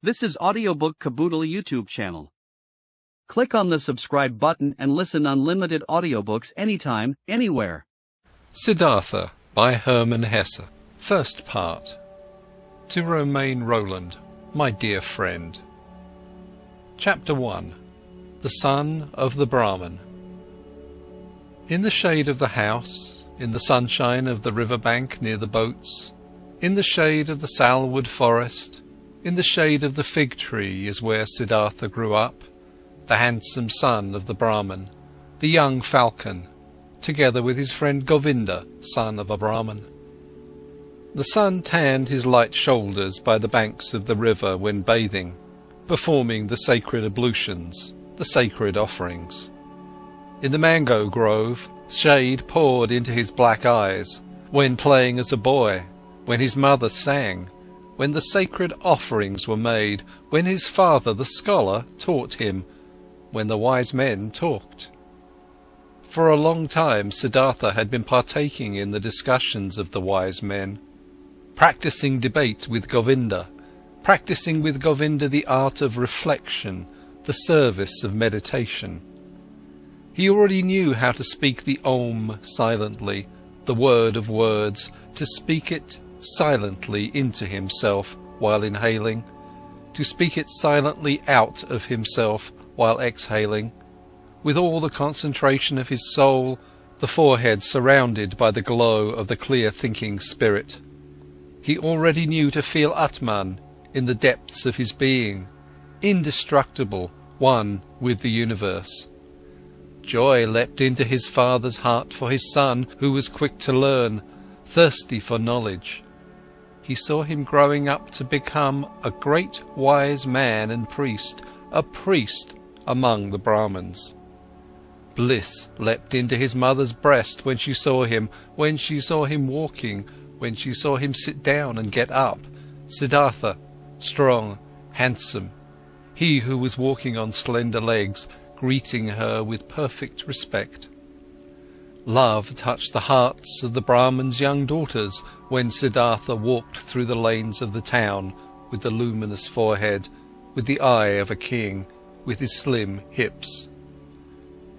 This is Audiobook Caboodle YouTube channel. Click on the subscribe button and listen unlimited audiobooks anytime, anywhere. Siddhartha by Hermann Hesse. First part. To Romain Roland, my dear friend. Chapter 1. The Son of the Brahmin. In the shade of the house, in the sunshine of the river bank near the boats, in the shade of the salwood forest, in the shade of the fig tree is where Siddhartha grew up, the handsome son of the Brahmin, the young falcon, together with his friend Govinda, son of a Brahmin. The sun tanned his light shoulders by the banks of the river when bathing, performing the sacred ablutions, the sacred offerings. In the mango grove, shade poured into his black eyes, when playing as a boy, when his mother sang, when the sacred offerings were made, when his father, the scholar, taught him, when the wise men talked. For a long time Siddhartha had been partaking in the discussions of the wise men, practicing debate with Govinda, practicing with Govinda the art of reflection, the service of meditation. He already knew how to speak the Om silently, the word of words, to speak it silently into himself while inhaling, to speak it silently out of himself while exhaling, with all the concentration of his soul, the forehead surrounded by the glow of the clear-thinking spirit. He already knew to feel Atman in the depths of his being, indestructible, one with the universe. Joy leapt into his father's heart for his son, who was quick to learn, thirsty for knowledge. He saw him growing up to become a great wise man and priest, a priest among the Brahmins. Bliss leapt into his mother's breast when she saw him walking, when she saw him sit down and get up, Siddhartha, strong, handsome, he who was walking on slender legs, greeting her with perfect respect. Love touched the hearts of the Brahmins' young daughters when Siddhartha walked through the lanes of the town with the luminous forehead, with the eye of a king, with his slim hips.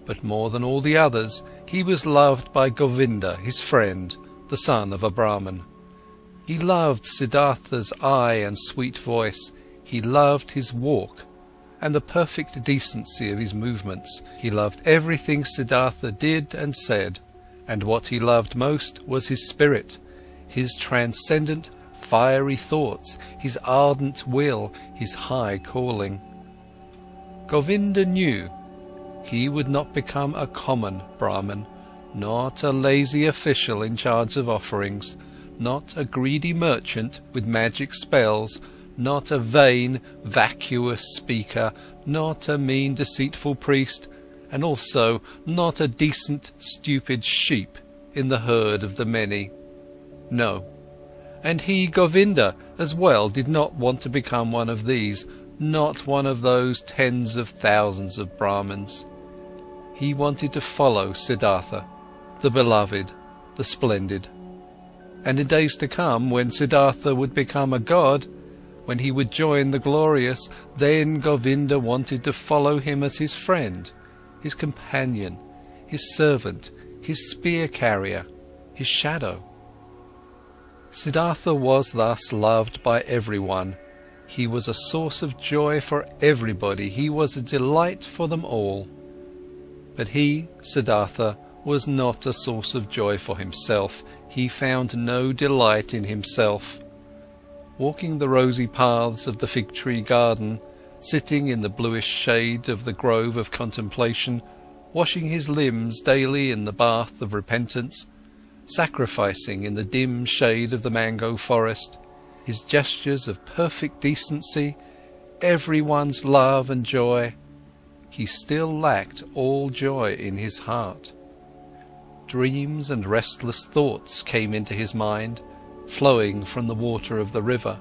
But more than all the others, he was loved by Govinda, his friend, the son of a Brahmin. He loved Siddhartha's eye and sweet voice, he loved his walk, and the perfect decency of his movements. He loved everything Siddhartha did and said, and what he loved most was his spirit, his transcendent, fiery thoughts, his ardent will, his high calling. Govinda knew he would not become a common Brahmin, not a lazy official in charge of offerings, not a greedy merchant with magic spells, not a vain, vacuous speaker, not a mean, deceitful priest, and also not a decent, stupid sheep in the herd of the many. No, and he, Govinda, as well did not want to become one of these, not one of those tens of thousands of Brahmins. He wanted to follow Siddhartha, the beloved, the splendid. And in days to come, when Siddhartha would become a god, when he would join the glorious, then Govinda wanted to follow him as his friend, his companion, his servant, his spear-carrier, his shadow. Siddhartha was thus loved by everyone. He was a source of joy for everybody, he was a delight for them all. But he, Siddhartha, was not a source of joy for himself. He found no delight in himself. Walking the rosy paths of the fig tree garden, sitting in the bluish shade of the grove of contemplation, washing his limbs daily in the bath of repentance, sacrificing in the dim shade of the mango forest, his gestures of perfect decency, everyone's love and joy, he still lacked all joy in his heart. Dreams and restless thoughts came into his mind, flowing from the water of the river,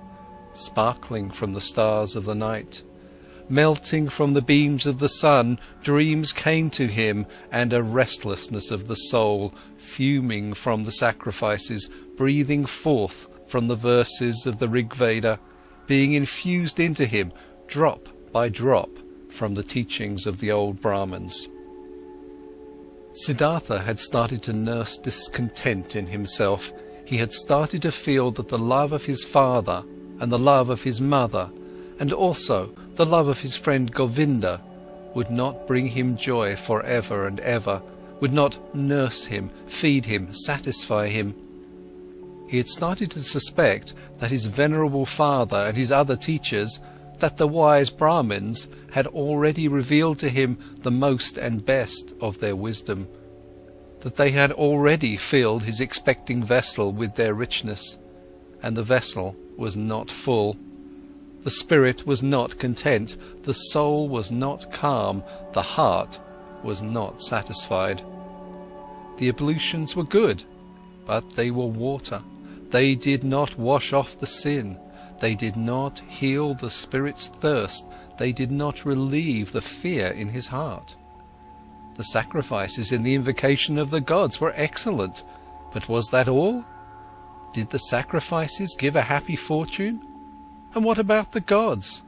sparkling from the stars of the night. Melting from the beams of the sun, dreams came to him, and a restlessness of the soul, fuming from the sacrifices, breathing forth from the verses of the Rig Veda, being infused into him, drop by drop, from the teachings of the old Brahmins. Siddhartha had started to nurse discontent in himself. He had started to feel that the love of his father and the love of his mother, and also the love of his friend Govinda, would not bring him joy forever and ever, would not nurse him, feed him, satisfy him. He had started to suspect that his venerable father and his other teachers, that the wise Brahmins, had already revealed to him the most and best of their wisdom, that they had already filled his expecting vessel with their richness, and the vessel was not full. The spirit was not content, the soul was not calm, the heart was not satisfied. The ablutions were good, but they were water. They did not wash off the sin. They did not heal the spirit's thirst. They did not relieve the fear in his heart. The sacrifices in the invocation of the gods were excellent, but was that all? Did the sacrifices give a happy fortune? And what about the gods?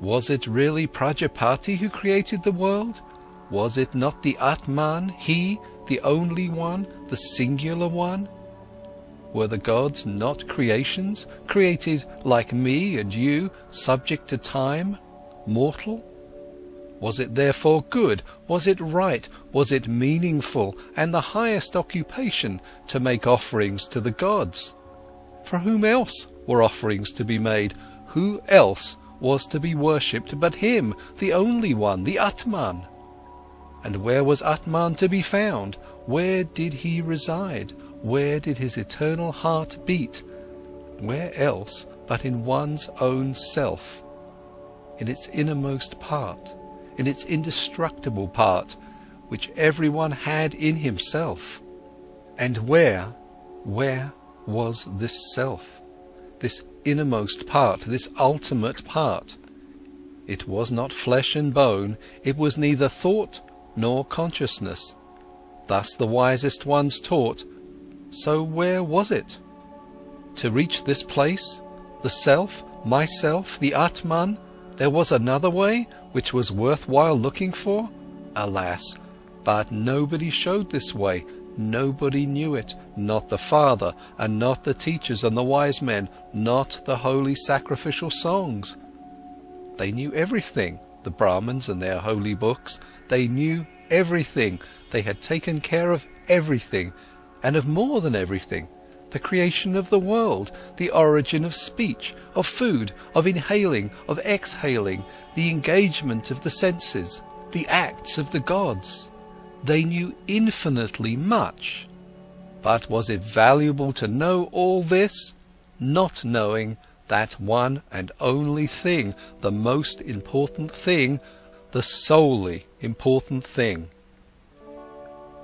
Was it really Prajapati who created the world? Was it not the Atman, he, the only one, the singular one? Were the gods not creations, created like me and you, subject to time, mortal? Was it therefore good? Was it right? Was it meaningful and the highest occupation to make offerings to the gods? For whom else were offerings to be made? Who else was to be worshipped but him, the only one, the Atman? And where was Atman to be found? Where did he reside? Where did his eternal heart beat? Where else but in one's own self, in its innermost part, in its indestructible part, which everyone had in himself? And where was this self, this innermost part, this ultimate part? It was not flesh and bone, it was neither thought nor consciousness. Thus the wisest ones taught. So where was it? To reach this place, the self, myself, the Atman, there was another way which was worthwhile looking for? Alas, but nobody showed this way, nobody knew it, not the Father, and not the teachers and the wise men, not the holy sacrificial songs. They knew everything, the Brahmins and their holy books. They knew everything, they had taken care of everything, and of more than everything, the creation of the world, the origin of speech, of food, of inhaling, of exhaling, the engagement of the senses, the acts of the gods. They knew infinitely much. But was it valuable to know all this, not knowing that one and only thing, the most important thing, the solely important thing?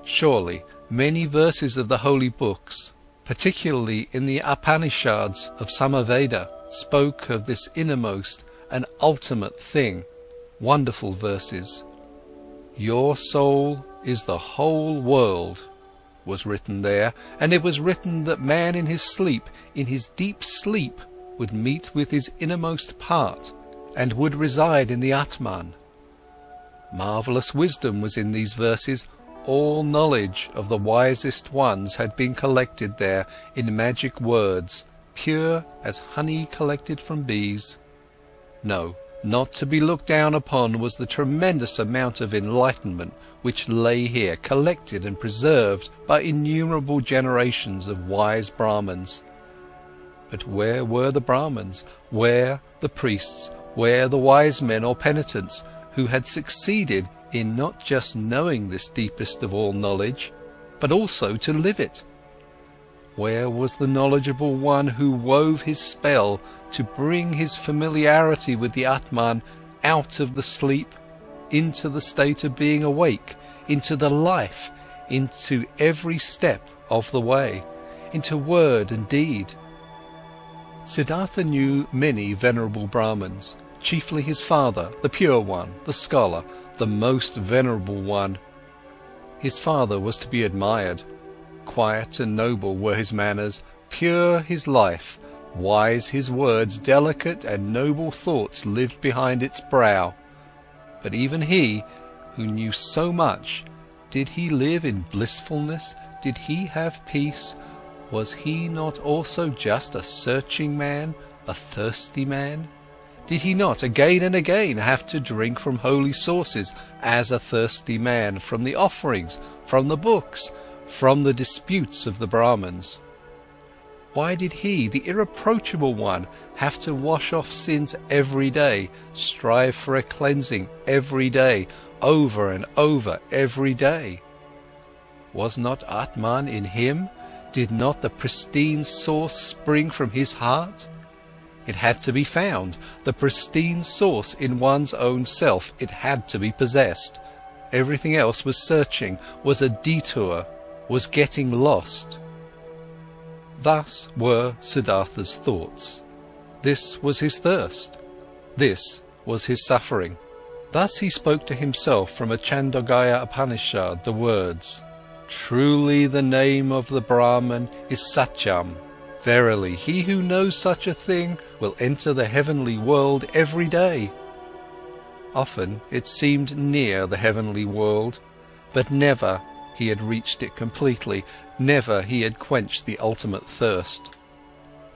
Surely, many verses of the holy books, particularly in the Upanishads of Samaveda, spoke of this innermost and ultimate thing. Wonderful verses. Your soul is the whole world, was written there, and it was written that man in his sleep, in his deep sleep, would meet with his innermost part, and would reside in the Atman. Marvellous wisdom was in these verses. All knowledge of the wisest ones had been collected there in magic words, pure as honey collected from bees. No, not to be looked down upon was the tremendous amount of enlightenment which lay here collected and preserved by innumerable generations of wise Brahmins. But where were the Brahmins? Where the priests? Where the wise men or penitents who had succeeded in not just knowing this deepest of all knowledge, but also to live it? Where was the knowledgeable one who wove his spell to bring his familiarity with the Atman out of the sleep, into the state of being awake, into the life, into every step of the way, into word and deed? Siddhartha knew many venerable Brahmins, chiefly his father, the pure one, the scholar, the most venerable one. His father was to be admired. Quiet and noble were his manners, pure his life, Wise his words, delicate and noble thoughts lived behind its brow. But even he, who knew so much, did he live in blissfulness? Did he have peace? Was he not also just a searching man, a thirsty man? Did he not again and again have to drink from holy sources as a thirsty man, from the offerings, from the books, from the disputes of the Brahmins? Why did he, the irreproachable one, have to wash off sins every day, strive for a cleansing every day, over and over every day? Was not Atman in him? Did not the pristine source spring from his heart? It had to be found, the pristine source in one's own self. It had to be possessed. Everything else was searching, was a detour, was getting lost. Thus were Siddhartha's thoughts. This was his thirst. This was his suffering. Thus he spoke to himself from a Chandogya Upanishad the words, "Truly the name of the Brahman is Satyam. Verily, he who knows such a thing will enter the heavenly world every day." Often it seemed near the heavenly world, but never he had reached it completely, never he had quenched the ultimate thirst.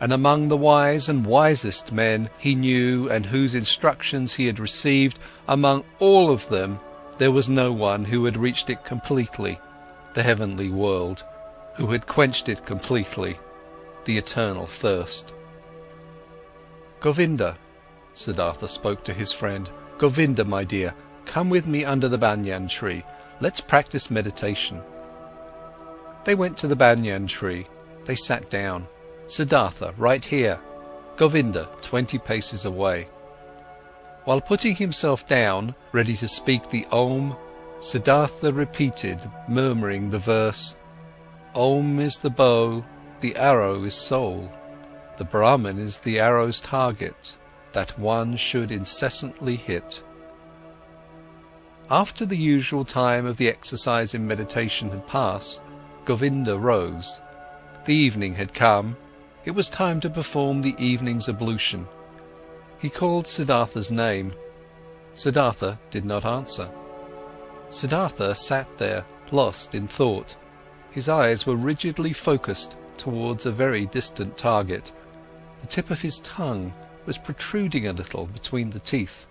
And among the wise and wisest men he knew and whose instructions he had received, among all of them, there was no one who had reached it completely, the heavenly world, who had quenched it completely, the eternal thirst. "Govinda," Siddhartha spoke to his friend, "Govinda, my dear, come with me under the banyan tree. Let's practice meditation." They went to the banyan tree. They sat down. Siddhartha right here, Govinda 20 paces away. While putting himself down, ready to speak the Om, Siddhartha repeated, murmuring the verse, "Om is the bow, the arrow is soul. The Brahman is the arrow's target, that one should incessantly hit." After the usual time of the exercise in meditation had passed, Govinda rose. The evening had come. It was time to perform the evening's ablution. He called Siddhartha's name. Siddhartha did not answer. Siddhartha sat there, lost in thought. His eyes were rigidly focused towards a very distant target. The tip of his tongue was protruding a little between the teeth.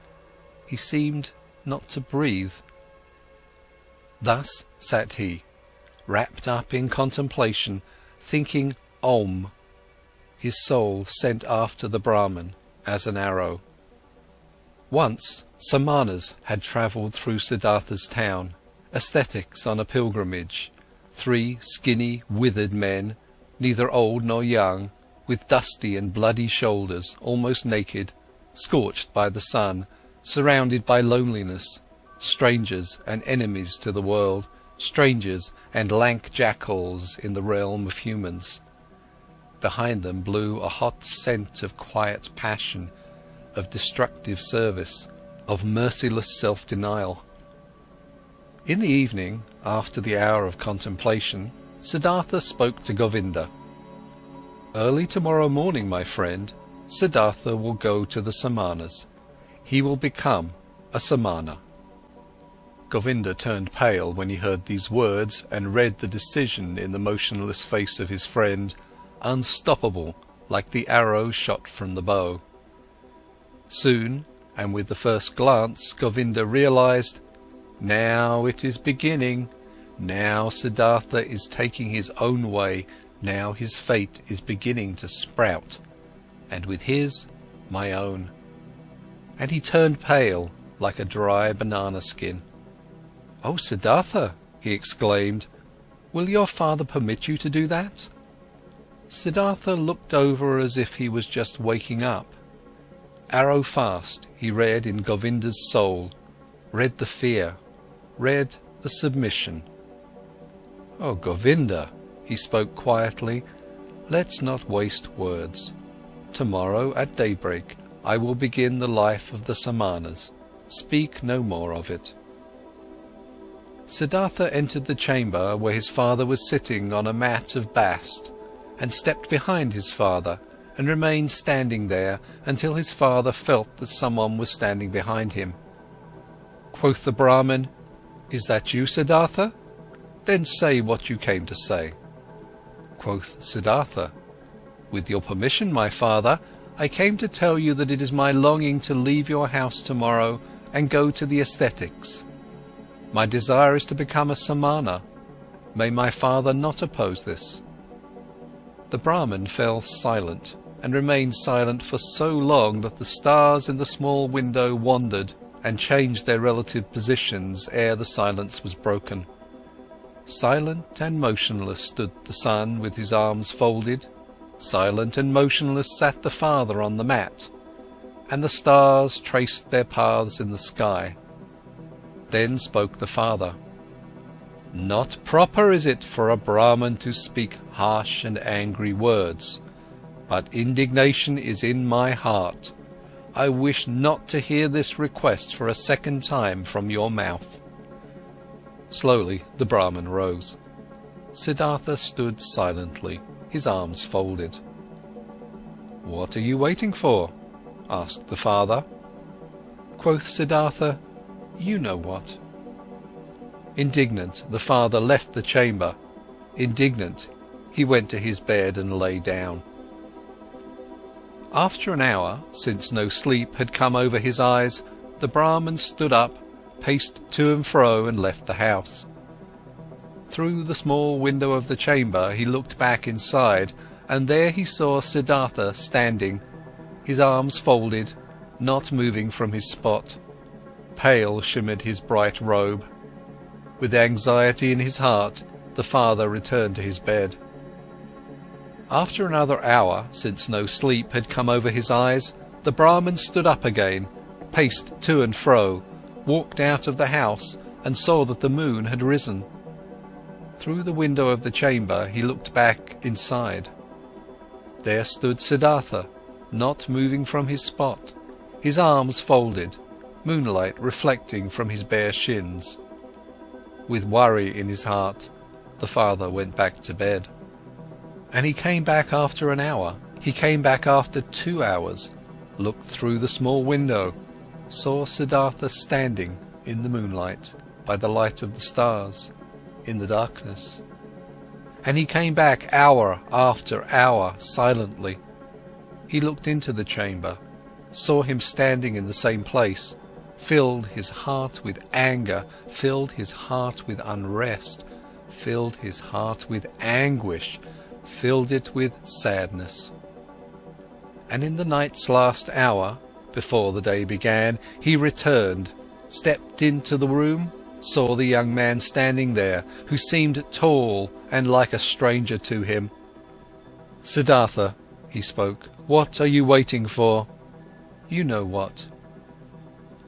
He seemed not to breathe. Thus sat he, wrapped up in contemplation, thinking Om, his soul sent after the Brahman as an arrow. Once Samanas had travelled through Siddhartha's town, ascetics on a pilgrimage, 3 skinny, withered men, neither old nor young, with dusty and bloody shoulders, almost naked, scorched by the sun, surrounded by loneliness, strangers and enemies to the world, strangers and lank jackals in the realm of humans. Behind them blew a hot scent of quiet passion, of destructive service, of merciless self-denial. In the evening, after the hour of contemplation, Siddhartha spoke to Govinda. "Early tomorrow morning, my friend, Siddhartha will go to the Samanas. He will become a Samana." Govinda turned pale when he heard these words and read the decision in the motionless face of his friend, unstoppable like the arrow shot from the bow. Soon, and with the first glance, Govinda realized, now it is beginning, now Siddhartha is taking his own way, now his fate is beginning to sprout, and with his, my own. And he turned pale like a dry banana skin. "Oh, Siddhartha," he exclaimed, "will your father permit you to do that?" Siddhartha looked over as if he was just waking up. Arrow fast he read in Govinda's soul, read the fear, read the submission. "Oh, Govinda," he spoke quietly, "let's not waste words. Tomorrow at daybreak I will begin the life of the Samanas. Speak no more of it." Siddhartha entered the chamber where his father was sitting on a mat of bast, and stepped behind his father, and remained standing there until his father felt that someone was standing behind him. Quoth the Brahmin, "Is that you, Siddhartha? Then say what you came to say." Quoth Siddhartha, "With your permission, my father, I came to tell you that it is my longing to leave your house tomorrow and go to the ascetics. My desire is to become a samana. May my father not oppose this." The Brahmin fell silent, and remained silent for so long that the stars in the small window wandered and changed their relative positions ere the silence was broken. Silent and motionless stood the son with his arms folded, silent and motionless sat the father on the mat, and the stars traced their paths in the sky. Then spoke the father. "Not proper is it for a Brahmin to speak harsh and angry words, but indignation is in my heart. I wish not to hear this request for a second time from your mouth." Slowly the Brahmin rose. Siddhartha stood silently, his arms folded. "What are you waiting for?" asked the father. Quoth Siddhartha, "You know what." Indignant, the father left the chamber. Indignant, he went to his bed and lay down. After an hour, since no sleep had come over his eyes, the Brahmin stood up, paced to and fro, and left the house. Through the small window of the chamber he looked back inside, and there he saw Siddhartha standing, his arms folded, not moving from his spot. Pale shimmered his bright robe. With anxiety in his heart, the father returned to his bed. After another hour, since no sleep had come over his eyes, the Brahmin stood up again, paced to and fro, walked out of the house, and saw that the moon had risen. Through the window of the chamber he looked back inside. There stood Siddhartha, not moving from his spot, his arms folded, moonlight reflecting from his bare shins. With worry in his heart, the father went back to bed. And he came back after an hour, he came back after 2 hours, looked through the small window, saw Siddhartha standing in the moonlight, by the light of the stars, in the darkness. And he came back hour after hour, silently. He looked into the chamber, saw him standing in the same place, filled his heart with anger, filled his heart with unrest, filled his heart with anguish, filled it with sadness. And in the night's last hour, before the day began, he returned, stepped into the room, saw the young man standing there, who seemed tall and like a stranger to him. "Siddhartha," he spoke, "what are you waiting for?" "You know what."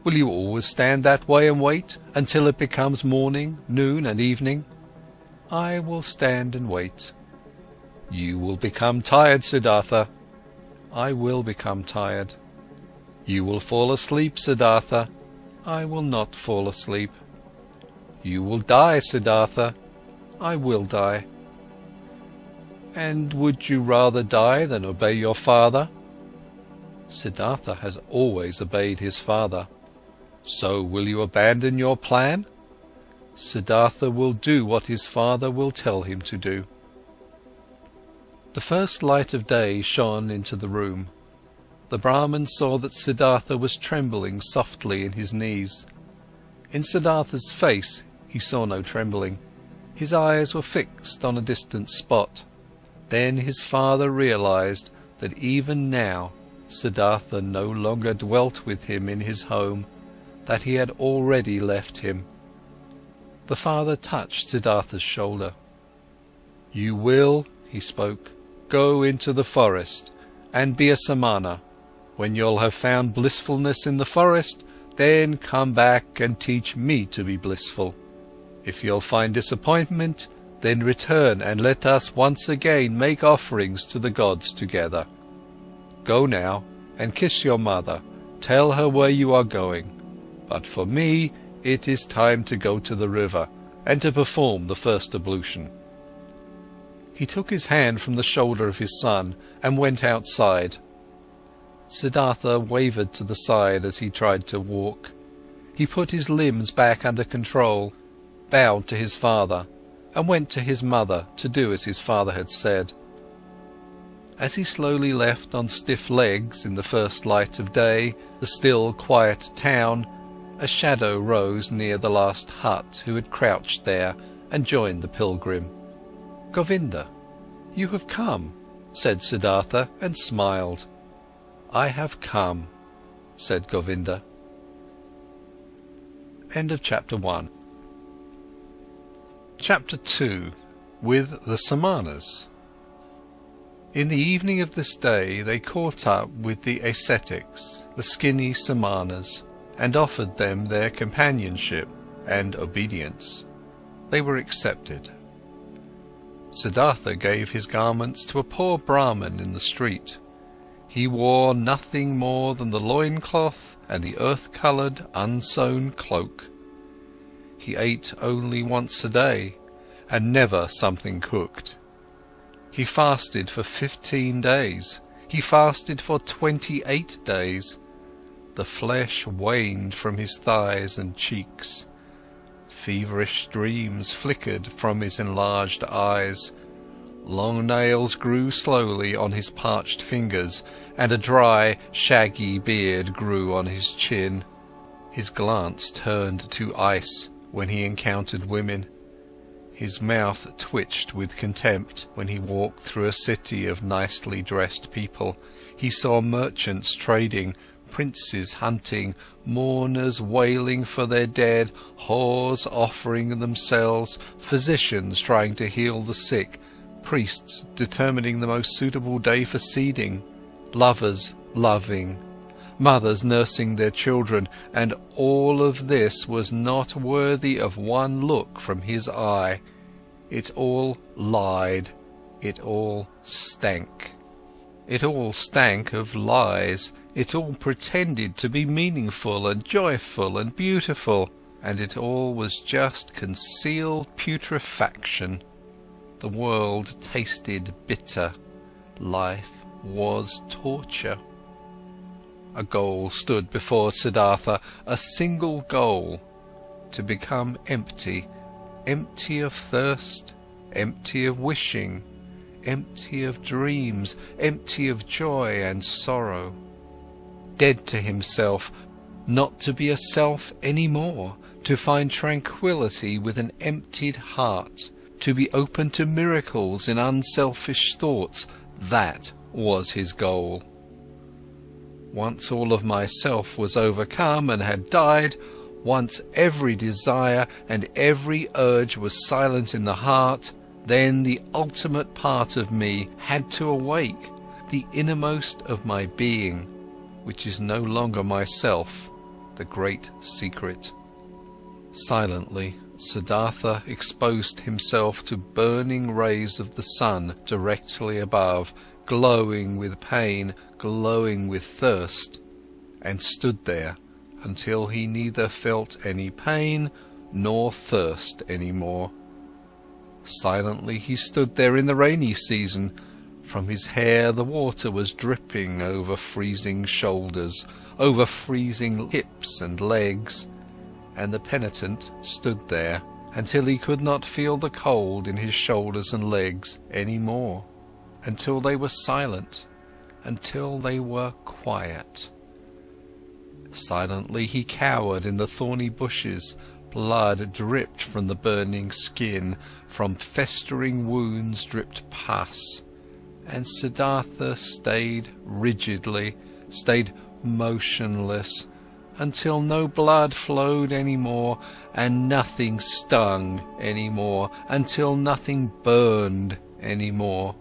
"Will you always stand that way and wait, until it becomes morning, noon and evening?" "I will stand and wait." "You will become tired, Siddhartha." "I will become tired." "You will fall asleep, Siddhartha." "I will not fall asleep." "You will die, Siddhartha." "I will die." "And would you rather die than obey your father?" Siddhartha has always obeyed his father. "So will you abandon your plan?" Siddhartha will do what his father will tell him to do. The first light of day shone into the room. The Brahmin saw that Siddhartha was trembling softly in his knees. In Siddhartha's face he saw no trembling. His eyes were fixed on a distant spot. Then his father realized that even now Siddhartha no longer dwelt with him in his home, that he had already left him. The father touched Siddhartha's shoulder. "You will," he spoke, "go into the forest and be a samana. When you'll have found blissfulness in the forest, then come back and teach me to be blissful. If you'll find disappointment, then return and let us once again make offerings to the gods together. Go now and kiss your mother, tell her where you are going. But for me, it is time to go to the river and to perform the first ablution." He took his hand from the shoulder of his son and went outside. Siddhartha wavered to the side as he tried to walk. He put his limbs back under control, bowed to his father, and went to his mother to do as his father had said. As he slowly left on stiff legs in the first light of day the still quiet town, a shadow rose near the last hut who had crouched there and joined the pilgrim. "Govinda, you have come," said Siddhartha and smiled. "I have come," said Govinda. End of Chapter 1. Chapter 2. With the Samanas. In the evening of this day they caught up with the ascetics, the skinny Samanas, and offered them their companionship and obedience. They were accepted. Siddhartha gave his garments to a poor Brahmin in the street. He wore nothing more than the loincloth and the earth-coloured unsewn cloak. He ate only once a day, and never something cooked. He fasted for 15 days. He fasted for 28 days. The flesh waned from his thighs and cheeks. Feverish dreams flickered from his enlarged eyes. Long nails grew slowly on his parched fingers, and a dry, shaggy beard grew on his chin. His glance turned to ice when he encountered women. His mouth twitched with contempt when he walked through a city of nicely dressed people. He saw merchants trading, princes hunting, mourners wailing for their dead, whores offering themselves, physicians trying to heal the sick, priests determining the most suitable day for seeding, lovers loving, mothers nursing their children, and all of this was not worthy of one look from his eye. It all lied. It all stank. It all stank of lies. It all pretended to be meaningful and joyful and beautiful, and it all was just concealed putrefaction. The world tasted bitter. Life was torture. A goal stood before Siddhartha, a single goal: to become empty, empty of thirst, empty of wishing, empty of dreams, empty of joy and sorrow. Dead to himself, not to be a self any more, to find tranquillity with an emptied heart, to be open to miracles in unselfish thoughts, that was his goal. Once all of myself was overcome and had died, once every desire and every urge was silent in the heart, then the ultimate part of me had to awake, the innermost of my being, which is no longer myself, the great secret. Silently, Siddhartha exposed himself to burning rays of the sun directly above, glowing with pain, glowing with thirst, and stood there until he neither felt any pain nor thirst any more. Silently he stood there in the rainy season. From his hair the water was dripping over freezing shoulders, over freezing hips and legs, and the penitent stood there until he could not feel the cold in his shoulders and legs any more, until they were silent, until they were quiet. Silently he cowered in the thorny bushes. Blood dripped from the burning skin, from festering wounds dripped pus, and Siddhartha stayed rigidly, stayed motionless, until no blood flowed any more, and nothing stung any more, until nothing burned any more.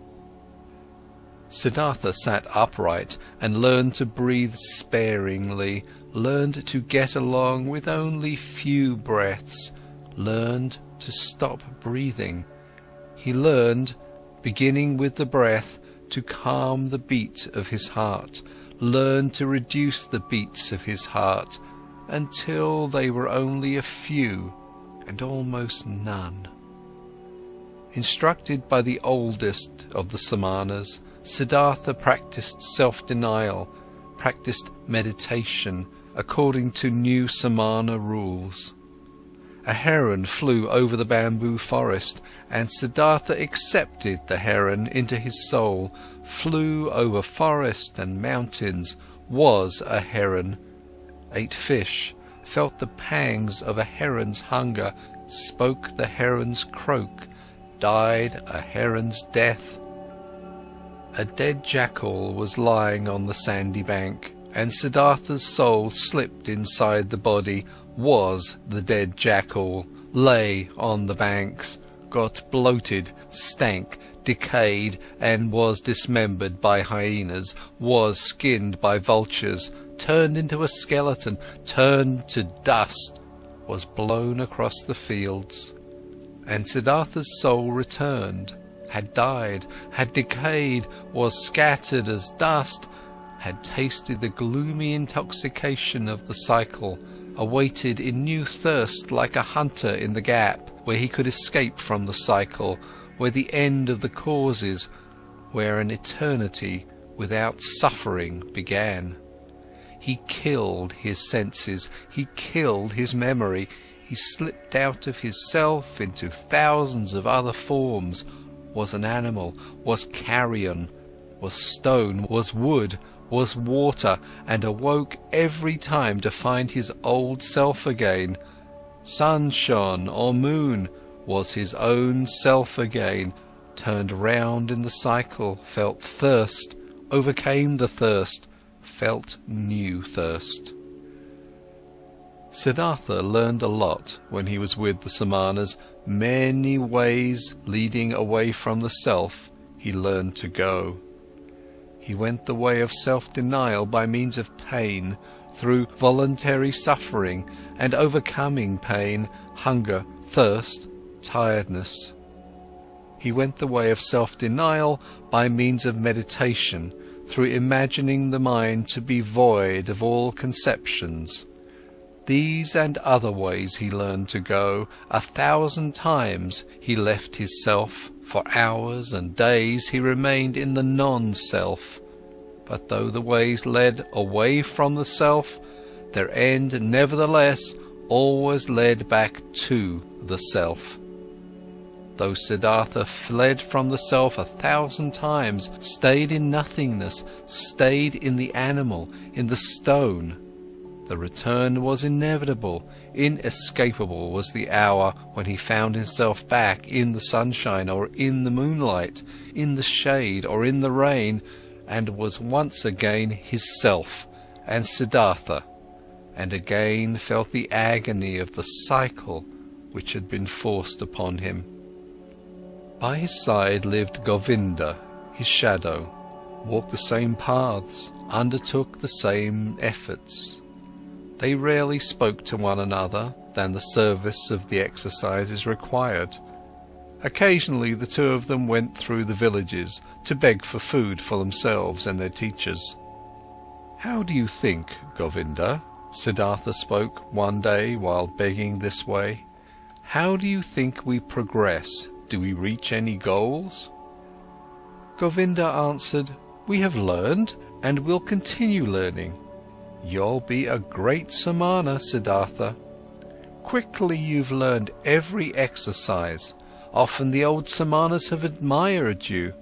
Siddhartha sat upright and learned to breathe sparingly, learned to get along with only few breaths, learned to stop breathing. He learned, beginning with the breath, to calm the beat of his heart, learned to reduce the beats of his heart until they were only a few and almost none. Instructed by the oldest of the Samanas, Siddhartha practiced self-denial, practiced meditation according to new Samana rules. A heron flew over the bamboo forest, and Siddhartha accepted the heron into his soul, flew over forest and mountains, was a heron, ate fish, felt the pangs of a heron's hunger, spoke the heron's croak, died a heron's death. A dead jackal was lying on the sandy bank, and Siddhartha's soul slipped inside the body, was the dead jackal, lay on the banks, got bloated, stank, decayed, and was dismembered by hyenas, was skinned by vultures, turned into a skeleton, turned to dust, was blown across the fields. And Siddhartha's soul returned, had died, had decayed, was scattered as dust, had tasted the gloomy intoxication of the cycle, awaited in new thirst like a hunter in the gap, where he could escape from the cycle, where the end of the causes, where an eternity without suffering began. He killed his senses, he killed his memory, he slipped out of his self into thousands of other forms, was an animal, was carrion, was stone, was wood, was water, and awoke every time to find his old self again. Sun shone or moon, was his own self again, turned round in the cycle, felt thirst, overcame the thirst, felt new thirst. Siddhartha learned a lot when he was with the Samanas. Many ways leading away from the self he learned to go. He went the way of self-denial by means of pain, through voluntary suffering and overcoming pain, hunger, thirst, tiredness. He went the way of self-denial by means of meditation, through imagining the mind to be void of all conceptions. These and other ways he learned to go. 1,000 times he left his self. For hours and days he remained in the non-self. But though the ways led away from the self, their end nevertheless always led back to the self. Though Siddhartha fled from the self 1,000 times, stayed in nothingness, stayed in the animal, in the stone, the return was inevitable. Inescapable was the hour when he found himself back in the sunshine or in the moonlight, in the shade or in the rain, and was once again his self and Siddhartha, and again felt the agony of the cycle which had been forced upon him. By his side lived Govinda, his shadow, walked the same paths, undertook the same efforts. They rarely spoke to one another than the service of the exercises required. Occasionally the two of them went through the villages to beg for food for themselves and their teachers. "How do you think, Govinda?" Siddhartha spoke one day while begging this way. "How do you think we progress? Do we reach any goals?" Govinda answered, "We have learned and will continue learning. You'll be a great Samana, Siddhartha. Quickly you've learned every exercise. Often the old Samanas have admired you.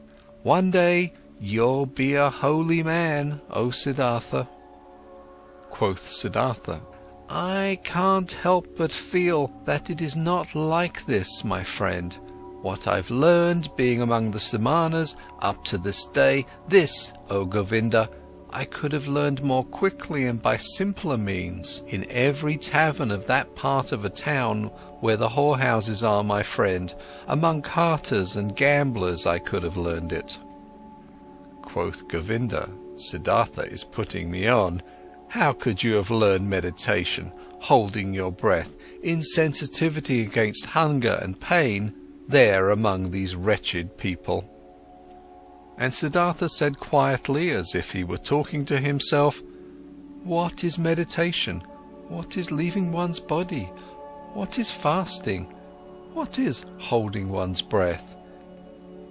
One day you'll be a holy man, O Siddhartha." Quoth Siddhartha, "I can't help but feel that it is not like this, my friend. What I've learned being among the Samanas up to this day, this, O Govinda, I could have learned more quickly and by simpler means. In every tavern of that part of a town where the whorehouses are, my friend, among carters and gamblers I could have learned it." Quoth Govinda, "Siddhartha is putting me on. How could you have learned meditation, holding your breath, insensitivity against hunger and pain, there among these wretched people?" And Siddhartha said quietly, as if he were talking to himself, "What is meditation? What is leaving one's body? What is fasting? What is holding one's breath?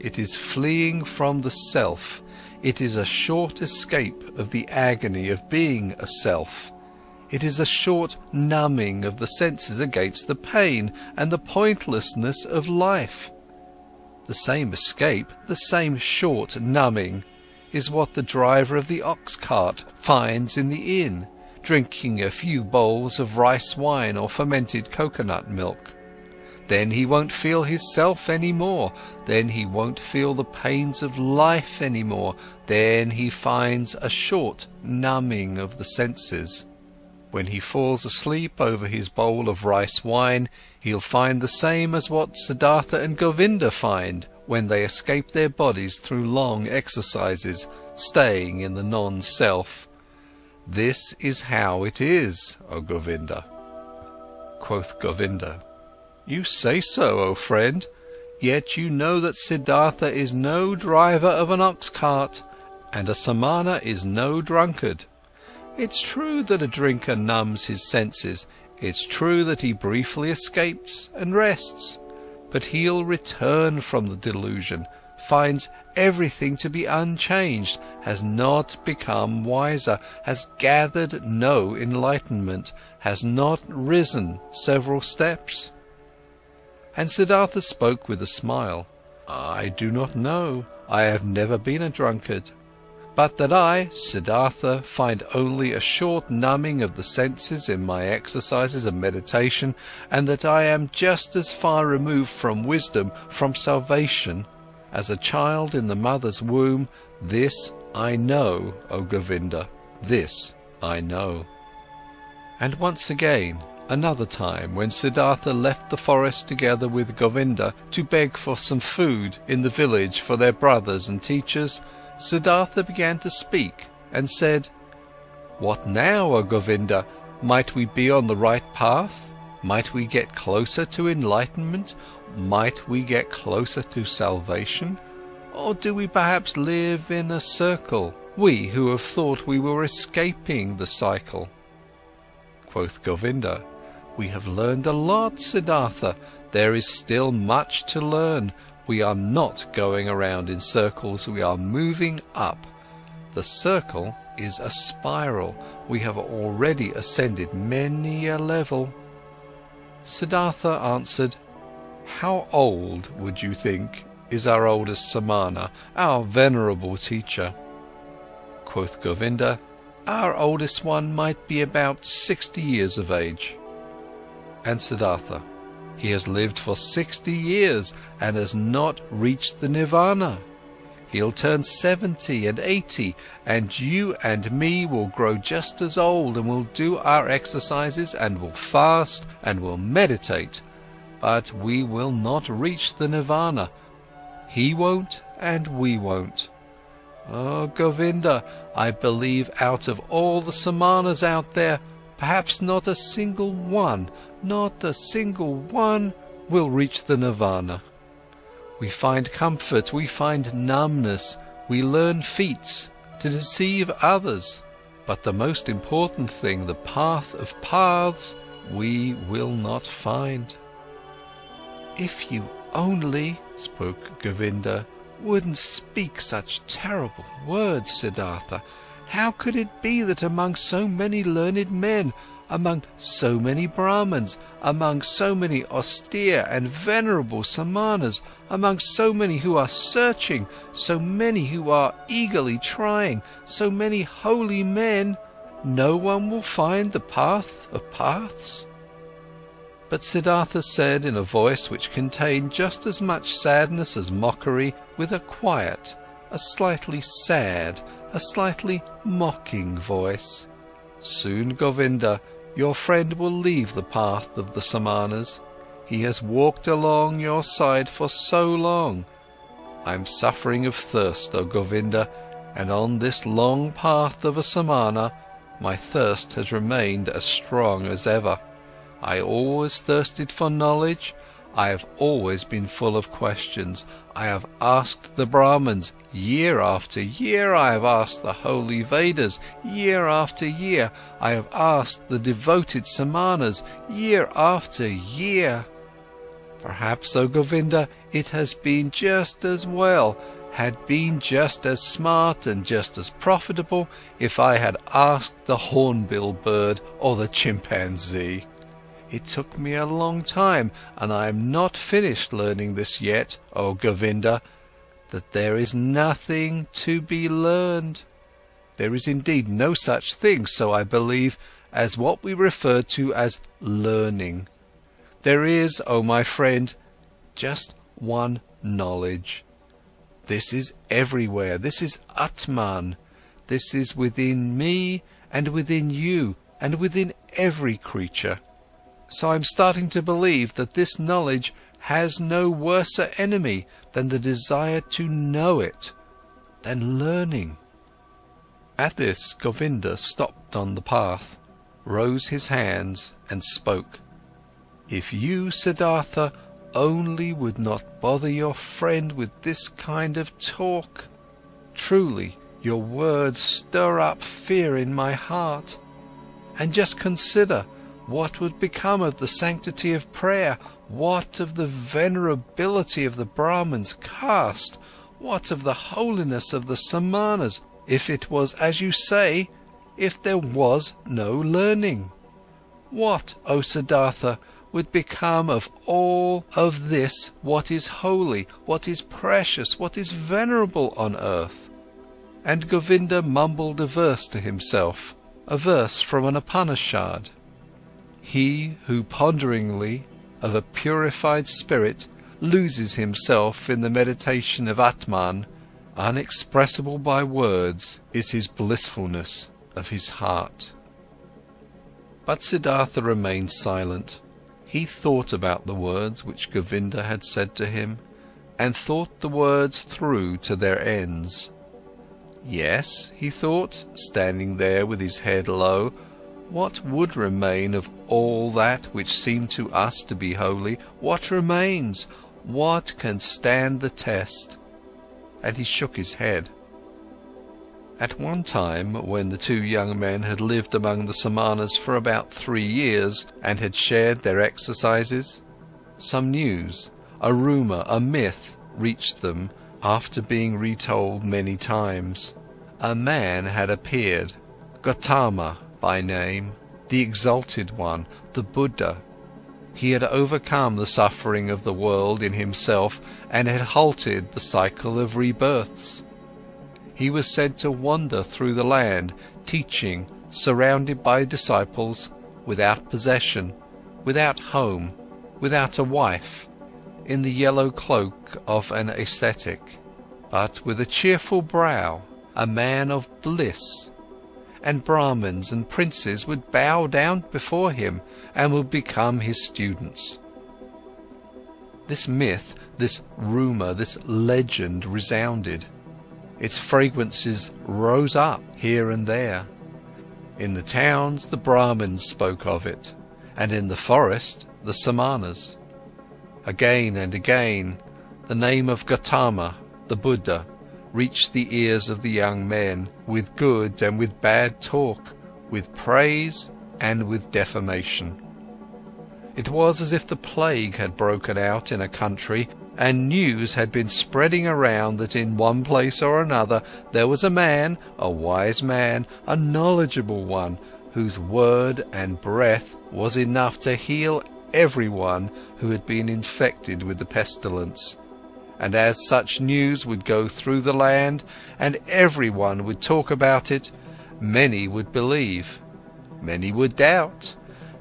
It is fleeing from the self. It is a short escape of the agony of being a self. It is a short numbing of the senses against the pain and the pointlessness of life. The same escape, the same short numbing, is what the driver of the ox cart finds in the inn, drinking a few bowls of rice wine or fermented coconut milk. Then he won't feel his self anymore. Then he won't feel the pains of life anymore. Then he finds a short numbing of the senses. When he falls asleep over his bowl of rice wine, he'll find the same as what Siddhartha and Govinda find when they escape their bodies through long exercises, staying in the non-self. This is how it is, O Govinda. Quoth Govinda, You say so, O friend, yet you know that Siddhartha is no driver of an ox cart, and a samana is no drunkard. It's true that a drinker numbs his senses, it's true that he briefly escapes and rests, but he'll return from the delusion, finds everything to be unchanged, has not become wiser, has gathered no enlightenment, has not risen several steps. And Siddhartha spoke with a smile. I do not know, I have never been a drunkard. But that I, Siddhartha, find only a short numbing of the senses in my exercises and meditation, and that I am just as far removed from wisdom, from salvation, as a child in the mother's womb, this I know, O Govinda, this I know. And once again, another time, when Siddhartha left the forest together with Govinda to beg for some food in the village for their brothers and teachers, Siddhartha began to speak and said, What now, O Govinda? Might we be on the right path? Might we get closer to enlightenment? Might we get closer to salvation? Or do we perhaps live in a circle, we who have thought we were escaping the cycle? Quoth Govinda, We have learned a lot, Siddhartha. There is still much to learn. We are not going around in circles, we are moving up. The circle is a spiral. We have already ascended many a level. Siddhartha answered, How old, would you think, is our oldest samana, our venerable teacher? Quoth Govinda, Our oldest one might be about 60 years of age. And Siddhartha, He has lived for 60 years and has not reached the nirvana. He'll turn 70 and 80, and you and me will grow just as old and will do our exercises and will fast and will meditate, but we will not reach the nirvana. He won't and we won't. Oh Govinda, I believe out of all the samanas out there, perhaps not a single one will reach the nirvana. We find comfort, we find numbness, we learn feats to deceive others, but the most important thing, the path of paths, we will not find. If you only, spoke Govinda, wouldn't speak such terrible words, Siddhartha. How could it be that among so many learned men, among so many Brahmins, among so many austere and venerable samanas, among so many who are searching, so many who are eagerly trying, so many holy men, no one will find the path of paths? But Siddhartha said in a voice which contained just as much sadness as mockery, with a quiet, a slightly sad, a slightly mocking voice, Soon, Govinda, your friend will leave the path of the samanas. He has walked along your side for so long. I am suffering of thirst, O Govinda, and on this long path of a samana, my thirst has remained as strong as ever. I always thirsted for knowledge. I have always been full of questions. I have asked the Brahmins, year after year I have asked the holy Vedas, year after year I have asked the devoted samanas, year after year. Perhaps, O Govinda, it has been just as well, had been just as smart and just as profitable if I had asked the hornbill bird or the chimpanzee. It took me a long time, and I am not finished learning this yet, O Govinda, that there is nothing to be learned. There is indeed no such thing, so I believe, as what we refer to as learning. There is, O my friend, just one knowledge. This is everywhere, this is Atman, this is within me and within you and within every creature. So I'm starting to believe that this knowledge has no worser enemy than the desire to know it, than learning. At this, Govinda stopped on the path, rose his hands and spoke. If you, Siddhartha, only would not bother your friend with this kind of talk. Truly, your words stir up fear in my heart. And just consider, what would become of the sanctity of prayer? What of the venerability of the Brahmin's caste? What of the holiness of the Samanas, if it was as you say, if there was no learning? What, O Siddhartha, would become of all of this what is holy, what is precious, what is venerable on earth? And Govinda mumbled a verse to himself, a verse from an Upanishad. He who ponderingly, of a purified spirit, loses himself in the meditation of Atman, unexpressible by words, is his blissfulness of his heart. But Siddhartha remained silent. He thought about the words which Govinda had said to him, and thought the words through to their ends. Yes, he thought, standing there with his head low, what would remain of all that which seemed to us to be holy? What remains? What can stand the test? And he shook his head. At one time, when the two young men had lived among the Samanas for about 3 years and had shared their exercises, some news, a rumour, a myth reached them after being retold many times. A man had appeared, Gautama by name, the exalted one, the Buddha. He had overcome the suffering of the world in himself and had halted the cycle of rebirths. He was said to wander through the land, teaching, surrounded by disciples, without possession, without home, without a wife, in the yellow cloak of an ascetic, but with a cheerful brow, a man of bliss. And Brahmins and princes would bow down before him and would become his students. This myth, this rumour, this legend resounded. Its fragrances rose up here and there. In the towns the Brahmins spoke of it, and in the forest the Samanas. Again and again the name of Gautama, the Buddha, reached the ears of the young men, with good and with bad talk, with praise and with defamation. It was as if the plague had broken out in a country, and news had been spreading around that in one place or another there was a man, a wise man, a knowledgeable one, whose word and breath was enough to heal everyone who had been infected with the pestilence. And as such news would go through the land, and everyone would talk about it, many would believe, many would doubt,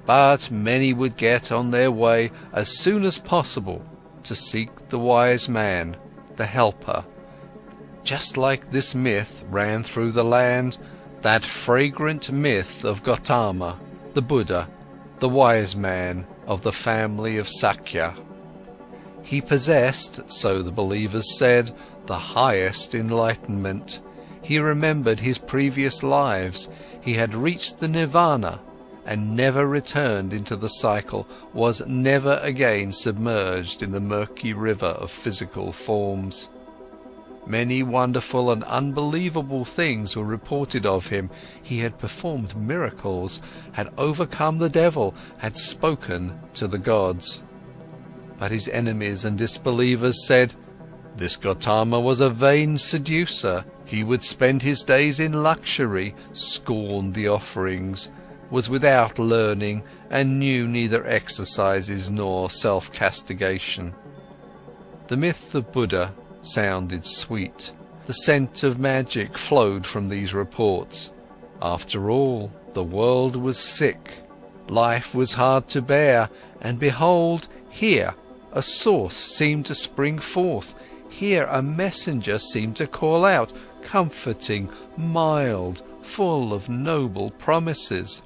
but many would get on their way as soon as possible to seek the wise man, the helper. Just like this myth ran through the land, that fragrant myth of Gautama, the Buddha, the wise man of the family of Sakya. He possessed, so the believers said, the highest enlightenment. He remembered his previous lives. He had reached the nirvana and never returned into the cycle, was never again submerged in the murky river of physical forms. Many wonderful and unbelievable things were reported of him. He had performed miracles, had overcome the devil, had spoken to the gods. But his enemies and disbelievers said, "This Gautama was a vain seducer. He would spend his days in luxury, scorned the offerings, was without learning, and knew neither exercises nor self-castigation." The myth of Buddha sounded sweet. The scent of magic flowed from these reports. After all, the world was sick, life was hard to bear, and behold, here a source seemed to spring forth, here a messenger seemed to call out, comforting, mild, full of noble promises.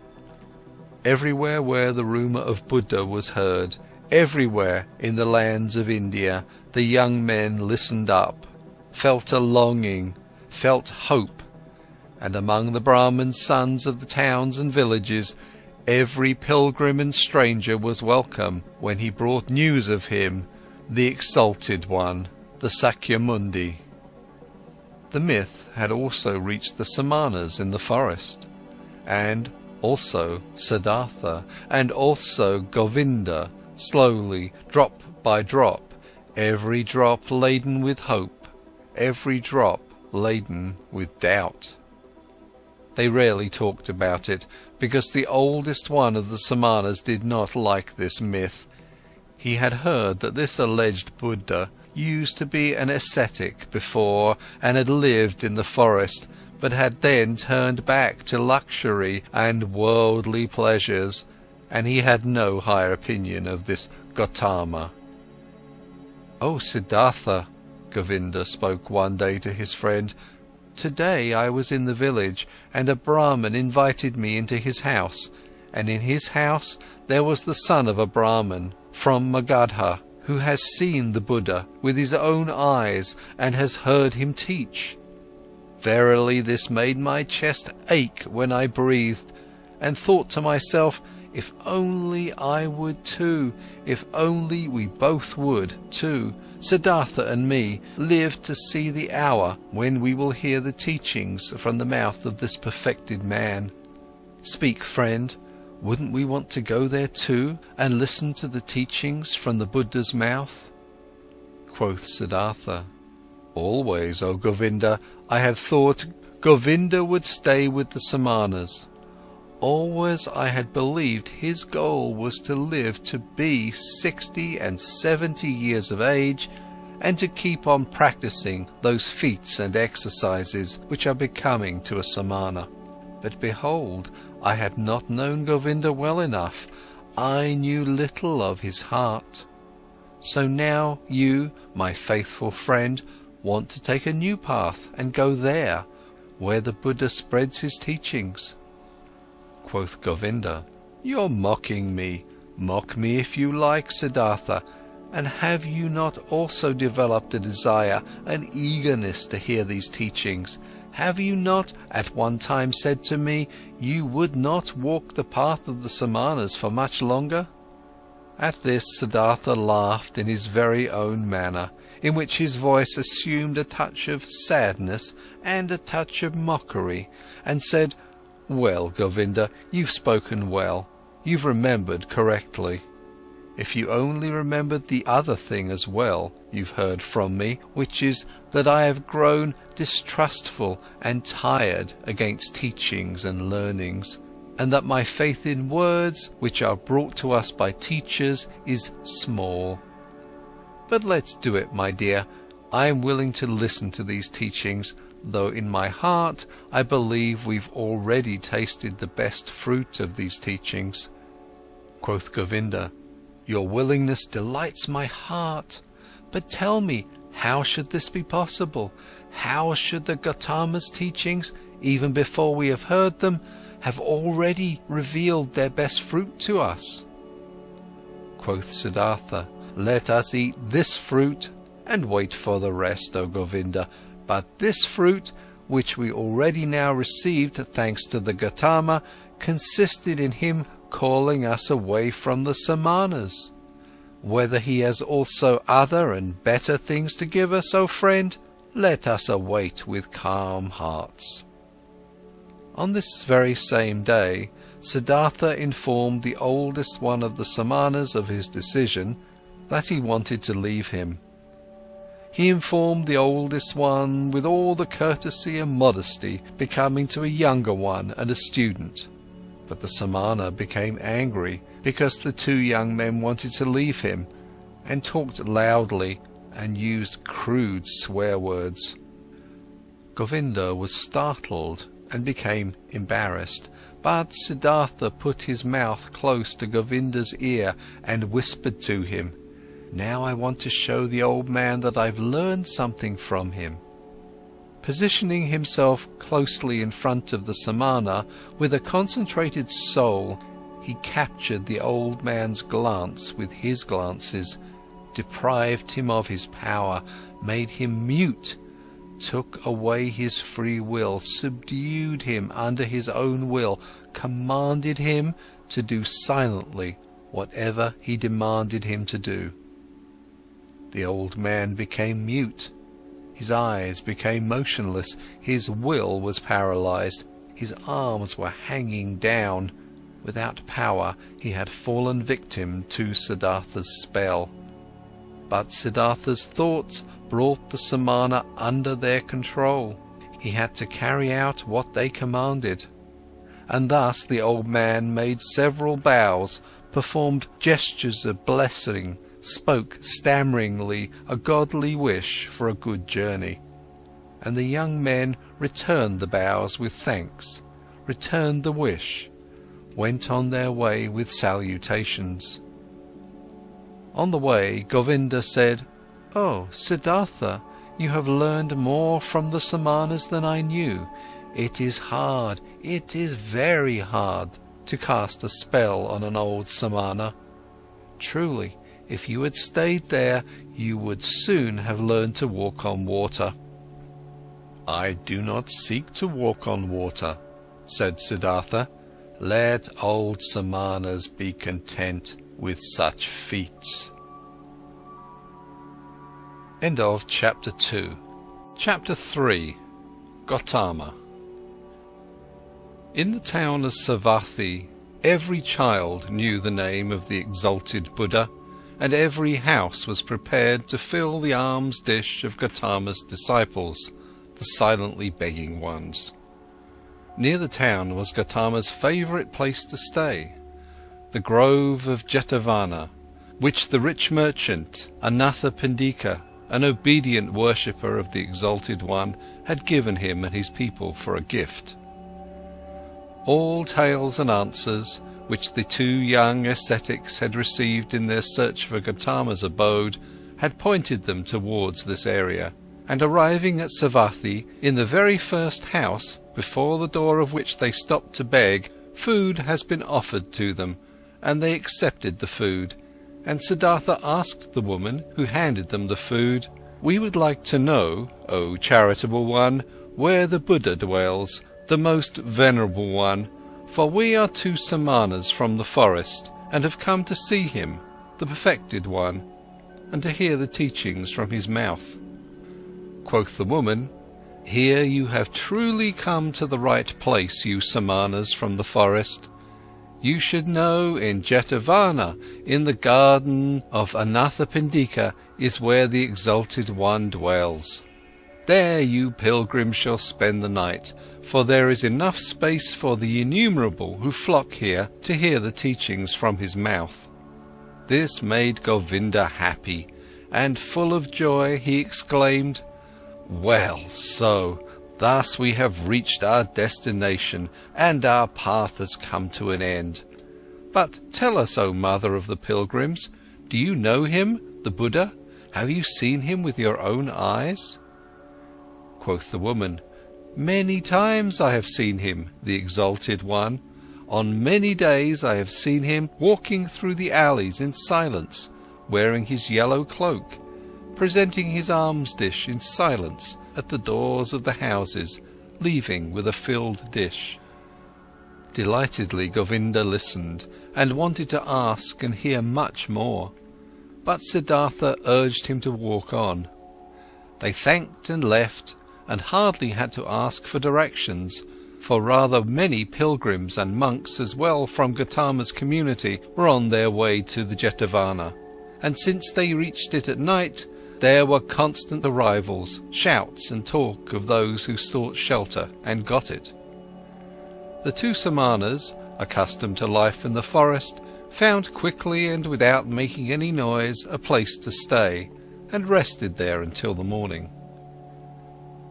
Everywhere where the rumour of Buddha was heard, everywhere in the lands of India, the young men listened up, felt a longing, felt hope, and among the Brahmin sons of the towns and villages, every pilgrim and stranger was welcome when he brought news of him, the exalted one, the Sakyamundi. The myth had also reached the Samanas in the forest, and also Siddhartha, and also Govinda, slowly, drop by drop, every drop laden with hope, every drop laden with doubt. They rarely talked about it, because the oldest one of the Samanas did not like this myth. He had heard that this alleged Buddha used to be an ascetic before and had lived in the forest, but had then turned back to luxury and worldly pleasures, and he had no higher opinion of this Gautama. "Oh, Siddhartha," Govinda spoke one day to his friend, "today I was in the village, and a Brahmin invited me into his house, and in his house there was the son of a Brahmin from Magadha, who has seen the Buddha with his own eyes and has heard him teach. Verily this made my chest ache when I breathed, and thought to myself, if only I would too, if only we both would too, Siddhartha and me, live to see the hour when we will hear the teachings from the mouth of this perfected man. Speak, friend, wouldn't we want to go there too, and listen to the teachings from the Buddha's mouth?" Quoth Siddhartha, "Always, O Govinda, I had thought Govinda would stay with the Samanas. Always I had believed his goal was to live to be 60 and 70 years of age, and to keep on practicing those feats and exercises which are becoming to a Samana. But behold, I had not known Govinda well enough, I knew little of his heart. So now you, my faithful friend, want to take a new path and go there, where the Buddha spreads his teachings." Quoth Govinda, "You're mocking me. Mock me if you like, Siddhartha, and have you not also developed a desire, an eagerness to hear these teachings? Have you not at one time said to me, you would not walk the path of the Samanas for much longer?" At this Siddhartha laughed in his very own manner, in which his voice assumed a touch of sadness and a touch of mockery, and said, "Well, Govinda, you've spoken well, you've remembered correctly. If you only remembered the other thing as well you've heard from me, which is that I have grown distrustful and tired against teachings and learnings, and that my faith in words, which are brought to us by teachers, is small. But let's do it, my dear. I am willing to listen to these teachings, though in my heart I believe we've already tasted the best fruit of these teachings." Quoth Govinda, "Your willingness delights my heart, but tell me, how should this be possible? How should the Gautama's teachings, even before we have heard them, have already revealed their best fruit to us?" Quoth Siddhartha, "Let us eat this fruit and wait for the rest, O Govinda. But this fruit, which we already now received thanks to the Gautama, consisted in him calling us away from the Samanas. Whether he has also other and better things to give us, O friend, let us await with calm hearts." On this very same day, Siddhartha informed the oldest one of the Samanas of his decision, that he wanted to leave him. He informed the oldest one with all the courtesy and modesty becoming to a younger one and a student, but the Samana became angry because the two young men wanted to leave him, and talked loudly and used crude swear words. Govinda was startled and became embarrassed, but Siddhartha put his mouth close to Govinda's ear and whispered to him, "Now I want to show the old man that I've learned something from him." Positioning himself closely in front of the Samana, with a concentrated soul, he captured the old man's glance with his glances, deprived him of his power, made him mute, took away his free will, subdued him under his own will, commanded him to do silently whatever he demanded him to do. The old man became mute, his eyes became motionless, his will was paralyzed, his arms were hanging down. Without power, he had fallen victim to Siddhartha's spell. But Siddhartha's thoughts brought the Samana under their control. He had to carry out what they commanded. And thus the old man made several bows, performed gestures of blessing, spoke stammeringly a godly wish for a good journey. And the young men returned the bows with thanks, returned the wish, went on their way with salutations. On the way, Govinda said, "Oh, Siddhartha, you have learned more from the Samanas than I knew. It is hard, it is very hard to cast a spell on an old Samana. Truly, if you had stayed there, you would soon have learned to walk on water." "I do not seek to walk on water," said Siddhartha. "Let old Samanas be content with such feats." End of Chapter 2. Chapter 3. Gautama. In the town of Savatthi, every child knew the name of the exalted Buddha, and every house was prepared to fill the alms dish of Gautama's disciples, the silently begging ones. Near the town was Gautama's favourite place to stay, the grove of Jetavana, which the rich merchant Anathapindika, an obedient worshipper of the Exalted One, had given him and his people for a gift. All tales and answers which the two young ascetics had received in their search for Gautama's abode had pointed them towards this area, and arriving at Savatthi, in the very first house, before the door of which they stopped to beg, food has been offered to them, and they accepted the food, and Siddhartha asked the woman who handed them the food, "We would like to know, O charitable one, where the Buddha dwells, the most venerable one, for we are two Samanas from the forest, and have come to see him, the perfected one, and to hear the teachings from his mouth." Quoth the woman, "Here you have truly come to the right place, you Samanas from the forest. You should know in Jetavana, in the garden of Anathapindika, is where the Exalted One dwells. There you pilgrims shall spend the night, for there is enough space for the innumerable who flock here to hear the teachings from his mouth." This made Govinda happy, and full of joy he exclaimed, "Well, so, thus we have reached our destination, and our path has come to an end. But tell us, O mother of the pilgrims, do you know him, the Buddha? Have you seen him with your own eyes?" Quoth the woman, "Many times I have seen him, the Exalted One. On many days I have seen him walking through the alleys in silence, wearing his yellow cloak, presenting his alms dish in silence at the doors of the houses, leaving with a filled dish." Delightedly Govinda listened, and wanted to ask and hear much more, but Siddhartha urged him to walk on. They thanked and left, and hardly had to ask for directions, for rather many pilgrims and monks as well from Gautama's community were on their way to the Jetavana, and since they reached it at night, there were constant arrivals, shouts and talk of those who sought shelter and got it. The two Samanas, accustomed to life in the forest, found quickly and without making any noise a place to stay, and rested there until the morning.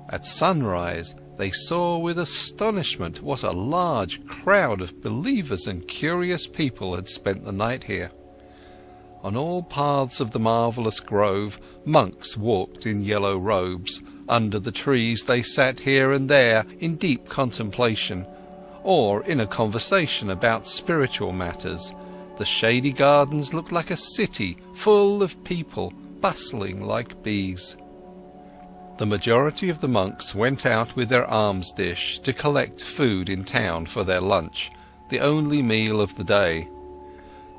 At sunrise they saw with astonishment what a large crowd of believers and curious people had spent the night here. On all paths of the marvellous grove monks walked in yellow robes. Under the trees they sat here and there in deep contemplation, or in a conversation about spiritual matters. The shady gardens looked like a city full of people, bustling like bees. The majority of the monks went out with their alms dish to collect food in town for their lunch, the only meal of the day.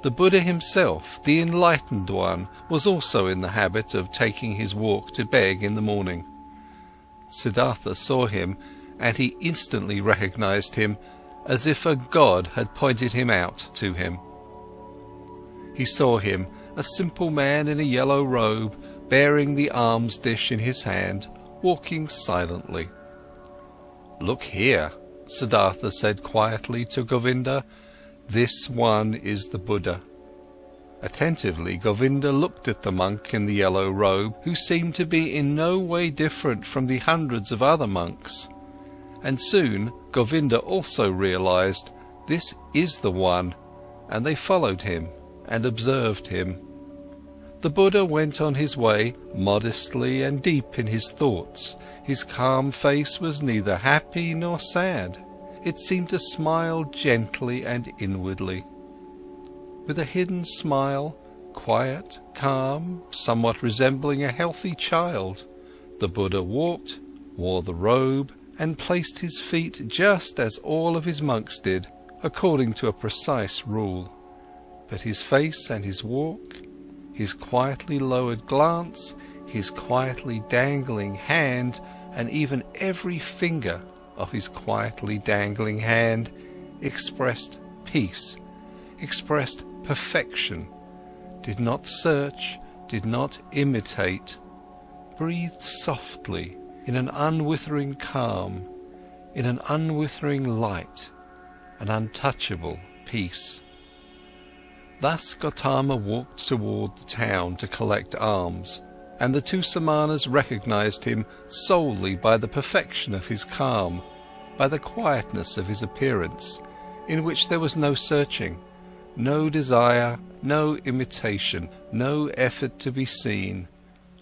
The Buddha himself, the enlightened one, was also in the habit of taking his walk to beg in the morning. Siddhartha saw him, and he instantly recognized him, as if a god had pointed him out to him. He saw him, a simple man in a yellow robe, bearing the alms dish in his hand, walking silently. "Look here," Siddhartha said quietly to Govinda. "This one is the Buddha." Attentively Govinda looked at the monk in the yellow robe, who seemed to be in no way different from the hundreds of other monks. And soon Govinda also realized, this is the one, and they followed him and observed him. The Buddha went on his way modestly and deep in his thoughts. His calm face was neither happy nor sad. It seemed to smile gently and inwardly. With a hidden smile, quiet, calm, somewhat resembling a healthy child, the Buddha walked, wore the robe, and placed his feet just as all of his monks did, according to a precise rule. But his face and his walk, his quietly lowered glance, his quietly dangling hand, and even every finger of his quietly dangling hand expressed peace, expressed perfection, did not search, did not imitate, breathed softly in an unwithering calm, in an unwithering light, an untouchable peace. Thus Gautama walked toward the town to collect alms, and the two Samanas recognized him solely by the perfection of his calm, by the quietness of his appearance, in which there was no searching, no desire, no imitation, no effort to be seen,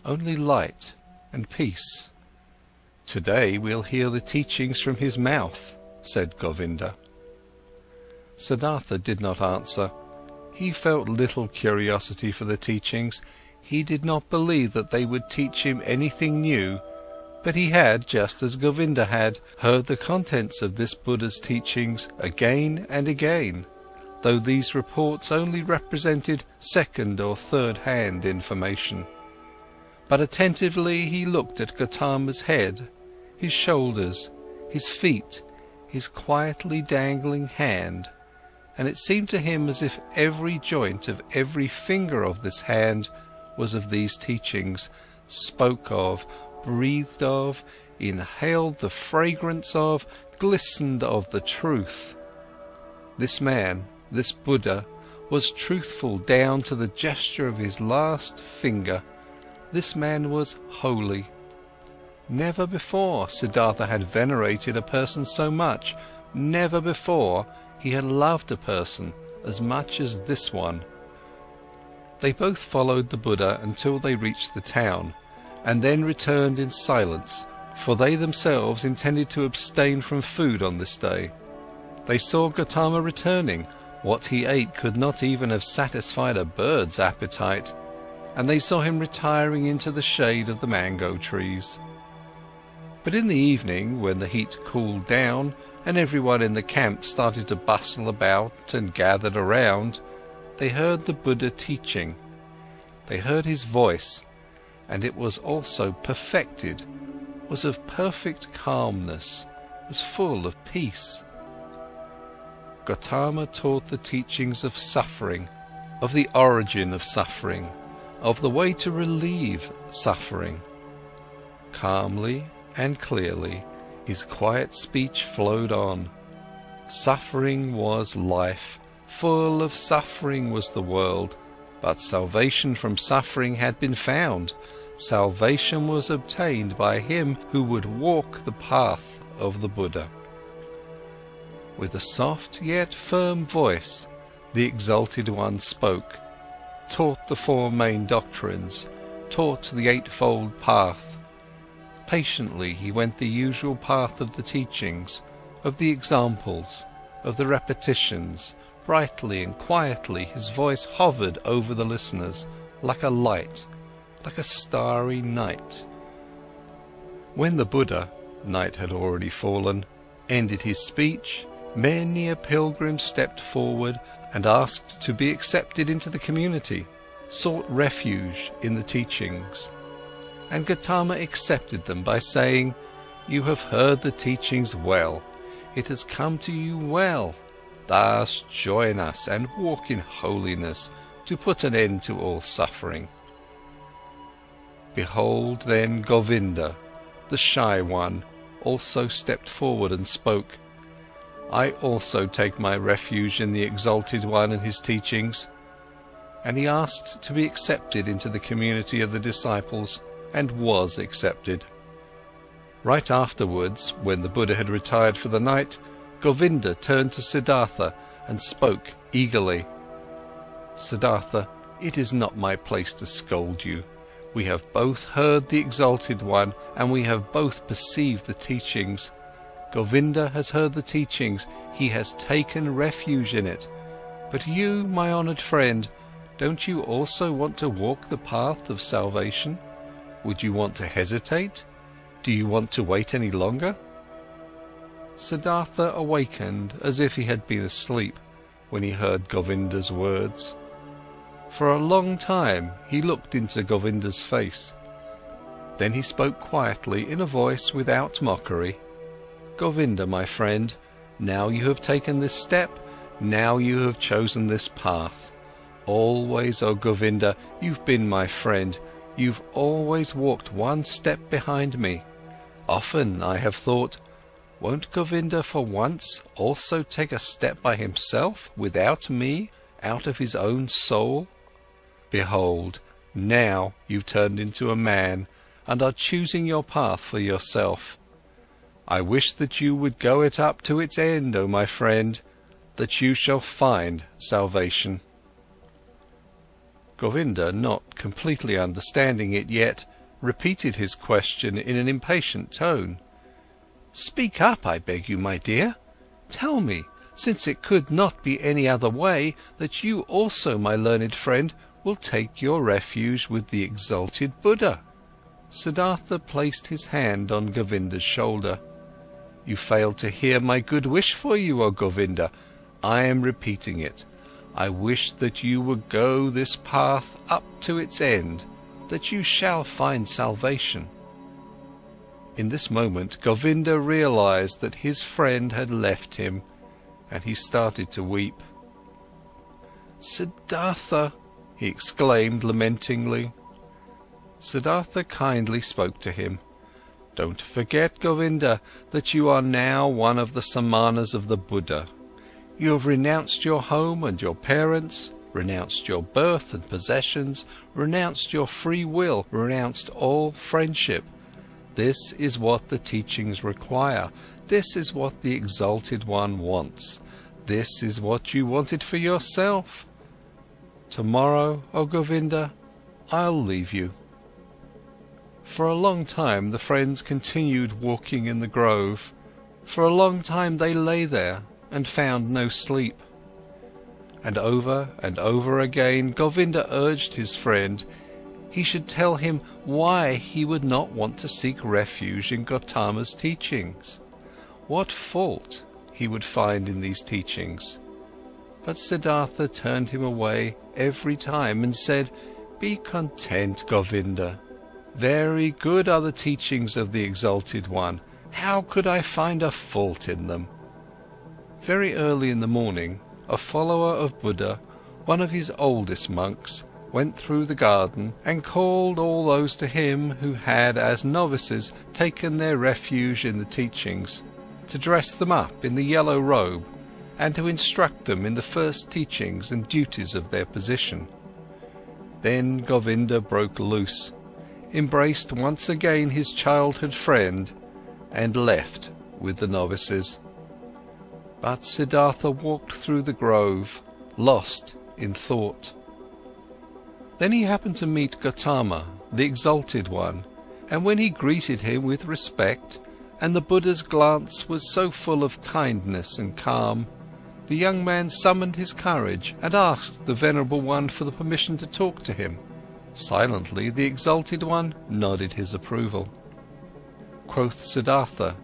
only light and peace. "Today we'll hear the teachings from his mouth," said Govinda. Siddhartha did not answer. He felt little curiosity for the teachings. He did not believe that they would teach him anything new, but he had, just as Govinda had, heard the contents of this Buddha's teachings again and again, though these reports only represented second or third-hand information. But attentively he looked at Gautama's head, his shoulders, his feet, his quietly dangling hand, and it seemed to him as if every joint of every finger of this hand was of these teachings, spoke of, breathed of, inhaled the fragrance of, glistened of the truth. This man, this Buddha, was truthful down to the gesture of his last finger. This man was holy. Never before Siddhartha had venerated a person so much. Never before he had loved a person as much as this one. They both followed the Buddha until they reached the town, and then returned in silence, for they themselves intended to abstain from food on this day. They saw Gautama returning. What he ate could not even have satisfied a bird's appetite, and they saw him retiring into the shade of the mango trees. But in the evening, when the heat cooled down, and everyone in the camp started to bustle about and gathered around, they heard the Buddha teaching. They heard his voice, and it was also perfected, was of perfect calmness, was full of peace. Gautama taught the teachings of suffering, of the origin of suffering, of the way to relieve suffering. Calmly and clearly his quiet speech flowed on. Suffering was life, full of suffering was the world, but salvation from suffering had been found. Salvation was obtained by him who would walk the path of the Buddha. With a soft yet firm voice, the Exalted One spoke, taught the four main doctrines, taught the eightfold path. Patiently he went the usual path of the teachings, of the examples, of the repetitions. Brightly and quietly his voice hovered over the listeners, like a light, like a starry night. When the Buddha, night had already fallen, ended his speech, many a pilgrim stepped forward and asked to be accepted into the community, sought refuge in the teachings. And Gautama accepted them by saying, "You have heard the teachings well. It has come to you well. Thus join us and walk in holiness to put an end to all suffering." Behold then Govinda, the shy one, also stepped forward and spoke. "I also take my refuge in the Exalted One and his teachings." And he asked to be accepted into the community of the disciples, and was accepted. Right afterwards, when the Buddha had retired for the night, Govinda turned to Siddhartha and spoke eagerly. "Siddhartha, it is not my place to scold you. We have both heard the Exalted One, and we have both perceived the teachings. Govinda has heard the teachings, he has taken refuge in it. But you, my honoured friend, don't you also want to walk the path of salvation? Would you want to hesitate? Do you want to wait any longer?" Siddhartha awakened as if he had been asleep when he heard Govinda's words. For a long time he looked into Govinda's face. Then he spoke quietly in a voice without mockery. "Govinda, my friend, now you have taken this step, now you have chosen this path. Always, O Govinda, you've been my friend. You've always walked one step behind me. Often I have thought, won't Govinda for once also take a step by himself, without me, out of his own soul? Behold, now you've turned into a man and are choosing your path for yourself. I wish that you would go it up to its end, O my friend, that you shall find salvation." Govinda, not completely understanding it yet, repeated his question in an impatient tone. "Speak up, I beg you, my dear. Tell me, since it could not be any other way, that you also, my learned friend, will take your refuge with the exalted Buddha." Siddhartha placed his hand on Govinda's shoulder. "You failed to hear my good wish for you, O Govinda. I am repeating it. I wish that you would go this path up to its end, that you shall find salvation." In this moment Govinda realized that his friend had left him, and he started to weep. "Siddhartha!" he exclaimed lamentingly. Siddhartha kindly spoke to him. "Don't forget, Govinda, that you are now one of the Samanas of the Buddha. You have renounced your home and your parents, renounced your birth and possessions, renounced your free will, renounced all friendship. This is what the teachings require. This is what the Exalted One wants. This is what you wanted for yourself. Tomorrow, O Govinda, I'll leave you." For a long time the friends continued walking in the grove. For a long time they lay there and found no sleep. And over again Govinda urged his friend he should tell him why he would not want to seek refuge in Gautama's teachings. What fault he would find in these teachings. But Siddhartha turned him away every time and said, "Be content, Govinda. Very good are the teachings of the Exalted One. How could I find a fault in them?" Very early in the morning, a follower of Buddha, one of his oldest monks, went through the garden and called all those to him who had as novices taken their refuge in the teachings, to dress them up in the yellow robe and to instruct them in the first teachings and duties of their position. Then Govinda broke loose, embraced once again his childhood friend, and left with the novices. But Siddhartha walked through the grove, lost in thought. Then he happened to meet Gautama, the Exalted One, and when he greeted him with respect, and the Buddha's glance was so full of kindness and calm, the young man summoned his courage and asked the Venerable One for the permission to talk to him. Silently the Exalted One nodded his approval. Quoth Siddhartha,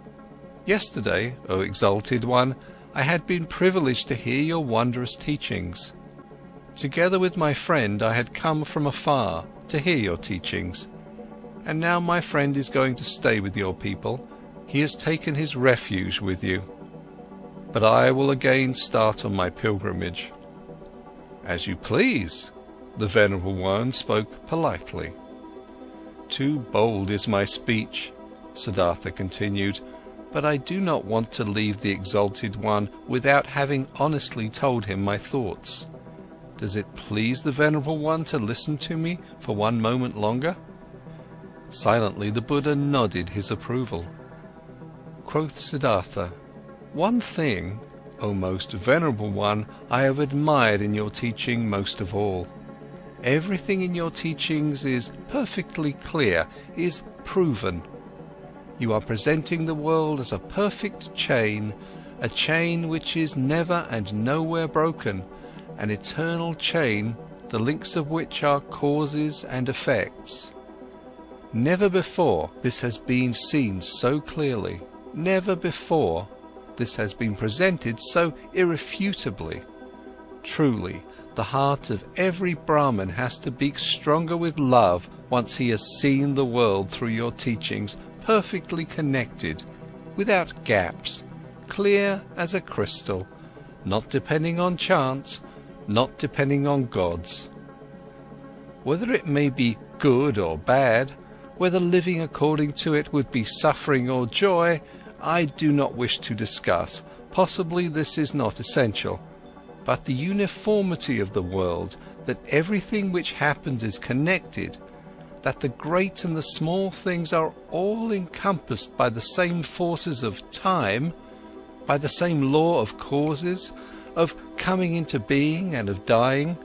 "Yesterday, O Exalted One, I had been privileged to hear your wondrous teachings. Together with my friend I had come from afar to hear your teachings, and now my friend is going to stay with your people. He has taken his refuge with you. But I will again start on my pilgrimage." "As you please," the Venerable One spoke politely. "Too bold is my speech," Siddhartha continued, "but I do not want to leave the Exalted One without having honestly told him my thoughts. Does it please the Venerable One to listen to me for one moment longer?" Silently the Buddha nodded his approval. Quoth Siddhartha, "One thing, O most Venerable One, I have admired in your teaching most of all. Everything in your teachings is perfectly clear, is proven. You are presenting the world as a perfect chain, a chain which is never and nowhere broken, an eternal chain, the links of which are causes and effects. Never before this has been seen so clearly, never before this has been presented so irrefutably. Truly, the heart of every Brahmin has to beat stronger with love once he has seen the world through your teachings perfectly connected, without gaps, clear as a crystal, not depending on chance, not depending on gods. Whether it may be good or bad, whether living according to it would be suffering or joy, I do not wish to discuss. Possibly this is not essential. But the uniformity of the world, that everything which happens is connected, that the great and the small things are all encompassed by the same forces of time, by the same law of causes, of coming into being and of dying,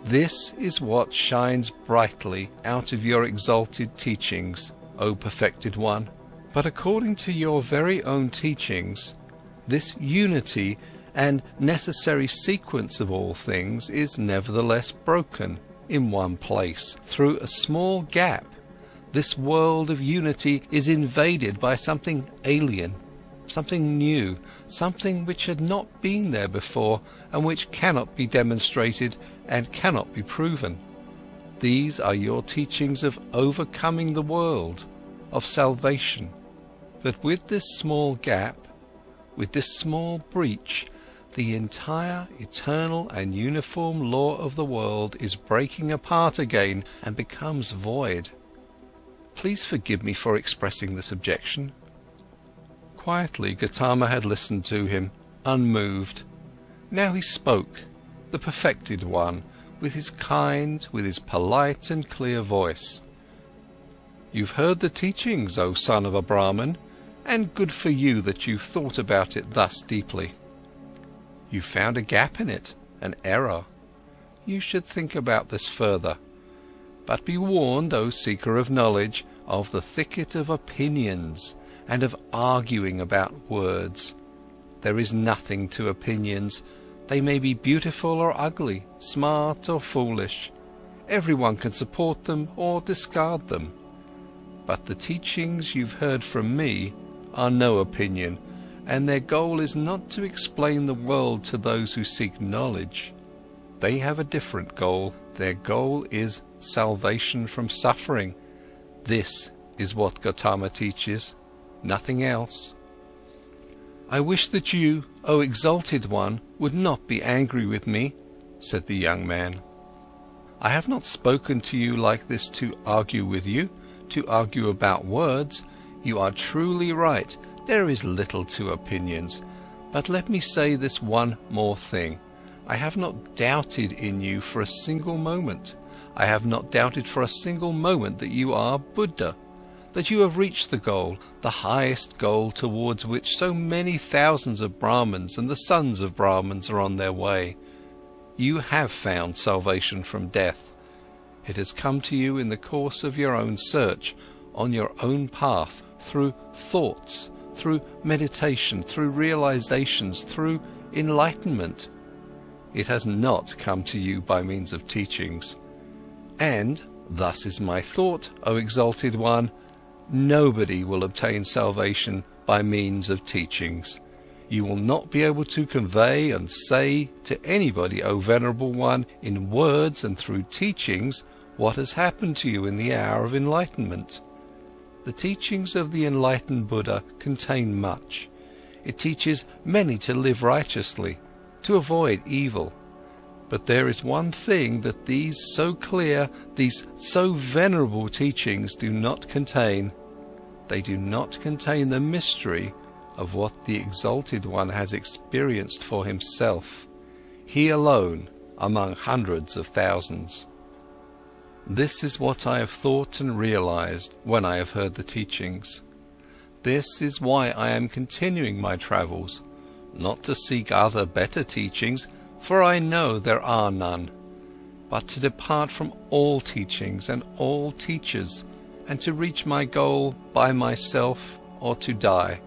this is what shines brightly out of your exalted teachings, O Perfected One. But according to your very own teachings, this unity and necessary sequence of all things is nevertheless broken in one place, through a small gap. This world of unity is invaded by something alien, something new, something which had not been there before and which cannot be demonstrated and cannot be proven. These are your teachings of overcoming the world, of salvation. But with this small gap, with this small breach, the entire eternal and uniform law of the world is breaking apart again and becomes void. Please forgive me for expressing this objection." Quietly Gautama had listened to him, unmoved. Now he spoke, the Perfected One, with his kind, with his polite and clear voice. "You've heard the teachings, O son of a Brahmin, and good for you that you've thought about it thus deeply. You found a gap in it, an error. You should think about this further. But be warned, O seeker of knowledge, of the thicket of opinions and of arguing about words. There is nothing to opinions. They may be beautiful or ugly, smart or foolish. Everyone can support them or discard them. But the teachings you've heard from me are no opinion, and their goal is not to explain the world to those who seek knowledge. They have a different goal. Their goal is salvation from suffering. This is what Gautama teaches, nothing else. I wish that you, O Exalted One, would not be angry with me," said the young man. I have not spoken to you like this to argue with you, to argue about words. You are truly right, there is little to opinions. But let me say this one more thing. I have not doubted in you for a single moment. I have not doubted for a single moment that you are Buddha, that you have reached the goal, the highest goal towards which so many thousands of Brahmins and the sons of Brahmins are on their way. You have found salvation from death. It has come to you in the course of your own search, on your own path, through thoughts, through meditation, through realizations, through enlightenment. It has not come to you by means of teachings. And, thus is my thought, O exalted one, nobody will obtain salvation by means of teachings. You will not be able to convey and say to anybody, O Venerable One, in words and through teachings, what has happened to you in the hour of enlightenment. The teachings of the enlightened Buddha contain much. It teaches many to live righteously, to avoid evil. But there is one thing that these so clear, these so venerable teachings do not contain. They do not contain the mystery of what the Exalted One has experienced for himself, he alone among hundreds of thousands. This is what I have thought and realized when I have heard the teachings. This is why I am continuing my travels, not to seek other better teachings, for I know there are none, but to depart from all teachings and all teachers, and to reach my goal by myself or to die.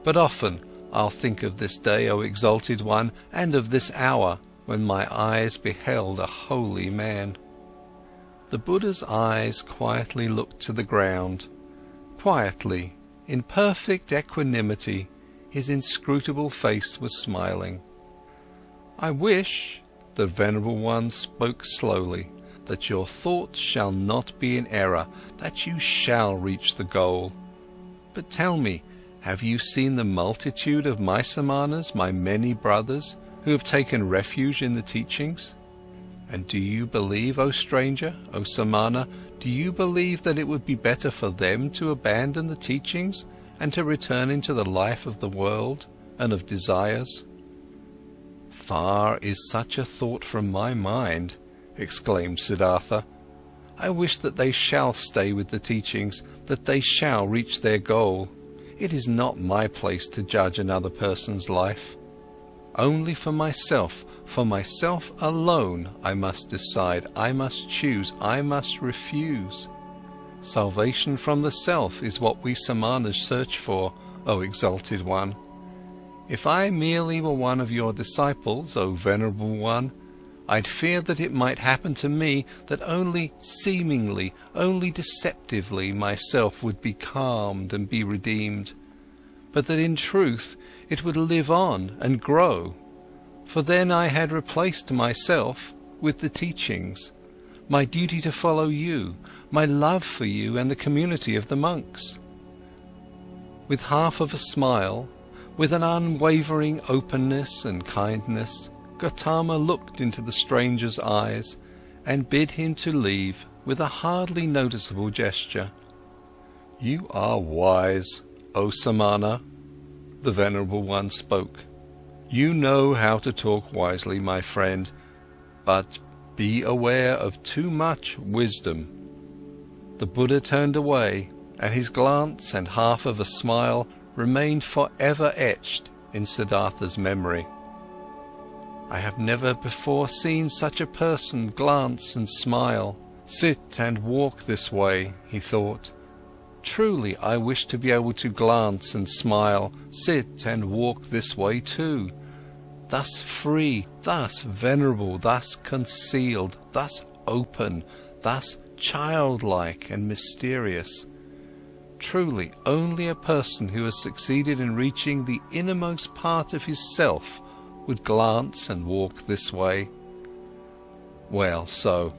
But often I'll think of this day, O Exalted One, and of this hour when my eyes beheld a holy man. The Buddha's eyes quietly looked to the ground. Quietly, in perfect equanimity, his inscrutable face was smiling. I wish, the Venerable One spoke slowly, that your thoughts shall not be in error, that you shall reach the goal. But tell me, have you seen the multitude of my Samanas, my many brothers, who have taken refuge in the teachings? And do you believe, O stranger, O Samana, do you believe that it would be better for them to abandon the teachings and to return into the life of the world and of desires? Far is such a thought from my mind, exclaimed Siddhartha. I wish that they shall stay with the teachings, that they shall reach their goal. It is not my place to judge another person's life. Only for myself alone, I must decide, I must choose, I must refuse. Salvation from the self is what we Samanas search for, O Exalted One. If I merely were one of your disciples, O Venerable One, I'd fear that it might happen to me that only seemingly, only deceptively myself would be calmed and be redeemed, but that in truth it would live on and grow, for then I had replaced myself with the teachings, my duty to follow you, my love for you and the community of the monks. With half of a smile, with an unwavering openness and kindness, Gautama looked into the stranger's eyes and bid him to leave with a hardly noticeable gesture. You are wise, O Samana, the Venerable One spoke. You know how to talk wisely, my friend, but be aware of too much wisdom. The Buddha turned away, and his glance and half of a smile remained forever etched in Siddhartha's memory. I have never before seen such a person glance and smile, sit and walk this way, he thought. Truly, I wish to be able to glance and smile, sit and walk this way too. Thus free, thus venerable, thus concealed, thus open, thus childlike and mysterious. Truly, only a person who has succeeded in reaching the innermost part of his self would glance and walk this way. Well, so,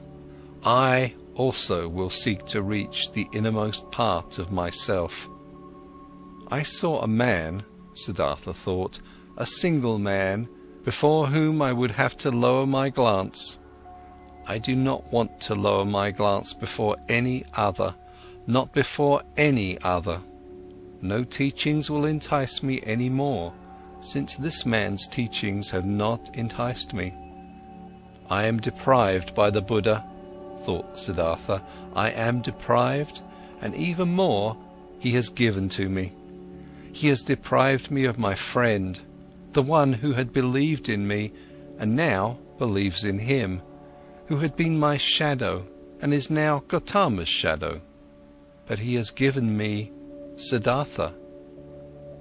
I also will seek to reach the innermost part of myself. I saw a man, Siddhartha thought, a single man, before whom I would have to lower my glance. I do not want to lower my glance before any other, not before any other. No teachings will entice me any more, since this man's teachings have not enticed me. I am deprived by the Buddha, thought Siddhartha. I am deprived, and even more he has given to me. He has deprived me of my friend, the one who had believed in me and now believes in him, who had been my shadow and is now Gautama's shadow. But he has given me Siddhartha,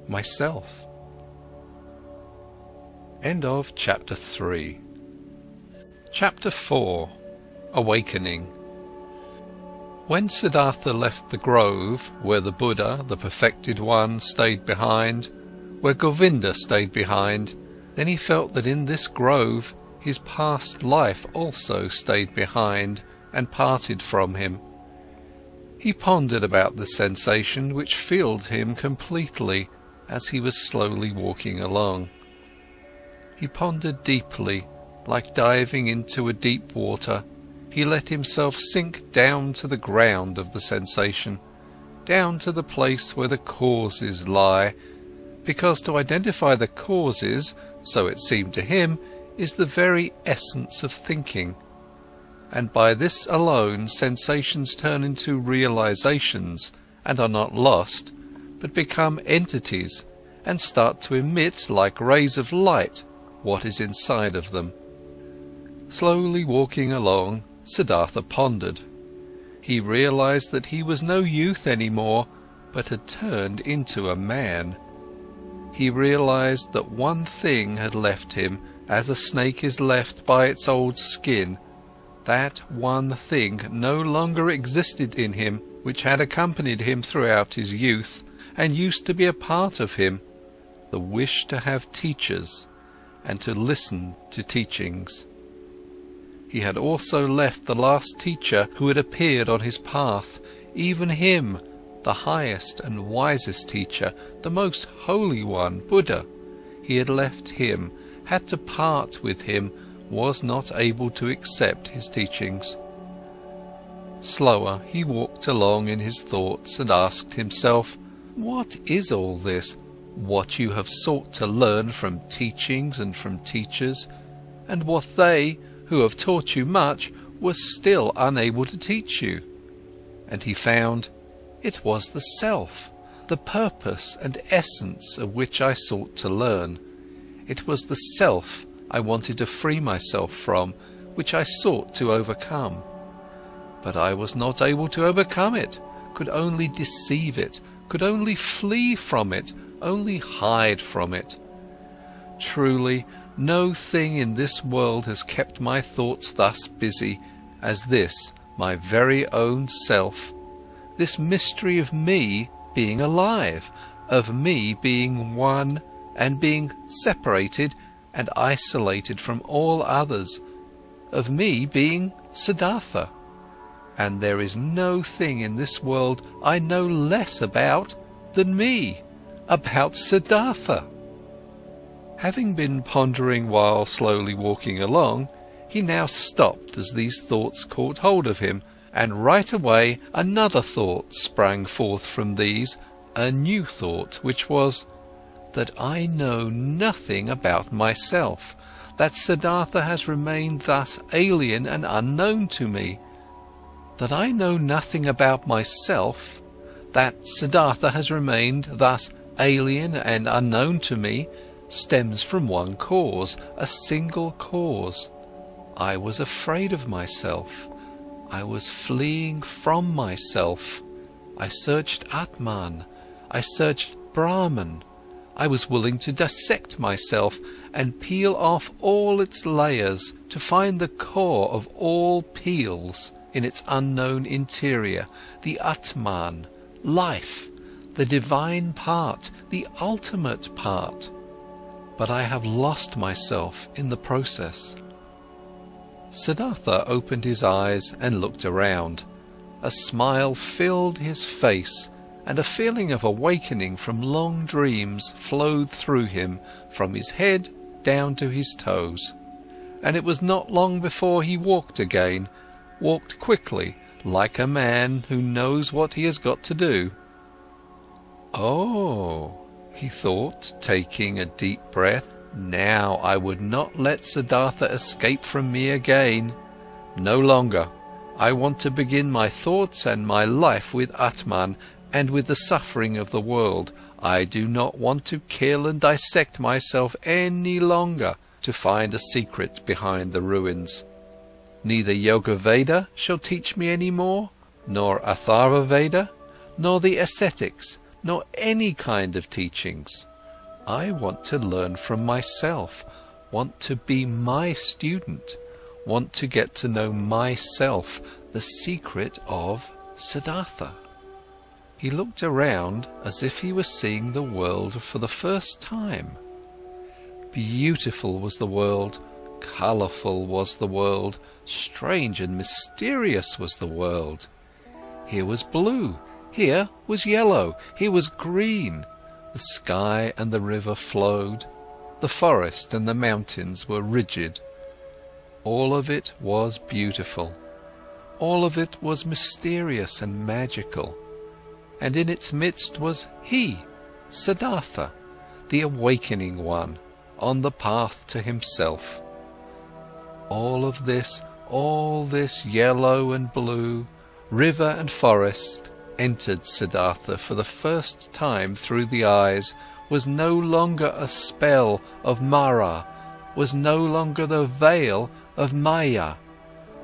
myself. End of Chapter 3. Chapter 4. Awakening. When Siddhartha left the grove, where the Buddha, the perfected one, stayed behind, where Govinda stayed behind, then he felt that in this grove his past life also stayed behind and parted from him. He pondered about the sensation which filled him completely as he was slowly walking along. He pondered deeply, like diving into a deep water. He let himself sink down to the ground of the sensation, down to the place where the causes lie, because to identify the causes, so it seemed to him, is the very essence of thinking. And by this alone sensations turn into realizations and are not lost, but become entities and start to emit like rays of light what is inside of them. Slowly walking along, Siddhartha pondered. He realized that he was no youth anymore, but had turned into a man. He realized that one thing had left him, as a snake is left by its old skin. That one thing no longer existed in him, which had accompanied him throughout his youth, and used to be a part of him, the wish to have teachers, and to listen to teachings. He had also left the last teacher who had appeared on his path, even him, the highest and wisest teacher, the most holy one, Buddha. He had left him, had to part with him, was not able to accept his teachings. Slower he walked along in his thoughts and asked himself, what is all this, what you have sought to learn from teachings and from teachers, and what they, who have taught you much, were still unable to teach you? And he found, it was the self, the purpose and essence of which I sought to learn. It was the self I wanted to free myself from, which I sought to overcome. But I was not able to overcome it, could only deceive it, could only flee from it, only hide from it. Truly, no thing in this world has kept my thoughts thus busy as this, my very own self, this mystery of me being alive, of me being one and being separated and isolated from all others, of me being Siddhartha. And there is no thing in this world I know less about than me, about Siddhartha. Having been pondering while slowly walking along, he now stopped as these thoughts caught hold of him, and right away another thought sprang forth from these, a new thought, which was, that I know nothing about myself, that Siddhartha has remained thus alien and unknown to me. That I know nothing about myself, that Siddhartha has remained thus alien and unknown to me, stems from one cause, a single cause. I was afraid of myself. I was fleeing from myself. I searched Atman. I searched Brahman. I was willing to dissect myself and peel off all its layers to find the core of all peels in its unknown interior, the Atman, life, the divine part, the ultimate part. But I have lost myself in the process. Siddhartha opened his eyes and looked around. A smile filled his face, and a feeling of awakening from long dreams flowed through him, from his head down to his toes. and it was not long before he walked again, walked quickly, like a man who knows what he has got to do. "Oh," he thought, taking a deep breath, "now I would not let Siddhartha escape from me again. No longer. I want to begin my thoughts and my life with Atman and with the suffering of the world. I do not want to kill and dissect myself any longer to find a secret behind the ruins. Neither Yoga Veda shall teach me any more, nor Atharva Veda, nor the ascetics, nor any kind of teachings. I want to learn from myself, want to be my student, want to get to know myself, the secret of Siddhartha." He looked around as if he was seeing the world for the first time. Beautiful was the world, colourful was the world, strange and mysterious was the world. Here was blue, here was yellow, here was green. The sky and the river flowed, the forest and the mountains were rigid. All of it was beautiful, all of it was mysterious and magical, and in its midst was he, Siddhartha, the awakening one, on the path to himself. All this yellow and blue, river and forest, entered Siddhartha for the first time through the eyes, was no longer a spell of Mara, was no longer the veil of Maya,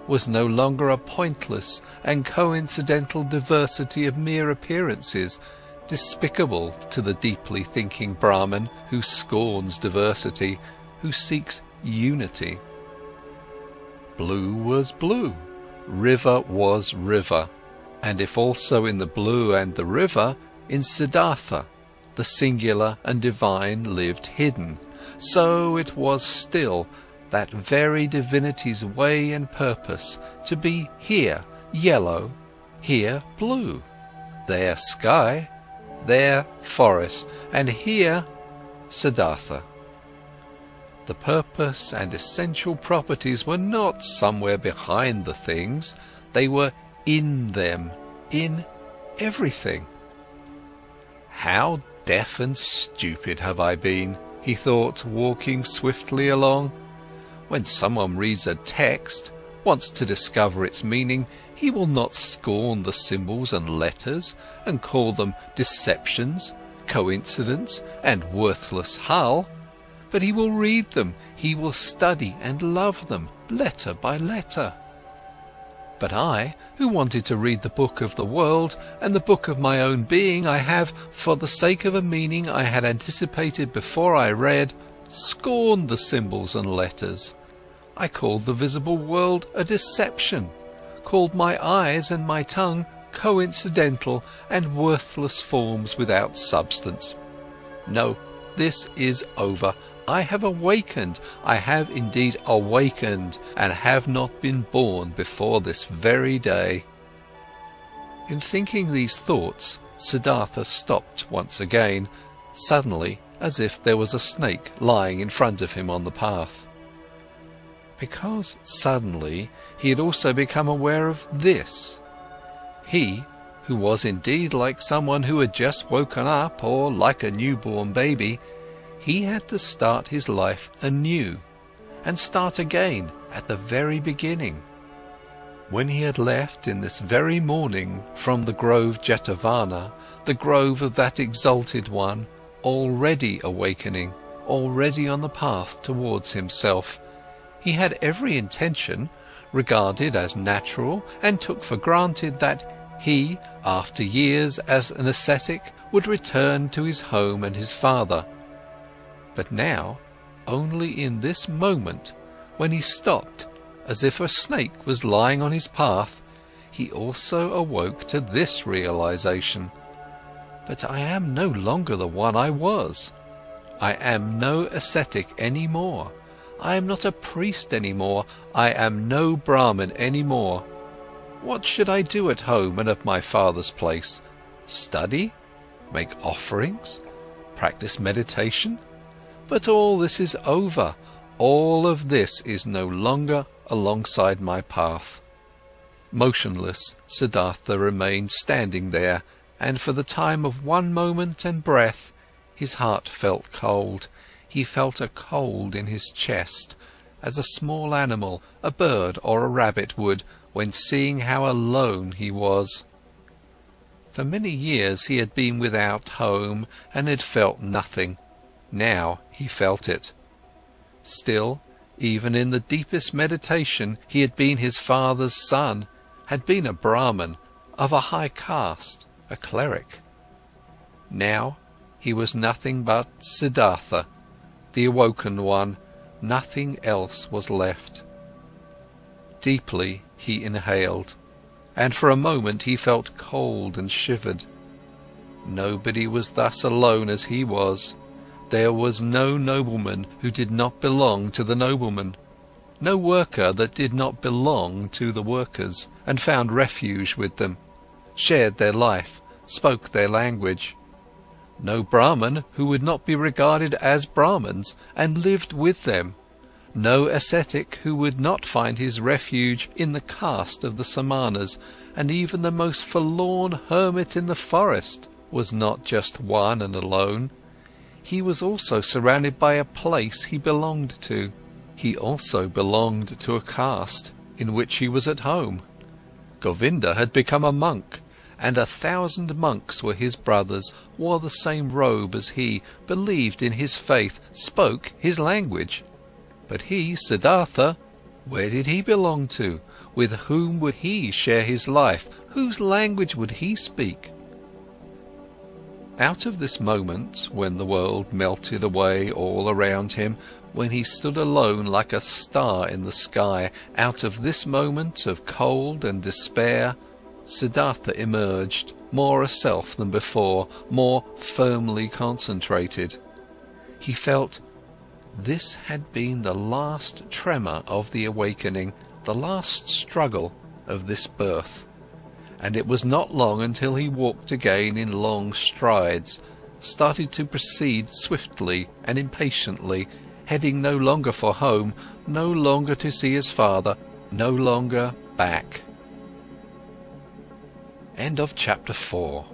was no longer a pointless and coincidental diversity of mere appearances, despicable to the deeply thinking Brahmin who scorns diversity, who seeks unity. Blue was blue, river was river, and if also in the blue and the river, in Siddhartha, the singular and divine lived hidden, so it was still that very divinity's way and purpose to be here yellow, here blue, there sky, there forest, and here Siddhartha. The purpose and essential properties were not somewhere behind the things, they were in them, in everything. "How deaf and stupid have I been," he thought, walking swiftly along. When someone reads a text, wants to discover its meaning, he will not scorn the symbols and letters and call them deceptions, coincidence and worthless hull, but he will read them, he will study and love them, letter by letter. But I, who wanted to read the book of the world and the book of my own being, I have, for the sake of a meaning I had anticipated before I read, scorned the symbols and letters. I called the visible world a deception, called my eyes and my tongue coincidental and worthless forms without substance. No, this is over. I have awakened, I have indeed awakened, and have not been born before this very day. In thinking these thoughts, Siddhartha stopped once again, suddenly, as if there was a snake lying in front of him on the path. Because suddenly he had also become aware of this. He, who was indeed like someone who had just woken up, or like a newborn baby, he had to start his life anew, and start again at the very beginning. When he had left in this very morning from the grove Jetavana, the grove of that exalted one, already awakening, already on the path towards himself, he had every intention, regarded as natural and took for granted that he, after years as an ascetic, would return to his home and his father. But now, only in this moment, when he stopped, as if a snake was lying on his path, he also awoke to this realization. But I am no longer the one I was. I am no ascetic any more. I am not a priest any more. I am no Brahmin any more. What should I do at home and at my father's place? Study? Make offerings? Practice meditation? But all this is over. All of this is no longer alongside my path." Motionless, Siddhartha remained standing there, and for the time of one moment and breath, his heart felt cold. He felt a cold in his chest, as a small animal, a bird or a rabbit would, when seeing how alone he was. For many years he had been without home and had felt nothing. Now he felt it. Still, even in the deepest meditation, he had been his father's son, had been a Brahmin, of a high caste, a cleric. Now he was nothing but Siddhartha, the awoken one. Nothing else was left. Deeply he inhaled, and for a moment he felt cold and shivered. Nobody was thus alone as he was. There was no nobleman who did not belong to the noblemen, no worker that did not belong to the workers, and found refuge with them, shared their life, spoke their language. No Brahmin who would not be regarded as Brahmins and lived with them. No ascetic who would not find his refuge in the caste of the Samanas, and even the most forlorn hermit in the forest was not just one and alone. He was also surrounded by a place he belonged to. He also belonged to a caste in which he was at home. Govinda had become a monk, and 1,000 monks were his brothers, wore the same robe as he, believed in his faith, spoke his language. But he, Siddhartha, where did he belong to? With whom would he share his life? Whose language would he speak? Out of this moment, when the world melted away all around him, when he stood alone like a star in the sky, out of this moment of cold and despair, Siddhartha emerged, more a self than before, more firmly concentrated. He felt this had been the last tremor of the awakening, the last struggle of this birth. And it was not long until he walked again in long strides, started to proceed swiftly and impatiently, heading no longer for home, no longer to see his father, no longer back. End of Chapter 4.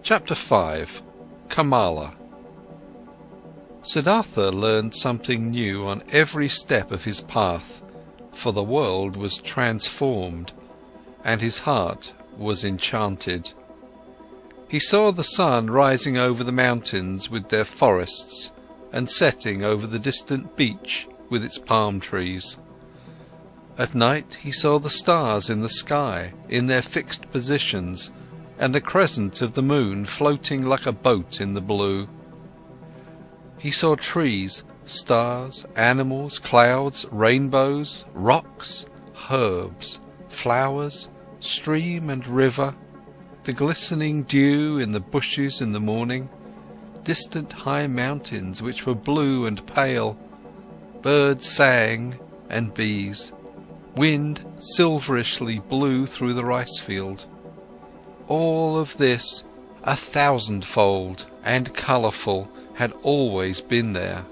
Chapter 5. Kamala. Siddhartha learned something new on every step of his path, for the world was transformed, and his heart was enchanted. He saw the sun rising over the mountains with their forests, and setting over the distant beach with its palm trees. At night he saw the stars in the sky, in their fixed positions, and the crescent of the moon floating like a boat in the blue. He saw trees, stars, animals, clouds, rainbows, rocks, herbs, flowers, stream and river, the glistening dew in the bushes in the morning, distant high mountains which were blue and pale, birds sang and bees, wind silverishly blew through the rice field. All of this, 1,000-fold and colourful, had always been there.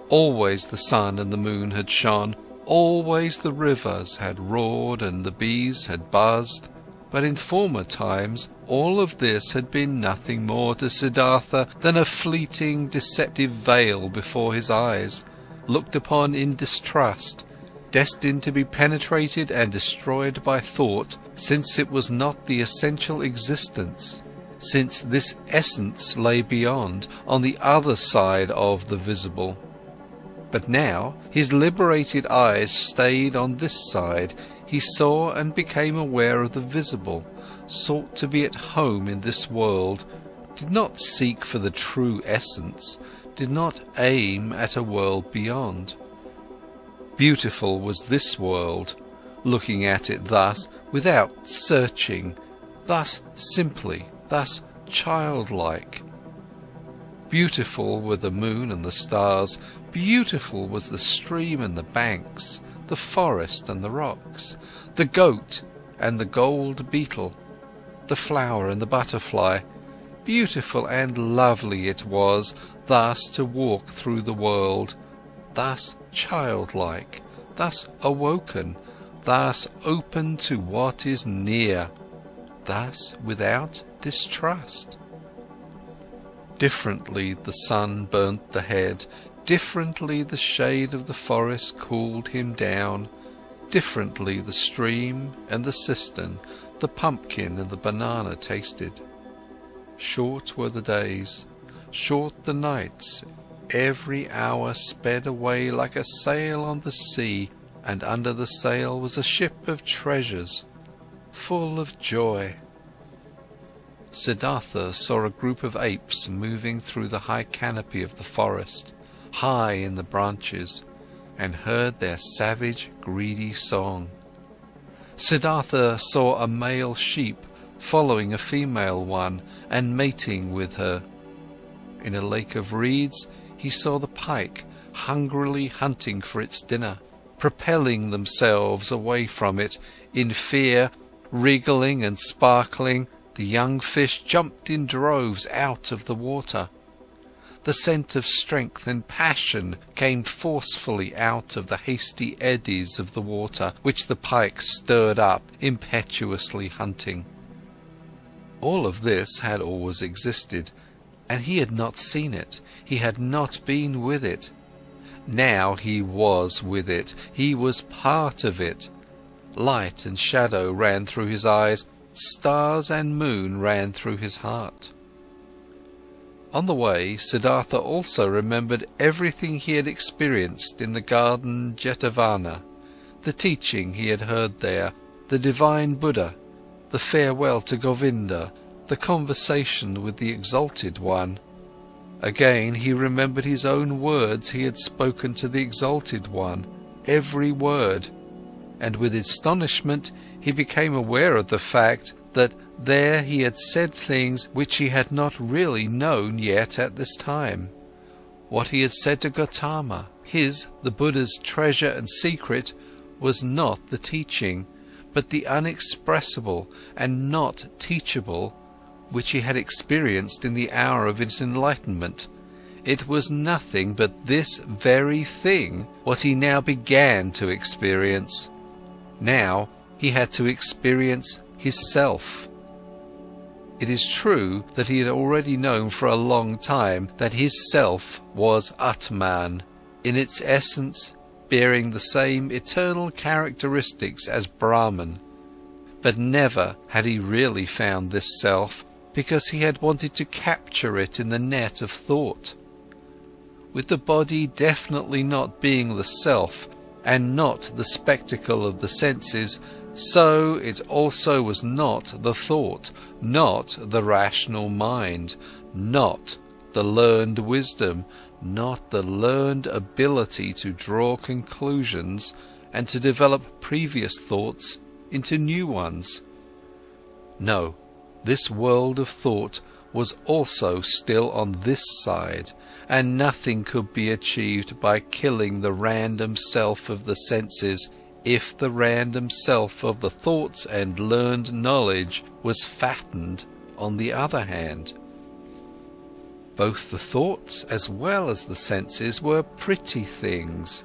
Always the sun and the moon had shone, always the rivers had roared and the bees had buzzed, but in former times all of this had been nothing more to Siddhartha than a fleeting, deceptive veil before his eyes, looked upon in distrust, destined to be penetrated and destroyed by thought, since it was not the essential existence, since this essence lay beyond, on the other side of the visible. But now his liberated eyes stayed on this side. He saw and became aware of the visible, sought to be at home in this world, did not seek for the true essence, did not aim at a world beyond. Beautiful was this world, looking at it thus, without searching, thus simply, thus childlike. Beautiful were the moon and the stars, beautiful was the stream and the banks, the forest and the rocks, the goat and the gold beetle, the flower and the butterfly. Beautiful and lovely it was thus to walk through the world, thus childlike, thus awoken, thus open to what is near, thus without distrust. Differently the sun burnt the head, differently the shade of the forest cooled him down, differently the stream and the cistern, the pumpkin and the banana tasted. Short were the days, short the nights, every hour sped away like a sail on the sea, and under the sail was a ship of treasures, full of joy. Siddhartha saw a group of apes moving through the high canopy of the forest, high in the branches, and heard their savage, greedy song. Siddhartha saw a male sheep following a female one and mating with her. In a lake of reeds he saw the pike hungrily hunting for its dinner, propelling themselves away from it in fear, wriggling and sparkling. The young fish jumped in droves out of the water. The scent of strength and passion came forcefully out of the hasty eddies of the water, which the pike stirred up, impetuously hunting. All of this had always existed, and he had not seen it, he had not been with it. Now he was with it, he was part of it. Light and shadow ran through his eyes, stars and moon ran through his heart. On the way, Siddhartha also remembered everything he had experienced in the garden Jetavana, the teaching he had heard there, the divine Buddha, the farewell to Govinda, the conversation with the Exalted One. Again he remembered his own words he had spoken to the Exalted One, every word, and with astonishment he became aware of the fact that there he had said things which he had not really known yet at this time. What he had said to Gautama, his, the Buddha's treasure and secret, was not the teaching, but the unexpressible and not teachable, which he had experienced in the hour of his enlightenment. It was nothing but this very thing, what he now began to experience. Now he had to experience his self. It is true that he had already known for a long time that his self was Atman, in its essence bearing the same eternal characteristics as Brahman. But never had he really found this self, because he had wanted to capture it in the net of thought. With the body definitely not being the self, and not the spectacle of the senses, so it also was not the thought, not the rational mind, not the learned wisdom, not the learned ability to draw conclusions and to develop previous thoughts into new ones. No, this world of thought was also still on this side, and nothing could be achieved by killing the random self of the senses if the random self of the thoughts and learned knowledge was fattened on the other hand. Both the thoughts as well as the senses were pretty things.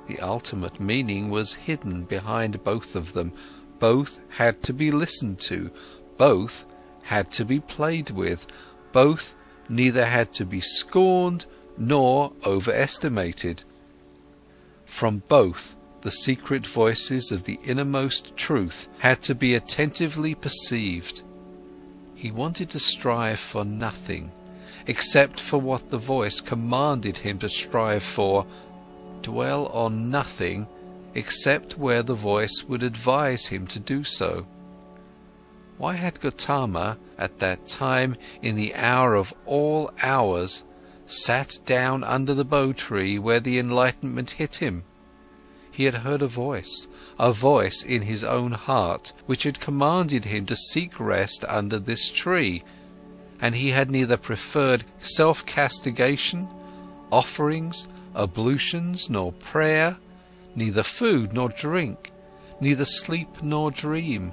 The ultimate meaning was hidden behind both of them. Both had to be listened to, both had to be played with, both neither had to be scorned nor overestimated. From both, the secret voices of the innermost truth had to be attentively perceived. He wanted to strive for nothing, except for what the voice commanded him to strive for, dwell on nothing, except where the voice would advise him to do so. Why had Gautama, at that time, in the hour of all hours, sat down under the bo tree where the enlightenment hit him? He had heard a voice in his own heart, which had commanded him to seek rest under this tree, and he had neither preferred self-castigation, offerings, ablutions, nor prayer, neither food nor drink, neither sleep nor dream.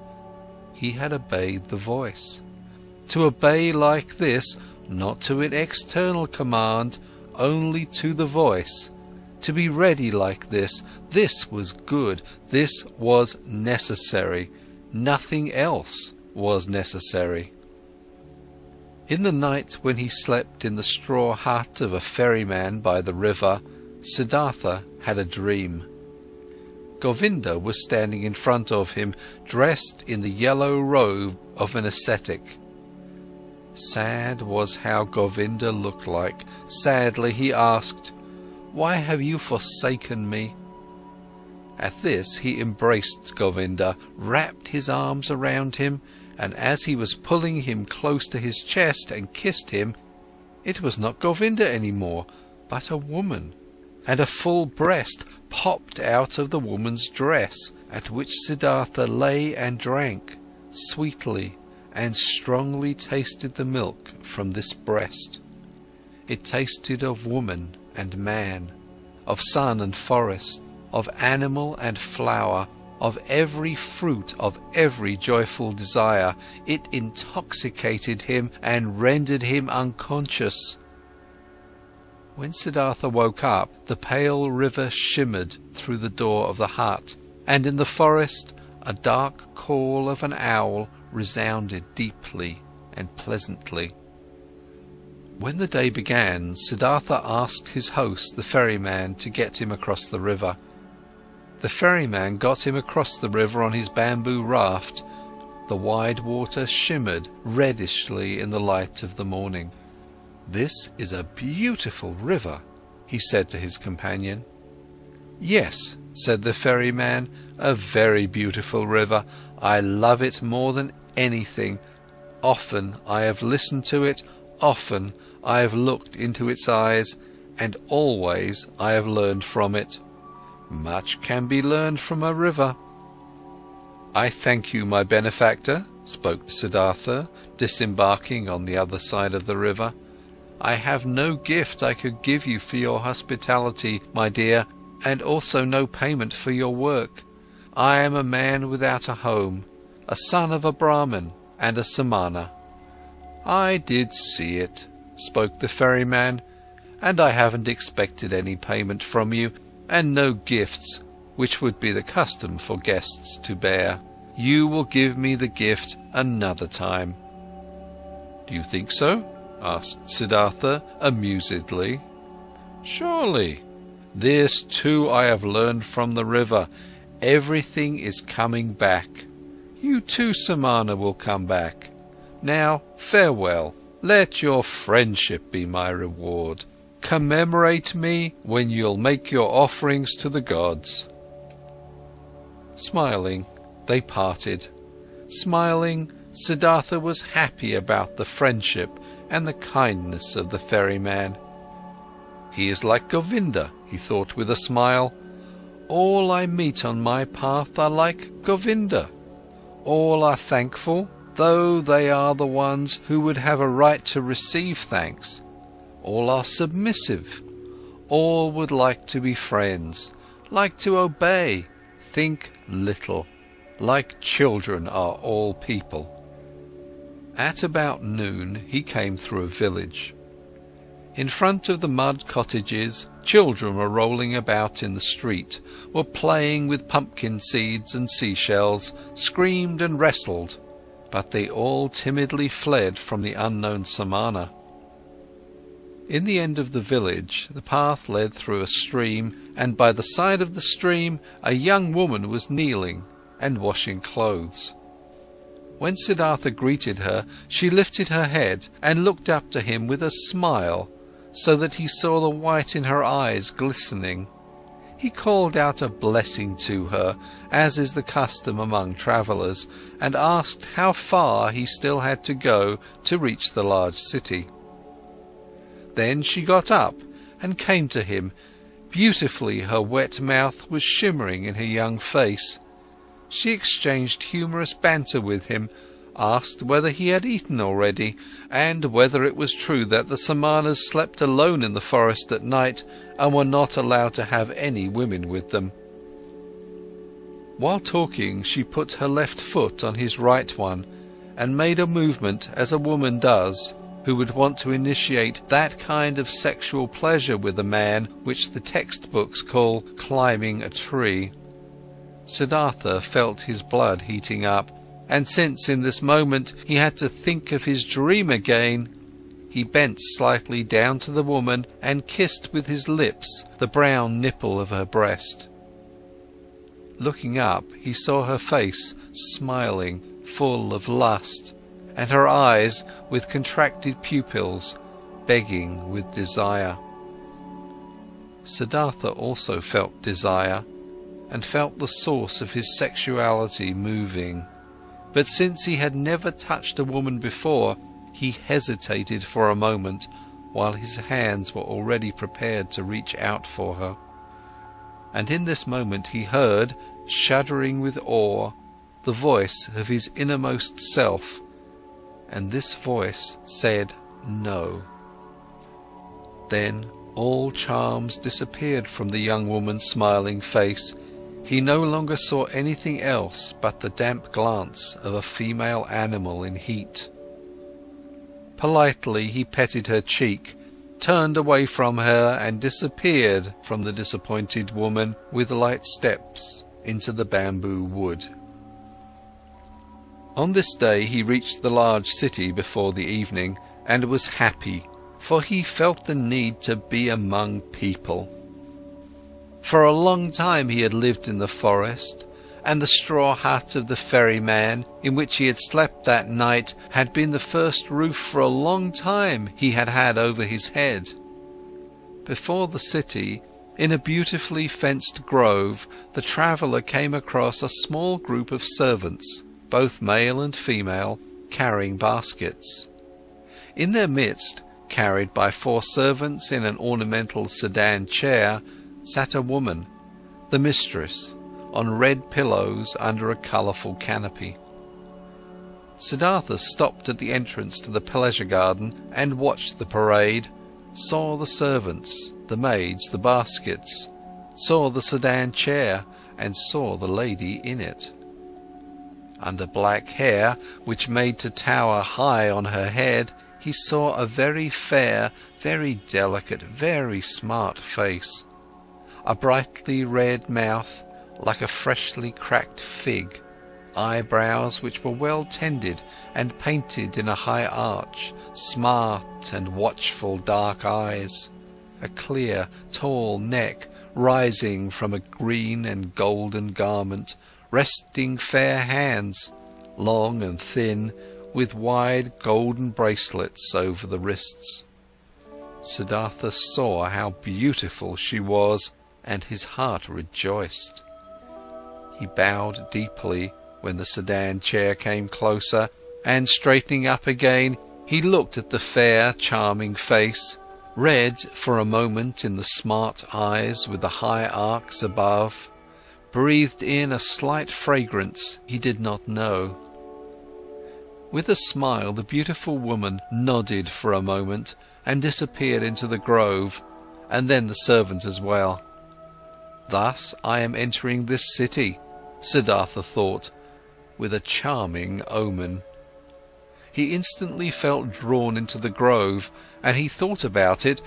He had obeyed the voice. To obey like this, not to an external command, only to the voice, To be ready like this was good, this was necessary. Nothing else was necessary. In the night when he slept in the straw hut of a ferryman by the river, Siddhartha had a dream. Govinda was standing in front of him, dressed in the yellow robe of an ascetic. Sad was how Govinda looked like. Sadly he asked, "Why have you forsaken me?" At this he embraced Govinda, wrapped his arms around him, and as he was pulling him close to his chest and kissed him, it was not Govinda anymore, but a woman, and a full breast popped out of the woman's dress, at which Siddhartha lay and drank, sweetly and strongly tasted the milk from this breast. It tasted of woman and man, of sun and forest, of animal and flower, of every fruit, of every joyful desire. It intoxicated him and rendered him unconscious. When Siddhartha woke up, the pale river shimmered through the door of the hut, and in the forest a dark call of an owl resounded deeply and pleasantly. When the day began, Siddhartha asked his host, the ferryman, to get him across the river. The ferryman got him across the river on his bamboo raft. The wide water shimmered reddishly in the light of the morning. "This is a beautiful river," he said to his companion. "Yes," said the ferryman, "a very beautiful river. I love it more than anything. Often I have listened to it, often I have looked into its eyes, and always I have learned from it. Much can be learned from a river." "I thank you, my benefactor," spoke Siddhartha, disembarking on the other side of the river. "I have no gift I could give you for your hospitality, my dear, and also no payment for your work. I am a man without a home, a son of a Brahmin and a Samana." "I did see it," spoke the ferryman, "and I haven't expected any payment from you, and no gifts, which would be the custom for guests to bear. You will give me the gift another time." "Do you think so?" asked Siddhartha amusedly. "Surely. This too I have learned from the river. Everything is coming back. You too, Samana, will come back. Now, farewell. Let your friendship be my reward. Commemorate me when you'll make your offerings to the gods." Smiling, they parted. Smiling, Siddhartha was happy about the friendship and the kindness of the ferryman. "He is like Govinda," he thought with a smile. "All I meet on my path are like Govinda. All are thankful, though they are the ones who would have a right to receive thanks. All are submissive. All would like to be friends, like to obey, think little. Like children are all people." At about noon, he came through a village. In front of the mud cottages, children were rolling about in the street, were playing with pumpkin seeds and seashells, screamed and wrestled, but they all timidly fled from the unknown Samana. In the end of the village, the path led through a stream, and by the side of the stream a young woman was kneeling and washing clothes. When Siddhartha greeted her, she lifted her head and looked up to him with a smile, so that he saw the white in her eyes glistening. He called out a blessing to her, as is the custom among travellers, and asked how far he still had to go to reach the large city. Then she got up and came to him. Beautifully her wet mouth was shimmering in her young face. She exchanged humorous banter with him, asked whether he had eaten already, and whether it was true that the Samanas slept alone in the forest at night and were not allowed to have any women with them. While talking, she put her left foot on his right one and made a movement as a woman does, who would want to initiate that kind of sexual pleasure with a man which the textbooks call climbing a tree. Siddhartha felt his blood heating up, and since in this moment he had to think of his dream again, he bent slightly down to the woman and kissed with his lips the brown nipple of her breast. Looking up, he saw her face smiling, full of lust, and her eyes with contracted pupils, begging with desire. Siddhartha also felt desire, and felt the source of his sexuality moving. But since he had never touched a woman before, he hesitated for a moment, while his hands were already prepared to reach out for her. And in this moment he heard, shuddering with awe, the voice of his innermost self, and this voice said no. Then all charms disappeared from the young woman's smiling face. He no longer saw anything else but the damp glance of a female animal in heat. Politely he petted her cheek, turned away from her and disappeared from the disappointed woman with light steps into the bamboo wood. On this day he reached the large city before the evening and was happy, for he felt the need to be among people. For a long time he had lived in the forest, and the straw hut of the ferryman in which he had slept that night had been the first roof for a long time he had had over his head. Before the city, in a beautifully fenced grove, the traveller came across a small group of servants, both male and female, carrying baskets. In their midst, carried by 4 servants in an ornamental sedan chair, sat a woman, the mistress, on red pillows under a colourful canopy. Siddhartha stopped at the entrance to the pleasure garden and watched the parade, saw the servants, the maids, the baskets, saw the sedan chair, and saw the lady in it. Under black hair, which made to tower high on her head, he saw a very fair, very delicate, very smart face, a brightly red mouth, like a freshly cracked fig, eyebrows which were well tended and painted in a high arch, smart and watchful dark eyes, a clear, tall neck rising from a green and golden garment, resting fair hands, long and thin, with wide golden bracelets over the wrists. Siddhartha saw how beautiful she was, and his heart rejoiced. He bowed deeply when the sedan chair came closer, and straightening up again, he looked at the fair, charming face, read for a moment in the smart eyes with the high arcs above, breathed in a slight fragrance he did not know. With a smile the beautiful woman nodded for a moment and disappeared into the grove, and then the servant as well. Thus I am entering this city, Siddhartha thought, with a charming omen. He instantly felt drawn into the grove, and he thought about it,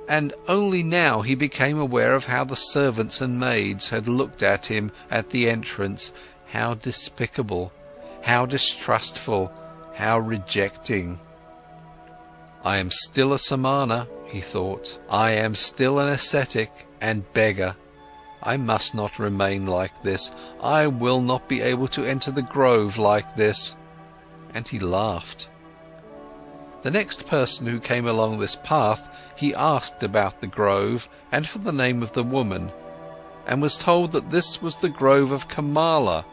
and only now he became aware of how the servants and maids had looked at him at the entrance, how despicable, how distrustful, how rejecting. I am still a Samana, he thought. I am still an ascetic and beggar. I must not remain like this. I will not be able to enter the grove like this. And he laughed. The next person who came along this path, he asked about the grove and for the name of the woman, and was told that this was the grove of Kamala,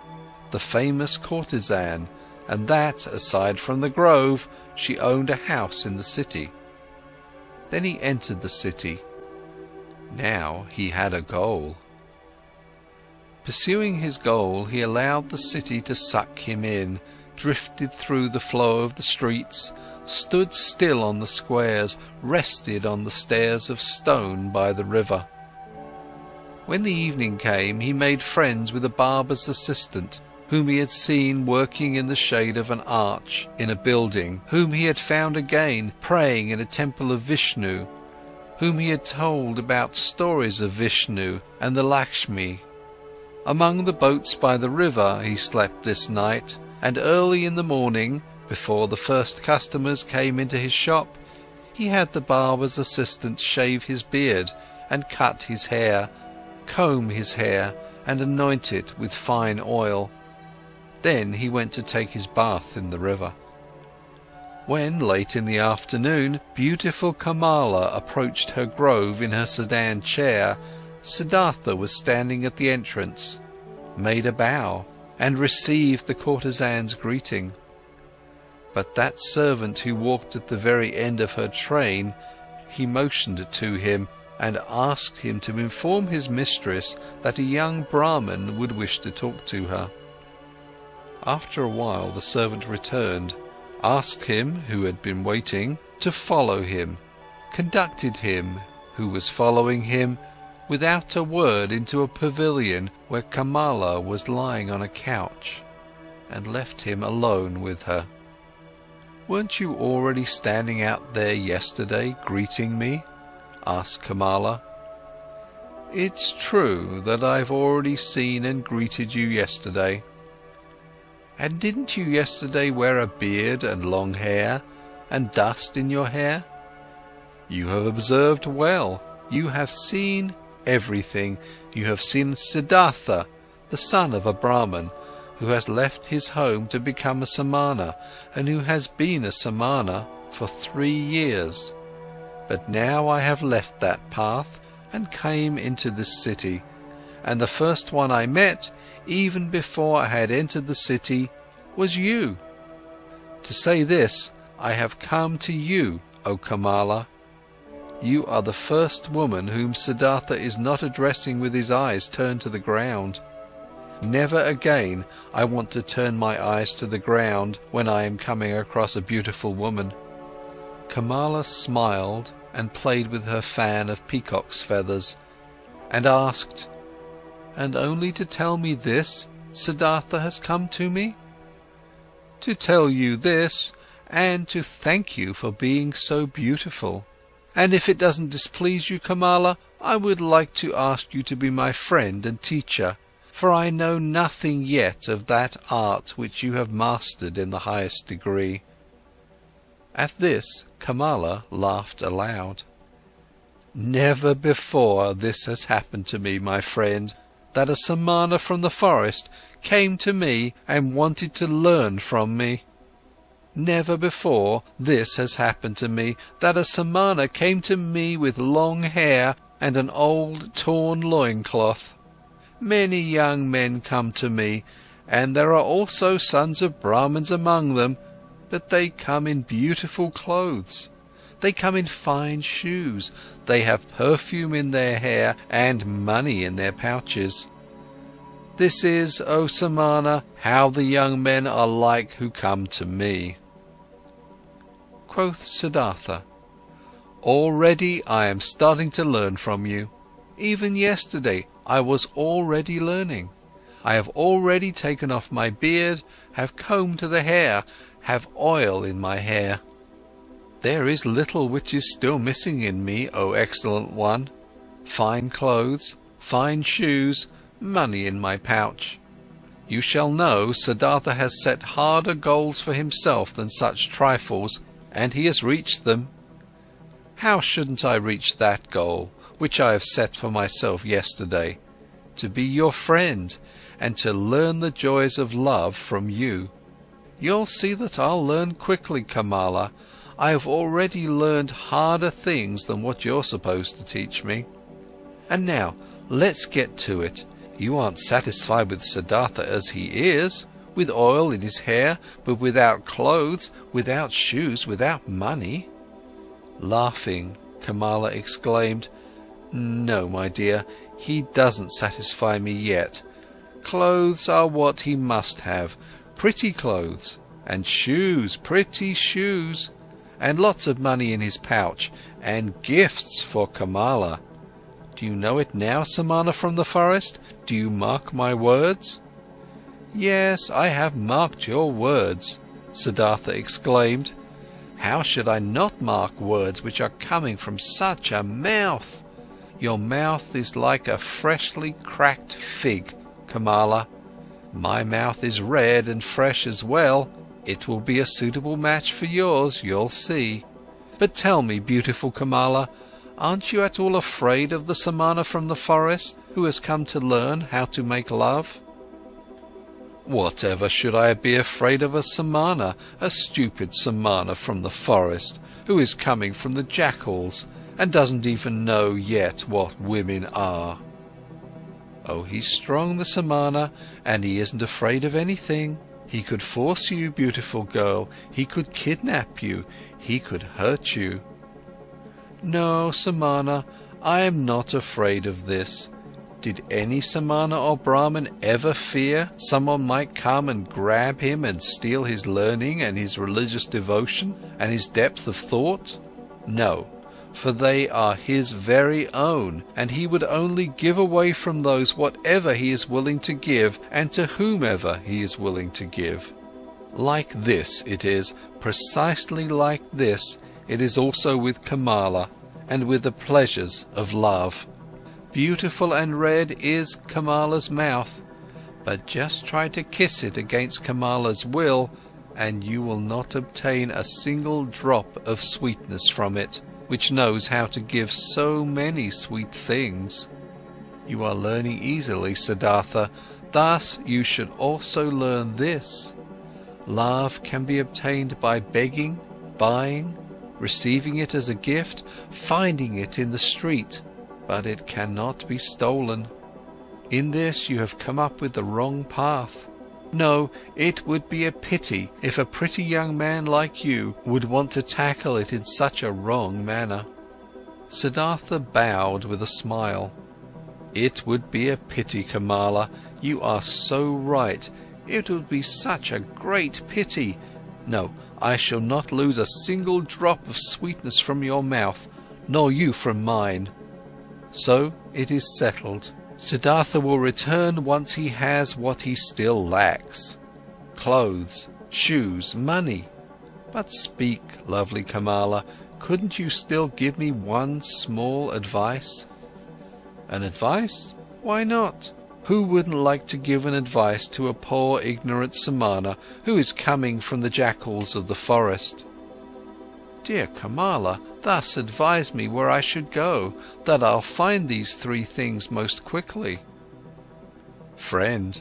the famous courtesan, and that, aside from the grove, she owned a house in the city. Then he entered the city. Now he had a goal. Pursuing his goal, he allowed the city to suck him in, drifted through the flow of the streets, stood still on the squares, rested on the stairs of stone by the river. When the evening came, he made friends with a barber's assistant, whom he had seen working in the shade of an arch in a building, whom he had found again praying in a temple of Vishnu, whom he had told about stories of Vishnu and the Lakshmi. Among the boats by the river he slept this night, and early in the morning, before the first customers came into his shop, he had the barber's assistant shave his beard and cut his hair, comb his hair and anoint it with fine oil. Then he went to take his bath in the river. When, late in the afternoon, beautiful Kamala approached her grove in her sedan chair, Siddhartha was standing at the entrance, made a bow, and received the courtesan's greeting. But that servant who walked at the very end of her train, he motioned to him and asked him to inform his mistress that a young Brahmin would wish to talk to her. After a while the servant returned, asked him, who had been waiting, to follow him, conducted him, who was following him, without a word into a pavilion where Kamala was lying on a couch, and left him alone with her. "Weren't you already standing out there yesterday, greeting me?" asked Kamala. "It's true that I've already seen and greeted you yesterday." "And didn't you yesterday wear a beard and long hair, and dust in your hair?" "You have observed well. You have seen everything. You have seen Siddhartha, the son of a Brahmin, who has left his home to become a Samana, and who has been a Samana for 3 years. But now I have left that path and came into this city, and the first one I met, even before I had entered the city, was you. To say this, I have come to you, O Kamala. You are the first woman whom Siddhartha is not addressing with his eyes turned to the ground. Never again I want to turn my eyes to the ground when I am coming across a beautiful woman." Kamala smiled and played with her fan of peacock's feathers, and asked, "And only to tell me this, Siddhartha has come to me?" "To tell you this, and to thank you for being so beautiful. And if it doesn't displease you, Kamala, I would like to ask you to be my friend and teacher, for I know nothing yet of that art which you have mastered in the highest degree." At this, Kamala laughed aloud. "Never before this has happened to me, my friend, that a Samana from the forest came to me and wanted to learn from me. Never before this has happened to me, that a Samana came to me with long hair and an old torn loincloth. Many young men come to me, and there are also sons of Brahmins among them, but they come in beautiful clothes. They come in fine shoes, they have perfume in their hair and money in their pouches. This is, O Samana, how the young men are like who come to me." Quoth Siddhartha, "Already I am starting to learn from you. Even yesterday I was already learning. I have already taken off my beard, have combed the hair, have oil in my hair. There is little which is still missing in me, O excellent one. Fine clothes, fine shoes, money in my pouch. You shall know Siddhartha has set harder goals for himself than such trifles, and he has reached them. How shouldn't I reach that goal, which I have set for myself yesterday, to be your friend, and to learn the joys of love from you? You'll see that I'll learn quickly, Kamala. I have already learned harder things than what you're supposed to teach me. And now, let's get to it. You aren't satisfied with Siddhartha as he is, with oil in his hair, but without clothes, without shoes, without money." Laughing, Kamala exclaimed, "No, my dear, he doesn't satisfy me yet. Clothes are what he must have, pretty clothes, and shoes, pretty shoes, and lots of money in his pouch, and gifts for Kamala. Do you know it now, Samana from the forest? Do you mark my words?" Yes, I have marked your words, Siddhartha exclaimed. How should I not mark words which are coming from such a mouth? Your mouth is like a freshly cracked fig, Kamala. My mouth is red and fresh as well. It will be a suitable match for yours, you'll see. But tell me, beautiful Kamala, aren't you at all afraid of the Samana from the forest, who has come to learn how to make love? Whatever should I be afraid of a Samana, a stupid Samana from the forest, who is coming from the jackals, and doesn't even know yet what women are? Oh, he's strong, the Samana, and he isn't afraid of anything. He could force you, beautiful girl, he could kidnap you, he could hurt you. No, Samana, I am not afraid of this. Did any Samana or Brahmin ever fear someone might come and grab him and steal his learning and his religious devotion and his depth of thought? No, for they are his very own, and he would only give away from those whatever he is willing to give and to whomever he is willing to give. Like this it is, precisely like this, it is also with Kamala and with the pleasures of love. Beautiful and red is Kamala's mouth, but just try to kiss it against Kamala's will, and you will not obtain a single drop of sweetness from it, which knows how to give so many sweet things. You are learning easily, Siddhartha, thus you should also learn this. Love can be obtained by begging, buying, receiving it as a gift, finding it in the street, but it cannot be stolen. In this you have come up with the wrong path. No, it would be a pity if a pretty young man like you would want to tackle it in such a wrong manner. Siddhartha bowed with a smile. It would be a pity, Kamala, you are so right. It would be such a great pity. No, I shall not lose a single drop of sweetness from your mouth, nor you from mine. So it is settled. Siddhartha will return once he has what he still lacks: clothes, shoes, money. But speak, lovely Kamala, couldn't you still give me one small advice? An advice? Why not? Who wouldn't like to give an advice to a poor ignorant Samana who is coming from the jackals of the forest? Dear Kamala, thus advise me where I should go, that I'll find these three things most quickly. Friend,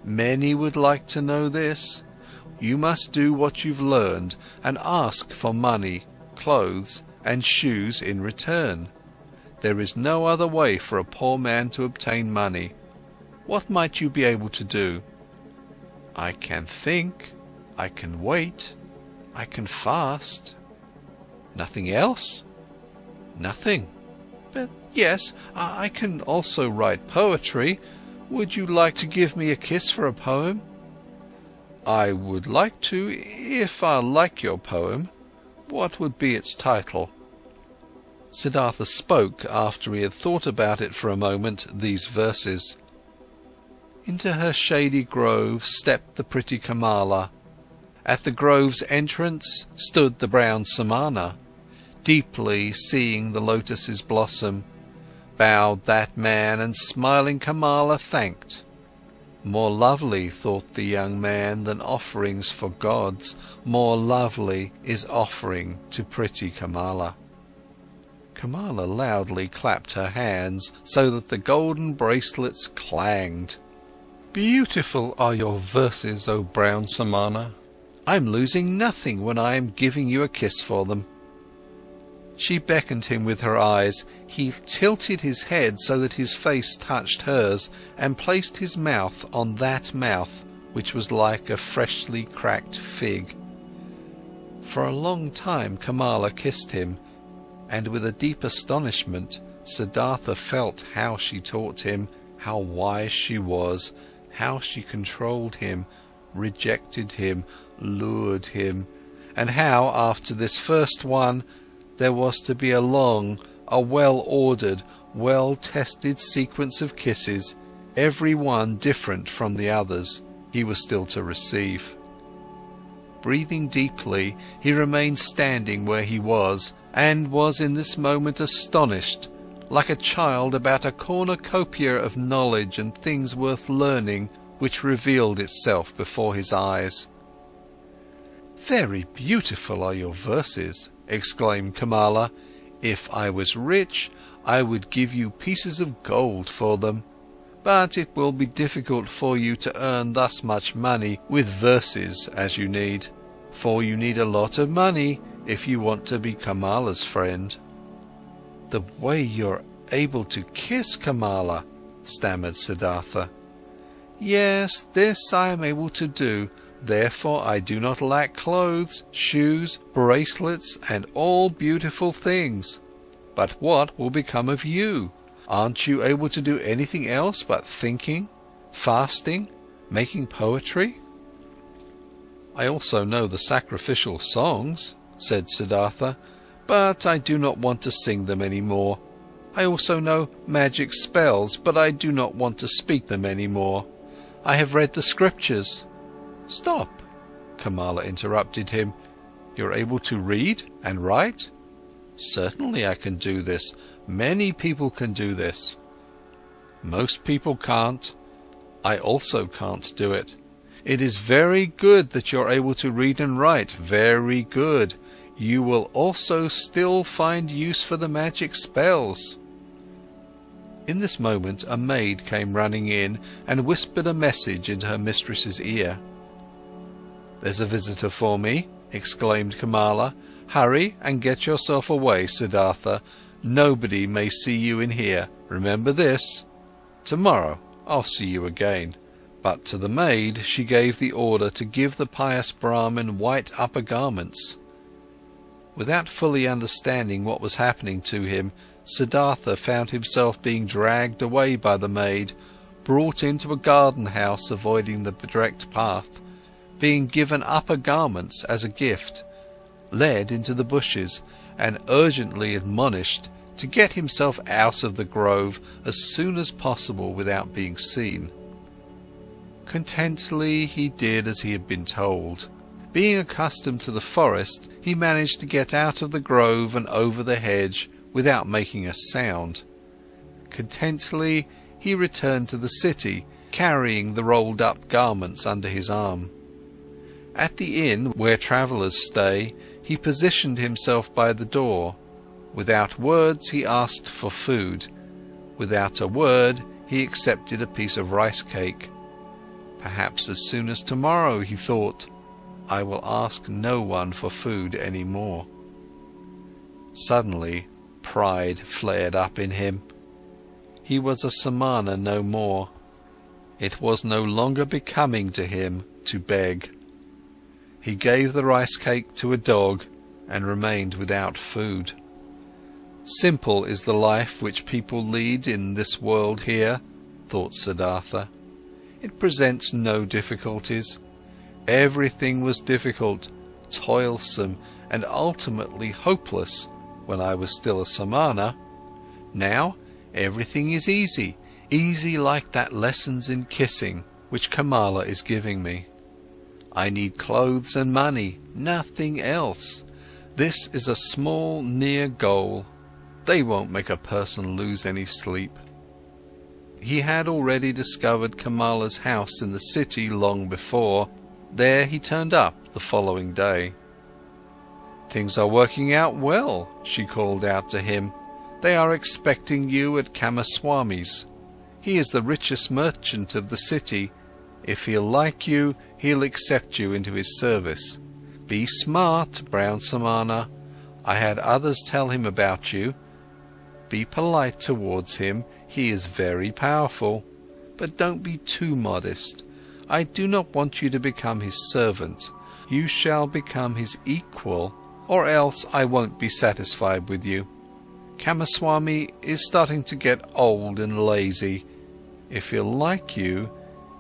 many would like to know this. You must do what you've learned and ask for money, clothes and shoes in return. There is no other way for a poor man to obtain money. What might you be able to do? I can think, I can wait, I can fast. Nothing else? Nothing. But yes, I can also write poetry. Would you like to give me a kiss for a poem? I would like to, if I like your poem. What would be its title? Siddhartha spoke, after he had thought about it for a moment, these verses. Into her shady grove stepped the pretty Kamala. At the grove's entrance stood the brown Samana. Deeply seeing the lotus's blossom, bowed that man and smiling Kamala thanked. More lovely, thought the young man, than offerings for gods, more lovely is offering to pretty Kamala. Kamala loudly clapped her hands so that the golden bracelets clanged. Beautiful are your verses, O brown Samana. I'm losing nothing when I am giving you a kiss for them. She beckoned him with her eyes. He tilted his head so that his face touched hers and placed his mouth on that mouth which was like a freshly cracked fig. For a long time Kamala kissed him, and with a deep astonishment Siddhartha felt how she taught him, how wise she was, how she controlled him, rejected him, lured him, and how, after this first one, there was to be a long, a well-ordered, well-tested sequence of kisses, every one different from the others, he was still to receive. Breathing deeply, he remained standing where he was, and was in this moment astonished, like a child about a cornucopia of knowledge and things worth learning, which revealed itself before his eyes. "Very beautiful are your verses," exclaimed Kamala. "If I was rich, I would give you pieces of gold for them. But it will be difficult for you to earn thus much money with verses as you need, for you need a lot of money if you want to be Kamala's friend." "The way you're able to kiss Kamala," stammered Siddhartha. "Yes, this I am able to do, therefore I do not lack clothes, shoes, bracelets and all beautiful things. But what will become of you? Aren't you able to do anything else but thinking, fasting, making poetry?" "I also know the sacrificial songs," said Siddhartha, "but I do not want to sing them any more. I also know magic spells, but I do not want to speak them any more. I have read the scriptures." "Stop!" Kamala interrupted him. "You're able to read and write?" "Certainly I can do this. Many people can do this." "Most people can't. I also can't do it. It is very good that you're able to read and write, very good. You will also still find use for the magic spells." In this moment a maid came running in and whispered a message into her mistress's ear. "There's a visitor for me," exclaimed Kamala. "Hurry and get yourself away, Siddhartha. Nobody may see you in here. Remember this. Tomorrow I'll see you again." But to the maid she gave the order to give the pious Brahmin white upper garments. Without fully understanding what was happening to him, Siddhartha found himself being dragged away by the maid, brought into a garden house avoiding the direct path, being given upper garments as a gift, led into the bushes and urgently admonished to get himself out of the grove as soon as possible without being seen. Contentedly he did as he had been told. Being accustomed to the forest, he managed to get out of the grove and over the hedge without making a sound. Contentedly he returned to the city, carrying the rolled up garments under his arm. At the inn where travellers stay, he positioned himself by the door. Without words he asked for food. Without a word he accepted a piece of rice cake. Perhaps as soon as tomorrow, he thought, I will ask no one for food any more. Suddenly pride flared up in him. He was a samana no more. It was no longer becoming to him to beg. He gave the rice cake to a dog and remained without food. Simple is the life which people lead in this world here, thought Siddhartha. It presents no difficulties. Everything was difficult, toilsome and ultimately hopeless when I was still a samana. Now everything is easy, easy like that lessons in kissing which Kamala is giving me. I need clothes and money, nothing else. This is a small, near goal. They won't make a person lose any sleep. He had already discovered Kamala's house in the city long before. There he turned up the following day. "Things are working out well," she called out to him. "They are expecting you at Kamaswami's. He is the richest merchant of the city. If he'll like you, he'll accept you into his service. Be smart, brown samana. I had others tell him about you. Be polite towards him, he is very powerful. But don't be too modest. I do not want you to become his servant. You shall become his equal, or else I won't be satisfied with you. Kamaswami is starting to get old and lazy. If he'll like you,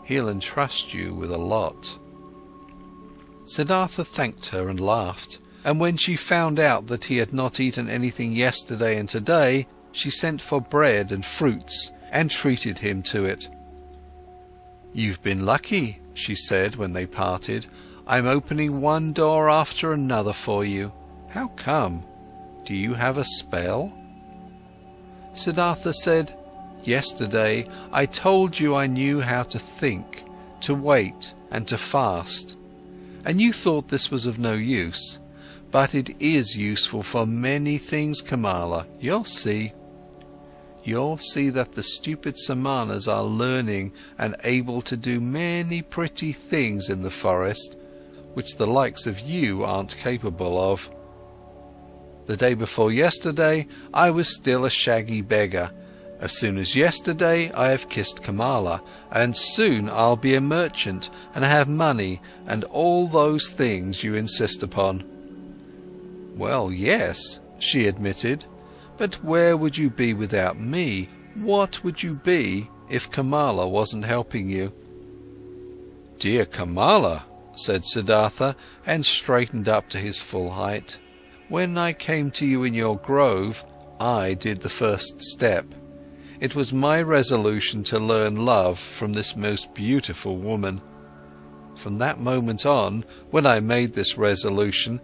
he'll entrust you with a lot." Siddhartha thanked her and laughed, and when she found out that he had not eaten anything yesterday and today, she sent for bread and fruits and treated him to it. "You've been lucky," she said when they parted. "I'm opening one door after another for you. How come? Do you have a spell?" Siddhartha said, "Yesterday I told you I knew how to think, to wait and to fast, and you thought this was of no use. But it is useful for many things, Kamala, you'll see. You'll see that the stupid Samanas are learning and able to do many pretty things in the forest, which the likes of you aren't capable of. The day before yesterday, I was still a shaggy beggar. As soon as yesterday, I have kissed Kamala, and soon I'll be a merchant and have money and all those things you insist upon." "Well, yes," she admitted, "but where would you be without me? What would you be if Kamala wasn't helping you?" "Dear Kamala," said Siddhartha, and straightened up to his full height, "when I came to you in your grove, I did the first step. It was my resolution to learn love from this most beautiful woman. From that moment on, when I made this resolution,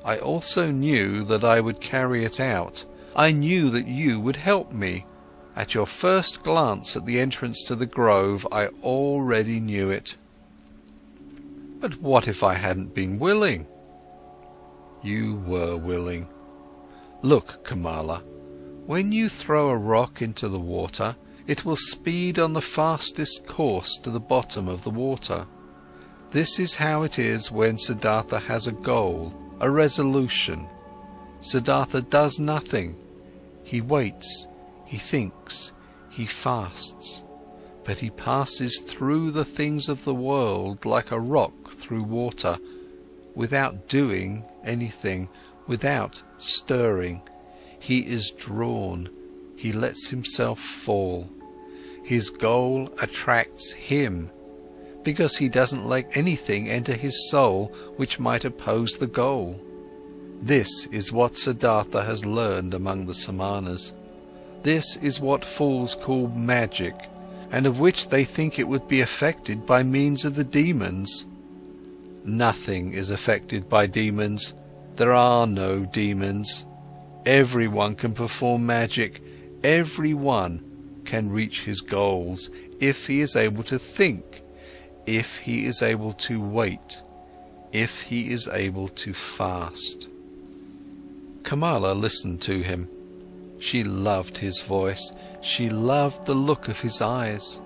I also knew that I would carry it out. I knew that you would help me. At your first glance at the entrance to the grove, I already knew it." "But what if I hadn't been willing?" "You were willing. Look, Kamala, when you throw a rock into the water, it will speed on the fastest course to the bottom of the water. This is how it is when Siddhartha has a goal, a resolution. Siddhartha does nothing. He waits, he thinks, he fasts, but he passes through the things of the world like a rock through water, without doing anything, without stirring. He is drawn, he lets himself fall. His goal attracts him, because he doesn't let anything enter his soul which might oppose the goal. This is what Siddhartha has learned among the Samanas. This is what fools call magic, and of which they think it would be affected by means of the demons. Nothing is affected by demons. There are no demons. Everyone can perform magic. Everyone can reach his goals if he is able to think, if he is able to wait, if he is able to fast." Kamala listened to him. She loved his voice. She loved the look of his eyes.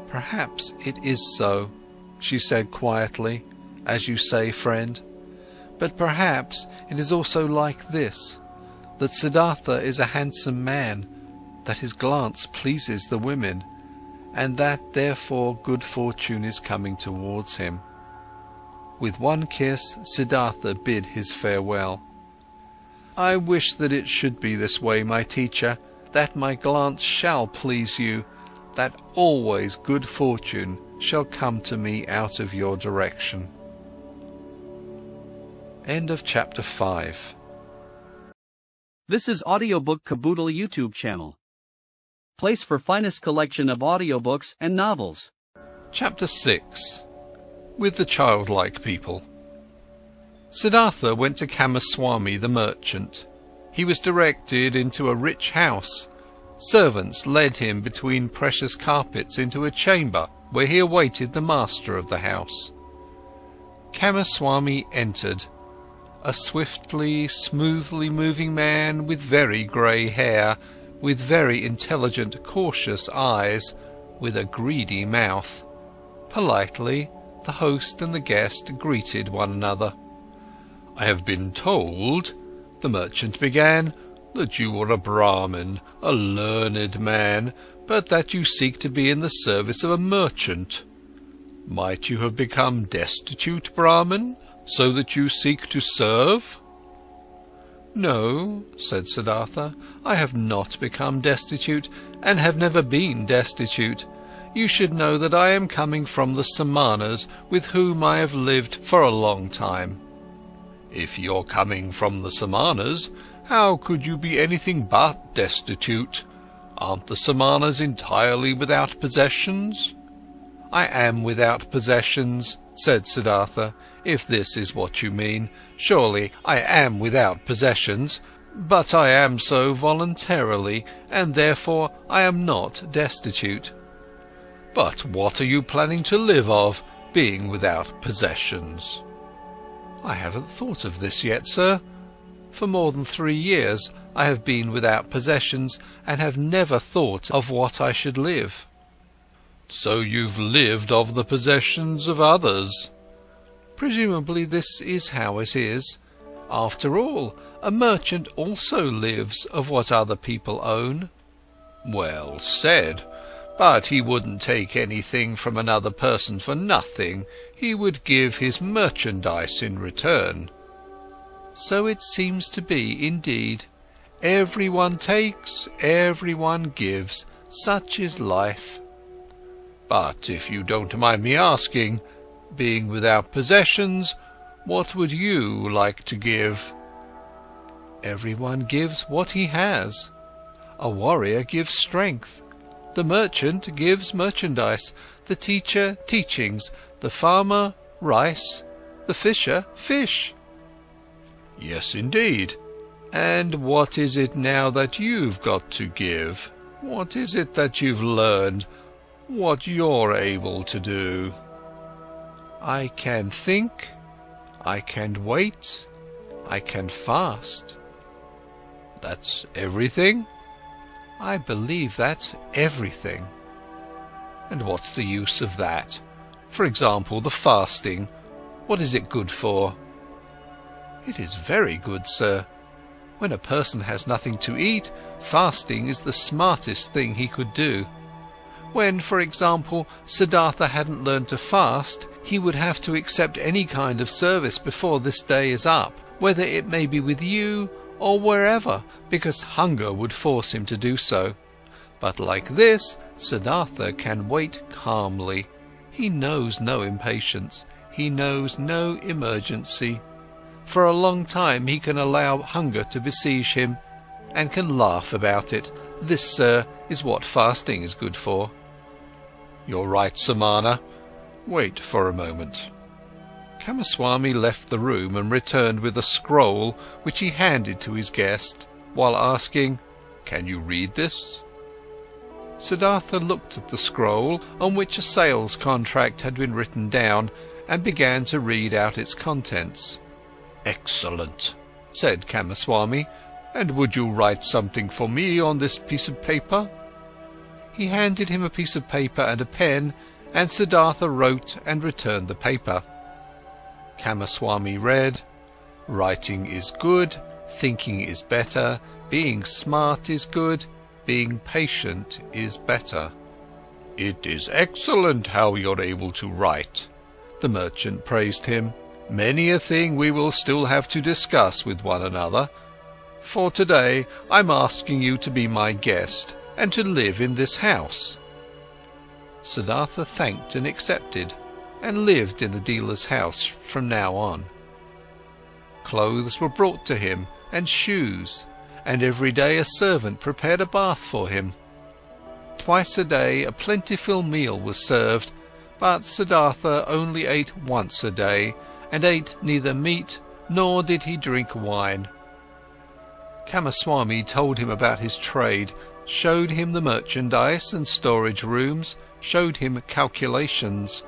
"Perhaps it is so," she said quietly, "as you say, friend. But perhaps it is also like this, that Siddhartha is a handsome man, that his glance pleases the women, and that therefore good fortune is coming towards him." With one kiss, Siddhartha bid his farewell. "I wish that it should be this way, my teacher, that my glance shall please you, that always good fortune shall come to me out of your direction." End of chapter 5. This is Audiobook Caboodle YouTube channel. Place for finest collection of audiobooks and novels. Chapter 6. With the Childlike People. Siddhartha went to Kamaswami the merchant. He was directed into a rich house. Servants led him between precious carpets into a chamber where he awaited the master of the house. Kamaswami entered. A swiftly, smoothly moving man with very grey hair, with very intelligent, cautious eyes, with a greedy mouth. Politely, the host and the guest greeted one another. "I have been told," the merchant began, "that you are a Brahmin, a learned man, but that you seek to be in the service of a merchant. Might you have become destitute, Brahmin, so that you seek to serve?" "No," said Siddhartha, "I have not become destitute, and have never been destitute. You should know that I am coming from the Samanas, with whom I have lived for a long time." "If you're coming from the Samanas, how could you be anything but destitute? Aren't the Samanas entirely without possessions?" I am without possessions, said Siddhartha. If this is what you mean, surely I am without possessions, but I am so voluntarily, and therefore I am not destitute. But what are you planning to live of, being without possessions? I haven't thought of this yet, sir. For more than 3 years I have been without possessions and have never thought of what I should live. So you've lived of the possessions of others? Presumably this is how it is. After all, a merchant also lives of what other people own. Well said. But he wouldn't take anything from another person for nothing. He would give his merchandise in return. So it seems to be, indeed. Everyone takes, everyone gives. Such is life. But if you don't mind me asking, being without possessions, what would you like to give? Everyone gives what he has. A warrior gives strength. The merchant gives merchandise. The teacher, teachings. The farmer, rice. The fisher, fish. Yes, indeed. And what is it now that you've got to give? What is it that you've learned? What you're able to do? I can think, I can wait, I can fast. That's everything? I believe that's everything. And what's the use of that? For example, the fasting. What is it good for? It is very good, sir. When a person has nothing to eat, fasting is the smartest thing he could do. When, for example, Siddhartha hadn't learned to fast, he would have to accept any kind of service before this day is up, whether it may be with you or wherever, because hunger would force him to do so. But like this, Siddhartha can wait calmly. He knows no impatience. He knows no emergency. For a long time he can allow hunger to besiege him, and can laugh about it. This, sir, is what fasting is good for. You're right, Samana. Wait for a moment. Kamaswami left the room and returned with a scroll which he handed to his guest, while asking, "Can you read this?" Siddhartha looked at the scroll, on which a sales contract had been written down, and began to read out its contents. "Excellent," said Kamaswami. "And would you write something for me on this piece of paper?" He handed him a piece of paper and a pen, and Siddhartha wrote and returned the paper. Kamaswami read, "Writing is good, thinking is better, being smart is good, being patient is better." "It is excellent how you're able to write," the merchant praised him. "Many a thing we will still have to discuss with one another. For today I'm asking you to be my guest, and to live in this house." Siddhartha thanked and accepted, and lived in the dealer's house from now on. Clothes were brought to him, and shoes, and every day a servant prepared a bath for him. Twice a day a plentiful meal was served, but Siddhartha only ate once a day, and ate neither meat nor did he drink wine. Kamaswami told him about his trade, showed him the merchandise and storage rooms, showed him calculations.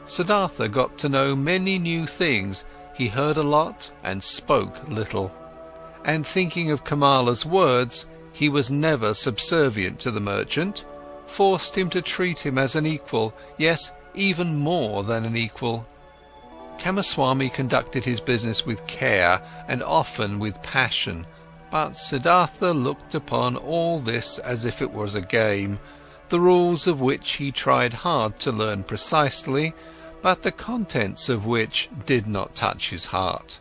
Siddhartha got to know many new things. He heard a lot and spoke little. And thinking of Kamala's words, he was never subservient to the merchant, forced him to treat him as an equal, yes, even more than an equal. Kamaswami conducted his business with care and often with passion, but Siddhartha looked upon all this as if it was a game, the rules of which he tried hard to learn precisely, but the contents of which did not touch his heart.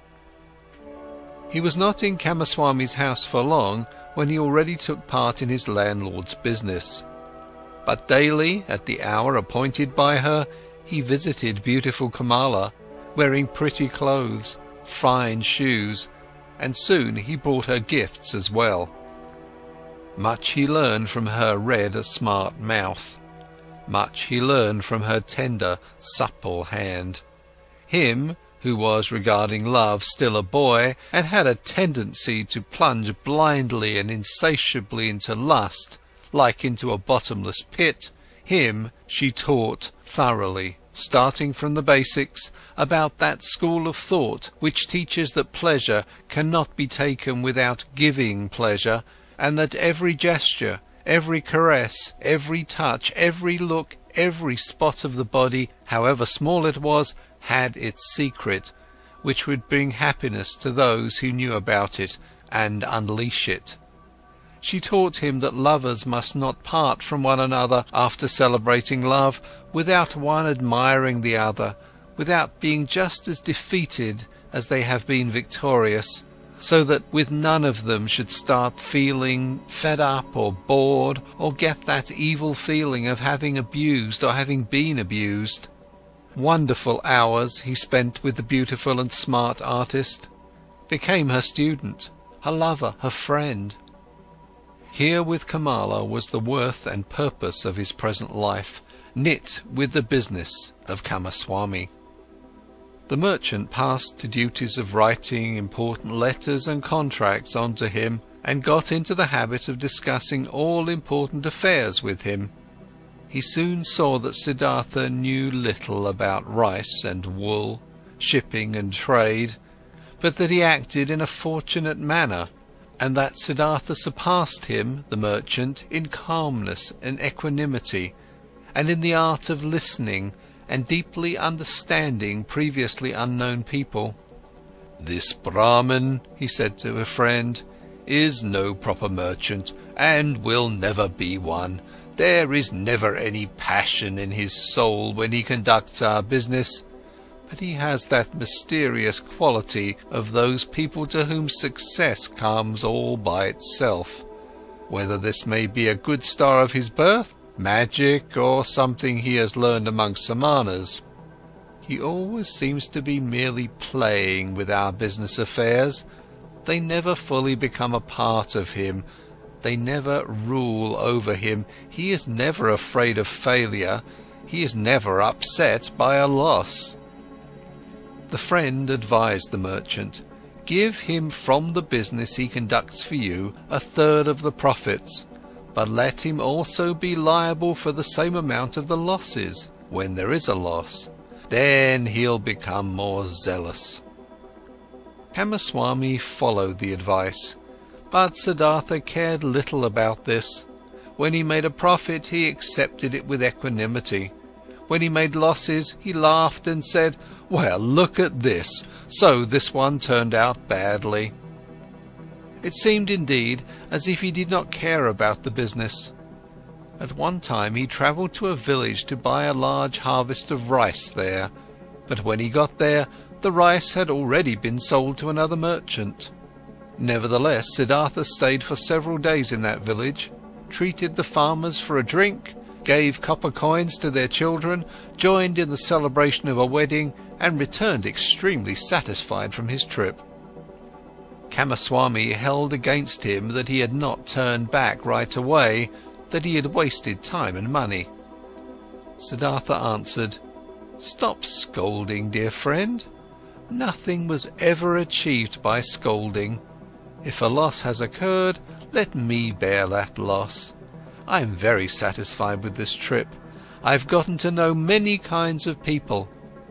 He was not in Kamaswami's house for long when he already took part in his landlord's business. But daily, at the hour appointed by her, he visited beautiful Kamala, wearing pretty clothes, fine shoes, and soon he brought her gifts as well. Much he learned from her red, smart mouth. Much he learned from her tender, supple hand. Him, who was regarding love still a boy, and had a tendency to plunge blindly and insatiably into lust, like into a bottomless pit, him she taught thoroughly, starting from the basics, about that school of thought which teaches that pleasure cannot be taken without giving pleasure, and that every gesture, every caress, every touch, every look, every spot of the body, however small it was, had its secret, which would bring happiness to those who knew about it and unleash it. She taught him that lovers must not part from one another after celebrating love without one admiring the other, without being just as defeated as they have been victorious, so that with none of them should start feeling fed up or bored, or get that evil feeling of having abused or having been abused. Wonderful hours he spent with the beautiful and smart artist, became her student, her lover, her friend. Here with Kamala was the worth and purpose of his present life, knit with the business of Kamaswami. The merchant passed to duties of writing important letters and contracts onto him, and got into the habit of discussing all important affairs with him. He soon saw that Siddhartha knew little about rice and wool, shipping and trade, but that he acted in a fortunate manner, and that Siddhartha surpassed him, the merchant, in calmness and equanimity, and in the art of listening and deeply understanding previously unknown people. "This Brahmin," he said to a friend, "is no proper merchant, and will never be one. There is never any passion in his soul when he conducts our business, but he has that mysterious quality of those people to whom success comes all by itself. Whether this may be a good star of his birth, magic, or something he has learned among Samanas, he always seems to be merely playing with our business affairs. They never fully become a part of him. They never rule over him. He is never afraid of failure. He is never upset by a loss." The friend advised the merchant, "Give him from the business he conducts for you 1/3 of the profits, but let him also be liable for the same amount of the losses, when there is a loss. Then he'll become more zealous." Kamaswami followed the advice, but Siddhartha cared little about this. When he made a profit, he accepted it with equanimity. When he made losses, he laughed and said, "Well, look at this, so this one turned out badly." It seemed indeed as if he did not care about the business. At one time he travelled to a village to buy a large harvest of rice there, but when he got there, the rice had already been sold to another merchant. Nevertheless, Siddhartha stayed for several days in that village, treated the farmers for a drink, gave copper coins to their children, joined in the celebration of a wedding, and returned extremely satisfied from his trip. Kamaswami held against him that he had not turned back right away, that he had wasted time and money. Siddhartha answered, "Stop scolding, dear friend. Nothing was ever achieved by scolding. If a loss has occurred, let me bear that loss. I am very satisfied with this trip. I've gotten to know many kinds of people.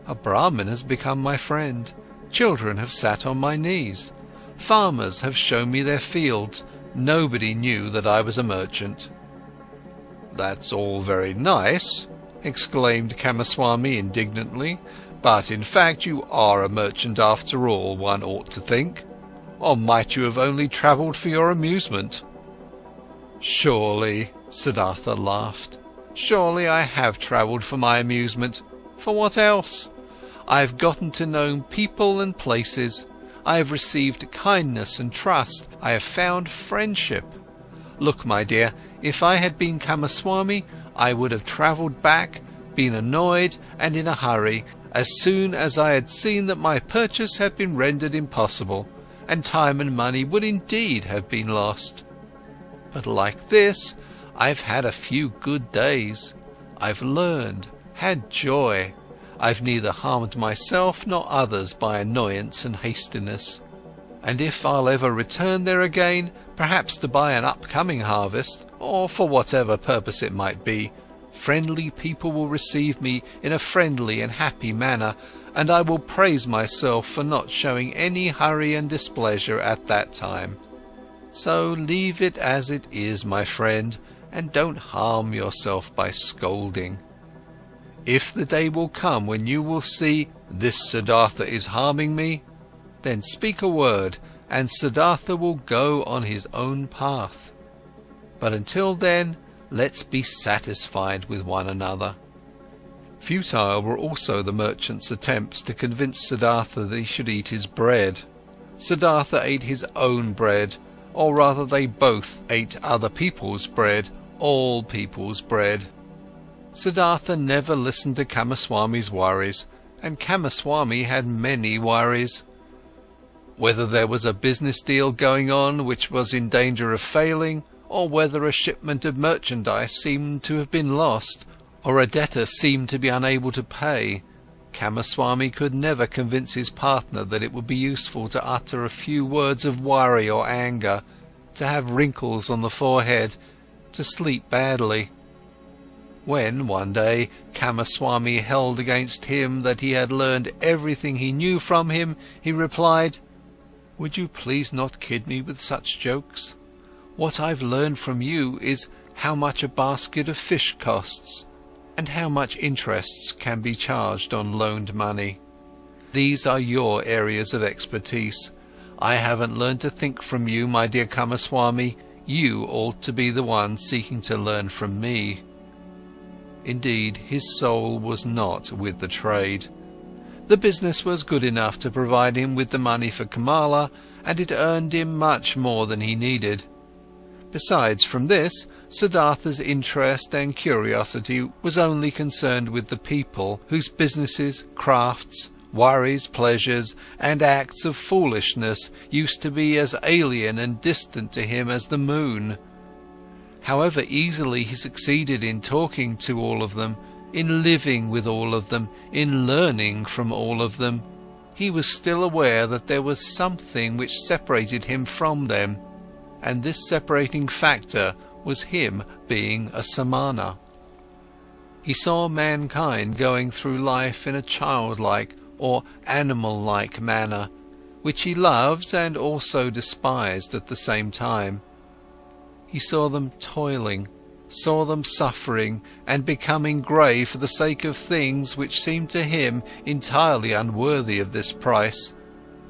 A Brahmin has become my friend. Children have sat on my knees. Farmers have shown me their fields. Nobody knew that I was a merchant." "That's all very nice," exclaimed Kamaswami indignantly, "but in fact you are a merchant after all, one ought to think. Or might you have only travelled for your amusement?" "Surely," Siddhartha laughed, "surely I have travelled for my amusement. For what else? I have gotten to know people and places. I have received kindness and trust. I have found friendship. Look, my dear, if I had been Kamaswami, I would have travelled back, been annoyed and in a hurry, as soon as I had seen that my purchase had been rendered impossible, and time and money would indeed have been lost. But like this, I've had a few good days. I've learned, had joy. I've neither harmed myself nor others by annoyance and hastiness. And if I'll ever return there again, perhaps to buy an upcoming harvest, or for whatever purpose it might be, friendly people will receive me in a friendly and happy manner, and I will praise myself for not showing any hurry and displeasure at that time. So leave it as it is, my friend, and don't harm yourself by scolding. If the day will come when you will see, this Siddhartha is harming me, then speak a word, and Siddhartha will go on his own path. But until then, let's be satisfied with one another. Futile were also the merchant's attempts to convince Siddhartha that he should eat his bread. Siddhartha ate his own bread, or rather they both ate other people's bread, all people's bread. Siddhartha never listened to Kamaswami's worries, and Kamaswami had many worries. Whether there was a business deal going on which was in danger of failing, or whether a shipment of merchandise seemed to have been lost, or a debtor seemed to be unable to pay, Kamaswami could never convince his partner that it would be useful to utter a few words of worry or anger, to have wrinkles on the forehead, to sleep badly. When, one day, Kamaswami held against him that he had learned everything he knew from him, he replied, "Would you please not kid me with such jokes? What I've learned from you is how much a basket of fish costs, and how much interests can be charged on loaned money. These are your areas of expertise. I haven't learned to think from you, my dear Kamaswami. You ought to be the one seeking to learn from me." Indeed, his soul was not with the trade. The business was good enough to provide him with the money for Kamala, and it earned him much more than he needed. Besides from this, Siddhartha's interest and curiosity was only concerned with the people whose businesses, crafts, worries, pleasures, and acts of foolishness used to be as alien and distant to him as the moon. However easily he succeeded in talking to all of them, in living with all of them, in learning from all of them, he was still aware that there was something which separated him from them, and this separating factor was him being a samana. He saw mankind going through life in a childlike or animal-like manner, which he loved and also despised at the same time. He saw them toiling, saw them suffering and becoming grey for the sake of things which seemed to him entirely unworthy of this price,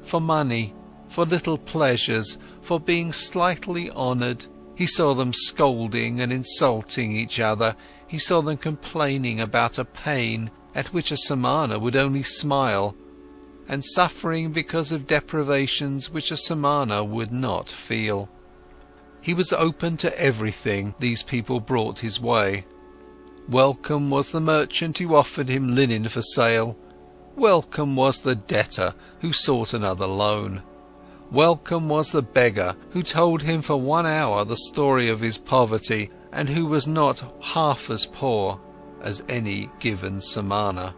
for money, for little pleasures, for being slightly honoured. He saw them scolding and insulting each other. He saw them complaining about a pain at which a samana would only smile, and suffering because of deprivations which a samana would not feel. He was open to everything these people brought his way. Welcome was the merchant who offered him linen for sale. Welcome was the debtor who sought another loan. Welcome was the beggar who told him for 1 hour the story of his poverty, and who was not half as poor as any given samana.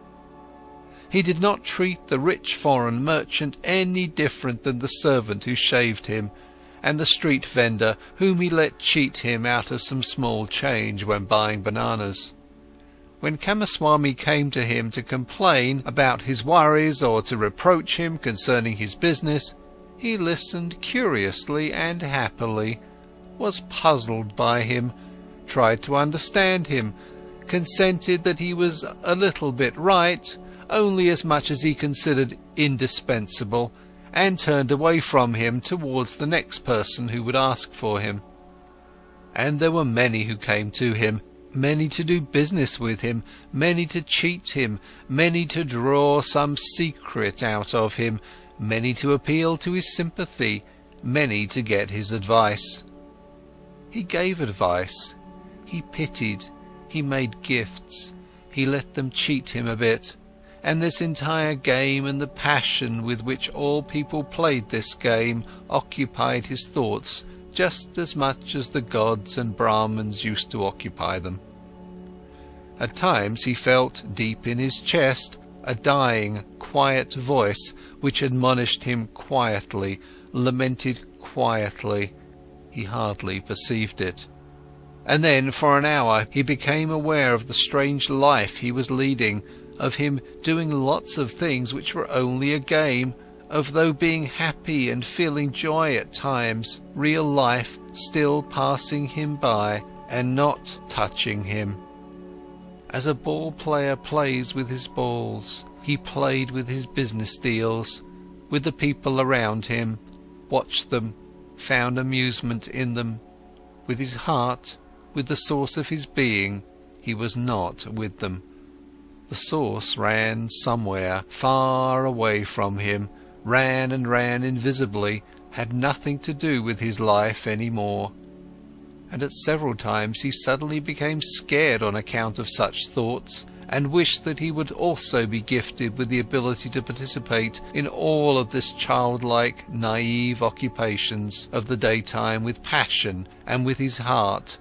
He did not treat the rich foreign merchant any different than the servant who shaved him, and the street vendor whom he let cheat him out of some small change when buying bananas. When Kamaswami came to him to complain about his worries or to reproach him concerning his business, he listened curiously and happily, was puzzled by him, tried to understand him, consented that he was a little bit right, only as much as he considered indispensable, and turned away from him towards the next person who would ask for him. And there were many who came to him, many to do business with him, many to cheat him, many to draw some secret out of him, many to appeal to his sympathy, many to get his advice. He gave advice, he pitied, he made gifts, he let them cheat him a bit. And this entire game and the passion with which all people played this game occupied his thoughts just as much as the gods and Brahmins used to occupy them. At times he felt deep in his chest a dying, quiet voice which admonished him quietly, lamented quietly. He hardly perceived it. And then for an hour he became aware of the strange life he was leading, of him doing lots of things which were only a game, of though being happy and feeling joy at times, real life still passing him by and not touching him. As a ball player plays with his balls, he played with his business deals, with the people around him, watched them, found amusement in them. With his heart, with the source of his being, he was not with them. The source ran somewhere, far away from him, ran and ran invisibly, had nothing to do with his life any more. And at several times he suddenly became scared on account of such thoughts, and wished that he would also be gifted with the ability to participate in all of this childlike, naive occupations of the daytime with passion and with his heart,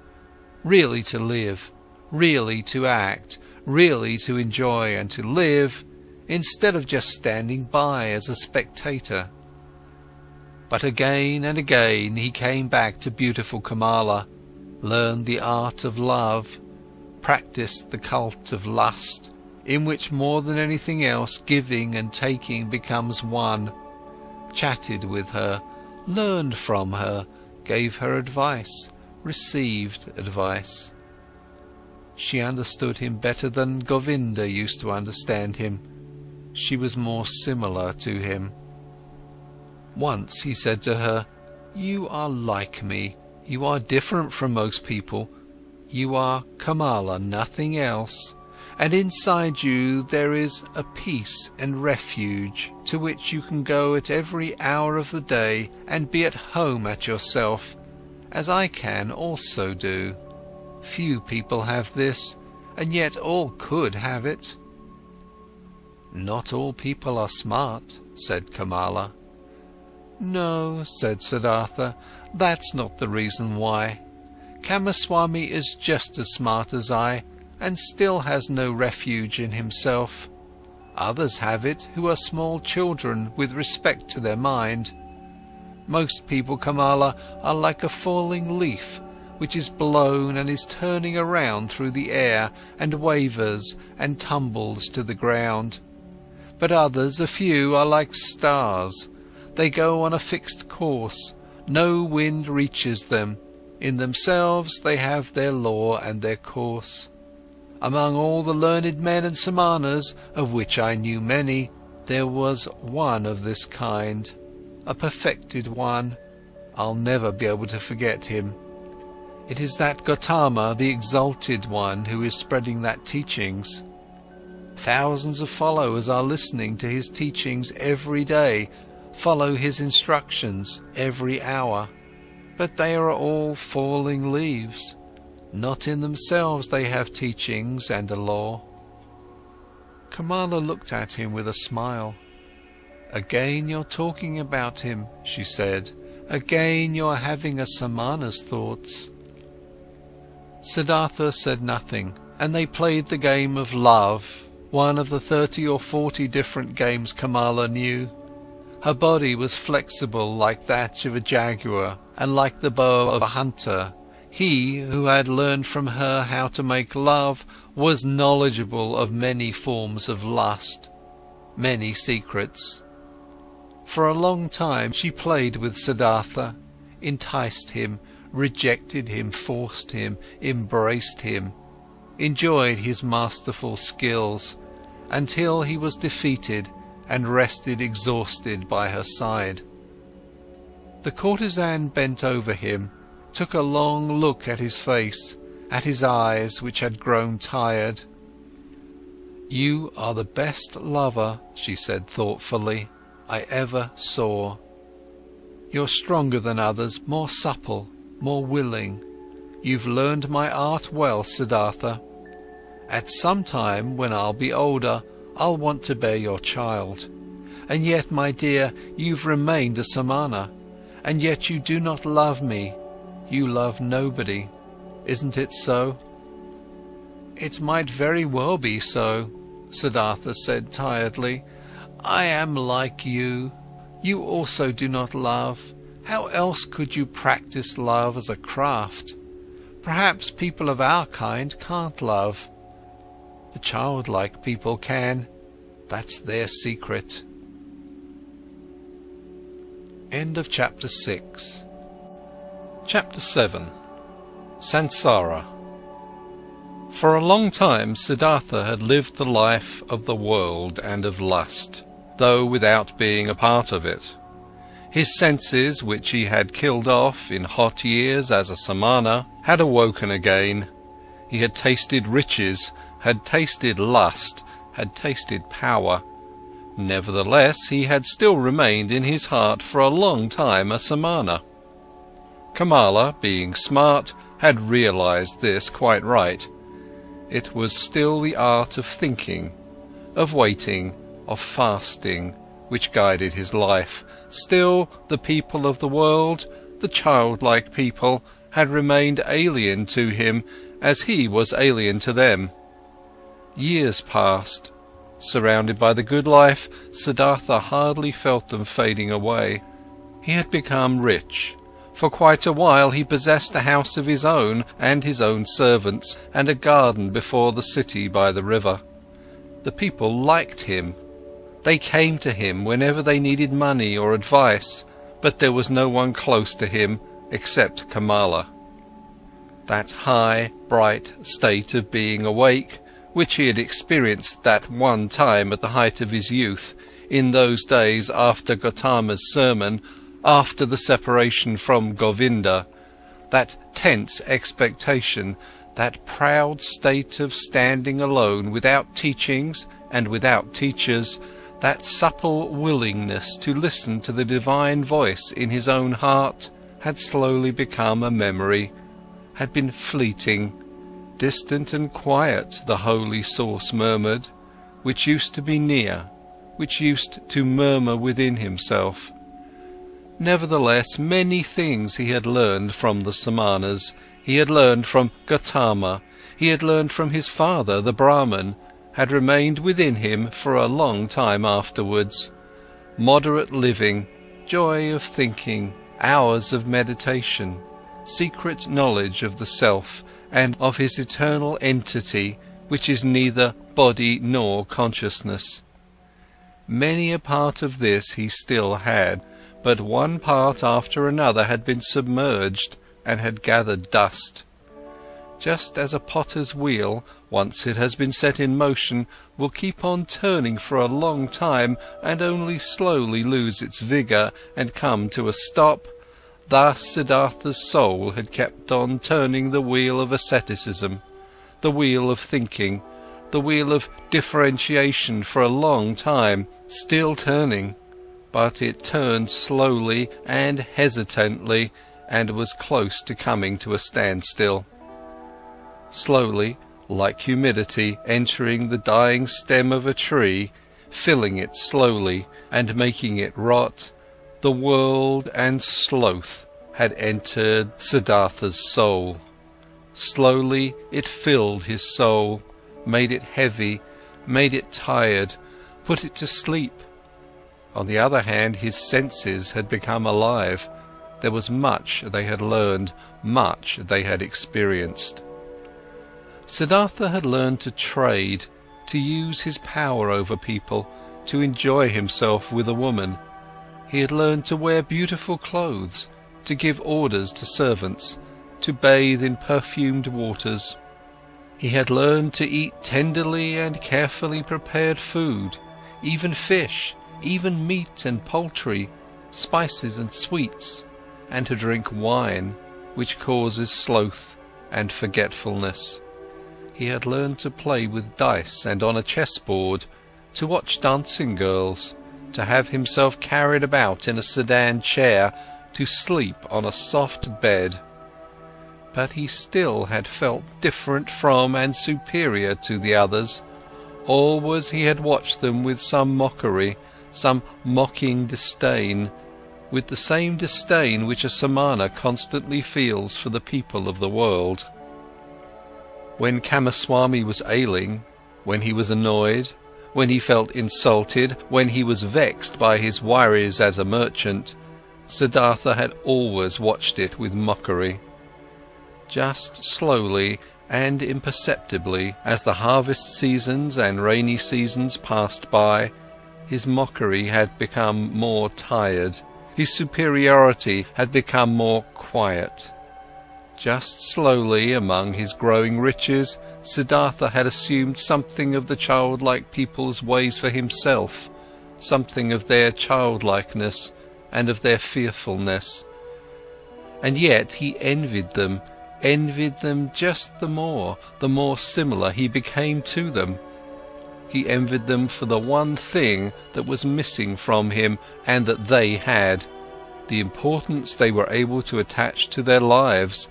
really to live, really to act, really to enjoy and to live, instead of just standing by as a spectator. But again and again he came back to beautiful Kamala, learned the art of love, practiced the cult of lust, in which more than anything else giving and taking becomes one, chatted with her, learned from her, gave her advice, received advice. She understood him better than Govinda used to understand him. She was more similar to him. Once he said to her, "You are like me. You are different from most people. You are Kamala, nothing else. And inside you there is a peace and refuge to which you can go at every hour of the day and be at home at yourself, as I can also do. Few people have this, and yet all could have it." "Not all people are smart," said Kamala. "No," said Siddhartha, "that's not the reason why. Kamaswami is just as smart as I, and still has no refuge in himself. Others have it who are small children with respect to their mind. Most people, Kamala, are like a falling leaf, which is blown and is turning around through the air, and wavers and tumbles to the ground. But others, a few, are like stars. They go on a fixed course, no wind reaches them. In themselves they have their law and their course. Among all the learned men and samanas, of which I knew many, there was one of this kind, a perfected one. I'll never be able to forget him. It is that Gautama, the exalted one, who is spreading that teachings. Thousands of followers are listening to his teachings every day, follow his instructions every hour. But they are all falling leaves. Not in themselves they have teachings and a law." Kamala looked at him with a smile. "Again you're talking about him," she said. "Again you're having a samana's thoughts." Siddhartha said nothing, and they played the game of love, one of the 30 or 40 different games Kamala knew. Her body was flexible like that of a jaguar, and like the bow of a hunter. He, who had learned from her how to make love, was knowledgeable of many forms of lust, many secrets. For a long time she played with Siddhartha, enticed him, rejected him, forced him, embraced him, enjoyed his masterful skills, until he was defeated and rested exhausted by her side. The courtesan bent over him, took a long look at his face, at his eyes which had grown tired. "You are the best lover," she said thoughtfully, "I ever saw. You're stronger than others, more supple, more willing. You've learned my art well, Siddhartha. At some time, when I'll be older, I'll want to bear your child. And yet, my dear, you've remained a samana. And yet you do not love me. You love nobody. Isn't it so?" "It might very well be so," Siddhartha said tiredly. "I am like you. You also do not love. How else could you practice love as a craft? Perhaps people of our kind can't love. The childlike people can. That's their secret." End of Chapter 6. Chapter 7. Sansara. For a long time Siddhartha had lived the life of the world and of lust, though without being a part of it. His senses, which he had killed off in hot years as a samana, had awoken again. He had tasted riches, had tasted lust, had tasted power. Nevertheless, he had still remained in his heart for a long time a samana. Kamala, being smart, had realized this quite right. It was still the art of thinking, of waiting, of fasting, which guided his life. Still, the people of the world, the childlike people, had remained alien to him as he was alien to them. Years passed. Surrounded by the good life, Siddhartha hardly felt them fading away. He had become rich. For quite a while he possessed a house of his own and his own servants, and a garden before the city by the river. The people liked him. They came to him whenever they needed money or advice, but there was no one close to him except Kamala. That high, bright state of being awake, which he had experienced that one time at the height of his youth, in those days after Gautama's sermon, after the separation from Govinda, that tense expectation, that proud state of standing alone without teachings and without teachers, that supple willingness to listen to the divine voice in his own heart, had slowly become a memory, had been fleeting. Distant and quiet, the holy source murmured, which used to be near, which used to murmur within himself. Nevertheless, many things he had learned from the samanas, he had learned from Gautama, he had learned from his father, the Brahmin, had remained within him for a long time afterwards. Moderate living, joy of thinking, hours of meditation, secret knowledge of the self and of his eternal entity, which is neither body nor consciousness. Many a part of this he still had, but one part after another had been submerged and had gathered dust. Just as a potter's wheel, once it has been set in motion, will keep on turning for a long time and only slowly lose its vigour and come to a stop, thus Siddhartha's soul had kept on turning the wheel of asceticism, the wheel of thinking, the wheel of differentiation for a long time, still turning, but it turned slowly and hesitantly and was close to coming to a standstill. Slowly, like humidity entering the dying stem of a tree, filling it slowly and making it rot, the world and sloth had entered Siddhartha's soul. Slowly it filled his soul, made it heavy, made it tired, put it to sleep. On the other hand, his senses had become alive. There was much they had learned, much they had experienced. Siddhartha had learned to trade, to use his power over people, to enjoy himself with a woman. He had learned to wear beautiful clothes, to give orders to servants, to bathe in perfumed waters. He had learned to eat tenderly and carefully prepared food, even fish, even meat and poultry, spices and sweets, and to drink wine, which causes sloth and forgetfulness. He had learned to play with dice and on a chessboard, to watch dancing girls, to have himself carried about in a sedan chair, to sleep on a soft bed. But he still had felt different from and superior to the others. Always he had watched them with some mockery, some mocking disdain, with the same disdain which a samana constantly feels for the people of the world. When Kamaswami was ailing, when he was annoyed, when he felt insulted, when he was vexed by his worries as a merchant, Siddhartha had always watched it with mockery. Just slowly and imperceptibly, as the harvest seasons and rainy seasons passed by, his mockery had become more tired, his superiority had become more quiet. Just slowly, among his growing riches, Siddhartha had assumed something of the childlike people's ways for himself, something of their childlikeness and of their fearfulness. And yet he envied them just the more similar he became to them. He envied them for the one thing that was missing from him and that they had, the importance they were able to attach to their lives,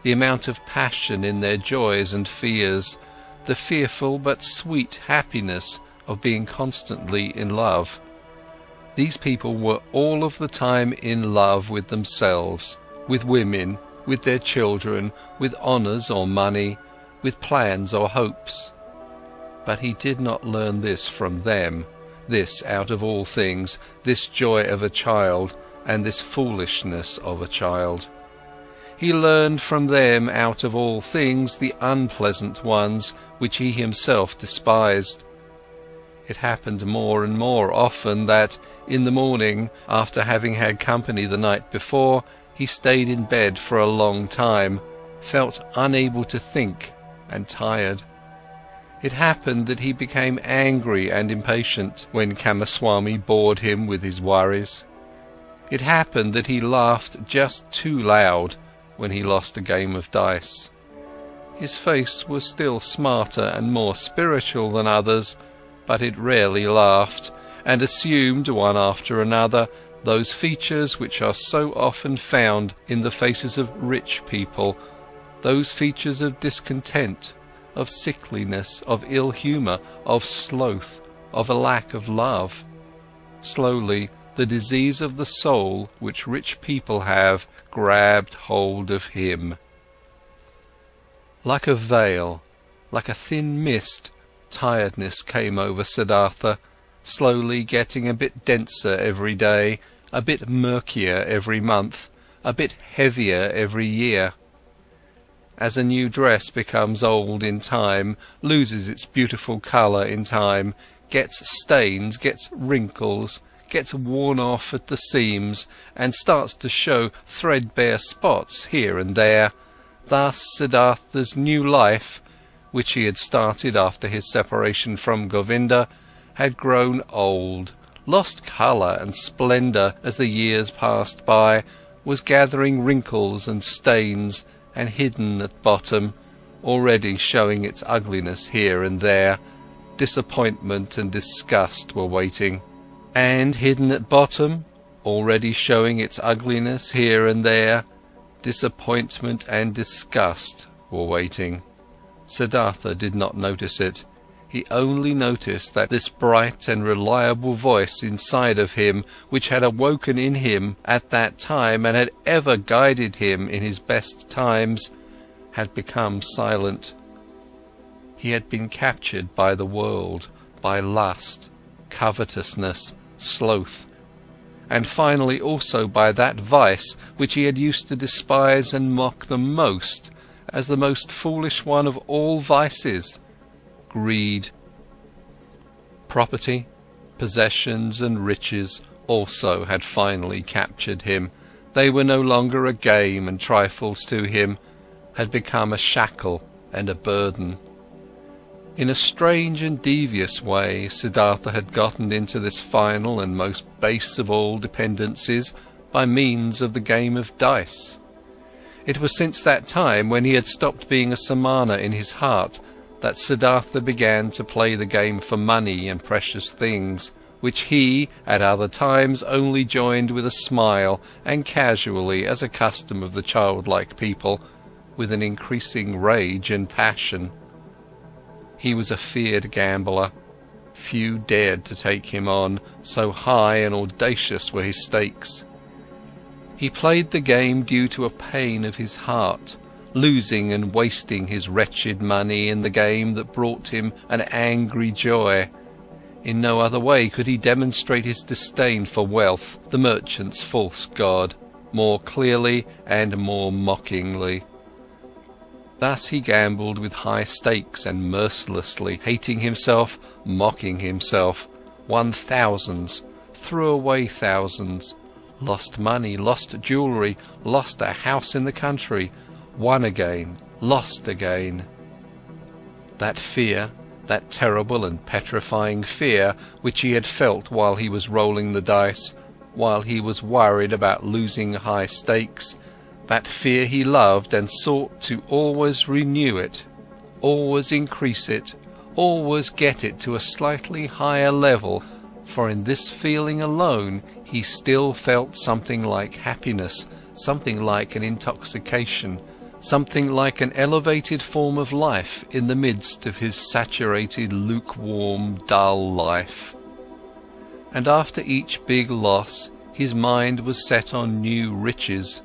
the amount of passion in their joys and fears, the fearful but sweet happiness of being constantly in love. These people were all of the time in love with themselves, with women, with their children, with honours or money, with plans or hopes. But he did not learn this from them, this out of all things, this joy of a child and this foolishness of a child. He learned from them out of all things the unpleasant ones which he himself despised. It happened more and more often that, in the morning, after having had company the night before, he stayed in bed for a long time, felt unable to think and tired. It happened that he became angry and impatient when Kamaswami bored him with his worries. It happened that he laughed just too loud when he lost a game of dice. His face was still smarter and more spiritual than others, but it rarely laughed, and assumed, one after another, those features which are so often found in the faces of rich people, those features of discontent, of sickliness, of ill humour, of sloth, of a lack of love. Slowly, the disease of the soul which rich people have grabbed hold of him. Like a veil, like a thin mist, tiredness came over Siddhartha, slowly getting a bit denser every day, a bit murkier every month, a bit heavier every year. As a new dress becomes old in time, loses its beautiful colour in time, gets stains, gets wrinkles, gets worn off at the seams, and starts to show threadbare spots here and there, thus Siddhartha's new life, which he had started after his separation from Govinda, had grown old, lost colour and splendour as the years passed by, was gathering wrinkles and stains, and hidden at bottom, already showing its ugliness here and there. Disappointment and disgust were waiting. And hidden at bottom, already showing its ugliness here and there, disappointment and disgust were waiting. Siddhartha did not notice it. He only noticed that this bright and reliable voice inside of him, which had awoken in him at that time and had ever guided him in his best times, had become silent. He had been captured by the world, by lust, covetousness, sloth, and finally also by that vice which he had used to despise and mock the most as the most foolish one of all vices: greed. Property, possessions and riches also had finally captured him. They were no longer a game and trifles to him, had become a shackle and a burden. In a strange and devious way, Siddhartha had gotten into this final and most base of all dependencies by means of the game of dice. It was since that time, when he had stopped being a samana in his heart, that Siddhartha began to play the game for money and precious things, which he, at other times, only joined with a smile and casually as a custom of the childlike people, with an increasing rage and passion. He was a feared gambler. Few dared to take him on, so high and audacious were his stakes. He played the game due to a pain of his heart, losing and wasting his wretched money in the game that brought him an angry joy. In no other way could he demonstrate his disdain for wealth, the merchant's false god, more clearly and more mockingly. Thus he gambled with high stakes and mercilessly, hating himself, mocking himself, won thousands, threw away thousands, lost money, lost jewellery, lost a house in the country, won again, lost again. That fear, that terrible and petrifying fear which he had felt while he was rolling the dice, while he was worried about losing high stakes, that fear he loved and sought to always renew it, always increase it, always get it to a slightly higher level, for in this feeling alone he still felt something like happiness, something like an intoxication, something like an elevated form of life in the midst of his saturated, lukewarm, dull life. And after each big loss his mind was set on new riches,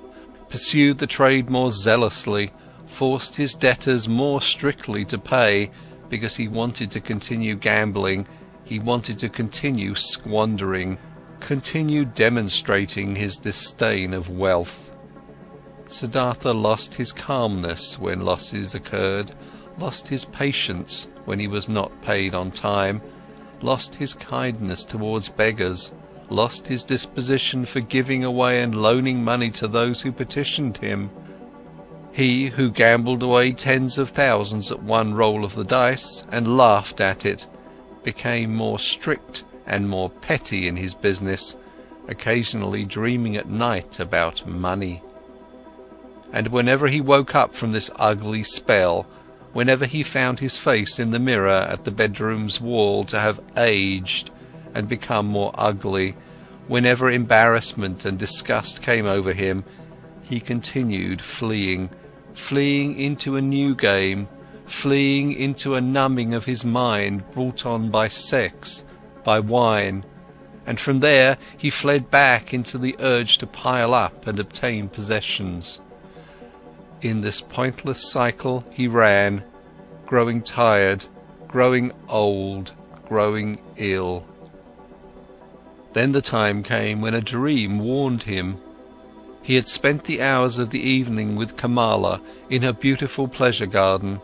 pursued the trade more zealously, forced his debtors more strictly to pay, because he wanted to continue gambling, he wanted to continue squandering, continue demonstrating his disdain of wealth. Siddhartha lost his calmness when losses occurred, lost his patience when he was not paid on time, lost his kindness towards beggars, lost his disposition for giving away and loaning money to those who petitioned him. He who gambled away tens of thousands at one roll of the dice and laughed at it, became more strict and more petty in his business, occasionally dreaming at night about money. And whenever he woke up from this ugly spell, whenever he found his face in the mirror at the bedroom's wall to have aged and become more ugly, whenever embarrassment and disgust came over him, he continued fleeing into a new game, fleeing into a numbing of his mind brought on by sex, by wine, and from there he fled back into the urge to pile up and obtain possessions. In this pointless cycle he ran, growing tired, growing old, growing ill. Then the time came when a dream warned him. He had spent the hours of the evening with Kamala in her beautiful pleasure garden.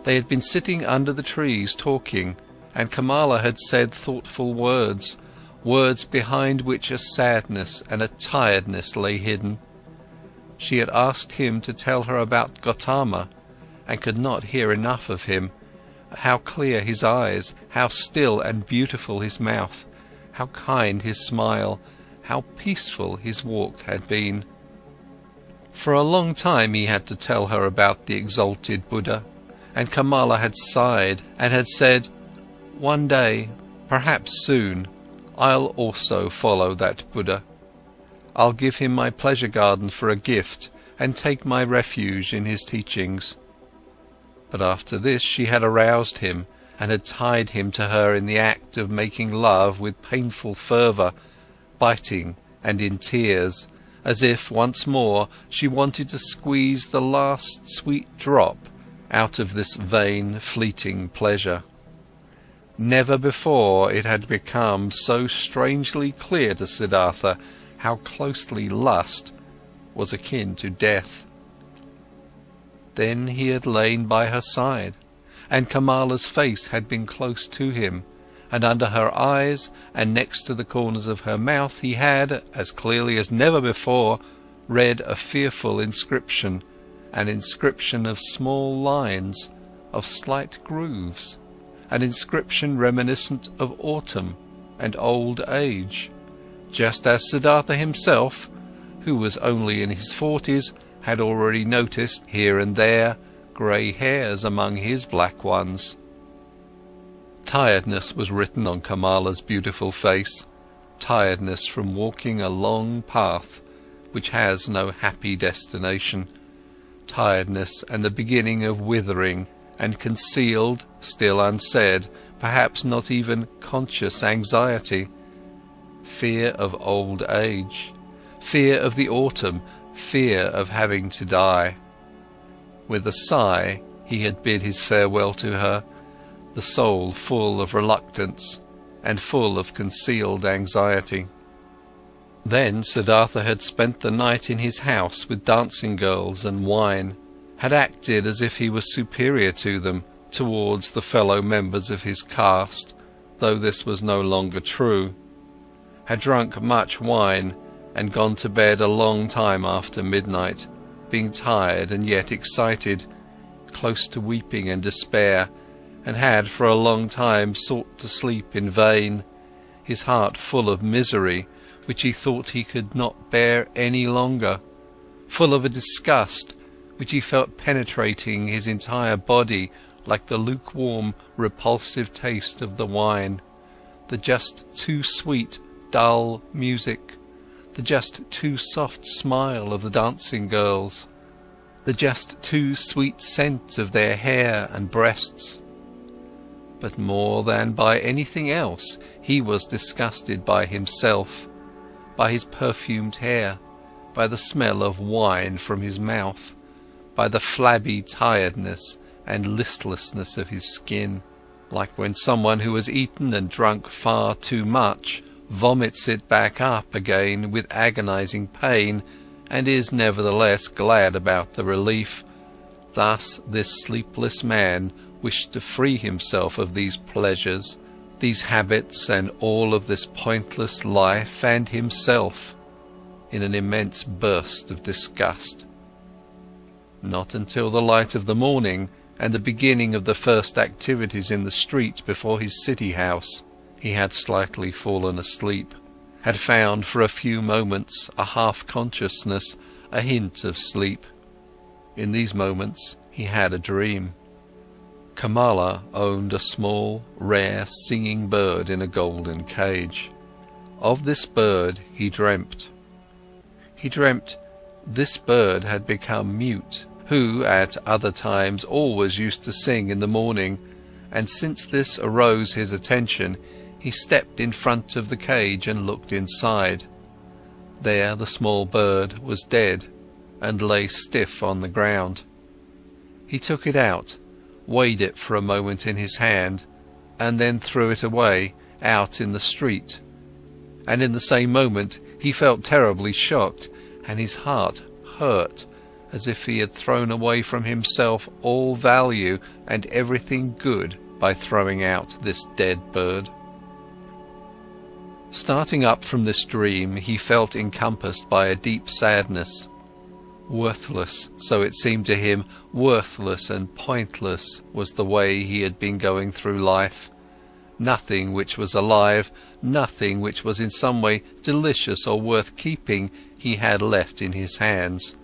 They had been sitting under the trees talking, and Kamala had said thoughtful words, words behind which a sadness and a tiredness lay hidden. She had asked him to tell her about Gautama, and could not hear enough of him, how clear his eyes, how still and beautiful his mouth, how kind his smile, how peaceful his walk had been. For a long time he had to tell her about the exalted Buddha, and Kamala had sighed and had said, "One day, perhaps soon, I'll also follow that Buddha. I'll give him my pleasure garden for a gift and take my refuge in his teachings." But after this she had aroused him and had tied him to her in the act of making love with painful fervour, biting and in tears, as if once more she wanted to squeeze the last sweet drop out of this vain, fleeting pleasure. Never before it had become so strangely clear to Siddhartha how closely lust was akin to death. Then he had lain by her side, and Kamala's face had been close to him, and under her eyes and next to the corners of her mouth he had, as clearly as never before, read a fearful inscription, an inscription of small lines, of slight grooves, an inscription reminiscent of autumn and old age, just as Siddhartha himself, who was only in his 40s, had already noticed here and there grey hairs among his black ones. Tiredness was written on Kamala's beautiful face, tiredness from walking a long path which has no happy destination, tiredness and the beginning of withering and concealed, still unsaid, perhaps not even conscious anxiety, fear of old age, fear of the autumn, fear of having to die. With a sigh, he had bid his farewell to her, the soul full of reluctance and full of concealed anxiety. Then Siddhartha had spent the night in his house with dancing girls and wine, had acted as if he was superior to them, towards the fellow members of his caste, though this was no longer true, had drunk much wine and gone to bed a long time after midnight, being tired and yet excited, close to weeping and despair, and had for a long time sought to sleep in vain, his heart full of misery which he thought he could not bear any longer, full of a disgust which he felt penetrating his entire body like the lukewarm, repulsive taste of the wine, the just too sweet, dull music, the just too soft smile of the dancing girls, the just too sweet scent of their hair and breasts. But more than by anything else, he was disgusted by himself, by his perfumed hair, by the smell of wine from his mouth, by the flabby tiredness and listlessness of his skin, like when someone who has eaten and drunk far too much vomits it back up again with agonizing pain and is nevertheless glad about the relief. Thus this sleepless man wished to free himself of these pleasures, these habits and all of this pointless life and himself, in an immense burst of disgust. Not until the light of the morning and the beginning of the first activities in the street before his city house, he had slightly fallen asleep, had found for a few moments a half-consciousness, a hint of sleep. In these moments he had a dream. Kamala owned a small, rare, singing bird in a golden cage. Of this bird he dreamt. He dreamt this bird had become mute, who at other times always used to sing in the morning, and since this arose his attention, he stepped in front of the cage and looked inside. There the small bird was dead and lay stiff on the ground. He took it out, weighed it for a moment in his hand, and then threw it away, out in the street. And in the same moment he felt terribly shocked, and his heart hurt, as if he had thrown away from himself all value and everything good by throwing out this dead bird. Starting up from this dream, he felt encompassed by a deep sadness. Worthless, so it seemed to him, worthless and pointless was the way he had been going through life. Nothing which was alive, nothing which was in some way delicious or worth keeping, he had left in his hands.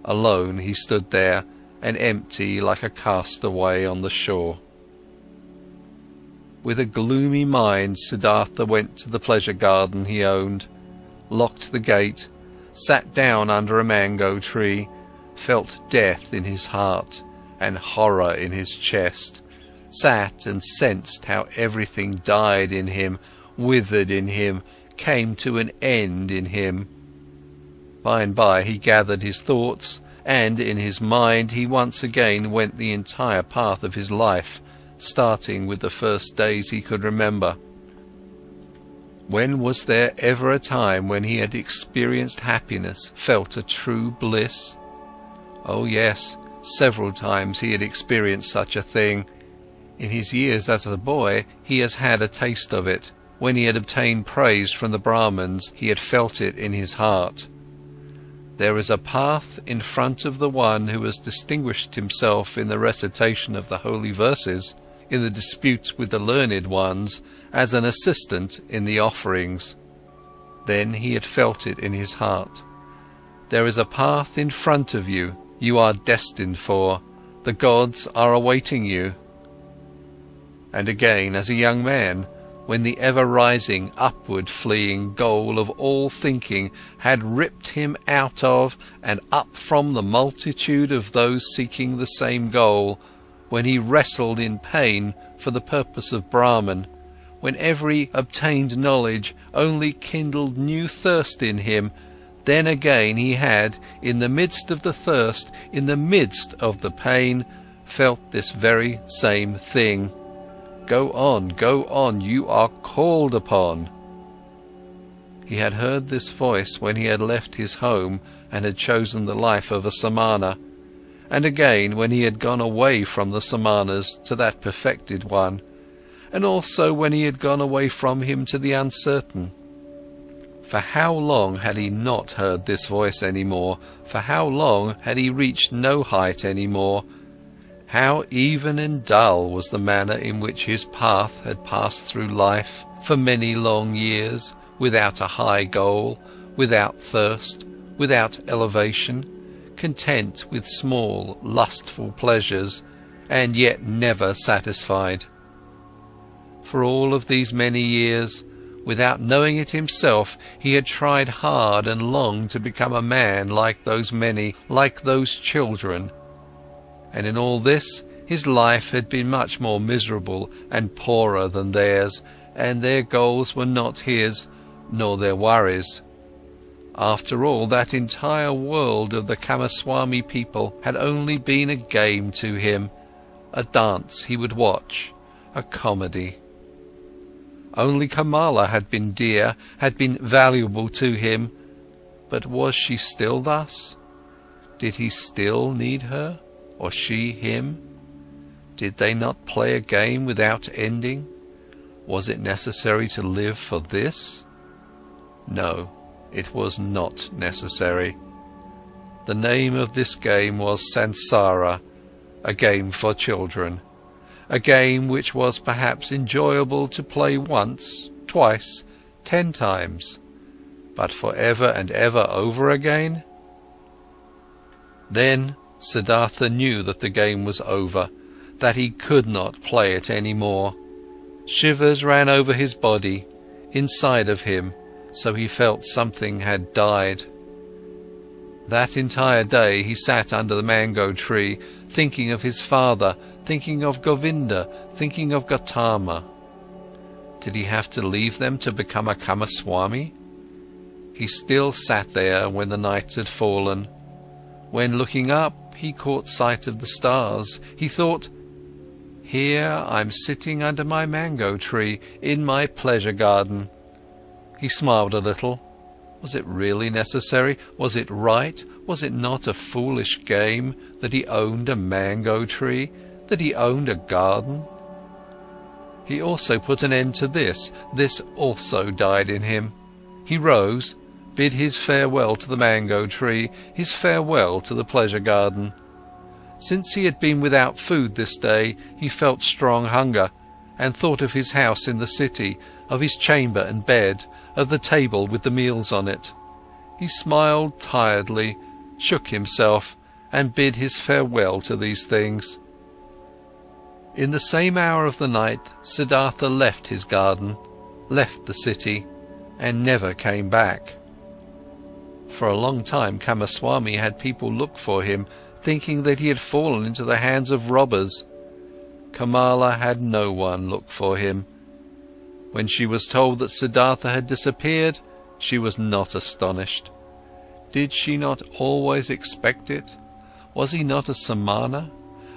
Alone he stood there, and empty like a castaway on the shore. With a gloomy mind, Siddhartha went to the pleasure garden he owned, locked the gate, sat down under a mango tree, felt death in his heart and horror in his chest, sat and sensed how everything died in him, withered in him, came to an end in him. By and by he gathered his thoughts, and in his mind he once again went the entire path of his life, starting with the first days he could remember. When was there ever a time when he had experienced happiness, felt a true bliss? Oh yes, several times he had experienced such a thing. In his years as a boy he has had a taste of it. When he had obtained praise from the Brahmins, he had felt it in his heart. There is a path in front of the one who has distinguished himself in the recitation of the holy verses, in the dispute with the learned ones, as an assistant in the offerings. Then he had felt it in his heart. There is a path in front of you, you are destined for, the gods are awaiting you. And again, as a young man, when the ever-rising, upward-fleeing goal of all thinking had ripped him out of and up from the multitude of those seeking the same goal, when he wrestled in pain for the purpose of Brahman, when every obtained knowledge only kindled new thirst in him, Then again he had, in the midst of the thirst, in the midst of the pain, felt this very same thing. Go on, you are called upon. He had heard this voice when he had left his home and had chosen the life of a samana, and again when he had gone away from the samanas to that perfected one, and also when he had gone away from him to the uncertain. For how long had he not heard this voice any more? For how long had he reached no height any more? How even and dull was the manner in which his path had passed through life for many long years, without a high goal, without thirst, without elevation, content with small, lustful pleasures, and yet never satisfied. For all of these many years, without knowing it himself, he had tried hard and long to become a man like those many, like those children. And in all this, his life had been much more miserable and poorer than theirs, and their goals were not his, nor their worries. After all, that entire world of the Kamaswami people had only been a game to him, a dance he would watch, a comedy. Only Kamala had been dear, had been valuable to him, but was she still thus? Did he still need her, or she him? Did they not play a game without ending? Was it necessary to live for this? No, it was not necessary. The name of this game was Sansara, a game for children. A game which was perhaps enjoyable to play once, twice, 10 times, but for ever and ever over again? Then Siddhartha knew that the game was over, that he could not play it any more. Shivers ran over his body, inside of him, so he felt something had died. That entire day he sat under the mango tree, thinking of his father, thinking of Govinda, thinking of Gautama. Did he have to leave them to become a Kamaswami? He still sat there when the night had fallen. When looking up, he caught sight of the stars. He thought, "Here I'm sitting under my mango tree, in my pleasure garden." He smiled a little. Was it really necessary? Was it right? Was it not a foolish game that he owned a mango tree, that he owned a garden? He also put an end to this. This also died in him. He rose, bid his farewell to the mango tree, his farewell to the pleasure garden. Since he had been without food this day, he felt strong hunger, and thought of his house in the city, of his chamber and bed, of the table with the meals on it. He smiled tiredly, shook himself, and bid his farewell to these things. In the same hour of the night, Siddhartha left his garden, left the city, and never came back. For a long time Kamaswami had people look for him, thinking that he had fallen into the hands of robbers. Kamala had no one look for him. When she was told that Siddhartha had disappeared, she was not astonished. Did she not always expect it? Was he not a samana,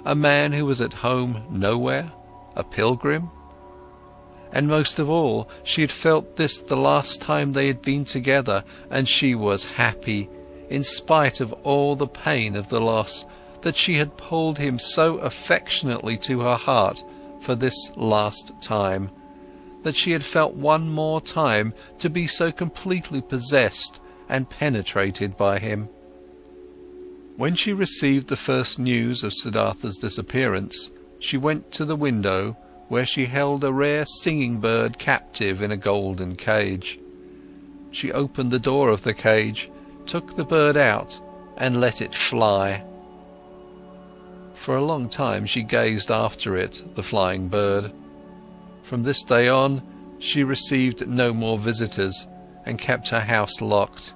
a man who was at home nowhere, a pilgrim? And most of all, she had felt this the last time they had been together, and she was happy, in spite of all the pain of the loss, that she had pulled him so affectionately to her heart for this last time, that she had felt one more time to be so completely possessed and penetrated by him. When she received the first news of Siddhartha's disappearance, she went to the window where she held a rare singing bird captive in a golden cage. She opened the door of the cage, took the bird out and let it fly. For a long time she gazed after it, the flying bird. From this day on, she received no more visitors and kept her house locked.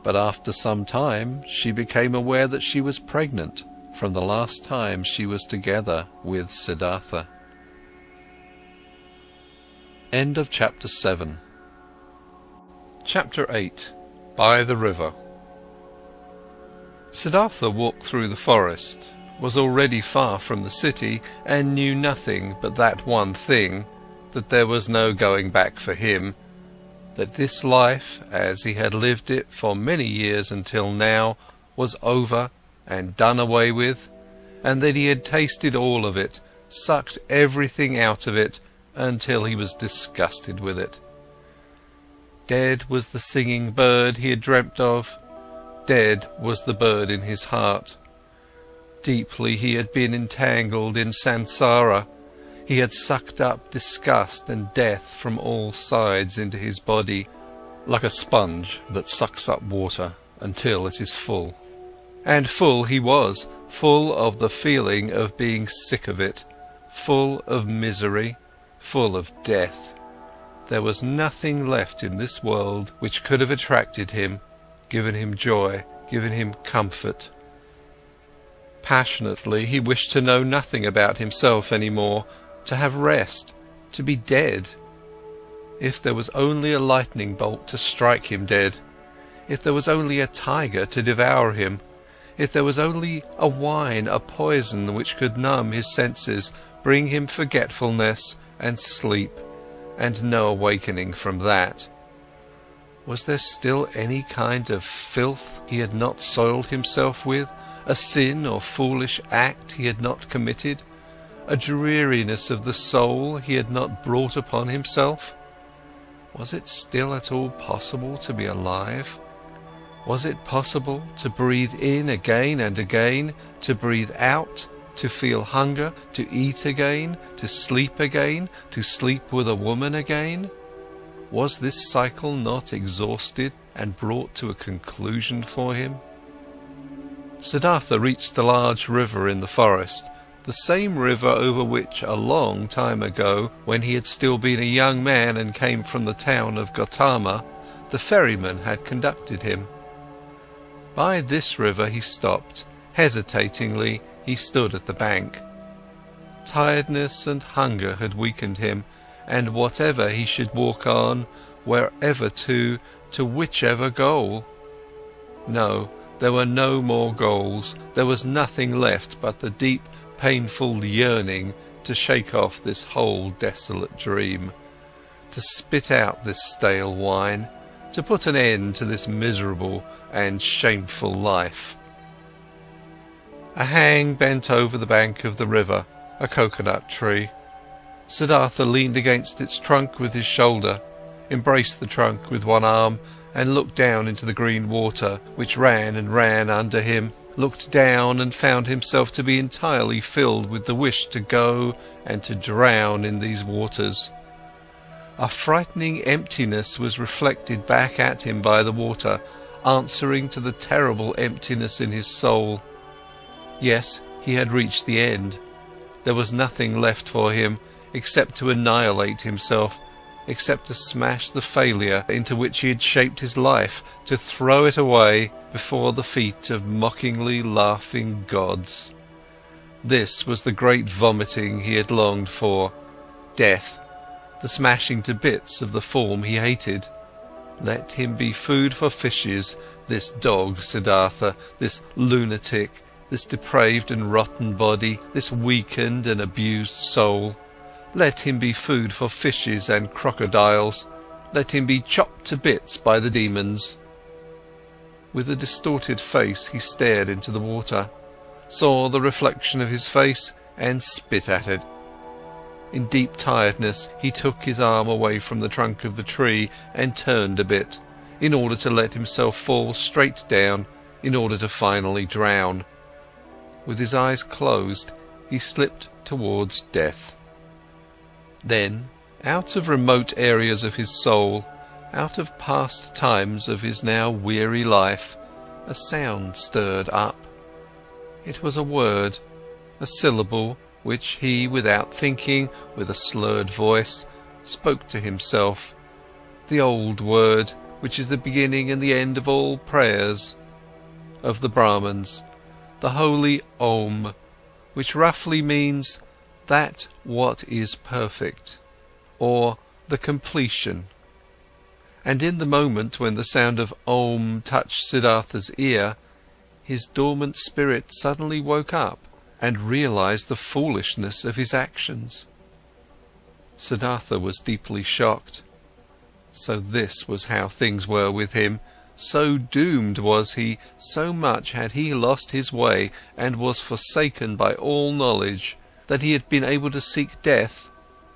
But after some time, she became aware that she was pregnant from the last time she was together with Siddhartha. End of Chapter 7. Chapter 8. by the river. Siddhartha walked through the forest, was already far from the city, and knew nothing but that one thing, that there was no going back for him, that this life, as he had lived it for many years until now, was over and done away with, and that he had tasted all of it, sucked everything out of it, until he was disgusted with it. Dead was the singing bird he had dreamt of, dead was the bird in his heart. Deeply he had been entangled in samsara, he had sucked up disgust and death from all sides into his body, like a sponge that sucks up water until it is full. And full he was, full of the feeling of being sick of it, full of misery, full of death. There was nothing left in this world which could have attracted him, given him joy, given him comfort. Passionately he wished to know nothing about himself any more, to have rest, to be dead. If there was only a lightning bolt to strike him dead, if there was only a tiger to devour him, if there was only a wine, a poison which could numb his senses, bring him forgetfulness and sleep, and no awakening from that. Was there still any kind of filth he had not soiled himself with, a sin or foolish act he had not committed, a dreariness of the soul he had not brought upon himself? Was it still at all possible to be alive? Was it possible to breathe in again and again, to breathe out, to feel hunger, to eat again, to sleep again, to sleep with a woman again? Was this cycle not exhausted and brought to a conclusion for him? Siddhartha reached the large river in the forest, the same river over which a long time ago, when he had still been a young man and came from the town of Gautama, the ferryman had conducted him. By this river he stopped. Hesitatingly he stood at the bank. Tiredness and hunger had weakened him, and whatever he should walk on, wherever to whichever goal. No, there were no more goals, there was nothing left but the deep, painful yearning to shake off this whole desolate dream, to spit out this stale wine, to put an end to this miserable and shameful life. A hang bent over the bank of the river, a coconut tree. Siddhartha leaned against its trunk with his shoulder, embraced the trunk with one arm, and looked down into the green water which ran and ran under him, looked down and found himself to be entirely filled with the wish to go and to drown in these waters. A frightening emptiness was reflected back at him by the water, answering to the terrible emptiness in his soul. Yes, he had reached the end. There was nothing left for him except to annihilate himself, except to smash the failure into which he had shaped his life, to throw it away before the feet of mockingly laughing gods. This was the great vomiting he had longed for, death, the smashing to bits of the form he hated. Let him be food for fishes, this dog Siddhartha, this lunatic, this depraved and rotten body, this weakened and abused soul. Let him be food for fishes and crocodiles. Let him be chopped to bits by the demons. With a distorted face he stared into the water, saw the reflection of his face, and spit at it. In deep tiredness he took his arm away from the trunk of the tree and turned a bit, in order to let himself fall straight down, in order to finally drown. With his eyes closed he slipped towards death. Then, out of remote areas of his soul, out of past times of his now weary life, a sound stirred up. It was a word, a syllable, which he, without thinking, with a slurred voice, spoke to himself, the old word, which is the beginning and the end of all prayers of the Brahmins, the holy Om, which roughly means that what is perfect, or the completion. and in the moment when the sound of Om touched Siddhartha's ear, his dormant spirit suddenly woke up and realized the foolishness of his actions. Siddhartha was deeply shocked. So this was how things were with him. So doomed was he, so much had he lost his way and was forsaken by all knowledge, that he had been able to seek death,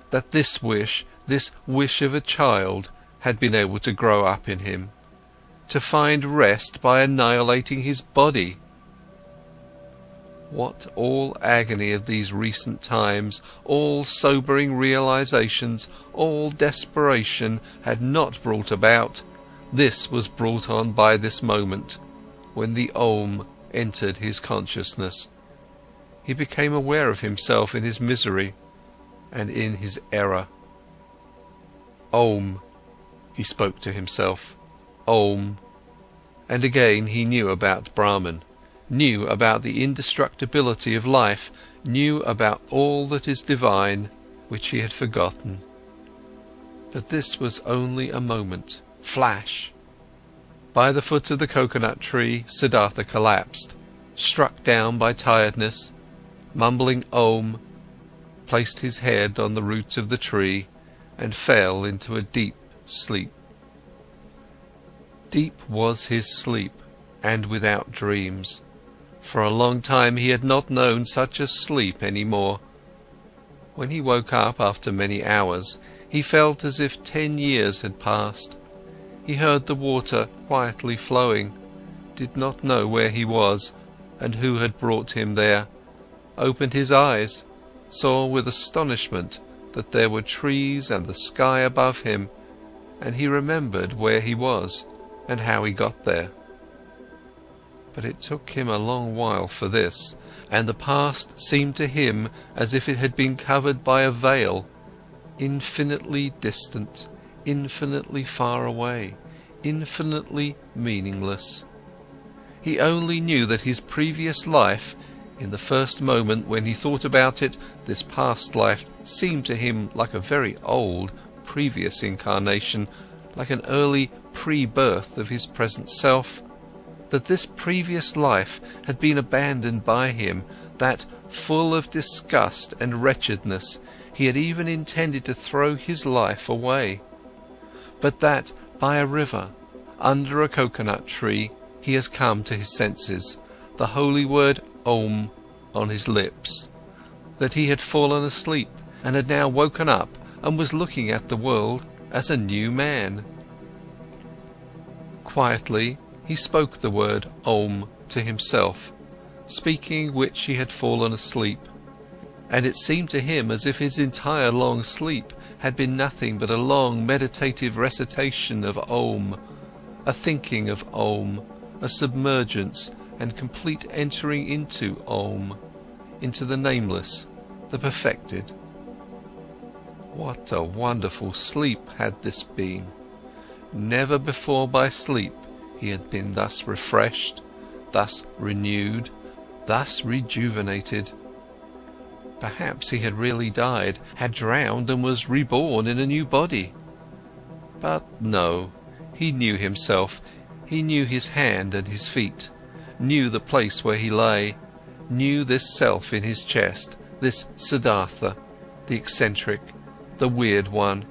that this wish of a child, had been able to grow up in him, to find rest by annihilating his body. What all agony of these recent times, all sobering realizations, all desperation had not brought about, this was brought on by this moment, when the Om entered his consciousness. He became aware of himself in his misery and in his error. Om, he spoke to himself, Om. And again he knew about Brahman, knew about the indestructibility of life, knew about all that is divine, which he had forgotten. But this was only a moment, flash. By the foot of the coconut tree, Siddhartha collapsed, struck down by tiredness, mumbling Om, placed his head on the root of the tree and fell into a deep sleep. Deep was his sleep, and without dreams. For a long time he had not known such a sleep any more. When he woke up after many hours, he felt as if 10 years had passed. He heard the water quietly flowing, did not know where he was and who had brought him there, opened his eyes, saw with astonishment that there were trees and the sky above him, and he remembered where he was and how he got there. But it took him a long while for this, and the past seemed to him as if it had been covered by a veil, infinitely distant, infinitely far away, infinitely meaningless. He only knew that his previous life, in the first moment when he thought about it, this past life seemed to him like a very old, previous incarnation, like an early pre-birth of his present self, that this previous life had been abandoned by him, that, full of disgust and wretchedness, he had even intended to throw his life away, but that, by a river, under a coconut tree, he has come to his senses, the holy word Om on his lips, that he had fallen asleep and had now woken up and was looking at the world as a new man. Quietly, he spoke the word Om to himself, speaking which he had fallen asleep, and it seemed to him as if his entire long sleep had been nothing but a long meditative recitation of Om, a thinking of Om, a submergence and complete entering into Om, into the nameless, the perfected. What a wonderful sleep had this been! Never before by sleep he had been thus refreshed, thus renewed, thus rejuvenated. Perhaps he had really died, had drowned and was reborn in a new body. But no, he knew himself, he knew his hand and his feet, knew the place where he lay, knew this self in his chest, this Siddhartha, the eccentric, the weird one.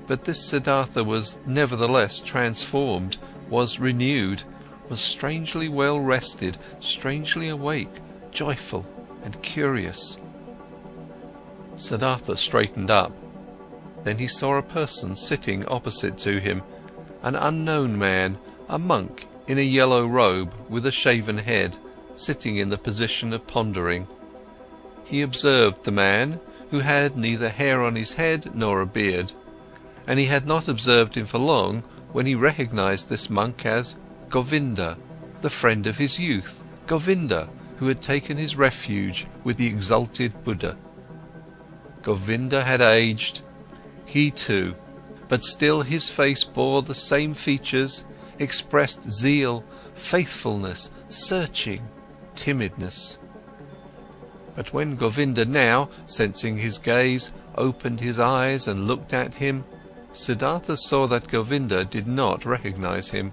But this Siddhartha was nevertheless transformed, was renewed, was strangely well rested, strangely awake, joyful and curious. Siddhartha straightened up. Then he saw a person sitting opposite to him, an unknown man, a monk in a yellow robe with a shaven head, sitting in the position of pondering. He observed the man, who had neither hair on his head nor a beard, and he had not observed him for long when he recognized this monk as Govinda, the friend of his youth, Govinda, who had taken his refuge with the exalted Buddha. Govinda had aged, he too, but still his face bore the same features, expressed zeal, faithfulness, searching, timidness. But when Govinda now, sensing his gaze, opened his eyes and looked at him, Siddhartha saw that Govinda did not recognize him.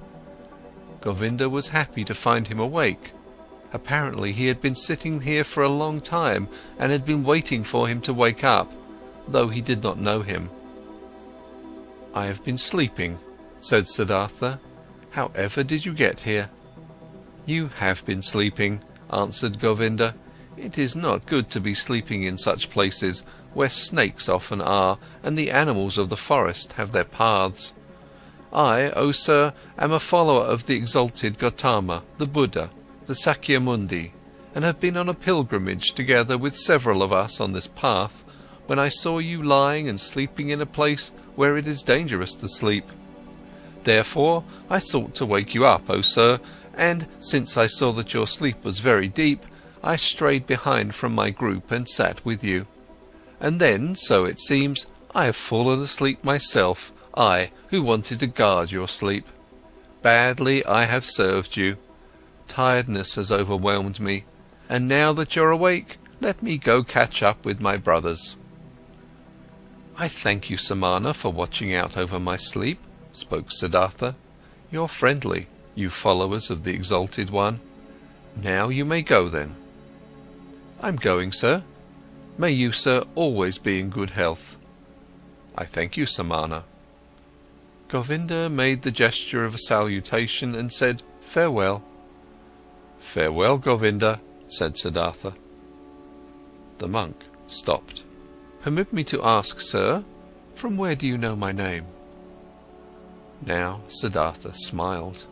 Govinda was happy to find him awake. Apparently he had been sitting here for a long time and had been waiting for him to wake up, though he did not know him. "I have been sleeping," said Siddhartha. "However did you get here?" "You have been sleeping," answered Govinda. "It is not good to be sleeping in such places, where snakes often are, and the animals of the forest have their paths. I, O sir, am a follower of the exalted Gautama, the Buddha, the Sakyamundi, and have been on a pilgrimage together with several of us on this path, when I saw you lying and sleeping in a place where it is dangerous to sleep. Therefore I sought to wake you up, O sir, and since I saw that your sleep was very deep, I strayed behind from my group and sat with you. And then, so it seems, I have fallen asleep myself, I, who wanted to guard your sleep. Badly I have served you. Tiredness has overwhelmed me, and now that you're awake, let me go catch up with my brothers." "I thank you, Samana, for watching out over my sleep," spoke Siddhartha. "You're friendly, you followers of the Exalted One. Now you may go then." "I'm going, sir. May you, sir, always be in good health." "I thank you, Samana." Govinda made the gesture of a salutation and said, "Farewell." "Farewell, Govinda," said Siddhartha. The monk stopped. "Permit me to ask, sir, from where do you know my name?" Now Siddhartha smiled.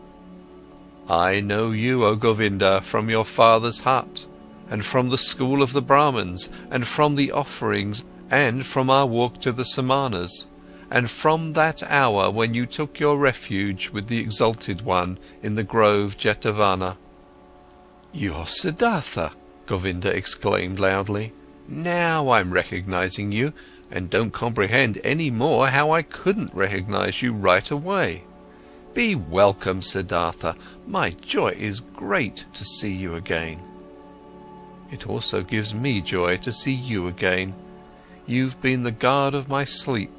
"I know you, O Govinda, from your father's hut, and from the school of the Brahmins, and from the offerings, and from our walk to the Samanas, and from that hour when you took your refuge with the Exalted One in the grove Jetavana." "You're Siddhartha!" Govinda exclaimed loudly. "Now I'm recognizing you, and don't comprehend any more how I couldn't recognize you right away. Be welcome, Siddhartha. My joy is great to see you again." "It also gives me joy to see you again. You've been the guard of my sleep.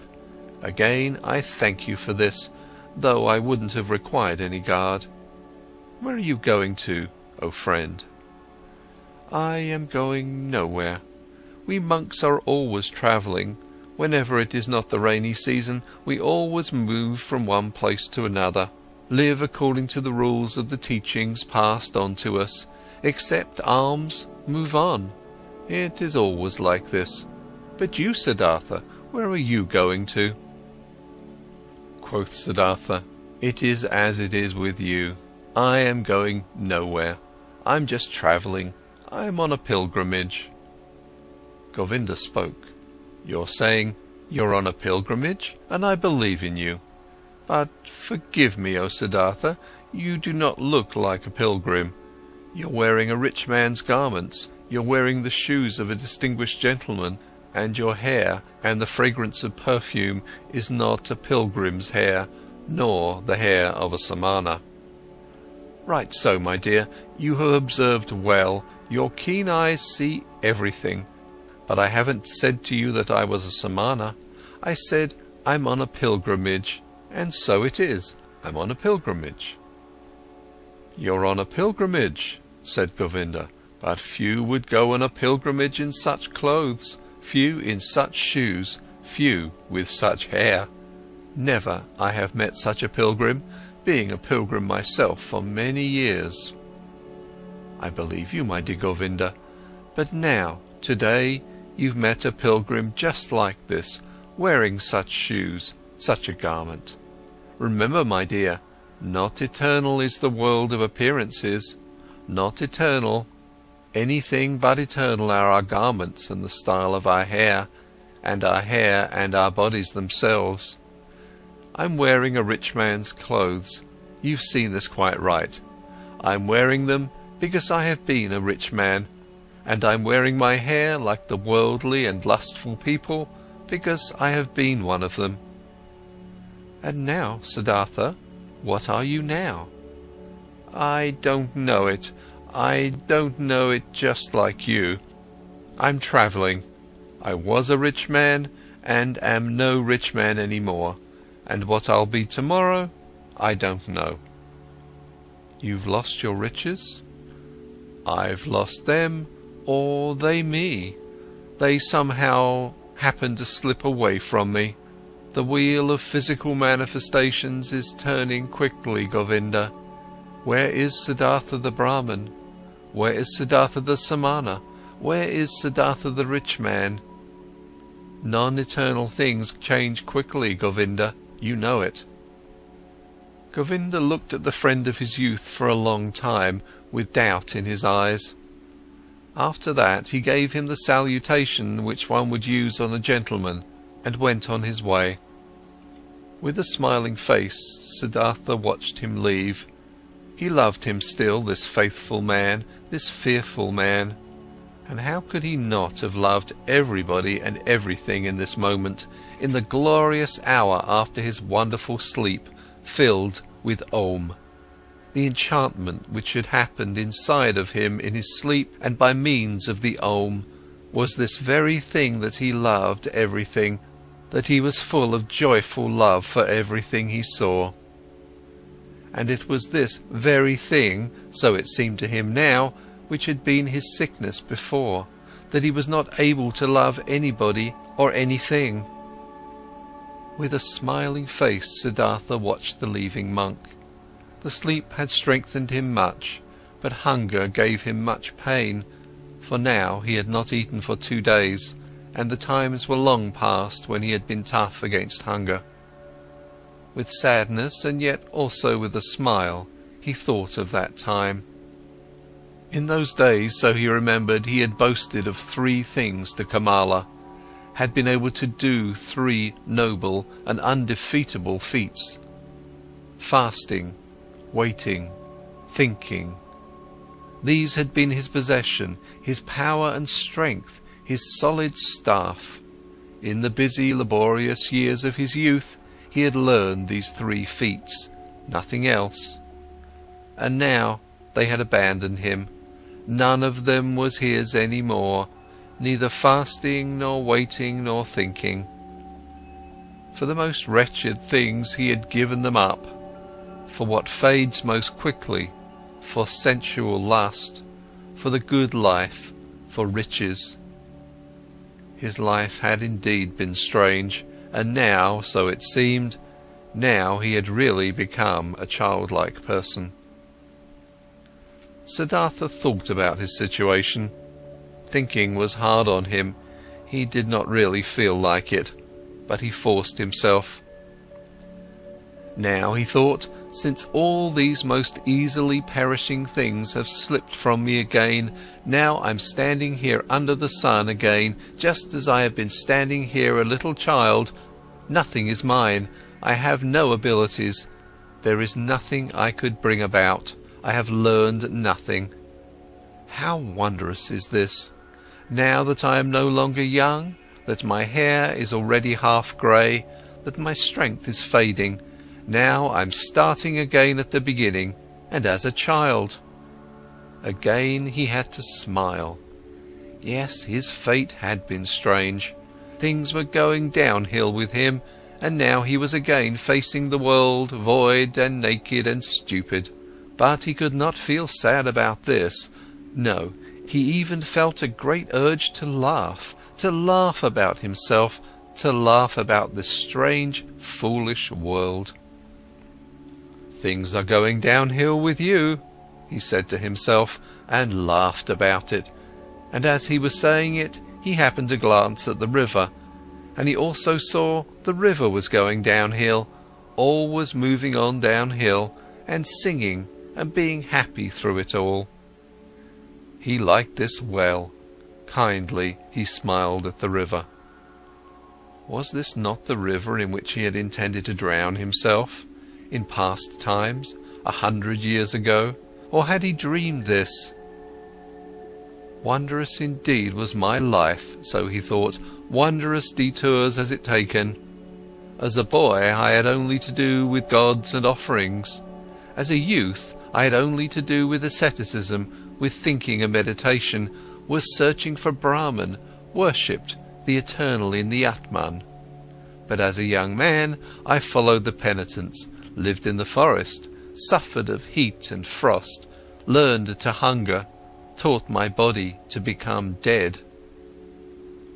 Again I thank you for this, though I wouldn't have required any guard. Where are you going to, O friend?" "I am going nowhere. We monks are always travelling. Whenever it is not the rainy season, we always move from one place to another, live according to the rules of the teachings passed on to us, accept alms, move on. It is always like this. But you, Siddhartha, where are you going to?" Quoth Siddhartha, "It is as it is with you. I am going nowhere. I'm just travelling. I'm on a pilgrimage." Govinda spoke. "You're saying you're on a pilgrimage, and I believe in you. But forgive me, O Siddhartha, you do not look like a pilgrim. You're wearing a rich man's garments, you're wearing the shoes of a distinguished gentleman, and your hair and the fragrance of perfume is not a pilgrim's hair, nor the hair of a samana." "Right so, my dear, you have observed well, your keen eyes see everything. But I haven't said to you that I was a samana. I said I'm on a pilgrimage, and so it is, I'm on a pilgrimage." "You're on a pilgrimage," said Govinda, "but few would go on a pilgrimage in such clothes, few in such shoes, few with such hair. Never I have met such a pilgrim, being a pilgrim myself for many years." "I believe you, my dear Govinda, but now, today, you've met a pilgrim just like this, wearing such shoes, such a garment. Remember, my dear, not eternal is the world of appearances, not eternal. Anything but eternal are our garments and the style of our hair and our bodies themselves. I'm wearing a rich man's clothes, you've seen this quite right. I'm wearing them because I have been a rich man, and I'm wearing my hair like the worldly and lustful people because I have been one of them." "And now, Siddhartha, what are you now?" "I don't know it. I don't know it just like you. I'm travelling. I was a rich man and am no rich man any more, and what I'll be tomorrow, I don't know. You've lost your riches? I've lost them, or they me. They somehow happen to slip away from me. The wheel of physical manifestations is turning quickly, Govinda. Where is Siddhartha the Brahmin? Where is Siddhartha the Samana? Where is Siddhartha the rich man? Non-eternal things change quickly, Govinda, you know it. Govinda looked at the friend of his youth for a long time, with doubt in his eyes. After that he gave him the salutation which one would use on a gentleman, and went on his way. With a smiling face, Siddhartha watched him leave. He loved him still, this faithful man, this fearful man. And how could he not have loved everybody and everything in this moment, in the glorious hour after his wonderful sleep, filled with Om? The enchantment which had happened inside of him in his sleep and by means of the Om was this very thing that he loved everything, that he was full of joyful love for everything he saw. And it was this very thing, so it seemed to him now, which had been his sickness before, that he was not able to love anybody or anything. With a smiling face, Siddhartha watched the leaving monk. The sleep had strengthened him much, but hunger gave him much pain, for now he had not eaten for 2 days, and the times were long past when he had been tough against hunger. With sadness, and yet also with a smile, he thought of that time. In those days, so he remembered, he had boasted of 3 things to Kamala, had been able to do 3 noble and undefeatable feats: fasting, waiting, thinking. These had been his possession, his power and strength, his solid staff. In the busy, laborious years of his youth, he had learned these 3 feats, nothing else. And now they had abandoned him. None of them was his any more, neither fasting, nor waiting, nor thinking. For the most wretched things he had given them up, for what fades most quickly, for sensual lust, for the good life, for riches. His life had indeed been strange, and now, so it seemed, now he had really become a childlike person. Siddhartha thought about his situation. Thinking was hard on him. He did not really feel like it, but he forced himself. Now, he thought, since all these most easily perishing things have slipped from me again, now I'm standing here under the sun again, just as I have been standing here a little child. Nothing is mine, I have no abilities, there is nothing I could bring about, I have learned nothing. How wondrous is this! Now that I am no longer young, that my hair is already half grey, that my strength is fading, now I'm starting again at the beginning, and as a child. Again he had to smile. Yes, his fate had been strange. Things were going downhill with him, and now he was again facing the world, void and naked and stupid. But he could not feel sad about this. No, he even felt a great urge to laugh about himself, to laugh about this strange, foolish world. Things are going downhill with you, he said to himself, and laughed about it. And as he was saying it, he happened to glance at the river, and he also saw the river was going downhill, all was moving on downhill, and singing and being happy through it all. He liked this well. Kindly he smiled at the river. Was this not the river in which he had intended to drown himself, in past times, 100 years ago, or had he dreamed this? Wondrous indeed was my life, so he thought, wondrous detours has it taken. As a boy I had only to do with gods and offerings. As a youth I had only to do with asceticism, with thinking and meditation, was searching for Brahman, worshipped the eternal in the Atman. But as a young man, I followed the penitents, lived in the forest, suffered of heat and frost, learned to hunger, taught my body to become dead.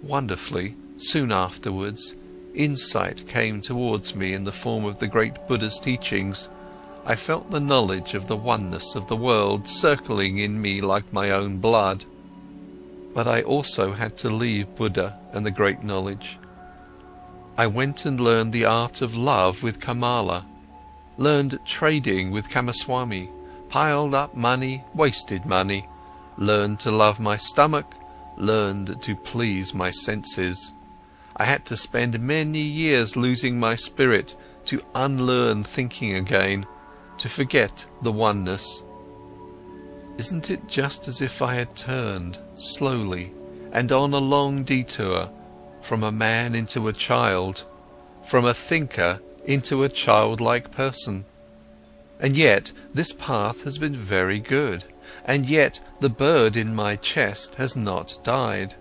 Wonderfully, soon afterwards, insight came towards me in the form of the great Buddha's teachings. I felt the knowledge of the oneness of the world circling in me like my own blood. But I also had to leave Buddha and the great knowledge. I went and learned the art of love with Kamala, learned trading with Kamaswami, piled up money, wasted money, learned to love my stomach, learned to please my senses. I had to spend many years losing my spirit, to unlearn thinking again, to forget the oneness. Isn't it just as if I had turned, slowly, and on a long detour, from a man into a child, from a thinker into a childlike person? And yet this path has been very good, and yet the bird in my chest has not died.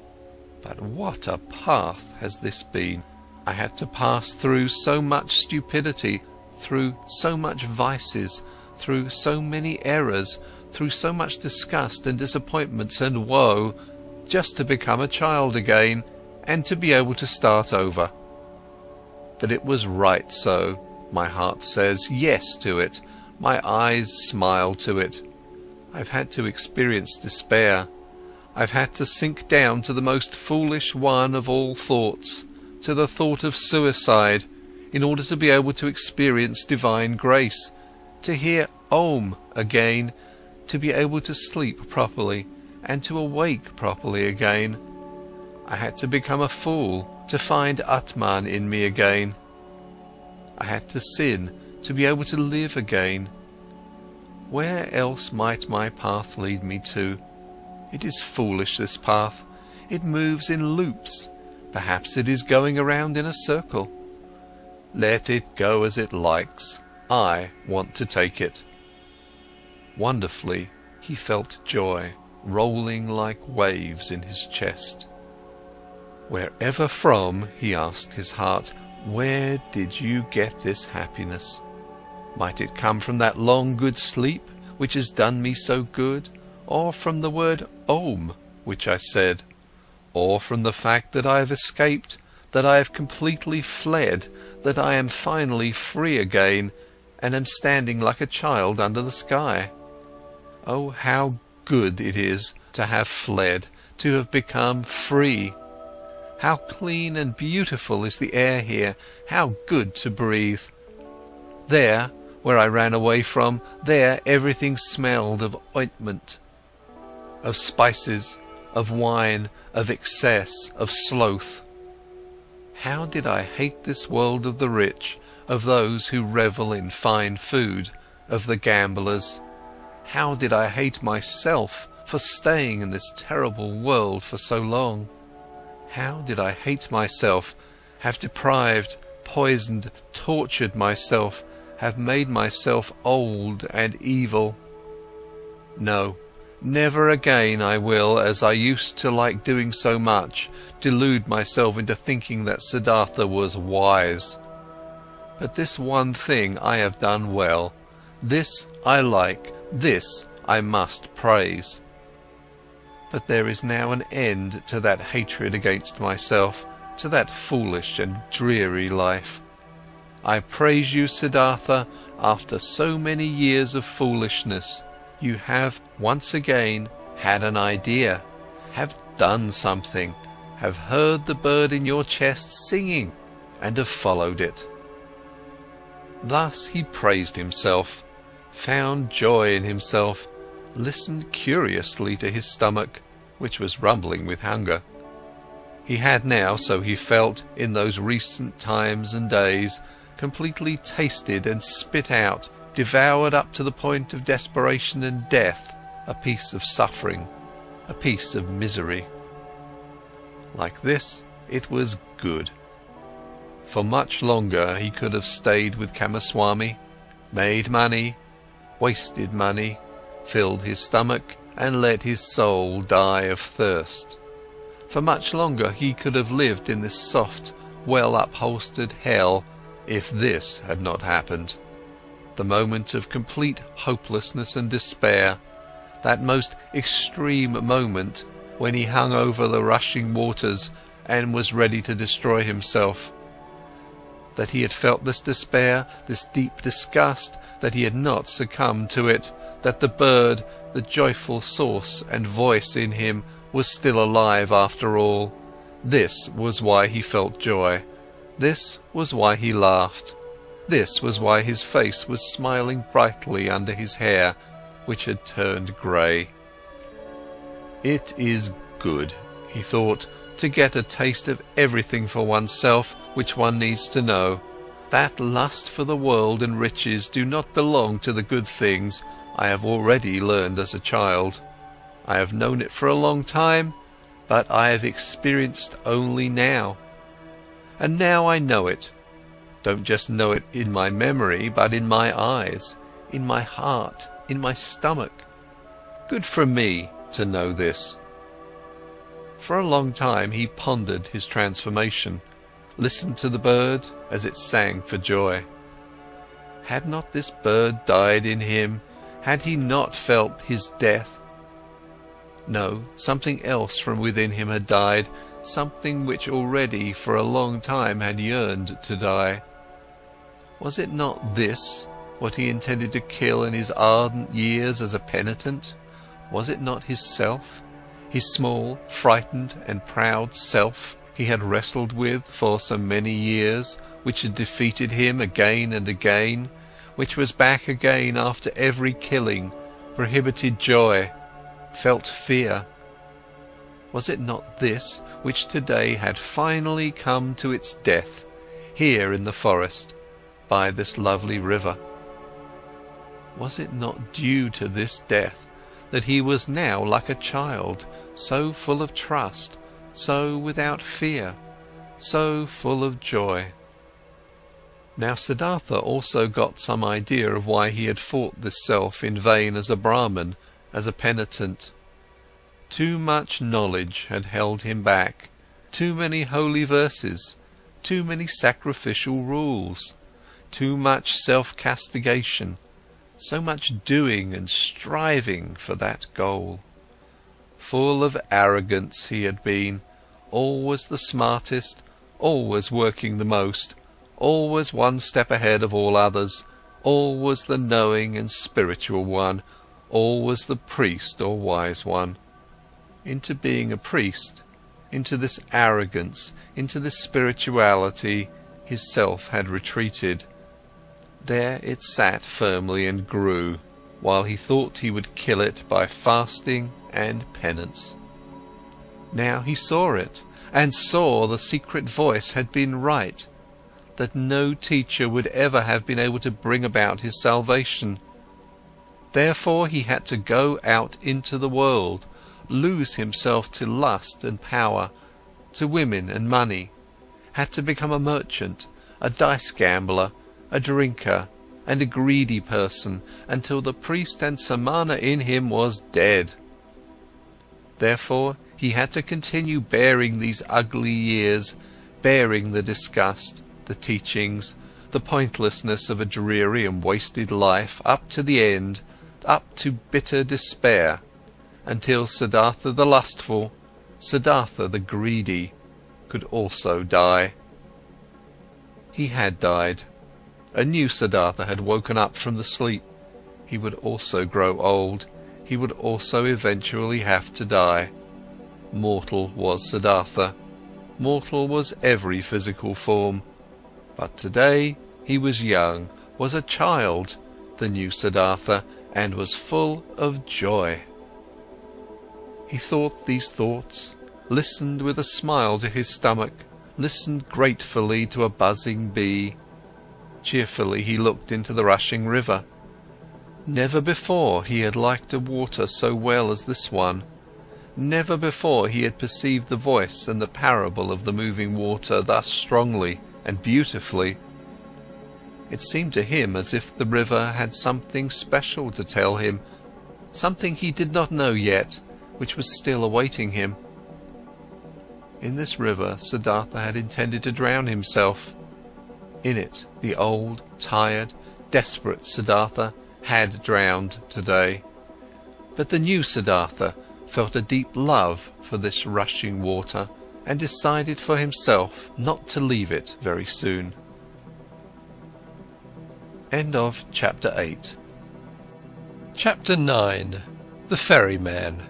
But what a path has this been! I had to pass through so much stupidity, through so much vices, through so many errors, through so much disgust and disappointments and woe, just to become a child again, and to be able to start over. But it was right so. My heart says yes to it. My eyes smile to it. I've had to experience despair. I've had to sink down to the most foolish one of all thoughts, to the thought of suicide, in order to be able to experience divine grace, to hear Om again, to be able to sleep properly, and to awake properly again. I had to become a fool to find Atman in me again. I had to sin to be able to live again. Where else might my path lead me to? It is foolish, this path. It moves in loops. Perhaps it is going around in a circle. Let it go as it likes. I want to take it. Wonderfully, he felt joy rolling like waves in his chest. Wherever from, he asked his heart, where did you get this happiness? Might it come from that long good sleep, which has done me so good, or from the word Om, which I said, or from the fact that I have escaped, that I have completely fled, that I am finally free again, and am standing like a child under the sky? Oh, how good it is to have fled, to have become free! How clean and beautiful is the air here, how good to breathe! There, where I ran away from, there everything smelled of ointment, of spices, of wine, of excess, of sloth. How did I hate this world of the rich, of those who revel in fine food, of the gamblers! How did I hate myself for staying in this terrible world for so long? How did I hate myself, have deprived, poisoned, tortured myself, have made myself old and evil? No, never again I will, as I used to like doing so much, delude myself into thinking that Siddhartha was wise. But this one thing I have done well, this I like, this I must praise. But there is now an end to that hatred against myself, to that foolish and dreary life. I praise you, Siddhartha, after so many years of foolishness, you have once again had an idea, have done something, have heard the bird in your chest singing, and have followed it. Thus he praised himself, found joy in himself, listened curiously to his stomach, which was rumbling with hunger. He had now, so he felt, in those recent times and days, completely tasted and spit out, devoured up to the point of desperation and death, a piece of suffering, a piece of misery. Like this, it was good. For much longer he could have stayed with Kamaswami, made money, wasted money, filled his stomach, and let his soul die of thirst. For much longer he could have lived in this soft, well-upholstered hell if this had not happened. The moment of complete hopelessness and despair, that most extreme moment when he hung over the rushing waters and was ready to destroy himself. That he had felt this despair, this deep disgust, that he had not succumbed to it, that the bird, the joyful source and voice in him, was still alive after all. This was why he felt joy. This was why he laughed. This was why his face was smiling brightly under his hair, which had turned grey. It is good, he thought, to get a taste of everything for oneself which one needs to know. That lust for the world and riches do not belong to the good things I have already learned as a child. I have known it for a long time, but I have experienced only now. And now I know it. Don't just know it in my memory, but in my eyes, in my heart, in my stomach. Good for me to know this. For a long time he pondered his transformation, listened to the bird as it sang for joy. Had not this bird died in him? Had he not felt his death? No, something else from within him had died, something which already for a long time had yearned to die. Was it not this, what he intended to kill in his ardent years as a penitent? Was it not his self? His small, frightened and proud self he had wrestled with for so many years, which had defeated him again and again, which was back again after every killing, prohibited joy, felt fear. Was it not this which today had finally come to its death, here in the forest, by this lovely river? Was it not due to this death that he was now like a child, so full of trust, so without fear, so full of joy? Now Siddhartha also got some idea of why he had fought this self in vain as a Brahmin, as a penitent. Too much knowledge had held him back, too many holy verses, too many sacrificial rules, too much self-castigation, so much doing and striving for that goal. Full of arrogance he had been, always the smartest, always working the most, always one step ahead of all others, always the knowing and spiritual one, always the priest or wise one. Into being a priest, into this arrogance, into this spirituality, his self had retreated. There it sat firmly and grew, while he thought he would kill it by fasting and penance. Now he saw it, and saw the secret voice had been right, that no teacher would ever have been able to bring about his salvation. Therefore he had to go out into the world, lose himself to lust and power, to women and money, had to become a merchant, a dice gambler, a drinker and a greedy person, until the priest and samana in him was dead. Therefore he had to continue bearing these ugly years, bearing the disgust, the teachings, the pointlessness of a dreary and wasted life up to the end, up to bitter despair, until Siddhartha the lustful, Siddhartha the greedy, could also die. He had died. A new Siddhartha had woken up from the sleep. He would also grow old. He would also eventually have to die. Mortal was Siddhartha. Mortal was every physical form. But today he was young, was a child, the new Siddhartha, and was full of joy. He thought these thoughts, listened with a smile to his stomach, listened gratefully to a buzzing bee. Cheerfully he looked into the rushing river. Never before he had liked a water so well as this one. Never before he had perceived the voice and the parable of the moving water thus strongly and beautifully. It seemed to him as if the river had something special to tell him, something he did not know yet, which was still awaiting him. In this river Siddhartha had intended to drown himself. In it the old, tired, desperate Siddhartha had drowned today. But the new Siddhartha felt a deep love for this rushing water and decided for himself not to leave it very soon. End of Chapter 8. Chapter 9. The Ferryman.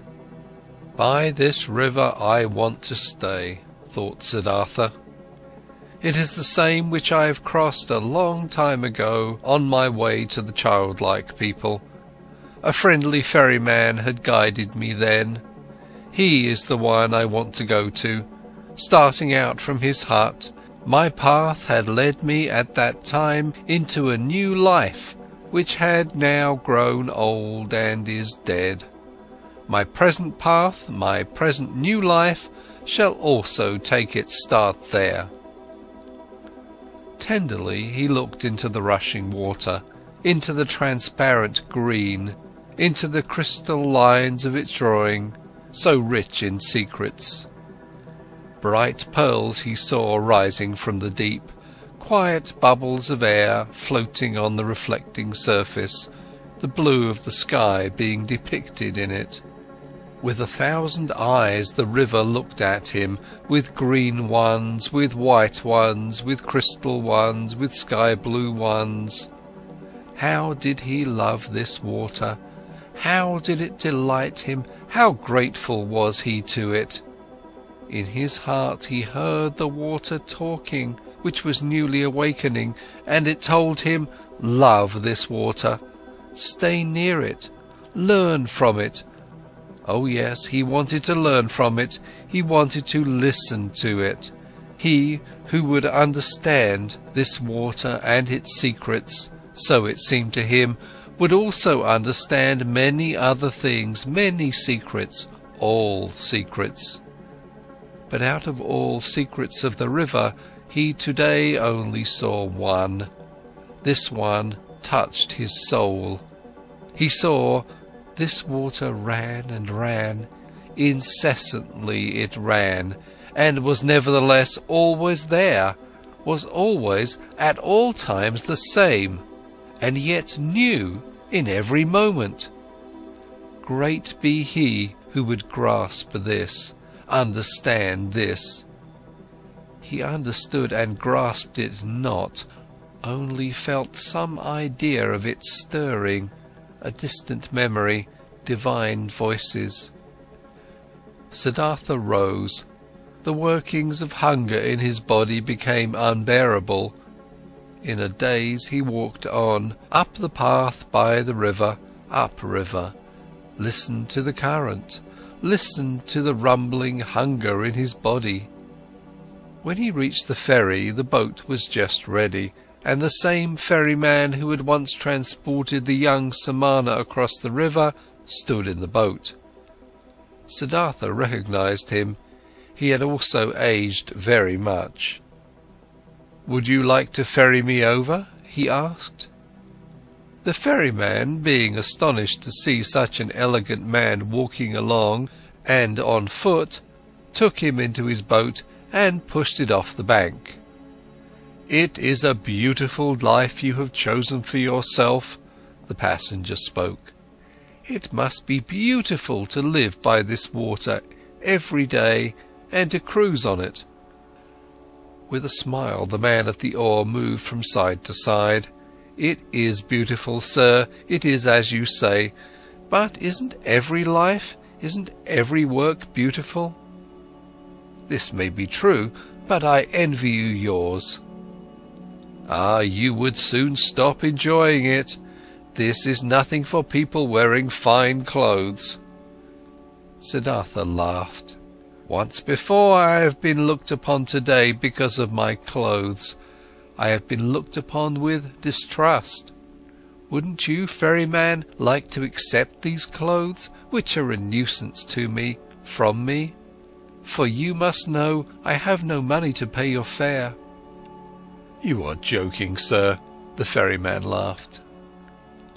By this river I want to stay, thought Siddhartha. It is the same which I have crossed a long time ago on my way to the childlike people. A friendly ferryman had guided me then. He is the one I want to go to. Starting out from his hut, my path had led me at that time into a new life, which had now grown old and is dead. My present path, my present new life, shall also take its start there. Tenderly he looked into the rushing water, into the transparent green, into the crystal lines of its drawing, so rich in secrets. Bright pearls he saw rising from the deep, quiet bubbles of air floating on the reflecting surface, the blue of the sky being depicted in it. With 1,000 eyes the river looked at him, with green ones, with white ones, with crystal ones, with sky-blue ones. How did he love this water? How did it delight him? How grateful was he to it? In his heart he heard the water talking, which was newly awakening, and it told him, love this water, stay near it, learn from it. Oh yes, he wanted to learn from it, he wanted to listen to it. He, who would understand this water and its secrets, so it seemed to him, would also understand many other things, many secrets, all secrets. But out of all secrets of the river, he today only saw one. This one touched his soul. He saw this water ran and ran, incessantly it ran, and was nevertheless always there, was always at all times the same, and yet new in every moment. Great be he who would grasp this, understand this. He understood and grasped it not, only felt some idea of it stirring, a distant memory, divine voices. Siddhartha rose. The workings of hunger in his body became unbearable. In a daze he walked on, up the path by the river, upriver, listened to the current, listened to the rumbling hunger in his body. When he reached the ferry, the boat was just ready, and the same ferryman who had once transported the young Samana across the river stood in the boat. Siddhartha recognized him. He had also aged very much. "Would you like to ferry me over?" he asked. The ferryman, being astonished to see such an elegant man walking along and on foot, took him into his boat and pushed it off the bank. "It is a beautiful life you have chosen for yourself," the passenger spoke. "It must be beautiful to live by this water every day and to cruise on it." With a smile the man at the oar moved from side to side. "It is beautiful, sir, it is as you say, but isn't every life, isn't every work beautiful?" "This may be true, but I envy you yours." "Ah, you would soon stop enjoying it. This is nothing for people wearing fine clothes." Siddhartha laughed. "Once before I have been looked upon today because of my clothes. I have been looked upon with distrust. Wouldn't you, ferryman, like to accept these clothes, which are a nuisance to me, from me? For you must know I have no money to pay your fare." "You are joking, sir," the ferryman laughed.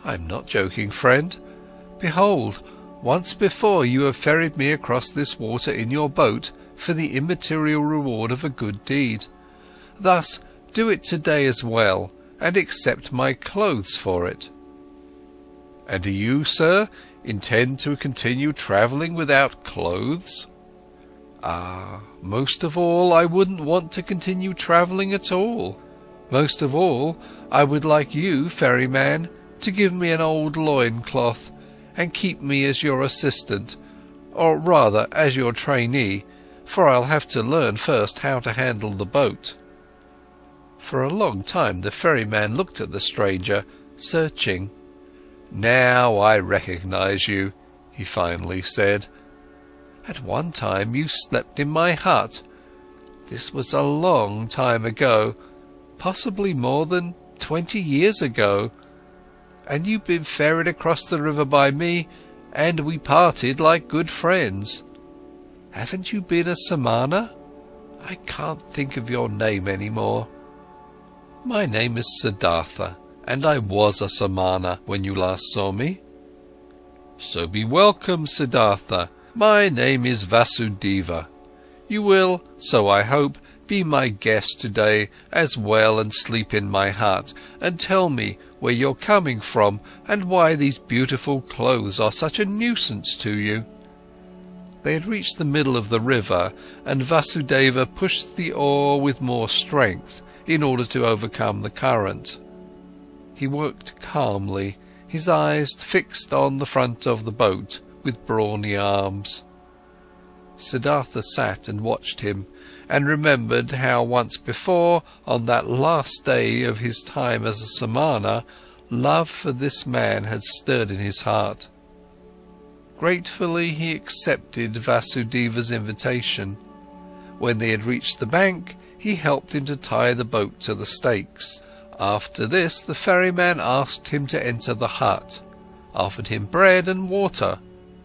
"I am not joking, friend. Behold, once before you have ferried me across this water in your boat, for the immaterial reward of a good deed. Thus, do it today as well, and accept my clothes for it." "And do you, sir, intend to continue travelling without clothes?" "Ah, most of all, I wouldn't want to continue travelling at all. Most of all, I would like you, ferryman, to give me an old loincloth, and keep me as your assistant, or rather as your trainee, for I'll have to learn first how to handle the boat." For a long time the ferryman looked at the stranger, searching. "Now I recognize you," he finally said. "At one time you slept in my hut. This was a long time ago, possibly more than 20 years ago. And you've been ferried across the river by me, and we parted like good friends. Haven't you been a samana? I can't think of your name anymore." "My name is Siddhartha, and I was a samana when you last saw me." "So be welcome, Siddhartha. My name is Vasudeva. You will, so I hope, be my guest today as well and sleep in my hut, and tell me where you're coming from and why these beautiful clothes are such a nuisance to you." They had reached the middle of the river, and Vasudeva pushed the oar with more strength in order to overcome the current. He worked calmly, his eyes fixed on the front of the boat with brawny arms. Siddhartha sat and watched him, and remembered how once before, on that last day of his time as a samana, love for this man had stirred in his heart. Gratefully he accepted Vasudeva's invitation. When they had reached the bank, he helped him to tie the boat to the stakes. After this, the ferryman asked him to enter the hut, offered him bread and water,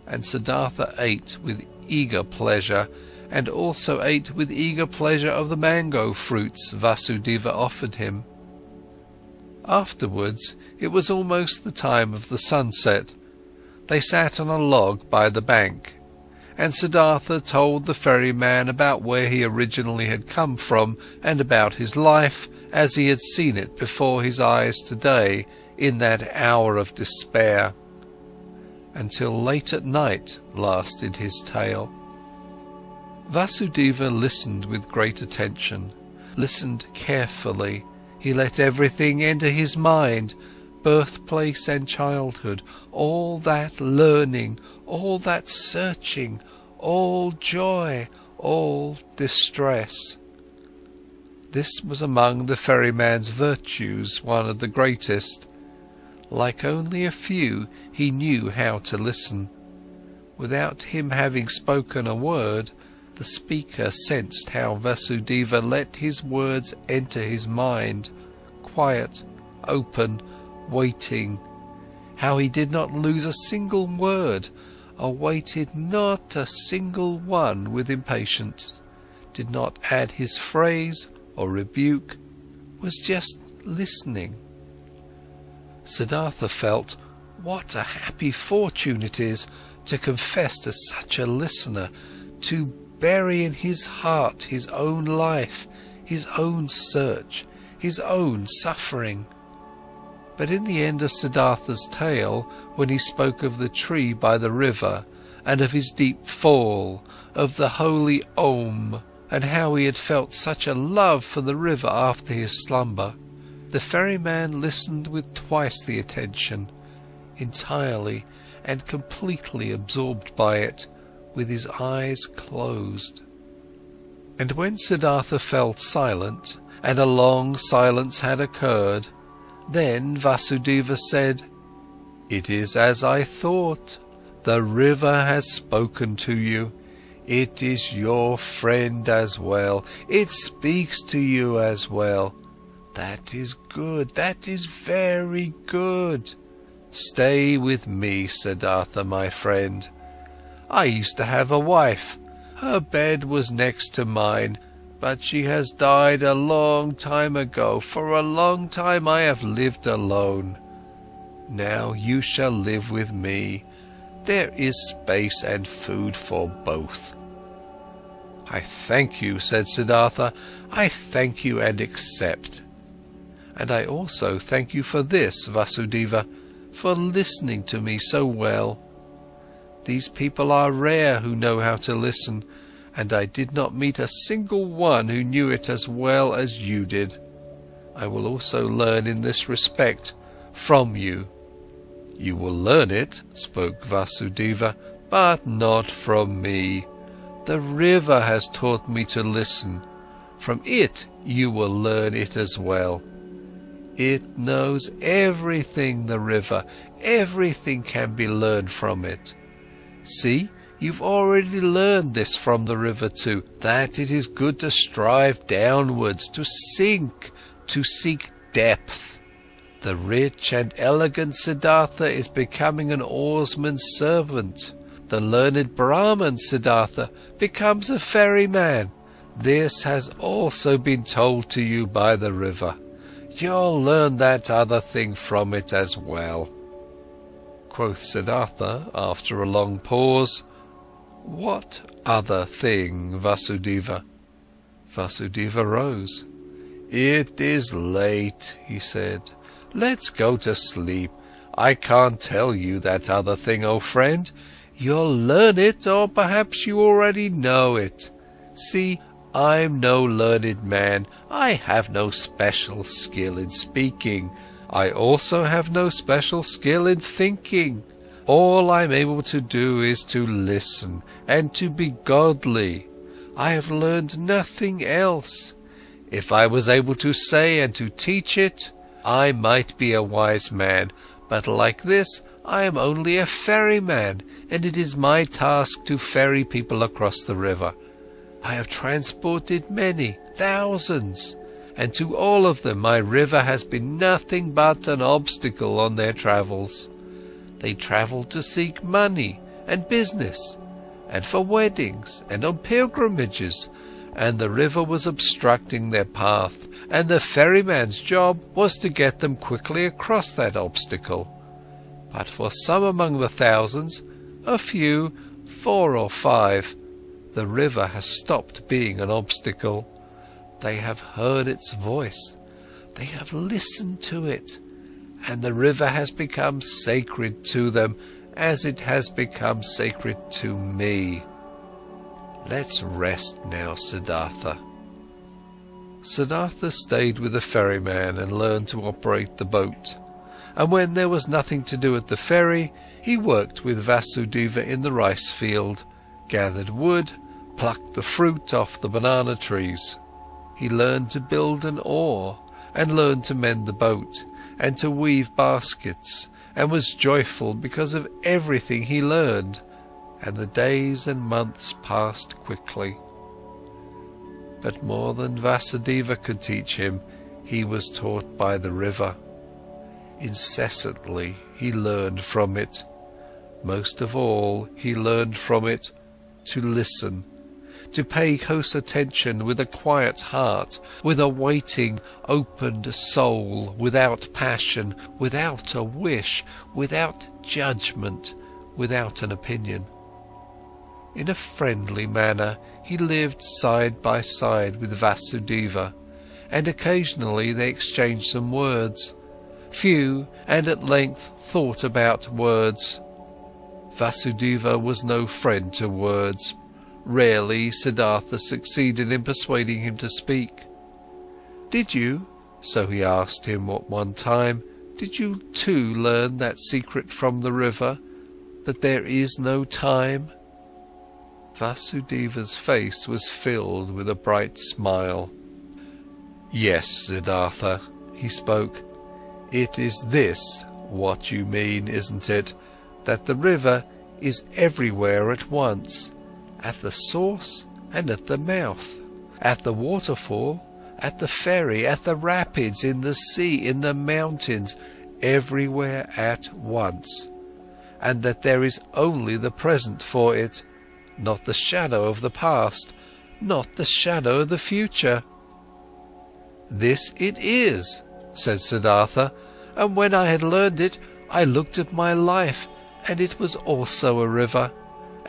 and Siddhartha ate with eager pleasure, and also ate with eager pleasure of the mango fruits Vasudeva offered him. Afterwards, it was almost the time of the sunset. They sat on a log by the bank, and Siddhartha told the ferryman about where he originally had come from and about his life as he had seen it before his eyes today in that hour of despair. Until late at night lasted his tale. Vasudeva listened with great attention, listened carefully. He let everything enter his mind, birthplace and childhood, all that learning, all that searching, all joy, all distress. This was among the ferryman's virtues one of the greatest. Like only a few, he knew how to listen. Without him having spoken a word, the speaker sensed how Vasudeva let his words enter his mind, quiet, open, waiting, how he did not lose a single word, awaited not a single one with impatience, did not add his phrase or rebuke, was just listening. Siddhartha felt, what a happy fortune it is to confess to such a listener, to bury in his heart his own life, his own search, his own suffering. But in the end of Siddhartha's tale, when he spoke of the tree by the river, and of his deep fall, of the holy Om, and how he had felt such a love for the river after his slumber, the ferryman listened with twice the attention, entirely and completely absorbed by it, with his eyes closed. And when Siddhartha felt silent, and a long silence had occurred, then Vasudeva said, "It is as I thought. The river has spoken to you. It is your friend as well. It speaks to you as well. That is good, that is very good. Stay with me, Siddhartha, my friend. I used to have a wife. Her bed was next to mine, but she has died a long time ago. For a long time I have lived alone. Now you shall live with me. There is space and food for both." "I thank you," said Siddhartha. "I thank you and accept. And I also thank you for this, Vasudeva, for listening to me so well. These people are rare who know how to listen, and I did not meet a single one who knew it as well as you did. I will also learn in this respect from you." "You will learn it," spoke Vasudeva, "but not from me. The river has taught me to listen. From it you will learn it as well. It knows everything, the river, everything can be learned from it. See, you've already learned this from the river too, that it is good to strive downwards, to sink, to seek depth. The rich and elegant Siddhartha is becoming an oarsman's servant. The learned Brahmin Siddhartha becomes a ferryman. This has also been told to you by the river. You'll learn that other thing from it as well." Quoth Siddhartha, after a long pause, "What other thing, Vasudeva?" Vasudeva rose. "It is late," he said. "Let's go to sleep. I can't tell you that other thing, oh friend. You'll learn it, or perhaps you already know it. See, I'm no learned man. I have no special skill in speaking. I also have no special skill in thinking. All I'm able to do is to listen and to be godly. I have learned nothing else. If I was able to say and to teach it, I might be a wise man, but like this, I am only a ferryman, and it is my task to ferry people across the river. I have transported many, thousands, and to all of them my river has been nothing but an obstacle on their travels. They travelled to seek money and business, and for weddings and on pilgrimages, and the river was obstructing their path, and the ferryman's job was to get them quickly across that obstacle. But for some among the thousands, a few, 4 or 5, the river has stopped being an obstacle. They have heard its voice, they have listened to it, and the river has become sacred to them as it has become sacred to me. Let's rest now, Siddhartha." Siddhartha stayed with the ferryman and learned to operate the boat, and when there was nothing to do at the ferry, he worked with Vasudeva in the rice field, gathered wood, plucked the fruit off the banana trees. He learned to build an oar, and learned to mend the boat, and to weave baskets, and was joyful because of everything he learned, and the days and months passed quickly. But more than Vasudeva could teach him, he was taught by the river. Incessantly he learned from it. Most of all, he learned from it to listen, to pay close attention with a quiet heart, with a waiting, opened soul, without passion, without a wish, without judgment, without an opinion. In a friendly manner, he lived side by side with Vasudeva, and occasionally they exchanged some words, few, and at length thought about words. Vasudeva was no friend to words. Rarely Siddhartha succeeded in persuading him to speak. "Did you," so he asked him at one time, "did you too learn that secret from the river, that there is no time?" Vasudeva's face was filled with a bright smile. "Yes, Siddhartha," he spoke. "It is this what you mean, isn't it? That the river is everywhere at once, at the source and at the mouth, at the waterfall, at the ferry, at the rapids, in the sea, in the mountains, everywhere at once, and that there is only the present for it, not the shadow of the past, not the shadow of the future." "This it is," said Siddhartha, "and when I had learned it, I looked at my life, and it was also a river,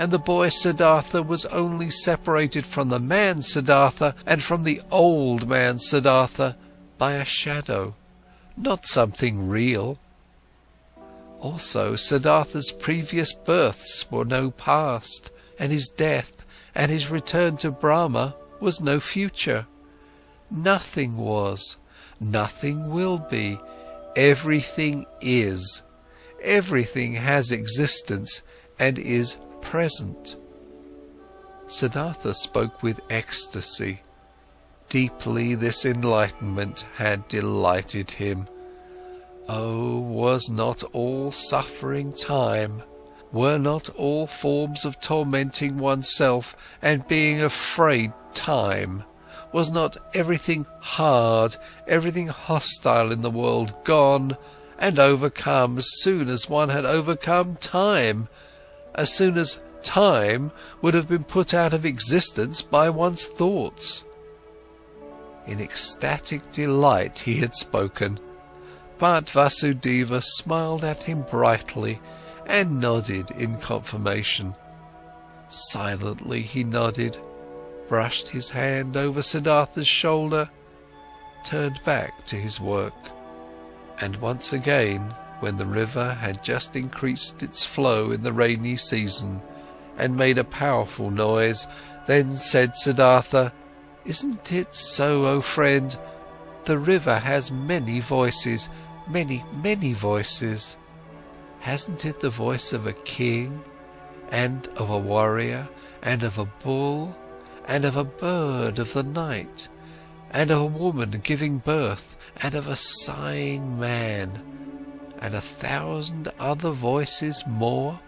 and the boy Siddhartha was only separated from the man Siddhartha and from the old man Siddhartha by a shadow, not something real. Also, Siddhartha's previous births were no past, and his death and his return to Brahma was no future. Nothing was, nothing will be, everything is. Everything has existence and is present. Siddhartha spoke with ecstasy. Deeply this enlightenment had delighted him. Oh, was not all suffering time? Were not all forms of tormenting oneself and being afraid time? Was not everything hard, everything hostile in the world gone and overcome as soon as one had overcome time, as soon as time would have been put out of existence by one's thoughts? In ecstatic delight he had spoken, but Vasudeva smiled at him brightly and nodded in confirmation. Silently he nodded, brushed his hand over Siddhartha's shoulder, turned back to his work. And once again, when the river had just increased its flow in the rainy season and made a powerful noise, then said Siddhartha, "Isn't it so, O friend? The river has many voices, many, many voices. Hasn't it the voice of a king, and of a warrior, and of a bull, and of a bird of the night, and of a woman giving birth, and of a sighing man, and 1,000 other voices more?"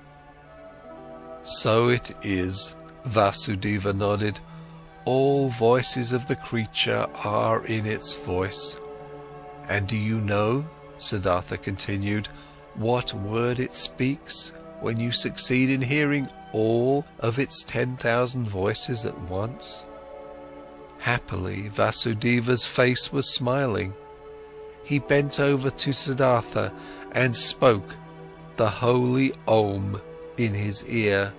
"So it is," Vasudeva nodded. "All voices of the creature are in its voice. And do you know," Siddhartha continued, "what word it speaks when you succeed in hearing all of its 10,000 voices at once?" Happily, Vasudeva's face was smiling. He bent over to Siddhartha and spoke the holy Om in his ear,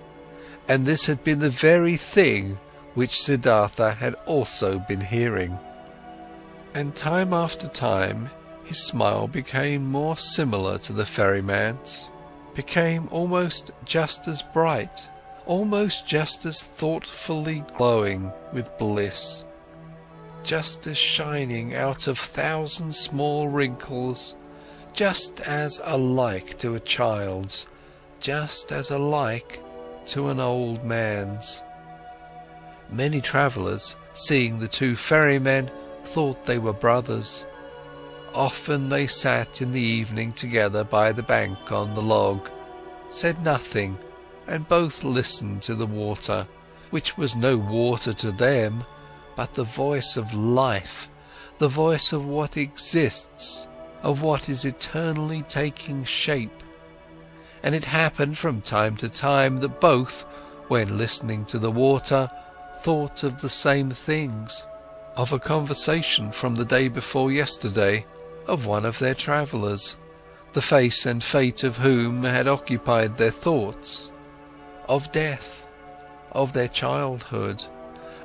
and this had been the very thing which Siddhartha had also been hearing. And time after time, his smile became more similar to the ferryman's, became almost just as bright, almost just as thoughtfully glowing with bliss, just as shining out of 1,000 small wrinkles, just as alike to a child's, just as alike to an old man's. Many travellers, seeing the two ferrymen, thought they were brothers. Often they sat in the evening together by the bank on the log, said nothing, and both listened to the water, which was no water to them, but the voice of life, the voice of what exists, of what is eternally taking shape. And it happened from time to time that both, when listening to the water, thought of the same things, of a conversation from the day before yesterday, of one of their travellers, the face and fate of whom had occupied their thoughts, of death, of their childhood,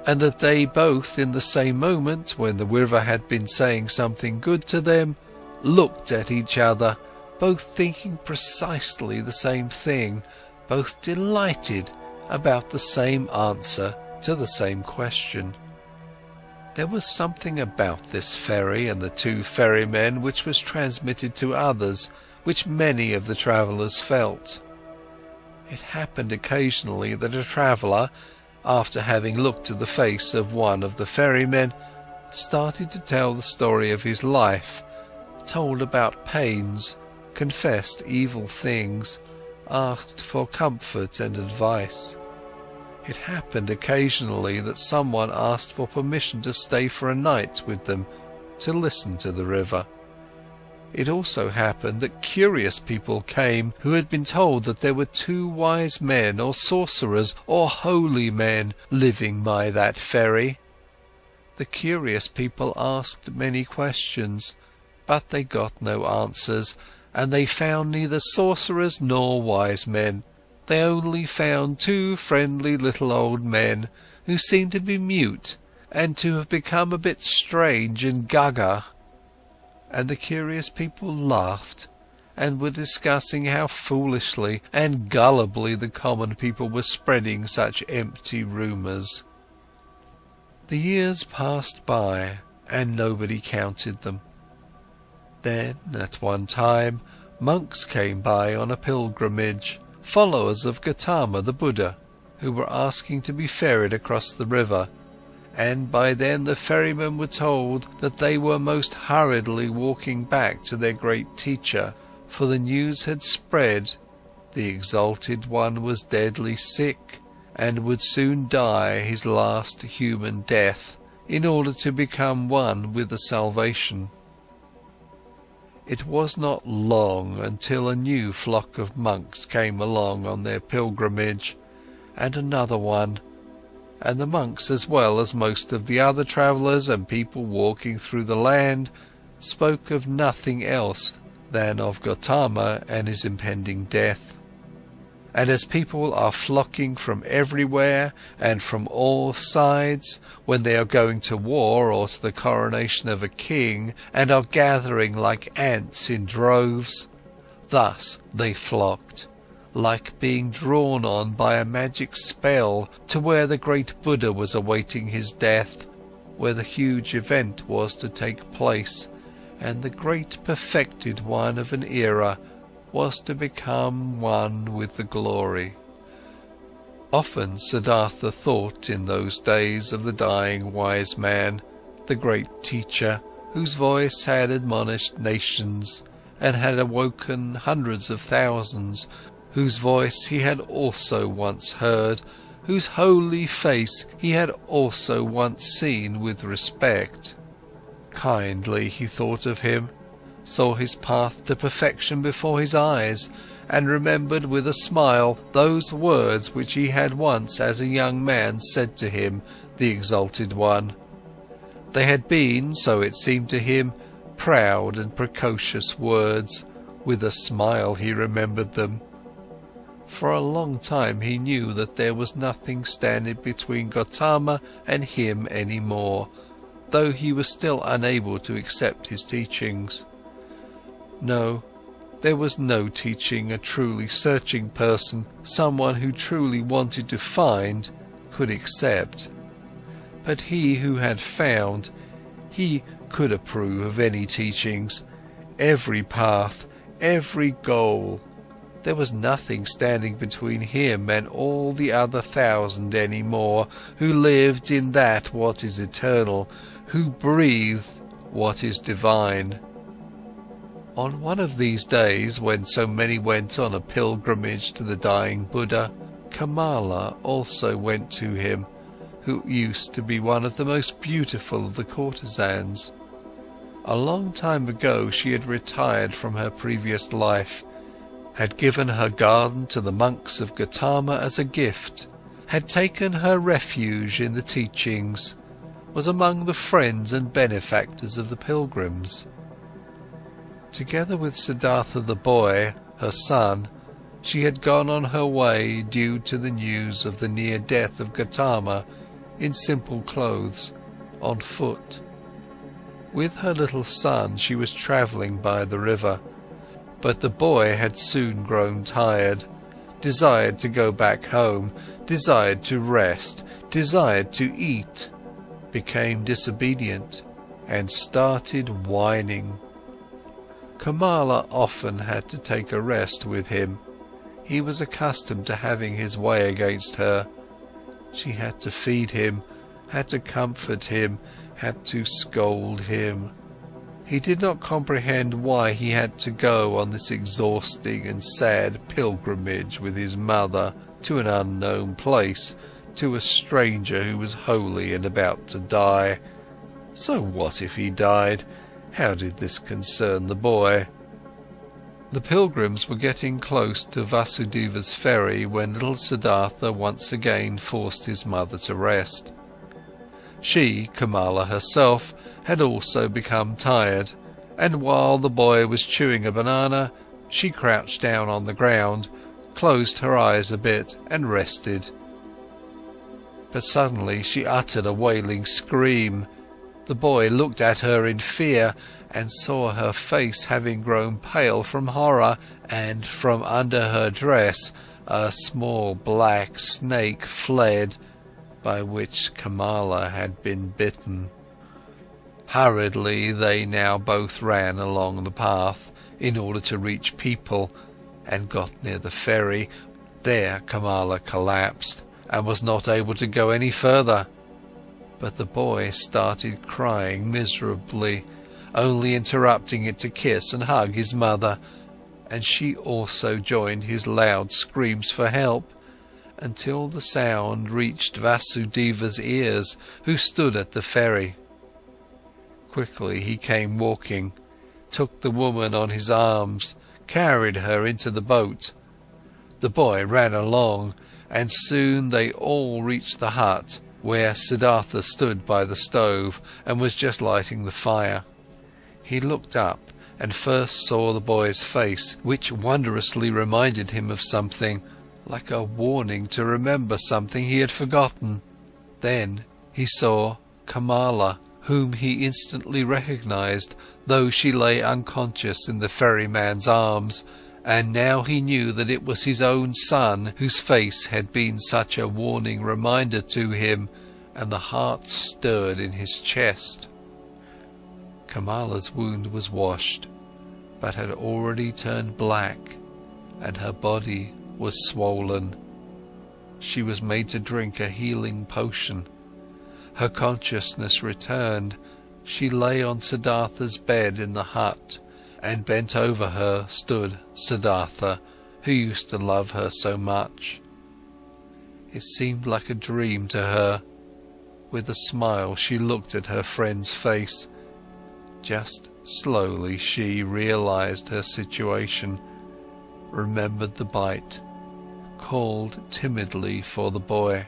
and that they both, in the same moment, when the river had been saying something good to them, looked at each other, both thinking precisely the same thing, both delighted about the same answer to the same question. There was something about this ferry and the two ferrymen which was transmitted to others, which many of the travellers felt. It happened occasionally that a traveller, after having looked at the face of one of the ferrymen, started to tell the story of his life, told about pains, confessed evil things, asked for comfort and advice. It happened occasionally that someone asked for permission to stay for a night with them, to listen to the river. It also happened that curious people came who had been told that there were 2 wise men or sorcerers or holy men living by that ferry. The curious people asked many questions, but they got no answers, and they found neither sorcerers nor wise men. they only found two friendly little old men who seemed to be mute and to have become a bit strange and gaga. And the curious people laughed and were discussing how foolishly and gullibly the common people were spreading such empty rumours. The years passed by and nobody counted them. Then, at one time, monks came by on a pilgrimage, followers of Gautama the Buddha, who were asking to be ferried across the river, and by then the ferrymen were told that they were most hurriedly walking back to their great teacher, for the news had spread, the exalted one was deadly sick, and would soon die his last human death, in order to become one with the salvation. It was not long until a new flock of monks came along on their pilgrimage, and another one, and the monks, as well as most of the other travellers and people walking through the land, spoke of nothing else than of Gautama and his impending death. And as people are flocking from everywhere and from all sides, when they are going to war or to the coronation of a king, and are gathering like ants in droves, thus they flocked, like being drawn on by a magic spell to where the great Buddha was awaiting his death, where the huge event was to take place, and the great perfected one of an era was to become one with the glory. Often Siddhartha thought in those days of the dying wise man, the great teacher, whose voice had admonished nations and had awoken hundreds of thousands, whose voice he had also once heard, whose holy face he had also once seen with respect. Kindly he thought of him, saw his path to perfection before his eyes, and remembered with a smile those words which he had once as a young man said to him, the exalted one. They had been, so it seemed to him, proud and precocious words. With a smile he remembered them. For a long time he knew that there was nothing standing between Gautama and him any more, though he was still unable to accept his teachings. No, there was no teaching a truly searching person, someone who truly wanted to find, could accept. But he who had found, he could approve of any teachings, every path, every goal. There was nothing standing between him and all the other 1,000 any more, who lived in that what is eternal, who breathed what is divine. On one of these days, when so many went on a pilgrimage to the dying Buddha, Kamala also went to him, who used to be one of the most beautiful of the courtesans. A long time ago she had retired from her previous life, had given her garden to the monks of Gautama as a gift, had taken her refuge in the teachings, was among the friends and benefactors of the pilgrims. Together with Siddhartha the boy, her son, she had gone on her way due to the news of the near death of Gautama, in simple clothes, on foot. With her little son she was travelling by the river, but the boy had soon grown tired, desired to go back home, desired to rest, desired to eat, became disobedient, and started whining. Kamala often had to take a rest with him. He was accustomed to having his way against her. She had to feed him, had to comfort him, had to scold him. He did not comprehend why he had to go on this exhausting and sad pilgrimage with his mother to an unknown place, to a stranger who was holy and about to die. So what if he died? How did this concern the boy? The pilgrims were getting close to Vasudeva's ferry when little Siddhartha once again forced his mother to rest. She, Kamala herself, had also become tired, and while the boy was chewing a banana, she crouched down on the ground, closed her eyes a bit and rested. But suddenly she uttered a wailing scream. The boy looked at her in fear and saw her face having grown pale from horror, and from under her dress a small black snake fled, by which Kamala had been bitten. Hurriedly they now both ran along the path in order to reach people, and got near the ferry. There Kamala collapsed and was not able to go any further. But the boy started crying miserably, only interrupting it to kiss and hug his mother, and she also joined his loud screams for help, until the sound reached Vasudeva's ears, who stood at the ferry. Quickly he came walking, took the woman on his arms, carried her into the boat. The boy ran along, and soon they all reached the hut, where Siddhartha stood by the stove and was just lighting the fire. He looked up and first saw the boy's face, which wondrously reminded him of something, like a warning to remember something he had forgotten. Then he saw Kamala, whom he instantly recognized, though she lay unconscious in the ferryman's arms, and now he knew that it was his own son whose face had been such a warning reminder to him, and the heart stirred in his chest. Kamala's wound was washed, but had already turned black, and her body was swollen. She was made to drink a healing potion. Her consciousness returned. She lay on Siddhartha's bed in the hut, and bent over her stood Siddhartha, who used to love her so much. It seemed like a dream to her. With a smile she looked at her friend's face. Just slowly she realized her situation, remembered the bite, called timidly for the boy.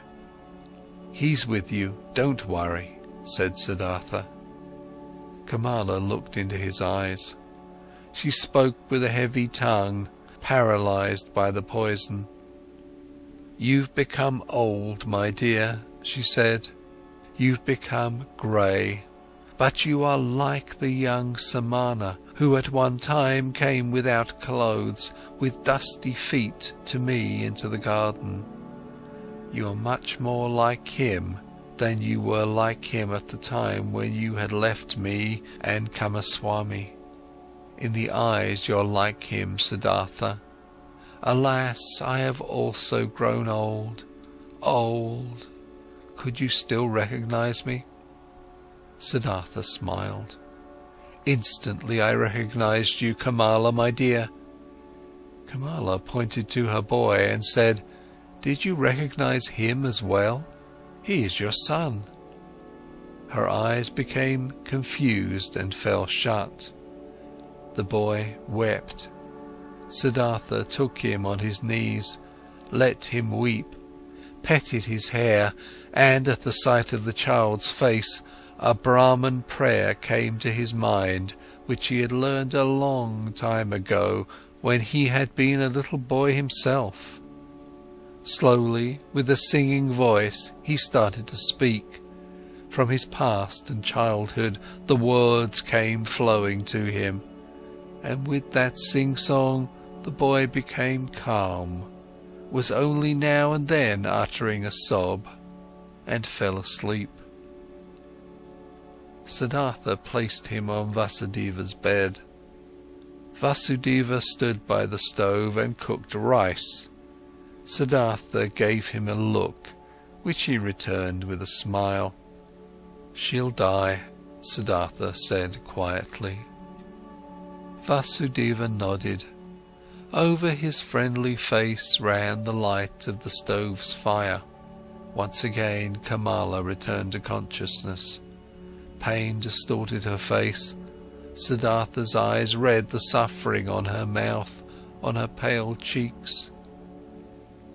"He's with you, don't worry," said Siddhartha. Kamala looked into his eyes. She spoke with a heavy tongue, paralyzed by the poison. "You've become old, my dear," she said. "You've become grey, but you are like the young Samana, who at one time came without clothes, with dusty feet to me into the garden. You are much more like him than you were like him at the time when you had left me and Kamaswami. In the eyes you're like him, Siddhartha. Alas, I have also grown old, old. Could you still recognize me?" Siddhartha smiled. "Instantly I recognized you, Kamala, my dear." Kamala pointed to her boy and said, "Did you recognize him as well? He is your son." Her eyes became confused and fell shut. The boy wept. Siddhartha took him on his knees, let him weep, petted his hair, and at the sight of the child's face, a Brahmin prayer came to his mind, which he had learned a long time ago, when he had been a little boy himself. Slowly, with a singing voice, he started to speak. From his past and childhood, the words came flowing to him, and with that sing-song, the boy became calm, was only now and then uttering a sob, and fell asleep. Siddhartha placed him on Vasudeva's bed. Vasudeva stood by the stove and cooked rice. Siddhartha gave him a look, which he returned with a smile. "She'll die," Siddhartha said quietly. Vasudeva nodded. Over his friendly face ran the light of the stove's fire. Once again Kamala returned to consciousness. Pain distorted her face. Siddhartha's eyes read the suffering on her mouth, on her pale cheeks.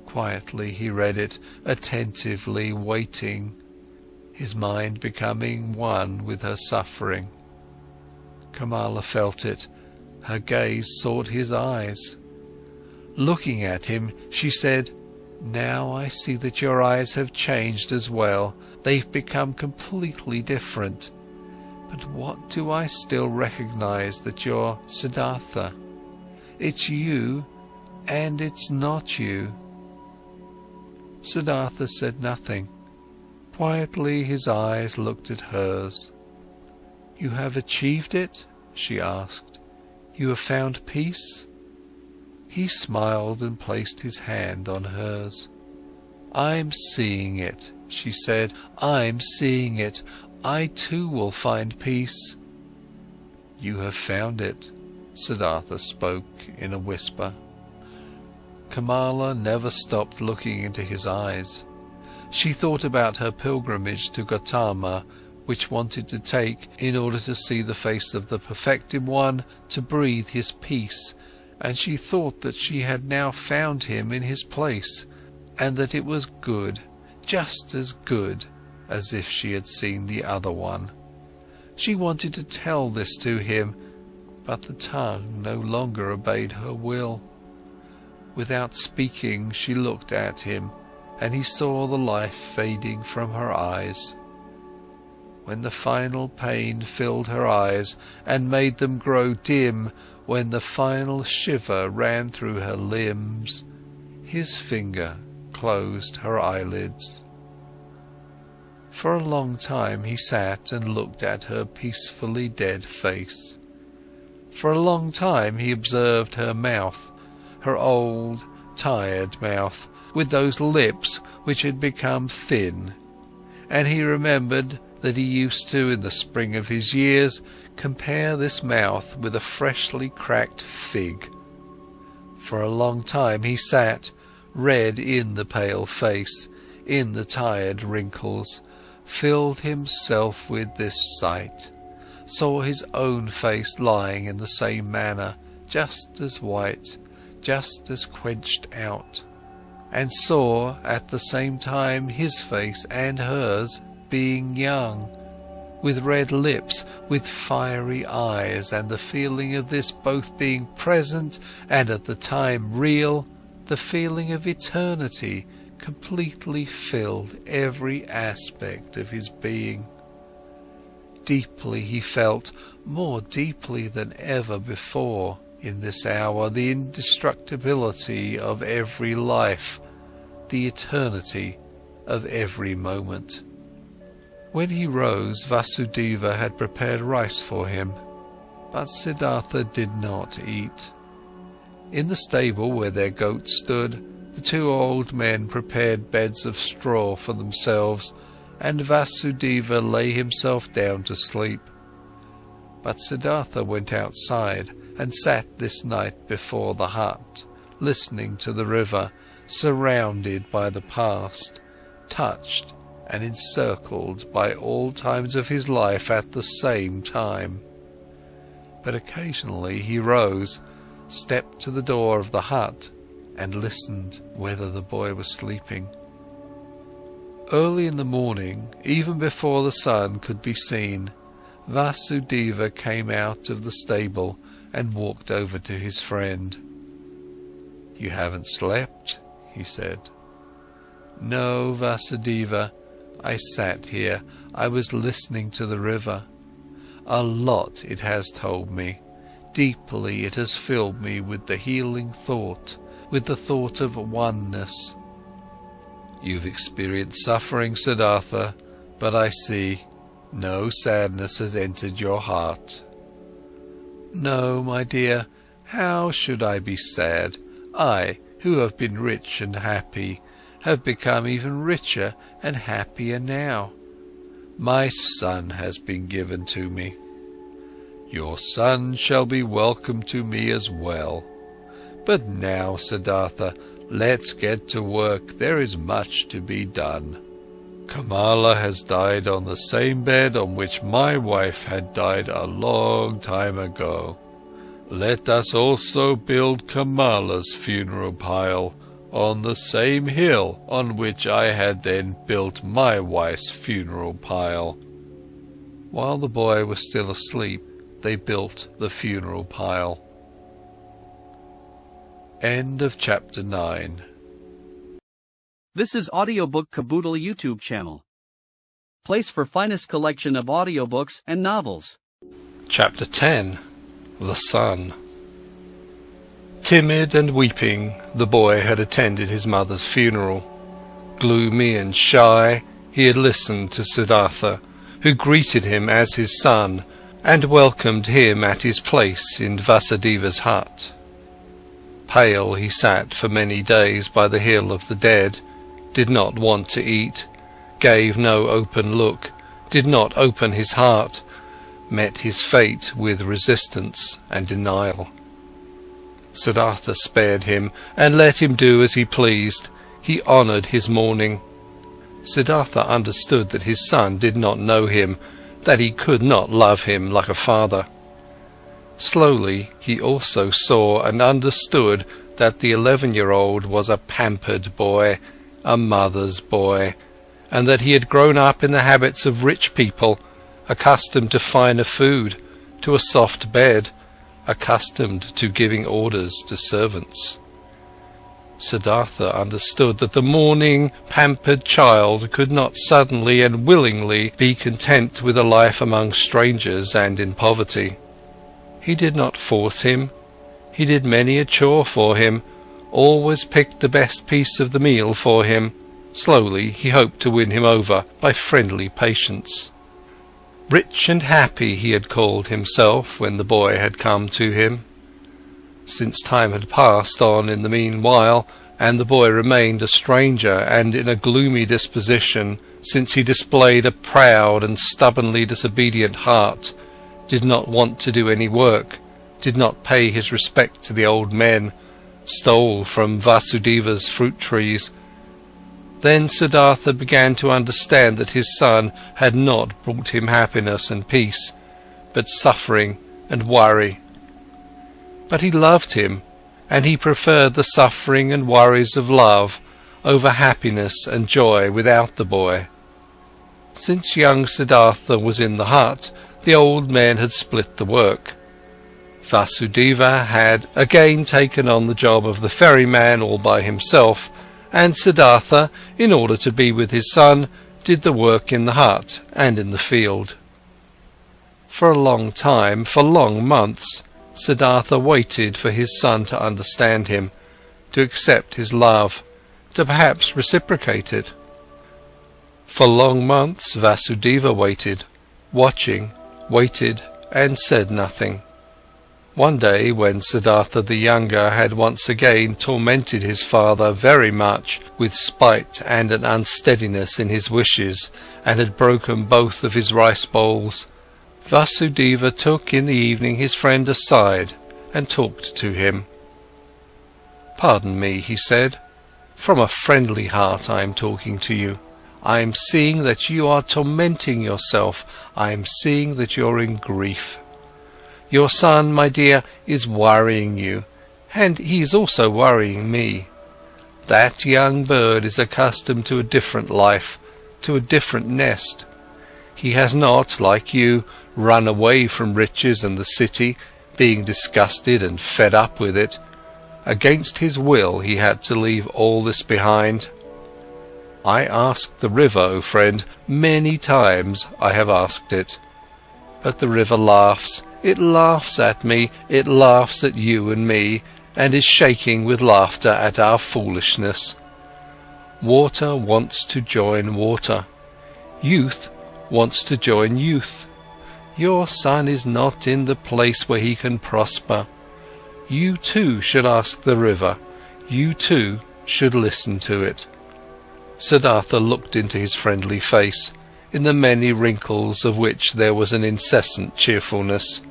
Quietly he read it, attentively waiting, his mind becoming one with her suffering. Kamala felt it. Her gaze sought his eyes. Looking at him, she said, "Now I see that your eyes have changed as well. They've become completely different. But what do I still recognize that you're Siddhartha? It's you, and it's not you." Siddhartha said nothing. Quietly his eyes looked at hers. "You have achieved it?" she asked. "You have found peace?" He smiled and placed his hand on hers. "I'm seeing it," she said. "I'm seeing it. I too will find peace." "You have found it," Siddhartha spoke in a whisper. Kamala never stopped looking into his eyes. She thought about her pilgrimage to Gautama, which wanted to take in order to see the face of the perfected one, to breathe his peace, and she thought that she had now found him in his place, and that it was good, just as good as if she had seen the other one. She wanted to tell this to him, but the tongue no longer obeyed her will. Without speaking, she looked at him, and he saw the life fading from her eyes. When the final pain filled her eyes and made them grow dim, when the final shiver ran through her limbs, his finger closed her eyelids. For a long time he sat and looked at her peacefully dead face. For a long time he observed her mouth, her old, tired mouth, with those lips which had become thin, and he remembered that he used to, in the spring of his years, compare this mouth with a freshly cracked fig. For a long time he sat, read in the pale face, in the tired wrinkles, filled himself with this sight, saw his own face lying in the same manner, just as white, just as quenched out, and saw at the same time his face and hers being young, with red lips, with fiery eyes, and the feeling of this both being present and at the time real, the feeling of eternity completely filled every aspect of his being. Deeply he felt, more deeply than ever before, in this hour, the indestructibility of every life, the eternity of every moment. When he rose, Vasudeva had prepared rice for him, but Siddhartha did not eat. In the stable where their goats stood, the two old men prepared beds of straw for themselves, and Vasudeva lay himself down to sleep. But Siddhartha went outside and sat this night before the hut, listening to the river, surrounded by the past, touched and encircled by all times of his life at the same time. But occasionally he rose, stepped to the door of the hut, and listened whether the boy was sleeping. Early in the morning, even before the sun could be seen, Vasudeva came out of the stable and walked over to his friend. "You haven't slept?" he said. "No, Vasudeva, I sat here, I was listening to the river. A lot it has told me, deeply it has filled me with the healing thought, with the thought of oneness. You've experienced suffering, Siddhartha, but I see, no sadness has entered your heart." "No, my dear, how should I be sad? I, who have been rich and happy, have become even richer and happier now. My son has been given to me." "Your son shall be welcome to me as well. But now, Siddhartha, let's get to work, there is much to be done. Kamala has died on the same bed on which my wife had died a long time ago. Let us also build Kamala's funeral pile on the same hill on which I had then built my wife's funeral pile." While the boy was still asleep, they built the funeral pile. End of chapter 9. This is Audiobook Caboodle YouTube channel. Place for finest collection of audiobooks and novels. Chapter 10. The Sun. Timid and weeping, the boy had attended his mother's funeral. Gloomy and shy, he had listened to Siddhartha, who greeted him as his son and welcomed him at his place in Vasudeva's hut. Pale he sat for many days by the hill of the dead, did not want to eat, gave no open look, did not open his heart, met his fate with resistance and denial. Siddhartha spared him and let him do as he pleased. He honoured his mourning. Siddhartha understood that his son did not know him, that he could not love him like a father. Slowly he also saw and understood that the 11-year-old was a pampered boy, a mother's boy, and that he had grown up in the habits of rich people, accustomed to finer food, to a soft bed, accustomed to giving orders to servants. Siddhartha understood that the mourning, pampered child could not suddenly and willingly be content with a life among strangers and in poverty. He did not force him. He did many a chore for him, always picked the best piece of the meal for him. Slowly he hoped to win him over by friendly patience. Rich and happy he had called himself when the boy had come to him. Since time had passed on in the meanwhile, and the boy remained a stranger and in a gloomy disposition, since he displayed a proud and stubbornly disobedient heart, did not want to do any work, did not pay his respect to the old men, stole from Vasudeva's fruit trees, then Siddhartha began to understand that his son had not brought him happiness and peace, but suffering and worry. But he loved him, and he preferred the suffering and worries of love over happiness and joy without the boy. Since young Siddhartha was in the hut, the old men had split the work. Vasudeva had again taken on the job of the ferryman all by himself, and Siddhartha, in order to be with his son, did the work in the hut and in the field. For a long time, for long months, Siddhartha waited for his son to understand him, to accept his love, to perhaps reciprocate it. For long months Vasudeva waited, watching, waited and said nothing. One day, when Siddhartha the younger had once again tormented his father very much with spite and an unsteadiness in his wishes, and had broken both of his rice bowls, Vasudeva took in the evening his friend aside and talked to him. "Pardon me," he said, "from a friendly heart I am talking to you. I am seeing that you are tormenting yourself, I am seeing that you're in grief. Your son, my dear, is worrying you, and he is also worrying me. That young bird is accustomed to a different life, to a different nest. He has not, like you, run away from riches and the city, being disgusted and fed up with it. Against his will he had to leave all this behind. I asked the river, O friend, many times I have asked it. But the river laughs, it laughs at me, it laughs at you and me, and is shaking with laughter at our foolishness. Water wants to join water. Youth wants to join youth. Your son is not in the place where he can prosper. You too should ask the river. You too should listen to it." Siddhartha looked into his friendly face, in the many wrinkles of which there was an incessant cheerfulness.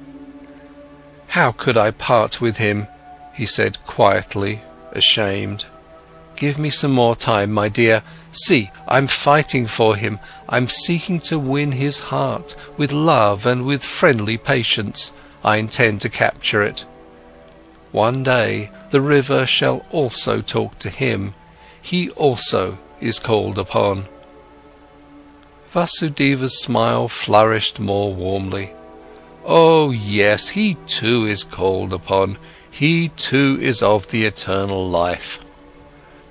"How could I part with him?" he said quietly, ashamed. "Give me some more time, my dear. See, I'm fighting for him. I'm seeking to win his heart. With love and with friendly patience, I intend to capture it. One day the river shall also talk to him. He also is called upon." Vasudeva's smile flourished more warmly. "Oh yes, he too is called upon. he too is of the eternal life.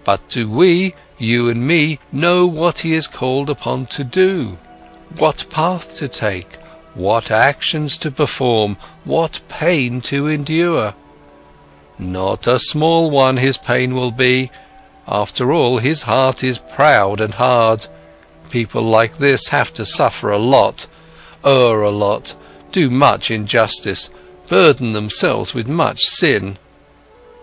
But do we, you and me, know what he is called upon to do? What path to take? What actions to perform? What pain to endure? Not a small one his pain will be. After all, his heart is proud and hard. People like this have to suffer a lot, err a lot, do much injustice, burden themselves with much sin.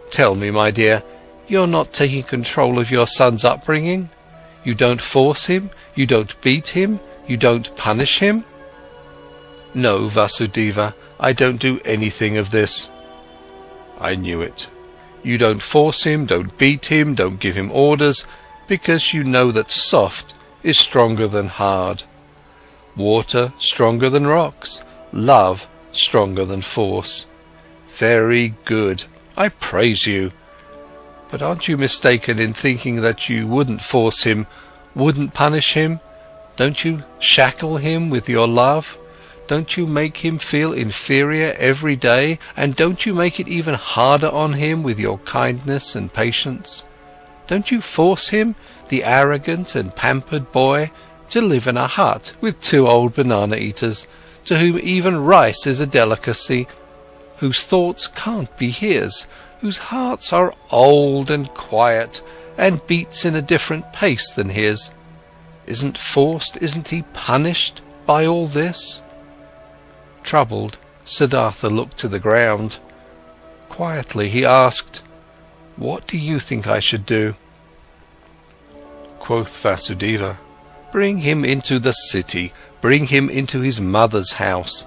Tell me, my dear, you're not taking control of your son's upbringing? You don't force him, you don't beat him, you don't punish him? No, Vasudeva, I don't do anything of this. I knew it. You don't force him, don't beat him, don't give him orders, because you know that soft is stronger than hard. Water stronger than rocks, love stronger than force. Very good, I praise you. But aren't you mistaken in thinking that you wouldn't force him, wouldn't punish him? Don't you shackle him with your love? Don't you make him feel inferior every day, and don't you make it even harder on him with your kindness and patience? Don't you force him, the arrogant and pampered boy, to live in a hut with 2 old banana-eaters, to whom even rice is a delicacy, whose thoughts can't be his, whose hearts are old and quiet, and beats in a different pace than his? Isn't forced, isn't he punished by all this? Troubled, Siddhartha looked to the ground. Quietly he asked, "What do you think I should do?" Quoth Vasudeva, "Bring him into the city, bring him into his mother's house.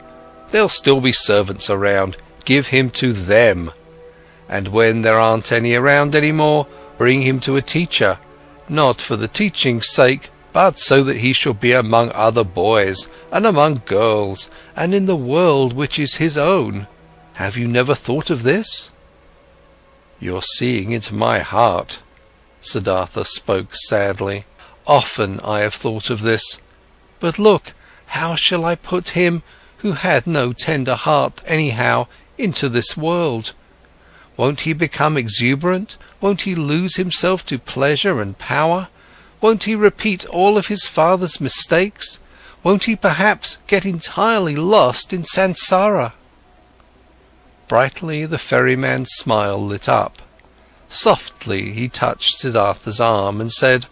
There'll still be servants around, give him to them. And when there aren't any around any more, bring him to a teacher, not for the teaching's sake, but so that he shall be among other boys, and among girls, and in the world which is his own. Have you never thought of this?" "You're seeing into my heart," Siddhartha spoke sadly. "Often I have thought of this. But look, how shall I put him, who had no tender heart anyhow, into this world? Won't he become exuberant? Won't he lose himself to pleasure and power? Won't he repeat all of his father's mistakes? Won't he perhaps get entirely lost in samsara?" Brightly the ferryman's smile lit up. Softly he touched Siddhartha's arm and said,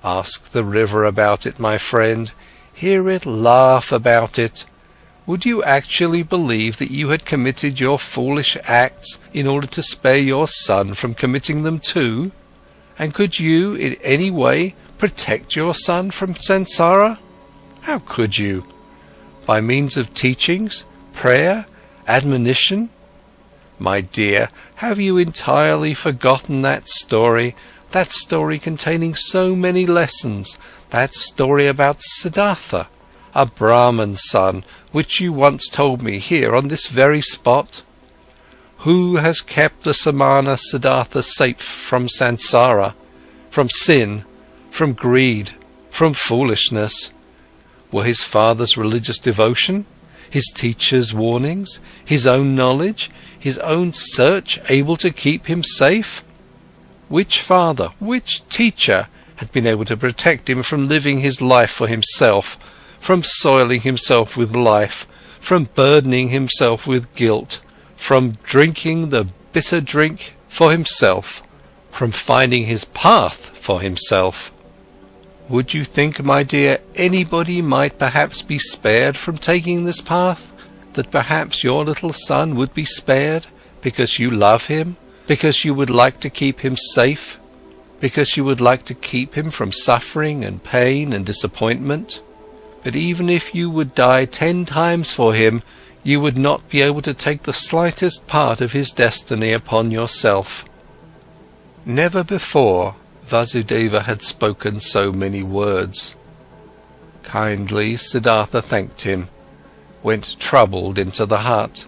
"Ask the river about it, my friend. Hear it laugh about it. Would you actually believe that you had committed your foolish acts in order to spare your son from committing them too? And could you, in any way, protect your son from samsara? How could you? By means of teachings, prayer, admonition? My dear, have you entirely forgotten that story containing so many lessons, that story about Siddhartha, a Brahmin's son, which you once told me here on this very spot? Who has kept the Samana Siddhartha safe from samsara, from sin, from greed, from foolishness? Were his father's religious devotion, his teacher's warnings, his own knowledge, his own search able to keep him safe? Which father, which teacher had been able to protect him from living his life for himself, from soiling himself with life, from burdening himself with guilt, from drinking the bitter drink for himself, from finding his path for himself? Would you think, my dear, anybody might perhaps be spared from taking this path? That perhaps your little son would be spared because you love him, because you would like to keep him safe, because you would like to keep him from suffering and pain and disappointment? But even if you would die 10 times for him, you would not be able to take the slightest part of his destiny upon yourself. Never before Vasudeva had spoken so many words. Kindly Siddhartha thanked him, went troubled into the hut,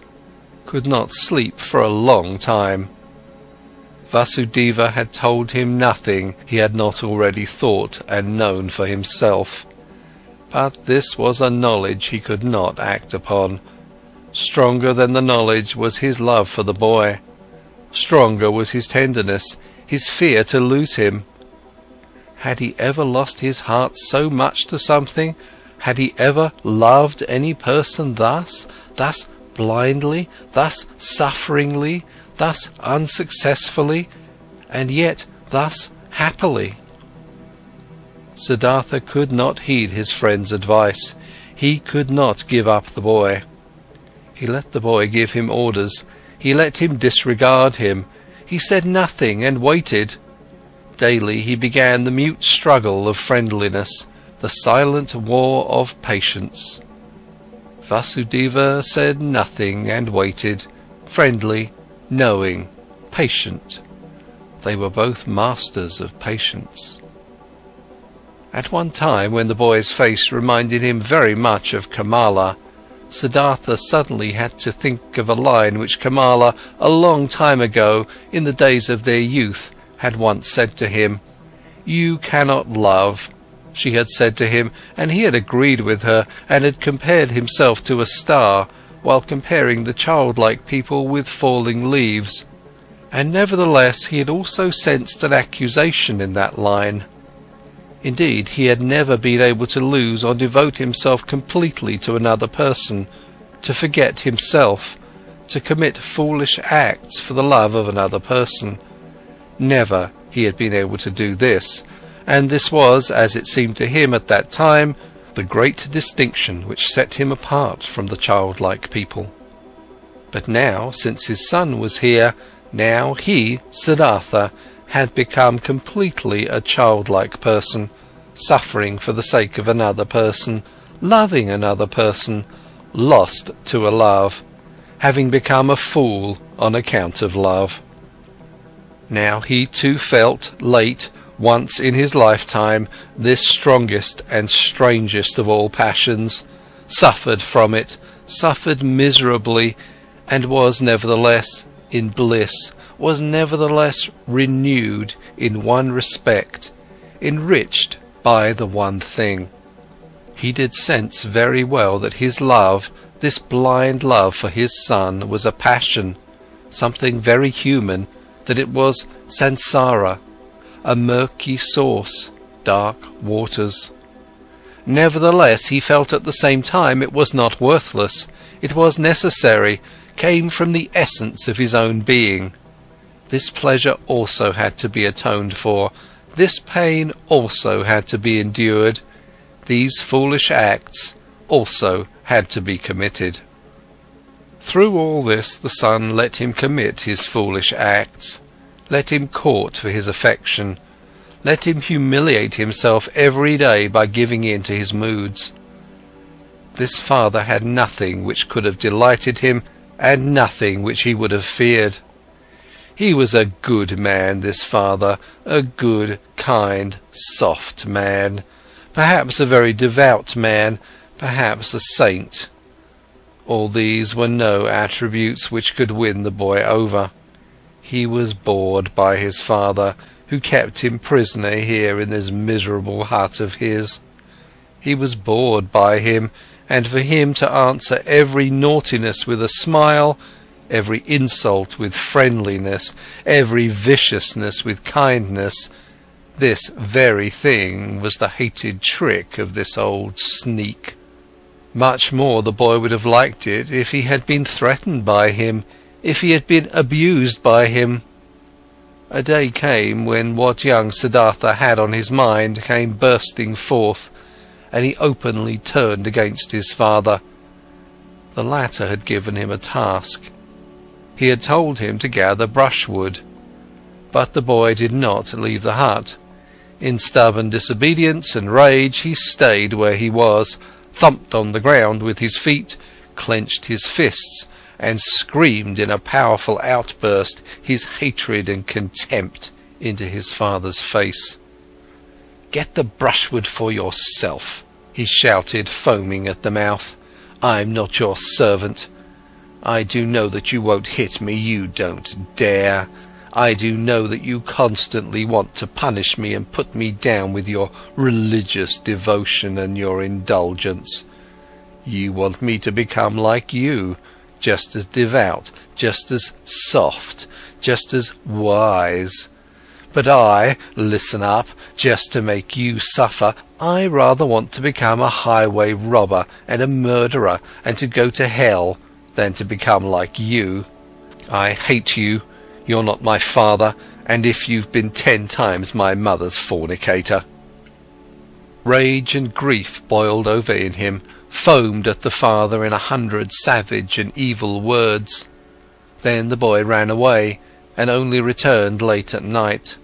could not sleep for a long time. Vasudeva had told him nothing he had not already thought and known for himself. But this was a knowledge he could not act upon. Stronger than the knowledge was his love for the boy. stronger was his tenderness, his fear to lose him. Had he ever lost his heart so much to something? Had he ever loved any person thus blindly, thus sufferingly, thus unsuccessfully, and yet thus happily? Siddhartha could not heed his friend's advice. He could not give up the boy. He let the boy give him orders. He let him disregard him. He said nothing and waited. Daily he began the mute struggle of friendliness, the silent war of patience. Vasudeva said nothing and waited, friendly, knowing, patient. They were both masters of patience. At one time, when the boy's face reminded him very much of Kamala, Siddhartha suddenly had to think of a line which Kamala, a long time ago, in the days of their youth, had once said to him. "You cannot love," she had said to him, and he had agreed with her and had compared himself to a star, while comparing the childlike people with falling leaves. And nevertheless he had also sensed an accusation in that line. Indeed, he had never been able to lose or devote himself completely to another person, to forget himself, to commit foolish acts for the love of another person. Never he had been able to do this, and this was, as it seemed to him at that time, the great distinction which set him apart from the childlike people. But now, since his son was here, now he, Siddhartha, had become completely a childlike person, suffering for the sake of another person, loving another person, lost to a love, having become a fool on account of love. Now he too felt, late, once in his lifetime, this strongest and strangest of all passions, suffered from it, suffered miserably, and was nevertheless in bliss, was nevertheless renewed in one respect, enriched by the one thing. He did sense very well that his love, this blind love for his son, was a passion, something very human, that it was samsara, a murky source, dark waters. Nevertheless, he felt at the same time it was not worthless, it was necessary, came from the essence of his own being. This pleasure also had to be atoned for, this pain also had to be endured, these foolish acts also had to be committed. Through all this the son let him commit his foolish acts, let him court for his affection, let him humiliate himself every day by giving in to his moods. This father had nothing which could have delighted him, and nothing which he would have feared. He was a good man, this father, a good, kind, soft man, perhaps a very devout man, perhaps a saint. All these were no attributes which could win the boy over. He was bored by his father, who kept him prisoner here in this miserable hut of his. He was bored by him, and for him to answer every naughtiness with a smile, every insult with friendliness, every viciousness with kindness, this very thing was the hated trick of this old sneak. Much more the boy would have liked it if he had been threatened by him, if he had been abused by him. A day came when what young Siddhartha had on his mind came bursting forth, and he openly turned against his father. The latter had given him a task. He had told him to gather brushwood, but the boy did not leave the hut. In stubborn disobedience and rage he stayed where he was, thumped on the ground with his feet, clenched his fists, and screamed in a powerful outburst his hatred and contempt into his father's face. "Get the brushwood for yourself," he shouted, foaming at the mouth. "I'm not your servant. I do know that you won't hit me, you don't dare. I do know that you constantly want to punish me and put me down with your religious devotion and your indulgence. You want me to become like you, just as devout, just as soft, just as wise. But I, listen up, just to make you suffer, I rather want to become a highway robber and a murderer and to go to hell than to become like you. I hate you, you're not my father, and if you've been 10 times my mother's fornicator. Rage and grief boiled over in him, foamed at the father in 100 savage and evil words. Then the boy ran away and only returned late at night.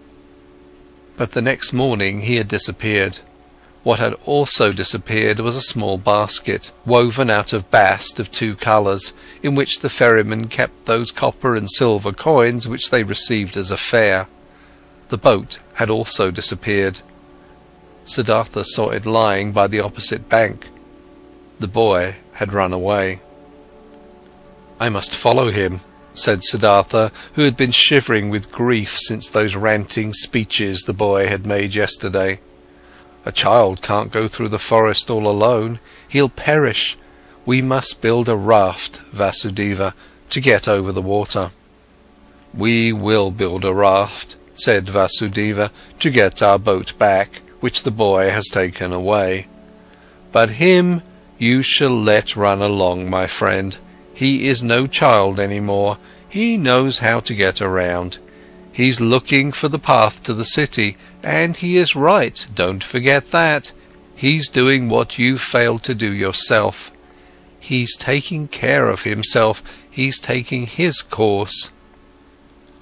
But the next morning he had disappeared. What had also disappeared was a small basket, woven out of bast of 2 colours, in which the ferrymen kept those copper and silver coins which they received as a fare. The boat had also disappeared. Siddhartha saw it lying by the opposite bank. The boy had run away. "I must follow him," said Siddhartha, who had been shivering with grief since those ranting speeches the boy had made yesterday. "A child can't go through the forest all alone. He'll perish. We must build a raft, Vasudeva, to get over the water." "We will build a raft," said Vasudeva, "to get our boat back, which the boy has taken away. But him you shall let run along, my friend. He is no child any more. He knows how to get around. He's looking for the path to the city, and he is right, don't forget that. He's doing what you've failed to do yourself. He's taking care of himself, he's taking his course.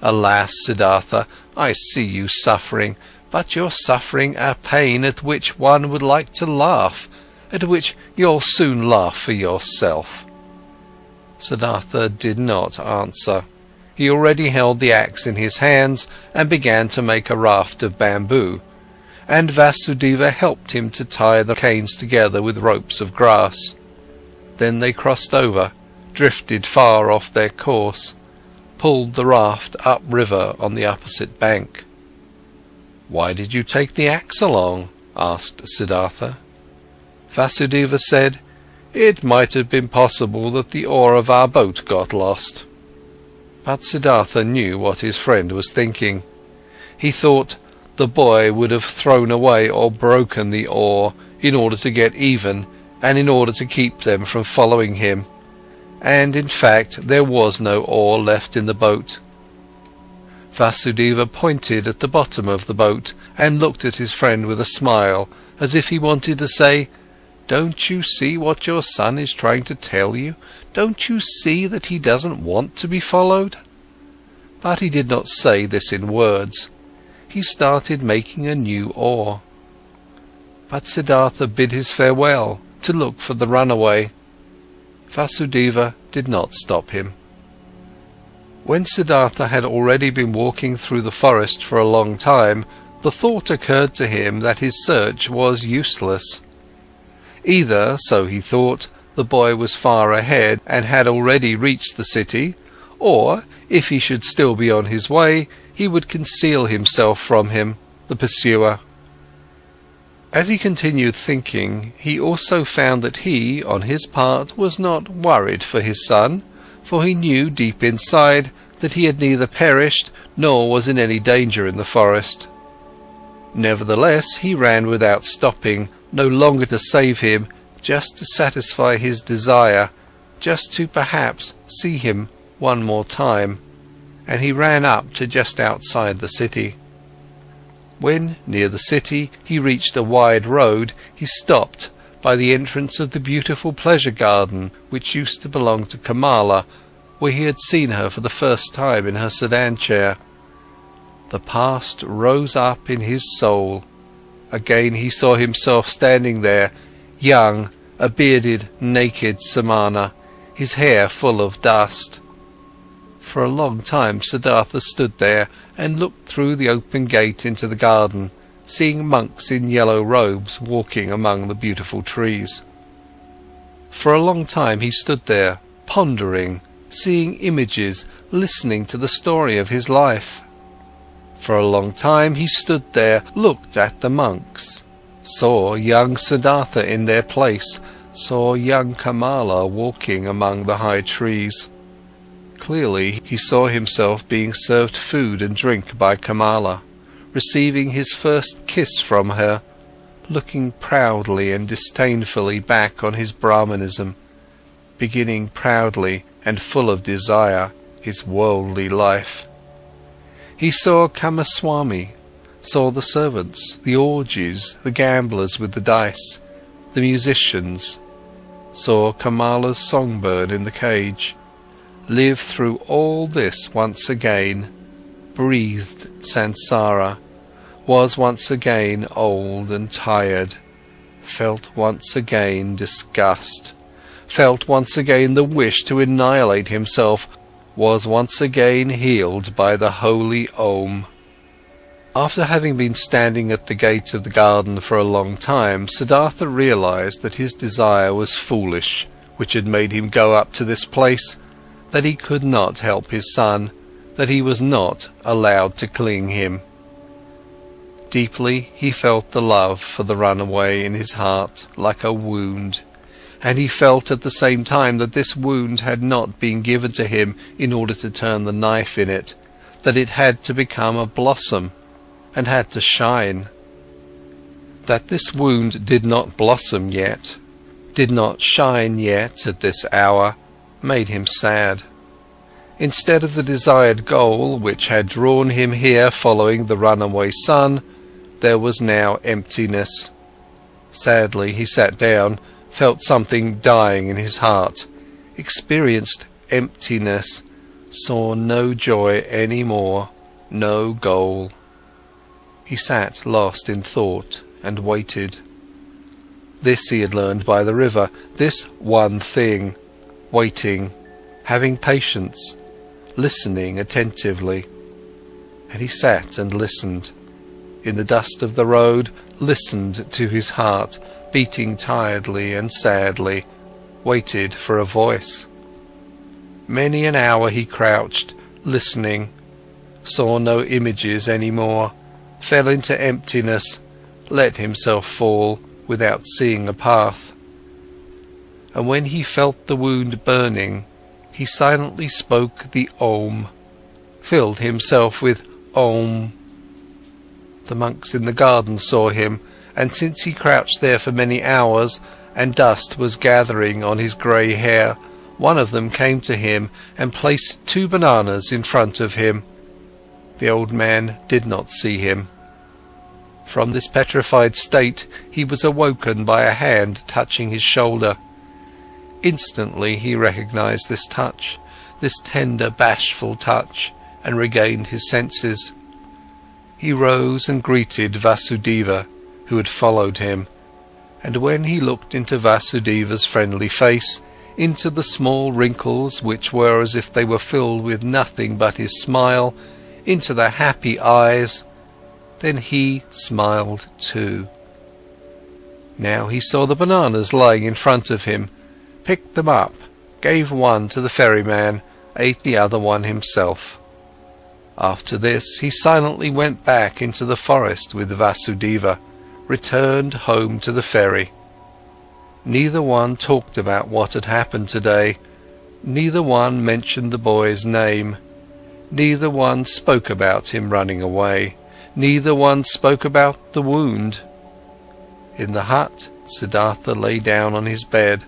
Alas, Siddhartha, I see you suffering, but you're suffering a pain at which one would like to laugh, at which you'll soon laugh for yourself." Siddhartha did not answer. He already held the axe in his hands and began to make a raft of bamboo, and Vasudeva helped him to tie the canes together with ropes of grass. Then they crossed over, drifted far off their course, pulled the raft upriver on the opposite bank. "Why did you take the axe along?" asked Siddhartha. Vasudeva said, "It might have been possible that the oar of our boat got lost." But Siddhartha knew what his friend was thinking. He thought the boy would have thrown away or broken the oar in order to get even and in order to keep them from following him. And in fact there was no oar left in the boat. Vasudeva pointed at the bottom of the boat and looked at his friend with a smile, as if he wanted to say, "Don't you see what your son is trying to tell you? Don't you see that he doesn't want to be followed?" But he did not say this in words. He started making a new oar. But Siddhartha bid his farewell to look for the runaway. Vasudeva did not stop him. When Siddhartha had already been walking through the forest for a long time, the thought occurred to him that his search was useless. Either, so he thought, the boy was far ahead and had already reached the city, or, if he should still be on his way, he would conceal himself from him, the pursuer. As he continued thinking, he also found that he, on his part, was not worried for his son, for he knew deep inside that he had neither perished nor was in any danger in the forest. Nevertheless, he ran without stopping, no longer to save him, just to satisfy his desire, just to perhaps see him one more time, and he ran up to just outside the city. When near the city he reached a wide road, he stopped by the entrance of the beautiful pleasure garden which used to belong to Kamala, where he had seen her for the first time in her sedan chair. The past rose up in his soul. Again he saw himself standing there, young, a bearded, naked Samana, his hair full of dust. For a long time Siddhartha stood there and looked through the open gate into the garden, seeing monks in yellow robes walking among the beautiful trees. For a long time he stood there, pondering, seeing images, listening to the story of his life. For a long time he stood there, looked at the monks, saw young Siddhartha in their place, saw young Kamala walking among the high trees. Clearly he saw himself being served food and drink by Kamala, receiving his first kiss from her, looking proudly and disdainfully back on his Brahmanism, beginning proudly and full of desire his worldly life. He saw Kamaswami, saw the servants, the orgies, the gamblers with the dice, the musicians, saw Kamala's songbird in the cage, lived through all this once again, breathed samsara, was once again old and tired, felt once again disgust, felt once again the wish to annihilate himself, was once again healed by the holy Om. After having been standing at the gate of the garden for a long time, Siddhartha realized that his desire was foolish, which had made him go up to this place, that he could not help his son, that he was not allowed to cling him. Deeply he felt the love for the runaway in his heart like a wound, and he felt at the same time that this wound had not been given to him in order to turn the knife in it, that it had to become a blossom and had to shine. That this wound did not blossom yet, did not shine yet at this hour, made him sad. Instead of the desired goal which had drawn him here following the runaway son, there was now emptiness. Sadly he sat down, felt something dying in his heart, experienced emptiness, saw no joy any more, no goal. He sat lost in thought and waited. This he had learned by the river, this one thing, waiting, having patience, listening attentively. And he sat and listened. In the dust of the road, listened to his heart, beating tiredly and sadly, waited for a voice. Many an hour he crouched, listening, saw no images any more, fell into emptiness, let himself fall without seeing a path. And when he felt the wound burning, he silently spoke the Om, filled himself with Om. The monks in the garden saw him, and since he crouched there for many hours, and dust was gathering on his grey hair, one of them came to him and placed 2 bananas in front of him. The old man did not see him. From this petrified state he was awoken by a hand touching his shoulder. Instantly he recognized this touch, this tender, bashful touch, and regained his senses. He rose and greeted Vasudeva, who had followed him, and when he looked into Vasudeva's friendly face, into the small wrinkles which were as if they were filled with nothing but his smile, into the happy eyes, then he smiled too. Now he saw the bananas lying in front of him, picked them up, gave one to the ferryman, ate the other one himself. After this he silently went back into the forest with Vasudeva, returned home to the ferry. Neither one talked about what had happened today, neither one mentioned the boy's name, neither one spoke about him running away, neither one spoke about the wound. In the hut, Siddhartha lay down on his bed,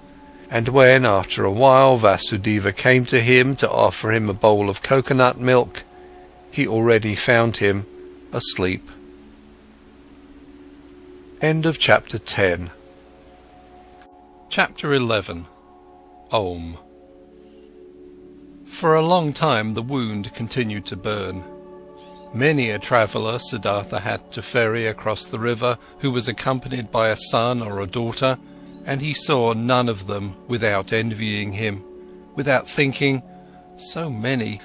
and when after a while Vasudeva came to him to offer him a bowl of coconut milk, he already found him asleep. End of chapter 10. Chapter 11. Om. For a long time the wound continued to burn. Many a traveller Siddhartha had to ferry across the river who was accompanied by a son or a daughter, and he saw none of them without envying him, without thinking, so many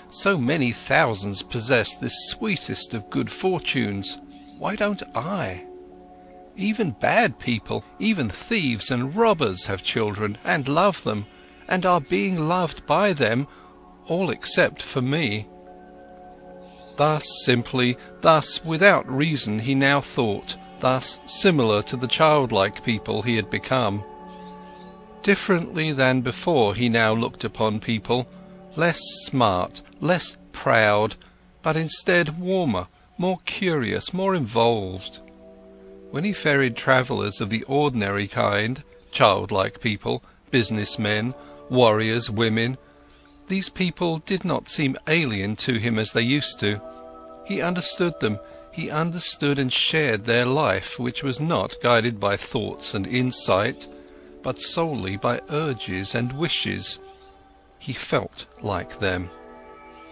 thousands possess this sweetest of good fortunes, why don't I? Even bad people, even thieves and robbers have children and love them, and are being loved by them, all except for me. Thus simply, thus without reason he now thought, thus similar to the childlike people he had become. Differently than before he now looked upon people, less smart, less proud, but instead warmer, more curious, more involved. When he ferried travellers of the ordinary kind, childlike people, businessmen, warriors, women, these people did not seem alien to him as they used to. He understood them, he understood and shared their life, which was not guided by thoughts and insight, but solely by urges and wishes. He felt like them.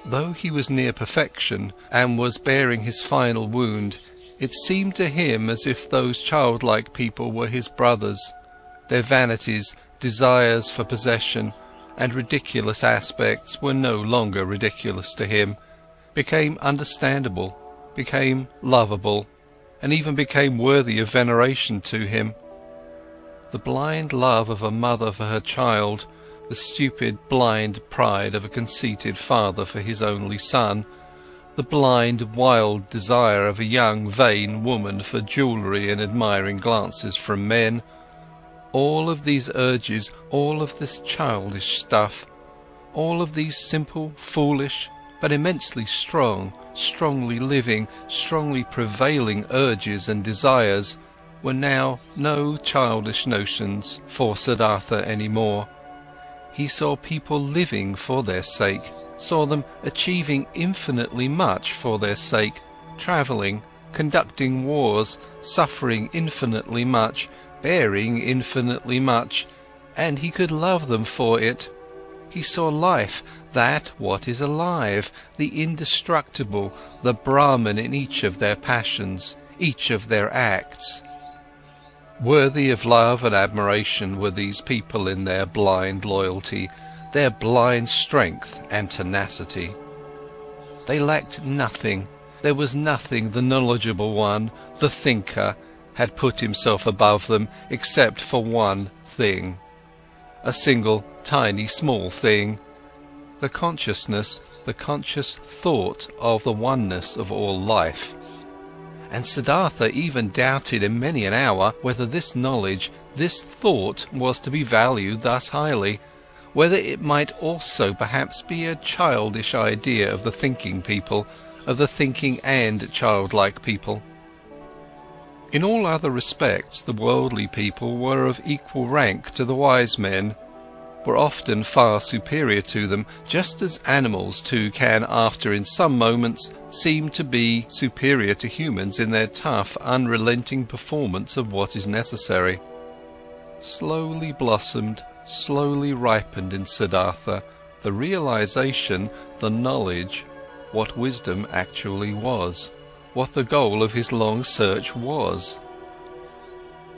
Though he was near perfection and was bearing his final wound, it seemed to him as if those childlike people were his brothers. Their vanities, desires for possession, and ridiculous aspects were no longer ridiculous to him, became understandable, became lovable, and even became worthy of veneration to him. The blind love of a mother for her child, the stupid, blind pride of a conceited father for his only son, the blind, wild desire of a young, vain woman for jewellery and admiring glances from men, all of these urges, all of this childish stuff, all of these simple, foolish, but immensely strong, strongly living, strongly prevailing urges and desires were now no childish notions for Siddhartha any more. He saw people living for their sake, saw them achieving infinitely much for their sake, travelling, conducting wars, suffering infinitely much, bearing infinitely much, and he could love them for it. He saw life, that what is alive, the indestructible, the Brahmin in each of their passions, each of their acts. Worthy of love and admiration were these people in their blind loyalty, their blind strength and tenacity. They lacked nothing. There was nothing the knowledgeable one, the thinker, had put himself above them except for one thing. A single, tiny, small thing. The consciousness, the conscious thought of the oneness of all life. And Siddhartha even doubted in many an hour whether this knowledge, this thought was to be valued thus highly, whether it might also perhaps be a childish idea of the thinking people, of the thinking and childlike people. In all other respects the worldly people were of equal rank to the wise men, were often far superior to them, just as animals too can after in some moments seem to be superior to humans in their tough, unrelenting performance of what is necessary. Slowly blossomed, slowly ripened in Siddhartha the realization, the knowledge, what wisdom actually was, what the goal of his long search was.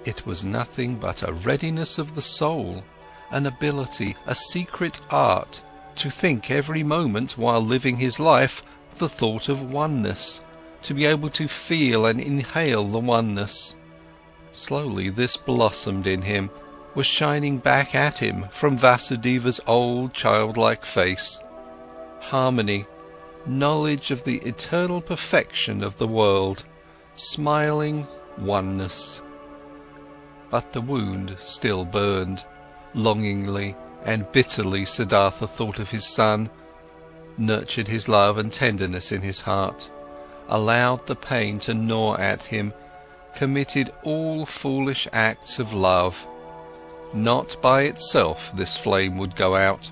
It was nothing but a readiness of the soul, an ability, a secret art, to think every moment while living his life the thought of oneness, to be able to feel and inhale the oneness. Slowly this blossomed in him, was shining back at him from Vasudeva's old childlike face. Harmony, knowledge of the eternal perfection of the world, smiling oneness. But the wound still burned. Longingly and bitterly Siddhartha thought of his son, nurtured his love and tenderness in his heart, allowed the pain to gnaw at him, committed all foolish acts of love. Not by itself this flame would go out.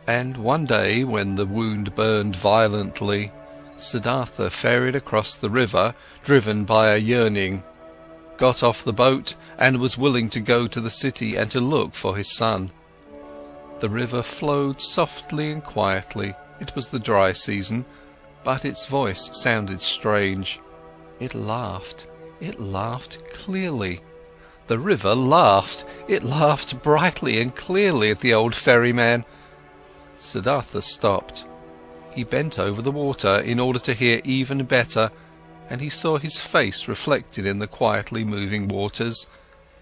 And one day, when the wound burned violently, Siddhartha ferried across the river, driven by a yearning, got off the boat and was willing to go to the city and to look for his son. The river flowed softly and quietly. It was the dry season, but its voice sounded strange. It laughed clearly. The river laughed. It laughed brightly and clearly at the old ferryman. Siddhartha stopped. He bent over the water in order to hear even better, and he saw his face reflected in the quietly moving waters,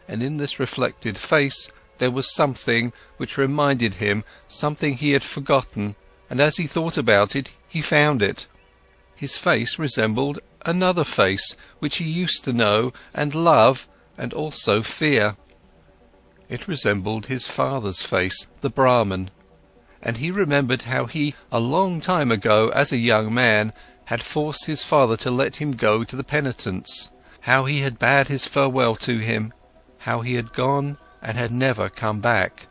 and in this reflected face there was something which reminded him, something he had forgotten, and as he thought about it, he found it. His face resembled another face, which he used to know and love and also fear. It resembled his father's face, the Brahmin, and he remembered how he, a long time ago, as a young man, had forced his father to let him go to the penitents, how he had bade his farewell to him, how he had gone and had never come back.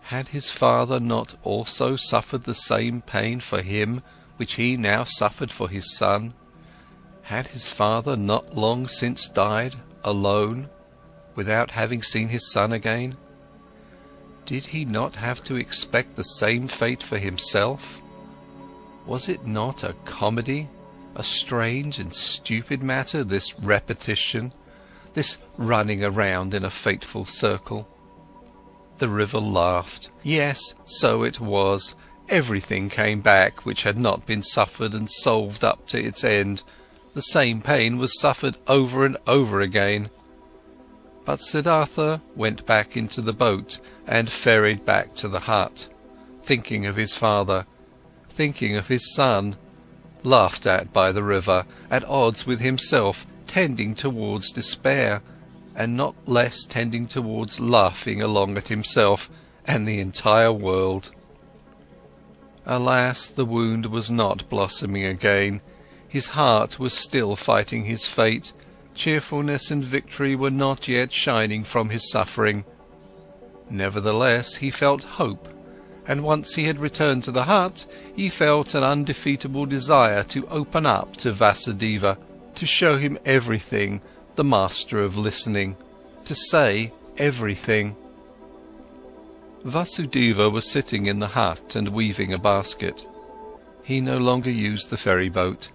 Had his father not also suffered the same pain for him which he now suffered for his son? Had his father not long since died, alone, without having seen his son again? Did he not have to expect the same fate for himself? Was it not a comedy, a strange and stupid matter, this repetition, this running around in a fateful circle? The river laughed. Yes, so it was. Everything came back which had not been suffered and solved up to its end. The same pain was suffered over and over again. But Siddhartha went back into the boat and ferried back to the hut, thinking of his father, thinking of his son, laughed at by the river, at odds with himself, tending towards despair, and not less tending towards laughing along at himself and the entire world. Alas, the wound was not blossoming again. His heart was still fighting his fate. Cheerfulness and victory were not yet shining from his suffering. Nevertheless, he felt hope, and once he had returned to the hut, he felt an undefeatable desire to open up to Vasudeva, to show him everything, the master of listening, to say everything. Vasudeva was sitting in the hut and weaving a basket. He no longer used the ferry boat.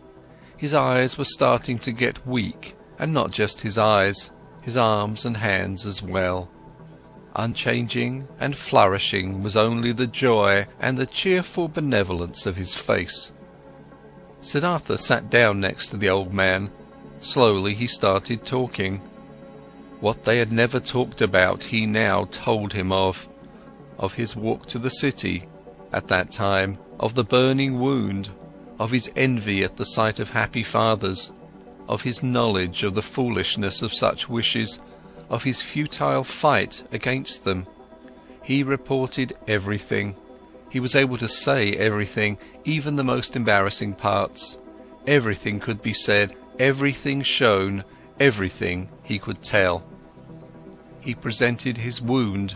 His eyes were starting to get weak, and not just his eyes, his arms and hands as well. Unchanging and flourishing was only the joy and the cheerful benevolence of his face. Siddhartha sat down next to the old man. Slowly he started talking. What they had never talked about he now told him of his walk to the city at that time, of the burning wound, of his envy at the sight of happy fathers, of his knowledge of the foolishness of such wishes, of his futile fight against them. He reported everything. He was able to say everything, even the most embarrassing parts. Everything could be said, everything shown, everything he could tell. He presented his wound,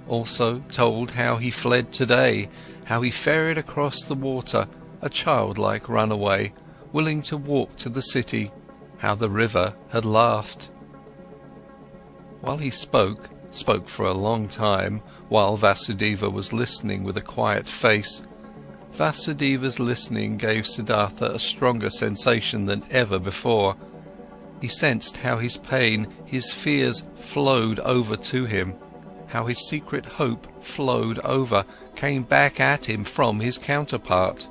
also told how he fled today, how he ferried across the water, a childlike runaway, willing to walk to the city, how the river had laughed. While he spoke for a long time, while Vasudeva was listening with a quiet face, Vasudeva's listening gave Siddhartha a stronger sensation than ever before. He sensed how his pain, his fears flowed over to him, how his secret hope flowed over, came back at him from his counterpart.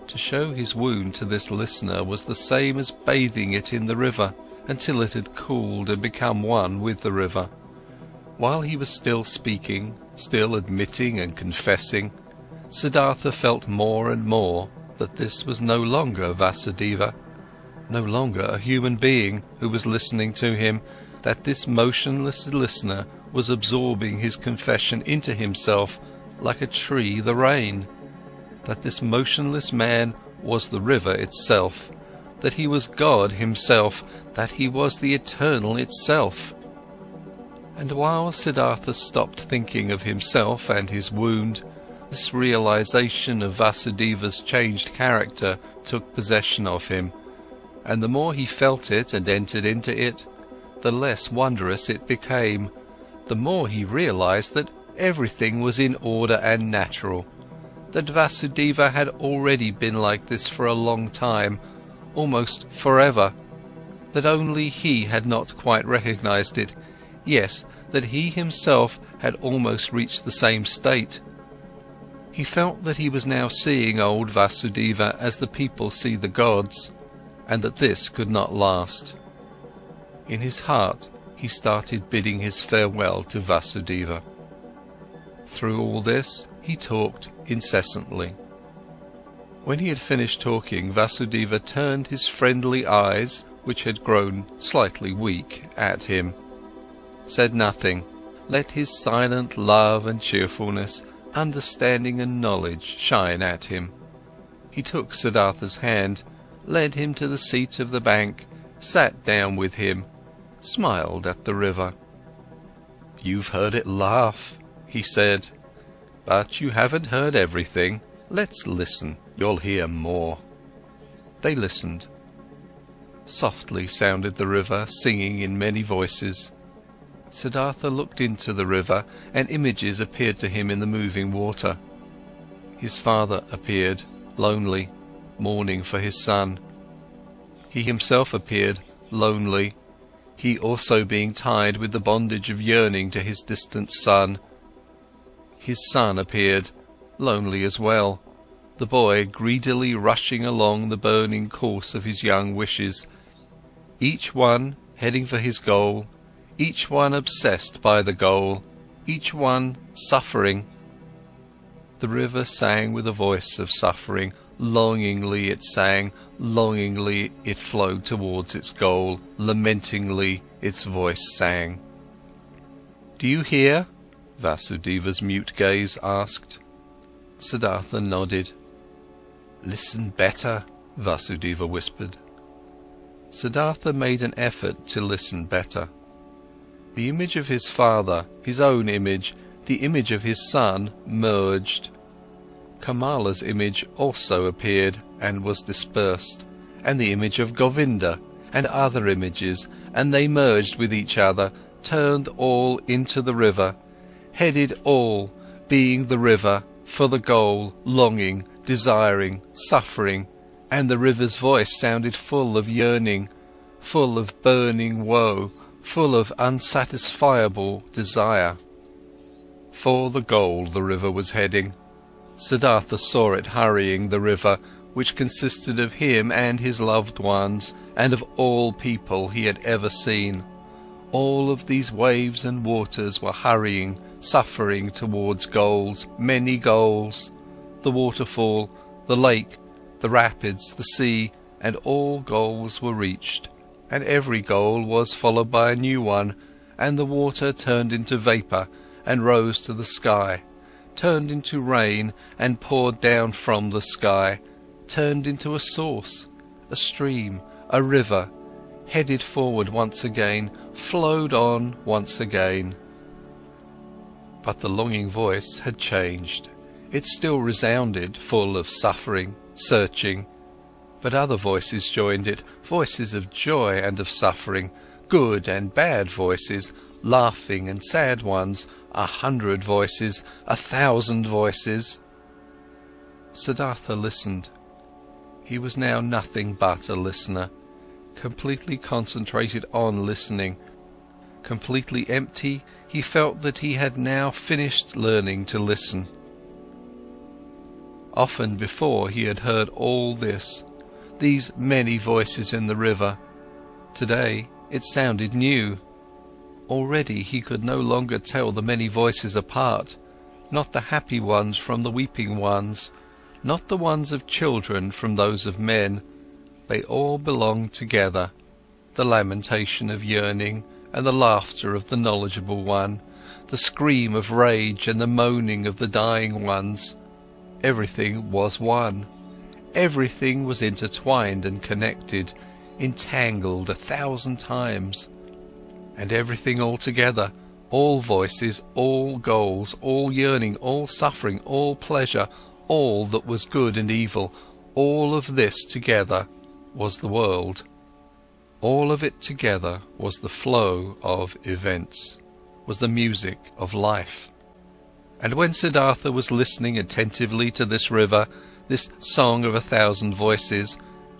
To show his wound to this listener was the same as bathing it in the river, until it had cooled and become one with the river. While he was still speaking, still admitting and confessing, Siddhartha felt more and more that this was no longer Vasudeva, no longer a human being who was listening to him, that this motionless listener was absorbing his confession into himself like a tree the rain, that this motionless man was the river itself, that he was God himself, that he was the eternal itself. And while Siddhartha stopped thinking of himself and his wound, this realization of Vasudeva's changed character took possession of him, and the more he felt it and entered into it, the less wondrous it became, the more he realized that everything was in order and natural, that Vasudeva had already been like this for a long time, almost forever, that only he had not quite recognized it, yes, that he himself had almost reached the same state. He felt that he was now seeing old Vasudeva as the people see the gods, and that this could not last. In his heart he started bidding his farewell to Vasudeva. Through all this he talked incessantly. When he had finished talking, Vasudeva turned his friendly eyes, which had grown slightly weak, at him. said nothing, let his silent love and cheerfulness, understanding and knowledge shine at him. He took Siddhartha's hand, led him to the seat of the bank, sat down with him, smiled at the river. "You've heard it laugh," he said, "but you haven't heard everything. Let's listen, you'll hear more." They listened. Softly sounded the river, singing in many voices. Siddhartha looked into the river, and images appeared to him in the moving water. His father appeared, lonely, mourning for his son. He himself appeared, lonely, he also being tied with the bondage of yearning to his distant son. His son appeared, lonely as well, the boy greedily rushing along the burning course of his young wishes, each one heading for his goal, each one obsessed by the goal, each one suffering. The river sang with a voice of suffering, longingly it sang, longingly it flowed towards its goal, lamentingly its voice sang. "Do you hear?" Vasudeva's mute gaze asked. Siddhartha nodded. "Listen better," Vasudeva whispered. Siddhartha made an effort to listen better. The image of his father, his own image, the image of his son merged. Kamala's image also appeared and was dispersed, and the image of Govinda, and other images, and they merged with each other, turned all into the river, headed all, being the river, for the goal, longing, desiring, suffering, and the river's voice sounded full of yearning, full of burning woe, full of unsatisfiable desire. For the goal the river was heading. Siddhartha saw it hurrying, the river, which consisted of him and his loved ones, and of all people he had ever seen. All of these waves and waters were hurrying, suffering towards goals, many goals. The waterfall, the lake, the rapids, the sea, and all goals were reached, and every goal was followed by a new one, and the water turned into vapour and rose to the sky, turned into rain and poured down from the sky, turned into a source, a stream, a river, headed forward once again, flowed on once again. But the longing voice had changed. It still resounded, full of suffering, searching, but other voices joined it, voices of joy and of suffering, good and bad voices, laughing and sad ones, 100 voices, 1,000 voices. Siddhartha listened. He was now nothing but a listener, completely concentrated on listening. Completely empty, he felt that he had now finished learning to listen. Often before he had heard all this, these many voices in the river. Today it sounded new. Already he could no longer tell the many voices apart, not the happy ones from the weeping ones, not the ones of children from those of men. They all belonged together, the lamentation of yearning and the laughter of the knowledgeable one, the scream of rage and the moaning of the dying ones. Everything was one. Everything was intertwined and connected, entangled 1,000 times. And everything all together, all voices, all goals, all yearning, all suffering, all pleasure, all that was good and evil, all of this together was the world. All of it together was the flow of events, was the music of life. And when Siddhartha was listening attentively to this river, this song of 1,000 voices,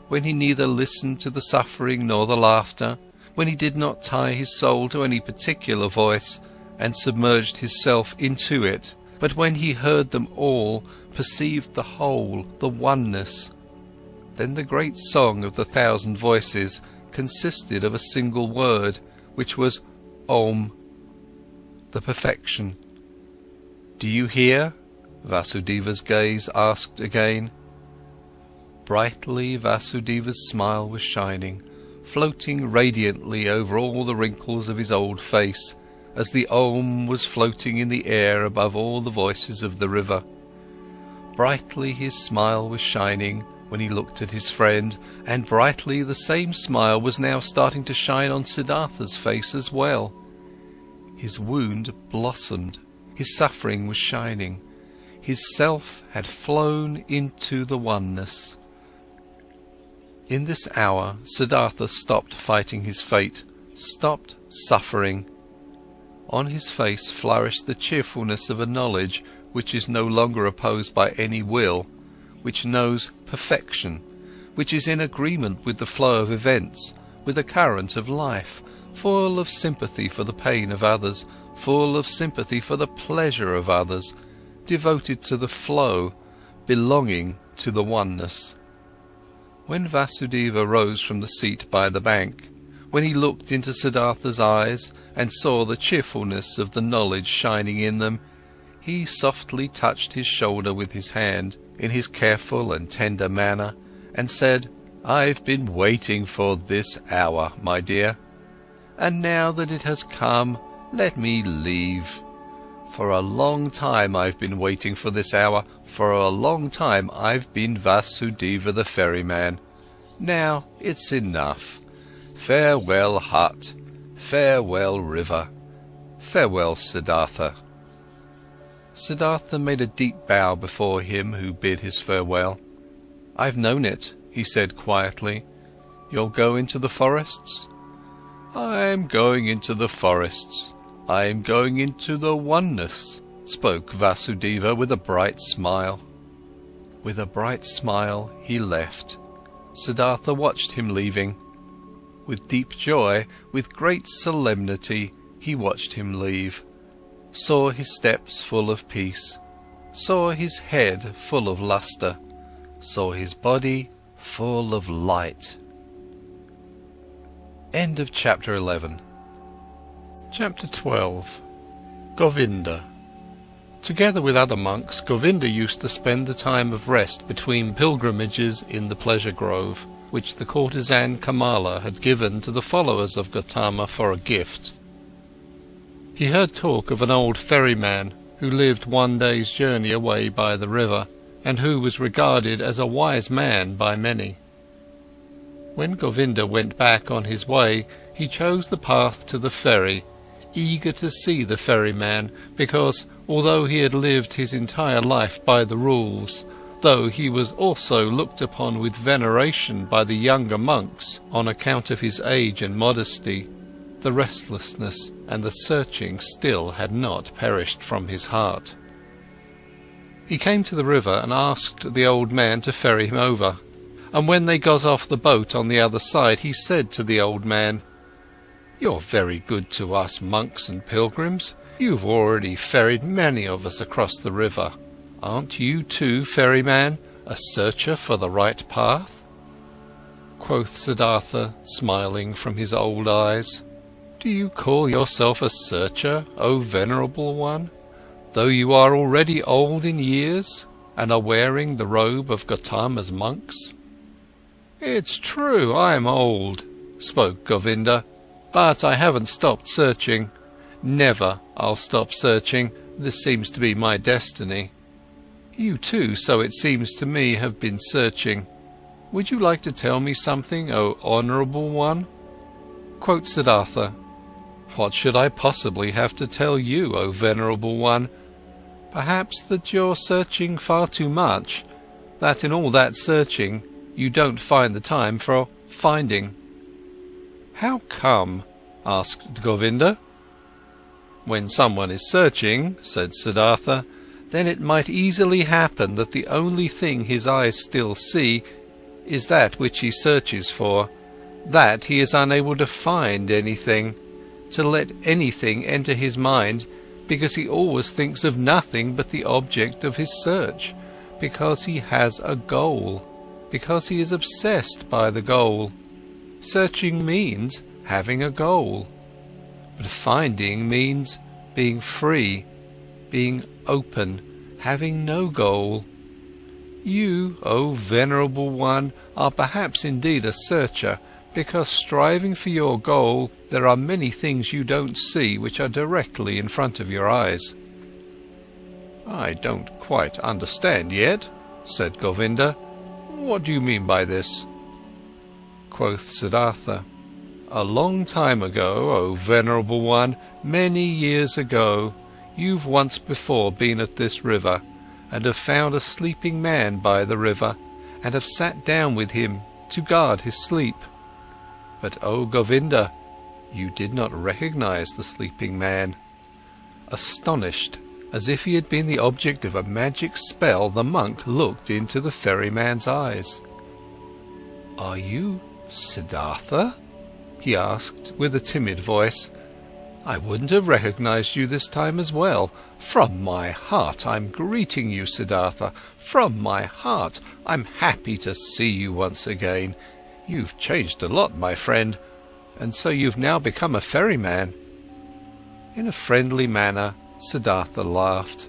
when he neither listened to the suffering nor the laughter, when he did not tie his soul to any particular voice and submerged his self into it, but when he heard them all, perceived the whole, the oneness, then the great song of the 1,000 voices consisted of a single word, which was Om, the perfection. "Do you hear?" Vasudeva's gaze asked again. Brightly Vasudeva's smile was shining, floating radiantly over all the wrinkles of his old face, as the Om was floating in the air above all the voices of the river. Brightly his smile was shining when he looked at his friend, and brightly the same smile was now starting to shine on Siddhartha's face as well. His wound blossomed, his suffering was shining, his self had flown into the oneness. In this hour, Siddhartha stopped fighting his fate, stopped suffering. On his face flourished the cheerfulness of a knowledge which is no longer opposed by any will, which knows perfection, which is in agreement with the flow of events, with the current of life, full of sympathy for the pain of others, full of sympathy for the pleasure of others, devoted to the flow, belonging to the oneness. When Vasudeva rose from the seat by the bank, when he looked into Siddhartha's eyes and saw the cheerfulness of the knowledge shining in them, he softly touched his shoulder with his hand, in his careful and tender manner, and said, "I've been waiting for this hour, my dear. And now that it has come, let me leave. For a long time I've been waiting for this hour, for a long time I've been Vasudeva the ferryman. Now it's enough. Farewell hut, farewell river, farewell Siddhartha." Siddhartha made a deep bow before him who bid his farewell. "I've known it," he said quietly. "You'll go into the forests?" "I'm going into the forests. I'm going into the oneness," spoke Vasudeva with a bright smile. With a bright smile he left. Siddhartha watched him leaving. With deep joy, with great solemnity, he watched him leave, saw his steps full of peace, saw his head full of lustre, saw his body full of light. End of chapter 11. Chapter 12. Govinda. Together with other monks, Govinda used to spend the time of rest between pilgrimages in the pleasure grove, which the courtesan Kamala had given to the followers of Gautama for a gift. He heard talk of an old ferryman who lived one day's journey away by the river, and who was regarded as a wise man by many. When Govinda went back on his way, he chose the path to the ferry, eager to see the ferryman, because, although he had lived his entire life by the rules, though he was also looked upon with veneration by the younger monks on account of his age and modesty, the restlessness and the searching still had not perished from his heart. He came to the river and asked the old man to ferry him over, and when they got off the boat on the other side, he said to the old man, "You're very good to us monks and pilgrims. You've already ferried many of us across the river. Aren't you too, ferryman, a searcher for the right path?" Quoth Siddhartha, smiling from his old eyes, "Do you call yourself a searcher, O venerable one, though you are already old in years, and are wearing the robe of Gautama's monks?" "It's true, I'm old," spoke Govinda, "but I haven't stopped searching. Never I'll stop searching, this seems to be my destiny. You too, so it seems to me, have been searching. Would you like to tell me something, O honourable one?" Quoth Siddhartha, "What should I possibly have to tell you, O venerable one? Perhaps that you're searching far too much, that in all that searching you don't find the time for finding." "How come?" asked Govinda. "When someone is searching," said Siddhartha, "then it might easily happen that the only thing his eyes still see is that which he searches for, that he is unable to find anything, to let anything enter his mind, because he always thinks of nothing but the object of his search, because he has a goal, because he is obsessed by the goal. Searching means having a goal, but finding means being free, being open, having no goal. You, O venerable one, are perhaps indeed a searcher, because striving for your goal, there are many things you don't see which are directly in front of your eyes." "I don't quite understand yet," said Govinda. "What do you mean by this?" Quoth Siddhartha, "A long time ago, O Venerable One, many years ago, you've once before been at this river, and have found a sleeping man by the river, and have sat down with him to guard his sleep. But, O Govinda, you did not recognize the sleeping man." Astonished, as if he had been the object of a magic spell, the monk looked into the ferryman's eyes. "Are you Siddhartha?" he asked with a timid voice. "I wouldn't have recognized you this time as well. From my heart I'm greeting you, Siddhartha. From my heart I'm happy to see you once again. You've changed a lot, my friend, and so you've now become a ferryman." In a friendly manner, Siddhartha laughed.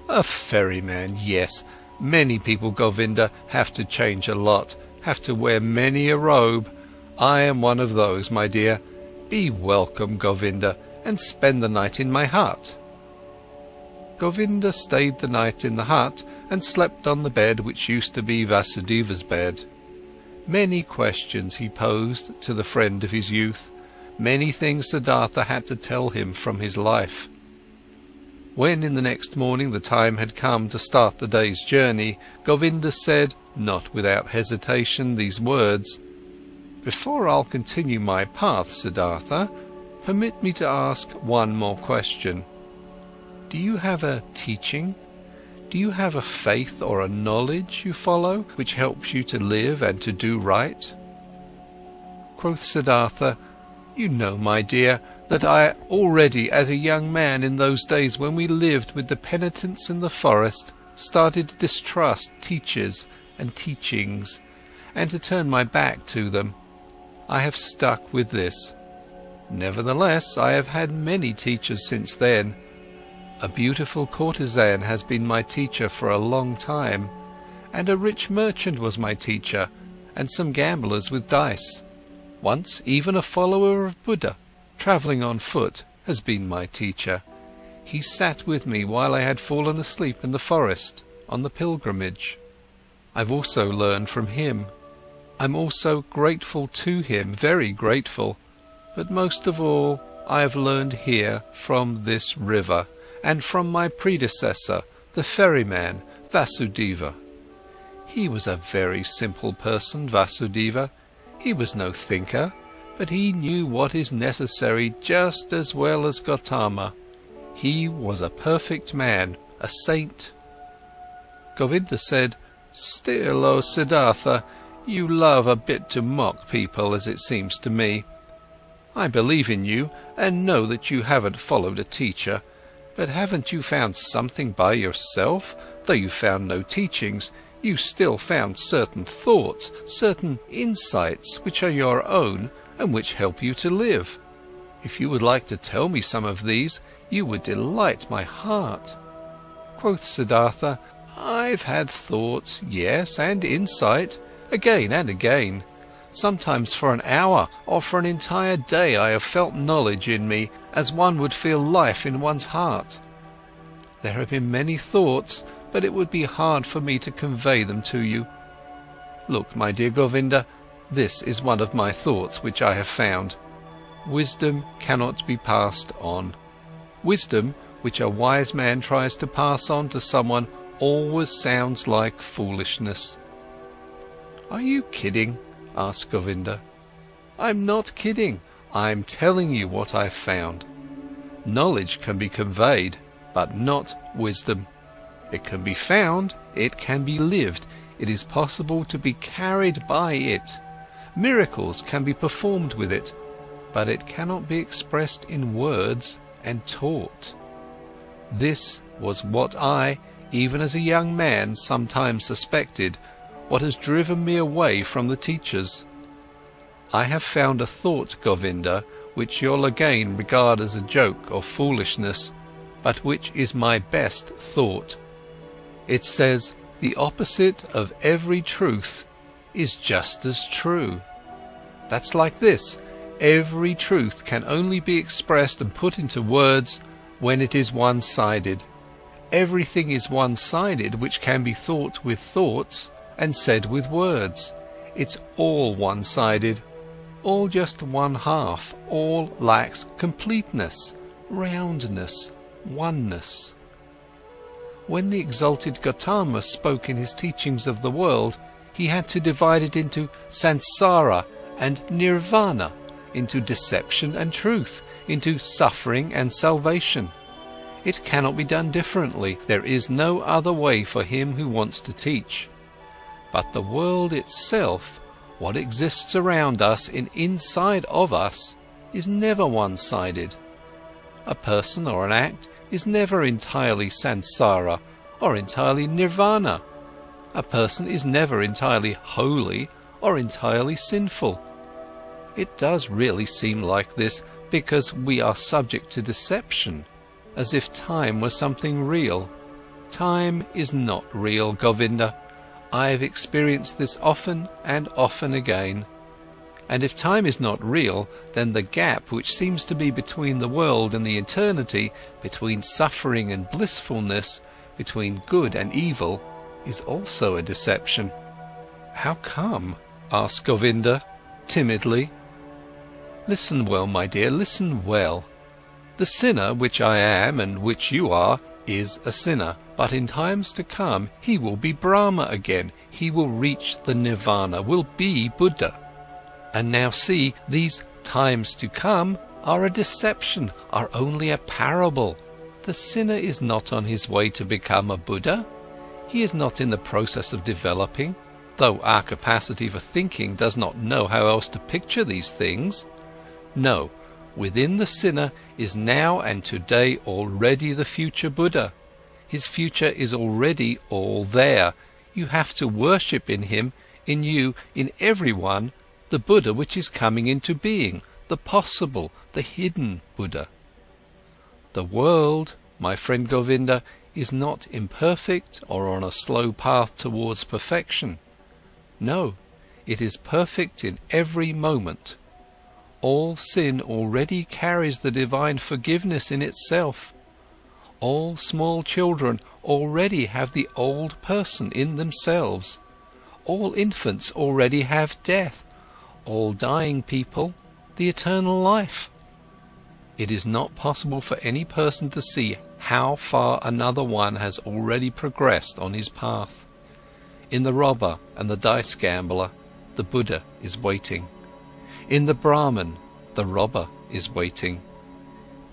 "A ferryman, yes. Many people, Govinda, have to change a lot, have to wear many a robe. I am one of those, my dear. Be welcome, Govinda, and spend the night in my hut." Govinda stayed the night in the hut and slept on the bed which used to be Vasudeva's bed. Many questions he posed to the friend of his youth, many things Siddhartha had to tell him from his life. When in the next morning the time had come to start the day's journey, Govinda said, not without hesitation, these words: "Before I'll continue my path, Siddhartha, permit me to ask one more question. Do you have a teaching? Do you have a faith or a knowledge you follow, which helps you to live and to do right?" Quoth Siddhartha, "You know, my dear, that I already as a young man in those days when we lived with the penitents in the forest, started to distrust teachers and teachings, and to turn my back to them. I have stuck with this. Nevertheless, I have had many teachers since then. A beautiful courtesan has been my teacher for a long time, and a rich merchant was my teacher, and some gamblers with dice. Once even a follower of Buddha, travelling on foot, has been my teacher. He sat with me while I had fallen asleep in the forest, on the pilgrimage. I've also learned from him. I'm also grateful to him, very grateful, but most of all I have learned here from this river, and from my predecessor, the ferryman, Vasudeva. He was a very simple person, Vasudeva. He was no thinker, but he knew what is necessary just as well as Gautama. He was a perfect man, a saint." Govinda said, "Still, O Siddhartha, you love a bit to mock people, as it seems to me. I believe in you, and know that you haven't followed a teacher, but haven't you found something by yourself? Though you found no teachings, you still found certain thoughts, certain insights which are your own and which help you to live. If you would like to tell me some of these, you would delight my heart." Quoth Siddhartha, "I've had thoughts, yes, and insight, again and again. Sometimes for an hour or for an entire day I have felt knowledge in me, as one would feel life in one's heart. There have been many thoughts, but it would be hard for me to convey them to you. Look, my dear Govinda, this is one of my thoughts which I have found. Wisdom cannot be passed on. Wisdom, which a wise man tries to pass on to someone, always sounds like foolishness." "Are you kidding?" asked Govinda. "I'm not kidding. I'm telling you what I've found. Knowledge can be conveyed, but not wisdom. It can be found, it can be lived, it is possible to be carried by it. Miracles can be performed with it, but it cannot be expressed in words and taught. This was what I, even as a young man, sometimes suspected, what has driven me away from the teachers. I have found a thought, Govinda, which you'll again regard as a joke or foolishness, but which is my best thought. It says, the opposite of every truth is just as true. That's like this. Every truth can only be expressed and put into words when it is one-sided. Everything is one-sided which can be thought with thoughts and said with words. It's all one-sided, all just one half, all lacks completeness, roundness, oneness. When the exalted Gautama spoke in his teachings of the world, he had to divide it into samsara and nirvana, into deception and truth, into suffering and salvation. It cannot be done differently. There is no other way for him who wants to teach. But the world itself, what exists around us and inside of us, is never one-sided. A person or an act is never entirely samsara or entirely nirvana. A person is never entirely holy or entirely sinful. It does really seem like this because we are subject to deception, as if time was something real. Time is not real, Govinda. I have experienced this often and often again. And if time is not real, then the gap which seems to be between the world and the eternity, between suffering and blissfulness, between good and evil, is also a deception. How come? Asked Govinda, timidly. Listen well, my dear, listen well. The sinner, which I am and which you are, is a sinner, but in times to come he will be Brahma again, he will reach the Nirvana, will be Buddha. And now see, these times to come are a deception, are only a parable. The sinner is not on his way to become a Buddha. He is not in the process of developing, though our capacity for thinking does not know how else to picture these things. No, within the sinner is now and today already the future Buddha. His future is already all there. You have to worship in him, in you, in everyone, the Buddha which is coming into being, the possible, the hidden Buddha. The world, my friend Govinda, is not imperfect or on a slow path towards perfection. No, it is perfect in every moment. All sin already carries the divine forgiveness in itself. All small children already have the old person in themselves. All infants already have death. All dying people, the eternal life. It is not possible for any person to see how far another one has already progressed on his path. In the robber and the dice gambler, the Buddha is waiting. In the Brahmin, the robber is waiting.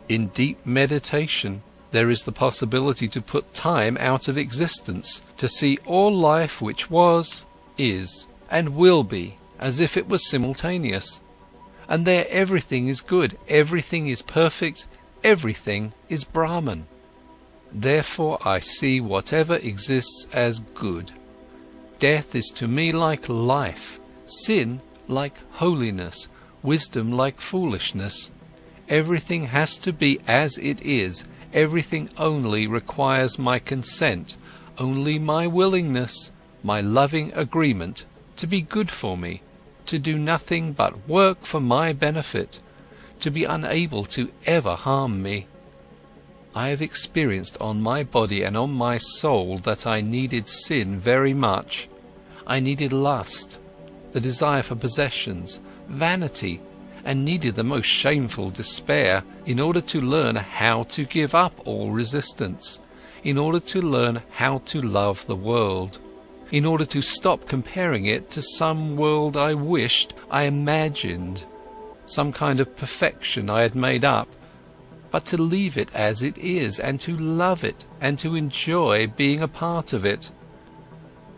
In deep meditation, there is the possibility to put time out of existence, to see all life which was, is, and will be, as if it was simultaneous. And there everything is good, everything is perfect, everything is Brahman. Therefore I see whatever exists as good. Death is to me like life, sin like holiness, wisdom like foolishness. Everything has to be as it is, everything only requires my consent, only my willingness, my loving agreement to be good for me, to do nothing but work for my benefit, to be unable to ever harm me. I have experienced on my body and on my soul that I needed sin very much. I needed lust, the desire for possessions, vanity, and needed the most shameful despair in order to learn how to give up all resistance, in order to learn how to love the world, in order to stop comparing it to some world I wished, I imagined, some kind of perfection I had made up, but to leave it as it is, and to love it, and to enjoy being a part of it.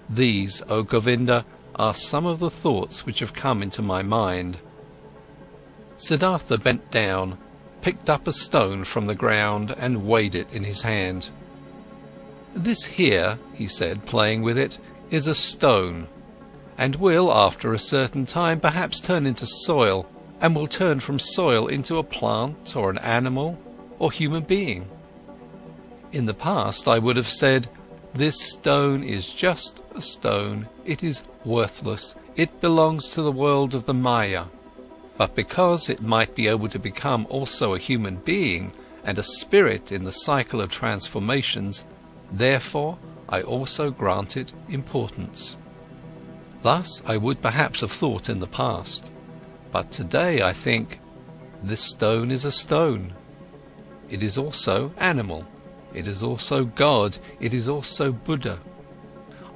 These, O Govinda, are some of the thoughts which have come into my mind. Siddhartha bent down, picked up a stone from the ground and weighed it in his hand. This here, he said, playing with it, is a stone, and will, after a certain time, perhaps turn into soil, and will turn from soil into a plant or an animal or human being. In the past I would have said, this stone is just a stone, it is worthless, it belongs to the world of the Maya, but because it might be able to become also a human being and a spirit in the cycle of transformations, therefore I also grant it importance. Thus I would perhaps have thought in the past, but today I think, this stone is a stone. It is also animal, it is also God, it is also Buddha.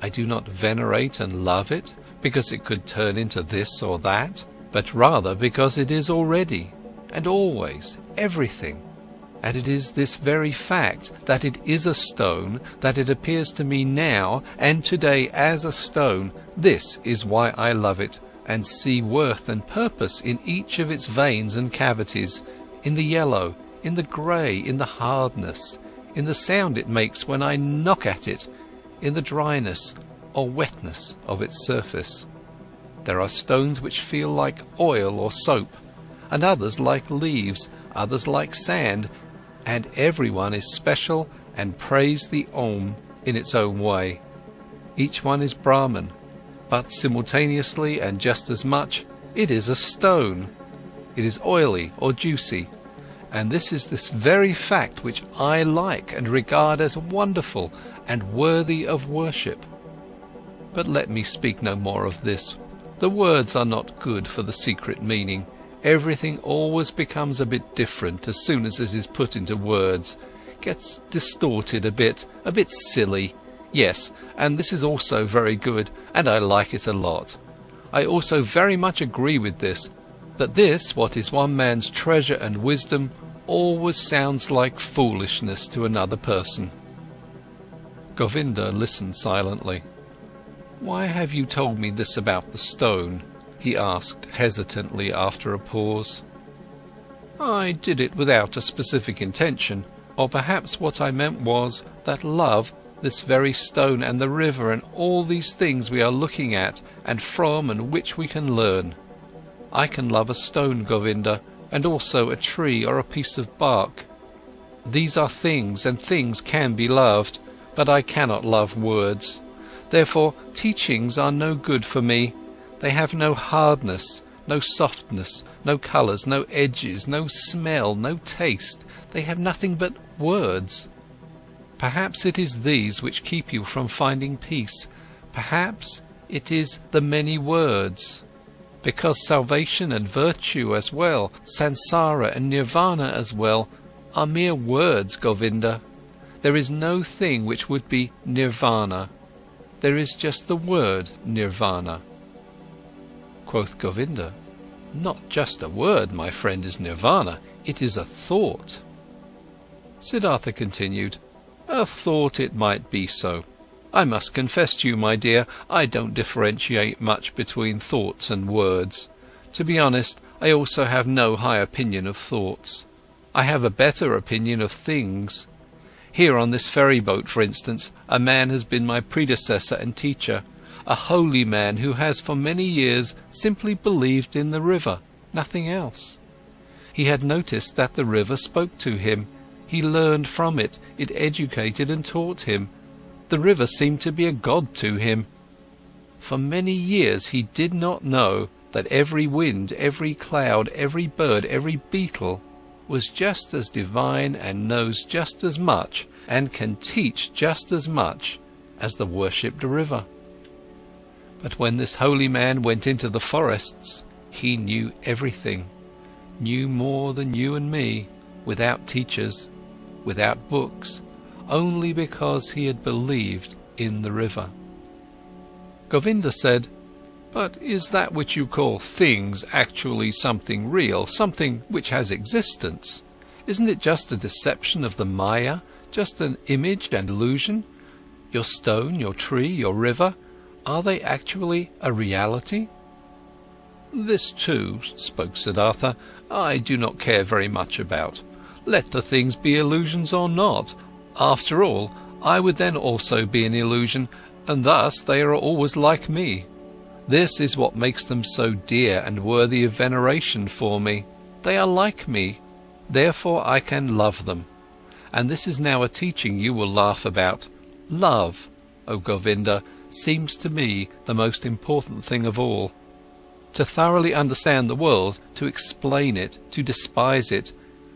I do not venerate and love it because it could turn into this or that, but rather because it is already, and always, everything. And it is this very fact that it is a stone, that it appears to me now and today as a stone, this is why I love it, and see worth and purpose in each of its veins and cavities, in the yellow, in the grey, in the hardness, in the sound it makes when I knock at it, in the dryness or wetness of its surface. There are stones which feel like oil or soap, and others like leaves, others like sand, and everyone is special and praise the Om in its own way. Each one is Brahman, but simultaneously and just as much, it is a stone. It is oily or juicy, and this is this very fact which I like and regard as wonderful and worthy of worship. But let me speak no more of this. The words are not good for the secret meaning. Everything always becomes a bit different as soon as it is put into words, gets distorted a bit silly. Yes, and this is also very good, and I like it a lot. I also very much agree with this, that this, what is one man's treasure and wisdom, always sounds like foolishness to another person. Govinda listened silently. "Why have you told me this about the stone?" he asked hesitantly after a pause. "I did it without a specific intention, or perhaps what I meant was that love, this very stone and the river and all these things we are looking at and from and which we can learn. I can love a stone, Govinda, and also a tree or a piece of bark. These are things, and things can be loved, but I cannot love words. Therefore teachings are no good for me. They have no hardness, no softness, no colours, no edges, no smell, no taste. They have nothing but words. Perhaps it is these which keep you from finding peace. Perhaps it is the many words. Because salvation and virtue as well, samsara and nirvana as well, are mere words, Govinda. There is no thing which would be nirvana. There is just the word nirvana." Quoth Govinda, "Not just a word, my friend, is nirvana, it is a thought." Siddhartha continued, "A thought it might be so. I must confess to you, my dear, I don't differentiate much between thoughts and words. To be honest, I also have no high opinion of thoughts. I have a better opinion of things. Here on this ferry boat, for instance, a man has been my predecessor and teacher, a holy man who has for many years simply believed in the river, nothing else. He had noticed that the river spoke to him. He learned from it, it educated and taught him. The river seemed to be a god to him. For many years he did not know that every wind, every cloud, every bird, every beetle was just as divine and knows just as much and can teach just as much as the worshipped river. But when this holy man went into the forests, he knew everything, knew more than you and me, without teachers, without books, only because he had believed in the river." Govinda said, "But is that which you call things actually something real, something which has existence? Isn't it just a deception of the Maya, just an image and illusion? Your stone, your tree, your river, are they actually a reality?" "This too," spoke Siddhartha, "I do not care very much about. Let the things be illusions or not. After all, I would then also be an illusion, and thus they are always like me. This is what makes them so dear and worthy of veneration for me. They are like me, therefore I can love them. And this is now a teaching you will laugh about. Love, O Govinda, seems to me the most important thing of all. To thoroughly understand the world, to explain it, to despise it,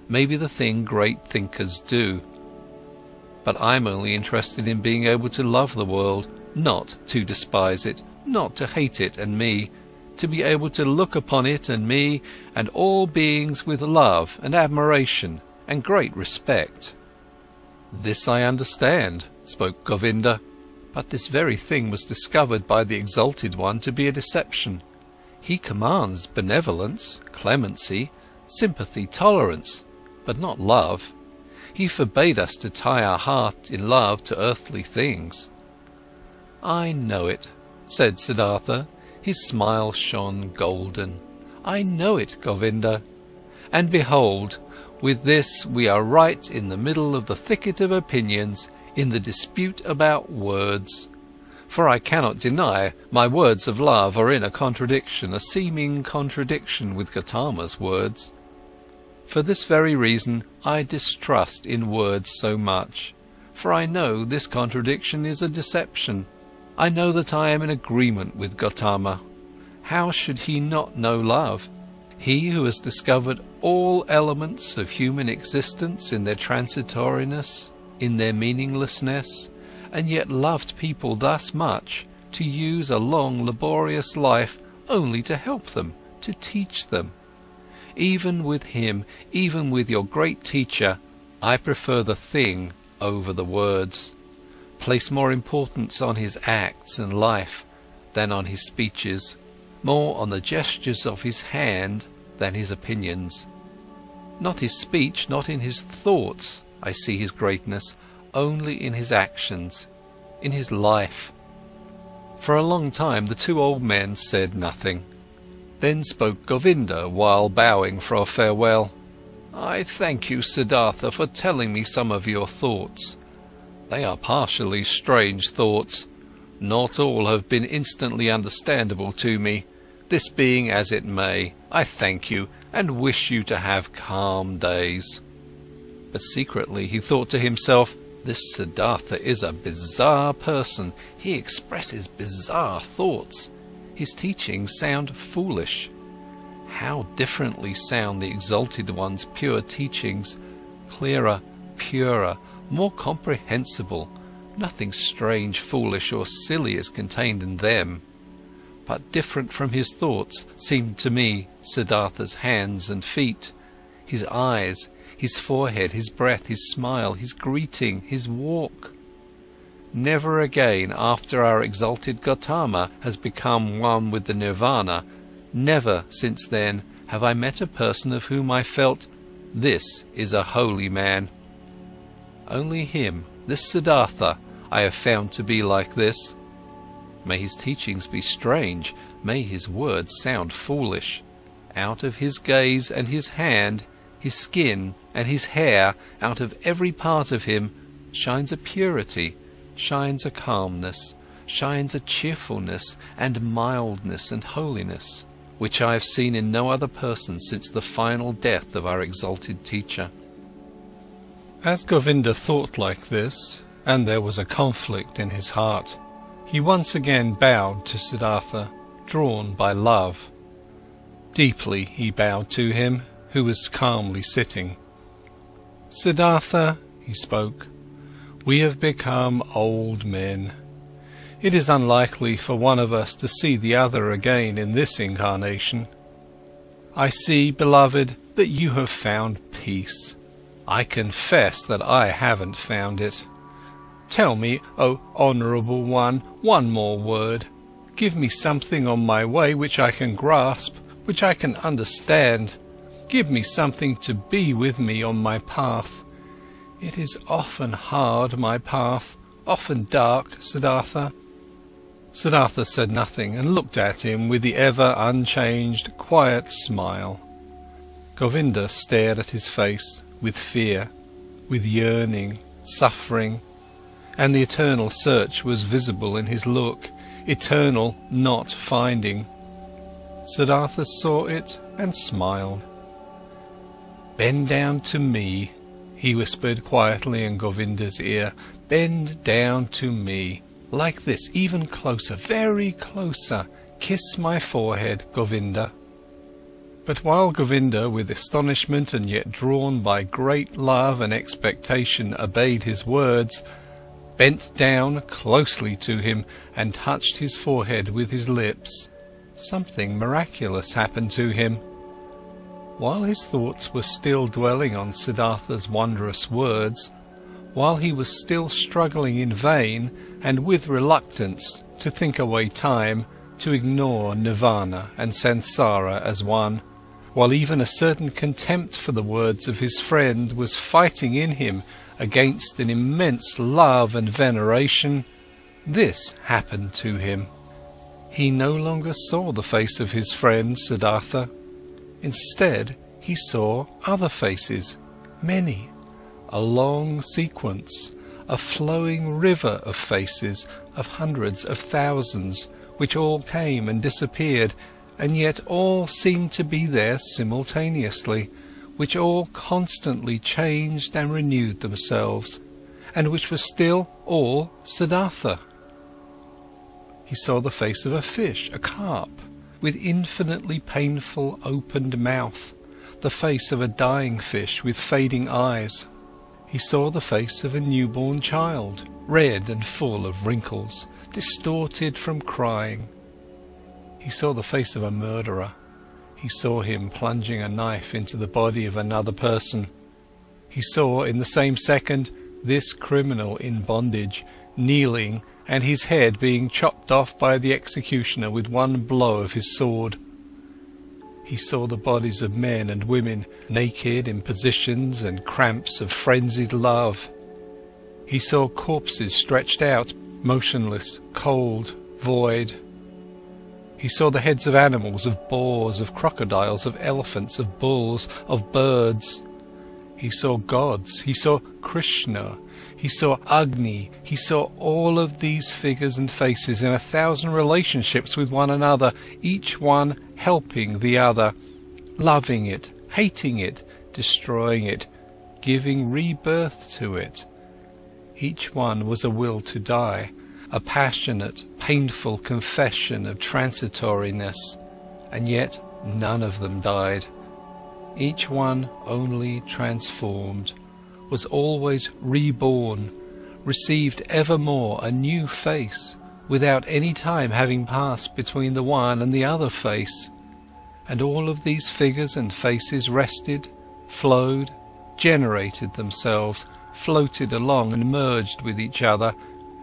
may be the thing great thinkers do. But I'm only interested in being able to love the world, not to despise it, not to hate it and me, to be able to look upon it and me and all beings with love and admiration and great respect. This I understand, spoke Govinda, but this very thing was discovered by the Exalted One to be a deception. He commands benevolence, clemency, sympathy, tolerance, but not love. He forbade us to tie our heart in love to earthly things. I know it, said Siddhartha. His smile shone golden. I know it, Govinda. And behold, with this we are right in the middle of the thicket of opinions, in the dispute about words. For I cannot deny my words of love are in a contradiction, a seeming contradiction with Gautama's words. For this very reason I distrust in words so much, for I know this contradiction is a deception. I know that I am in agreement with Gautama. How should he not know love? He who has discovered all elements of human existence in their transitoriness, in their meaninglessness, and yet loved people thus much, to use a long laborious life only to help them, to teach them. Even with him, even with your great teacher, I prefer the thing over the words, place more importance on his acts and life than on his speeches, more on the gestures of his hand than his opinions. Not his speech, not in his thoughts, I see his greatness, only in his actions, in his life. For a long time the two old men said nothing. Then spoke Govinda while bowing for a farewell. I thank you, Siddhartha, for telling me some of your thoughts. They are partially strange thoughts. Not all have been instantly understandable to me. This being as it may, I thank you and wish you to have calm days. But secretly he thought to himself, this Siddhartha is a bizarre person. He expresses bizarre thoughts. His teachings sound foolish. How differently sound the Exalted One's pure teachings, clearer, purer, more comprehensible. Nothing strange, foolish or silly is contained in them. But different from his thoughts seemed to me Siddhartha's hands and feet, his eyes, his forehead, his breath, his smile, his greeting, his walk. Never again after our exalted Gautama has become one with the nirvana, never since then have I met a person of whom I felt, this is a holy man. Only him, this Siddhartha, I have found to be like this. May his teachings be strange, may his words sound foolish. Out of his gaze and his hand, his skin and his hair, out of every part of him, shines a purity, shines a calmness, shines a cheerfulness and mildness and holiness, which I have seen in no other person since the final death of our exalted teacher. As Govinda thought like this, and there was a conflict in his heart, he once again bowed to Siddhartha, drawn by love. Deeply he bowed to him, who was calmly sitting. Siddhartha, he spoke, we have become old men. It is unlikely for one of us to see the other again in this incarnation. I see, beloved, that you have found peace. I confess that I haven't found it. Tell me, O honourable one, one more word. Give me something on my way which I can grasp, which I can understand. Give me something to be with me on my path. It is often hard, my path, often dark, Siddhartha. Siddhartha said nothing and looked at him with the ever unchanged, quiet smile. Govinda stared at his face with fear, with yearning, suffering, and the eternal search was visible in his look, eternal not finding. Siddhartha saw it and smiled. Bend down to me, he whispered quietly in Govinda's ear. Bend down to me, like this, even closer, very closer. Kiss my forehead, Govinda." But while Govinda, with astonishment and yet drawn by great love and expectation, obeyed his words, bent down closely to him and touched his forehead with his lips, something miraculous happened to him. While his thoughts were still dwelling on Siddhartha's wondrous words, while he was still struggling in vain and with reluctance to think away time, to ignore nirvana and samsara as one, while even a certain contempt for the words of his friend was fighting in him against an immense love and veneration, this happened to him. He no longer saw the face of his friend Siddhartha. Instead, he saw other faces, many, a long sequence, a flowing river of faces, of hundreds of thousands, which all came and disappeared, and yet all seemed to be there simultaneously, which all constantly changed and renewed themselves, and which were still all Siddhartha. He saw the face of a fish, a carp, with infinitely painful opened mouth, the face of a dying fish with fading eyes. He saw the face of a newborn child, red and full of wrinkles, distorted from crying. He saw the face of a murderer. He saw him plunging a knife into the body of another person. He saw, in the same second, this criminal in bondage, kneeling, and his head being chopped off by the executioner with one blow of his sword. He saw the bodies of men and women, naked in positions and cramps of frenzied love. He saw corpses stretched out, motionless, cold, void. He saw the heads of animals, of boars, of crocodiles, of elephants, of bulls, of birds. He saw gods, he saw Krishna, he saw Agni, he saw all of these figures and faces in 1,000 relationships with one another, each one helping the other, loving it, hating it, destroying it, giving rebirth to it. Each one was a will to die, a passionate, painful confession of transitoriness, and yet none of them died. Each one only transformed, was always reborn, received evermore a new face, without any time having passed between the one and the other face. And all of these figures and faces rested, flowed, generated themselves, floated along and merged with each other,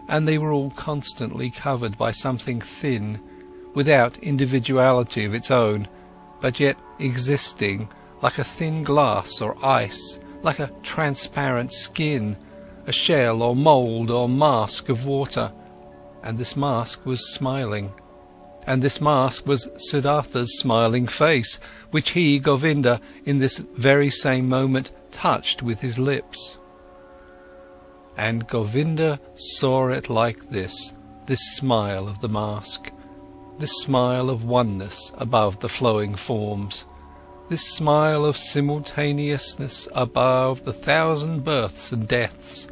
and they were all constantly covered by something thin, without individuality of its own, but yet existing like a thin glass or ice, like a transparent skin, a shell or mould or mask of water. And this mask was smiling. And this mask was Siddhartha's smiling face, which he, Govinda, in this very same moment touched with his lips. And Govinda saw it like this smile of the mask, this smile of oneness above the flowing forms, this smile of simultaneousness above the 1,000 births and deaths.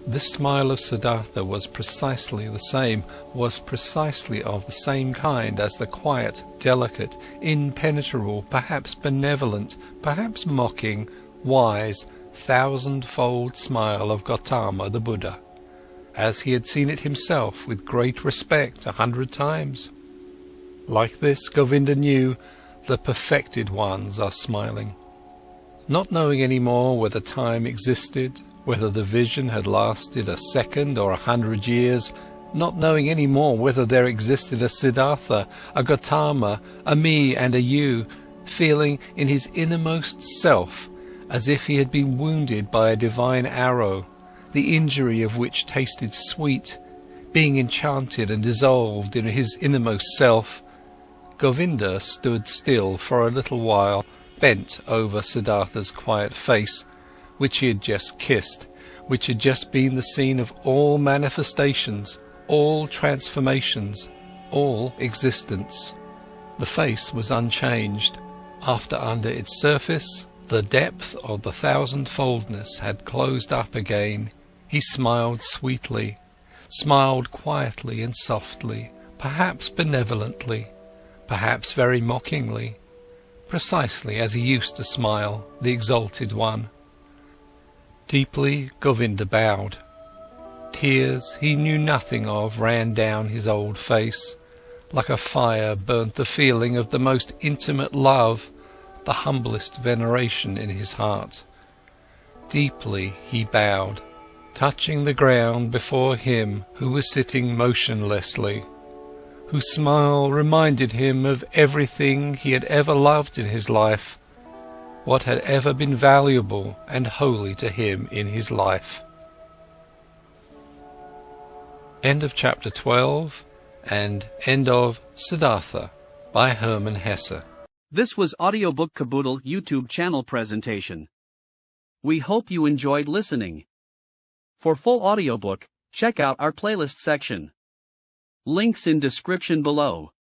This smile of Siddhartha was precisely the same, was precisely of the same kind as the quiet, delicate, impenetrable, perhaps benevolent, perhaps mocking, wise, 1,000-fold smile of Gautama the Buddha, as he had seen it himself with great respect 100 times. Like this, Govinda knew, the perfected ones are smiling. Not knowing any more whether time existed, whether the vision had lasted a second or 100 years, not knowing any more whether there existed a Siddhartha, a Gautama, a me and a you, feeling in his innermost self as if he had been wounded by a divine arrow, the injury of which tasted sweet, being enchanted and dissolved in his innermost self, Govinda stood still for a little while, bent over Siddhartha's quiet face, which he had just kissed, which had just been the scene of all manifestations, all transformations, all existence. The face was unchanged. After under its surface, the depth of the 1,000-foldness had closed up again. He smiled sweetly, smiled quietly and softly, perhaps benevolently, perhaps very mockingly, precisely as he used to smile, the exalted one. Deeply Govinda bowed. Tears he knew nothing of ran down his old face. Like a fire burnt the feeling of the most intimate love, the humblest veneration in his heart. Deeply he bowed, touching the ground before him who was sitting motionlessly, whose smile reminded him of everything he had ever loved in his life, what had ever been valuable and holy to him in his life. End of chapter 12 and end of Siddhartha by Hermann Hesse. This was Audiobook Caboodle YouTube channel presentation. We hope you enjoyed listening. For full audiobook, check out our playlist section. Links in description below.